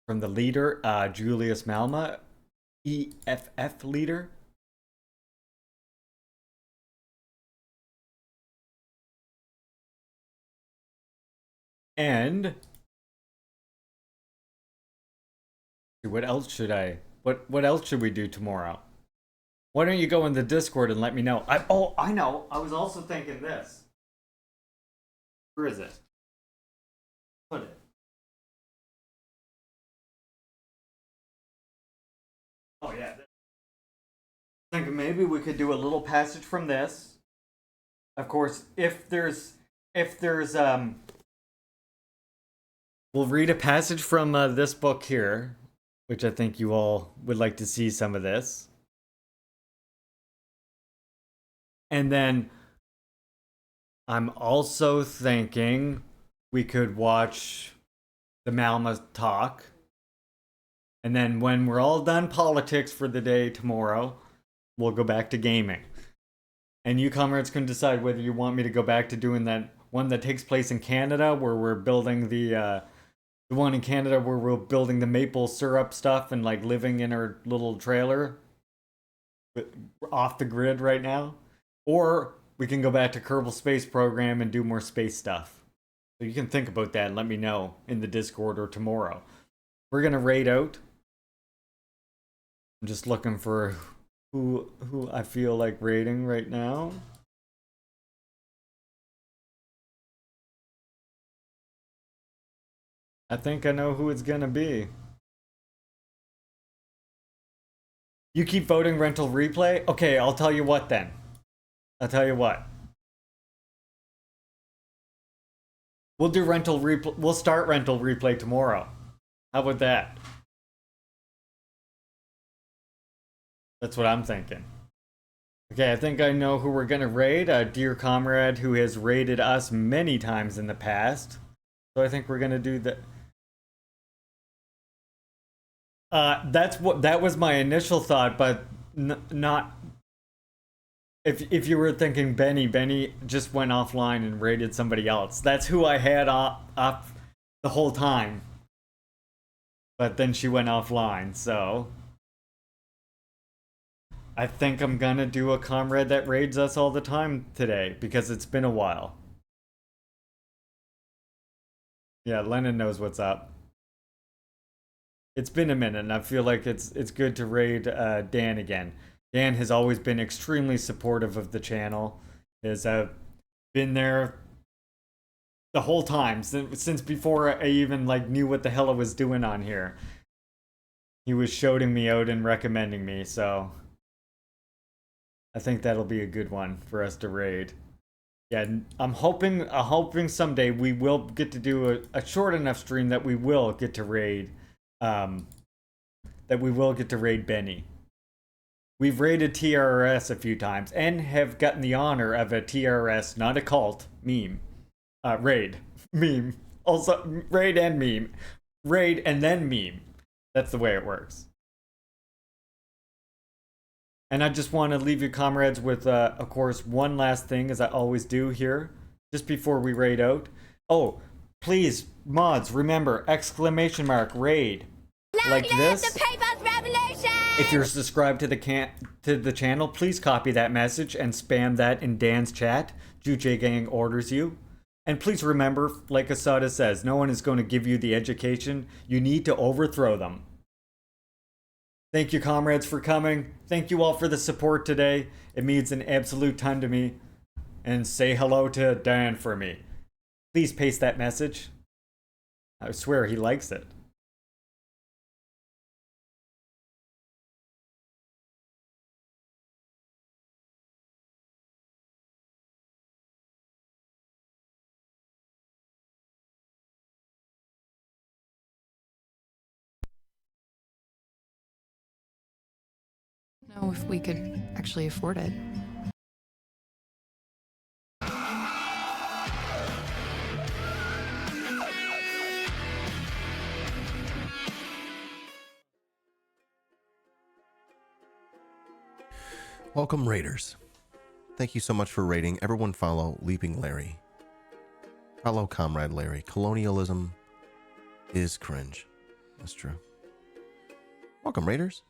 leader, Julius Malema, EFF leader. And what else should what else should we do tomorrow? Why don't you go in the Discord and let me know? I know. I was also thinking this. Where is it? Put it. Oh yeah. I think maybe we could do a little passage from this. Of course, if there's we'll read a passage from this book here, which I think you all would like to see some of this. And then I'm also thinking we could watch the Malma talk. And then when we're all done politics for the day tomorrow, we'll go back to gaming. And you comrades can decide whether you want me to go back to doing that one that takes place in Canada, where we're building the one in Canada where we're building the maple syrup stuff and like living in our little trailer off the grid right now. Or we can go back to Kerbal Space Program and do more space stuff. So you can think about that and let me know in the Discord or tomorrow. We're gonna raid out. I'm just looking for who I feel like raiding right now. I think I know who it's gonna be. You keep voting rental replay? Okay, I'll tell you what then. I'll tell you what. We'll do rental replay. We'll start rental replay tomorrow. How about that? That's what I'm thinking. Okay, I think I know who we're gonna raid. A dear comrade who has raided us many times in the past. So I think we're gonna do that. That was my initial thought, but not. If you were thinking Benny just went offline and raided somebody else. That's who I had up the whole time. But then she went offline, so I think I'm gonna do a comrade that raids us all the time today because it's been a while. Yeah, Lennon knows what's up. It's been a minute, and I feel like it's good to raid Dan again. Dan has always been extremely supportive of the channel. Has been there the whole time since before I even like knew what the hell I was doing on here. He was shouting me out and recommending me, so I think that'll be a good one for us to raid. Yeah, I'm hoping someday we will get to do a short enough stream that we will get to raid. That we will get to raid Benny. We've raided TRS a few times and have gotten the honor of a TRS, not a cult, meme. Raid. Meme. Also, raid and meme. Raid and then meme. That's the way it works. And I just want to leave you comrades with, of course, one last thing, as I always do here, just before we raid out. Oh, please, mods, remember, ! Raid. Like this. If you're subscribed to the channel, please copy that message and spam that in Dan's chat. Juche Gang orders you. And please remember, like Asada says, no one is going to give you the education. You need to overthrow them. Thank you, comrades, for coming. Thank you all for the support today. It means an absolute ton to me. And say hello to Dan for me. Please paste that message. I swear he likes it. Know if we could actually afford it. Welcome, Raiders. Thank you so much for raiding. Everyone follow Leaping Larry. Follow Comrade Larry. Colonialism is cringe. That's true. Welcome, Raiders.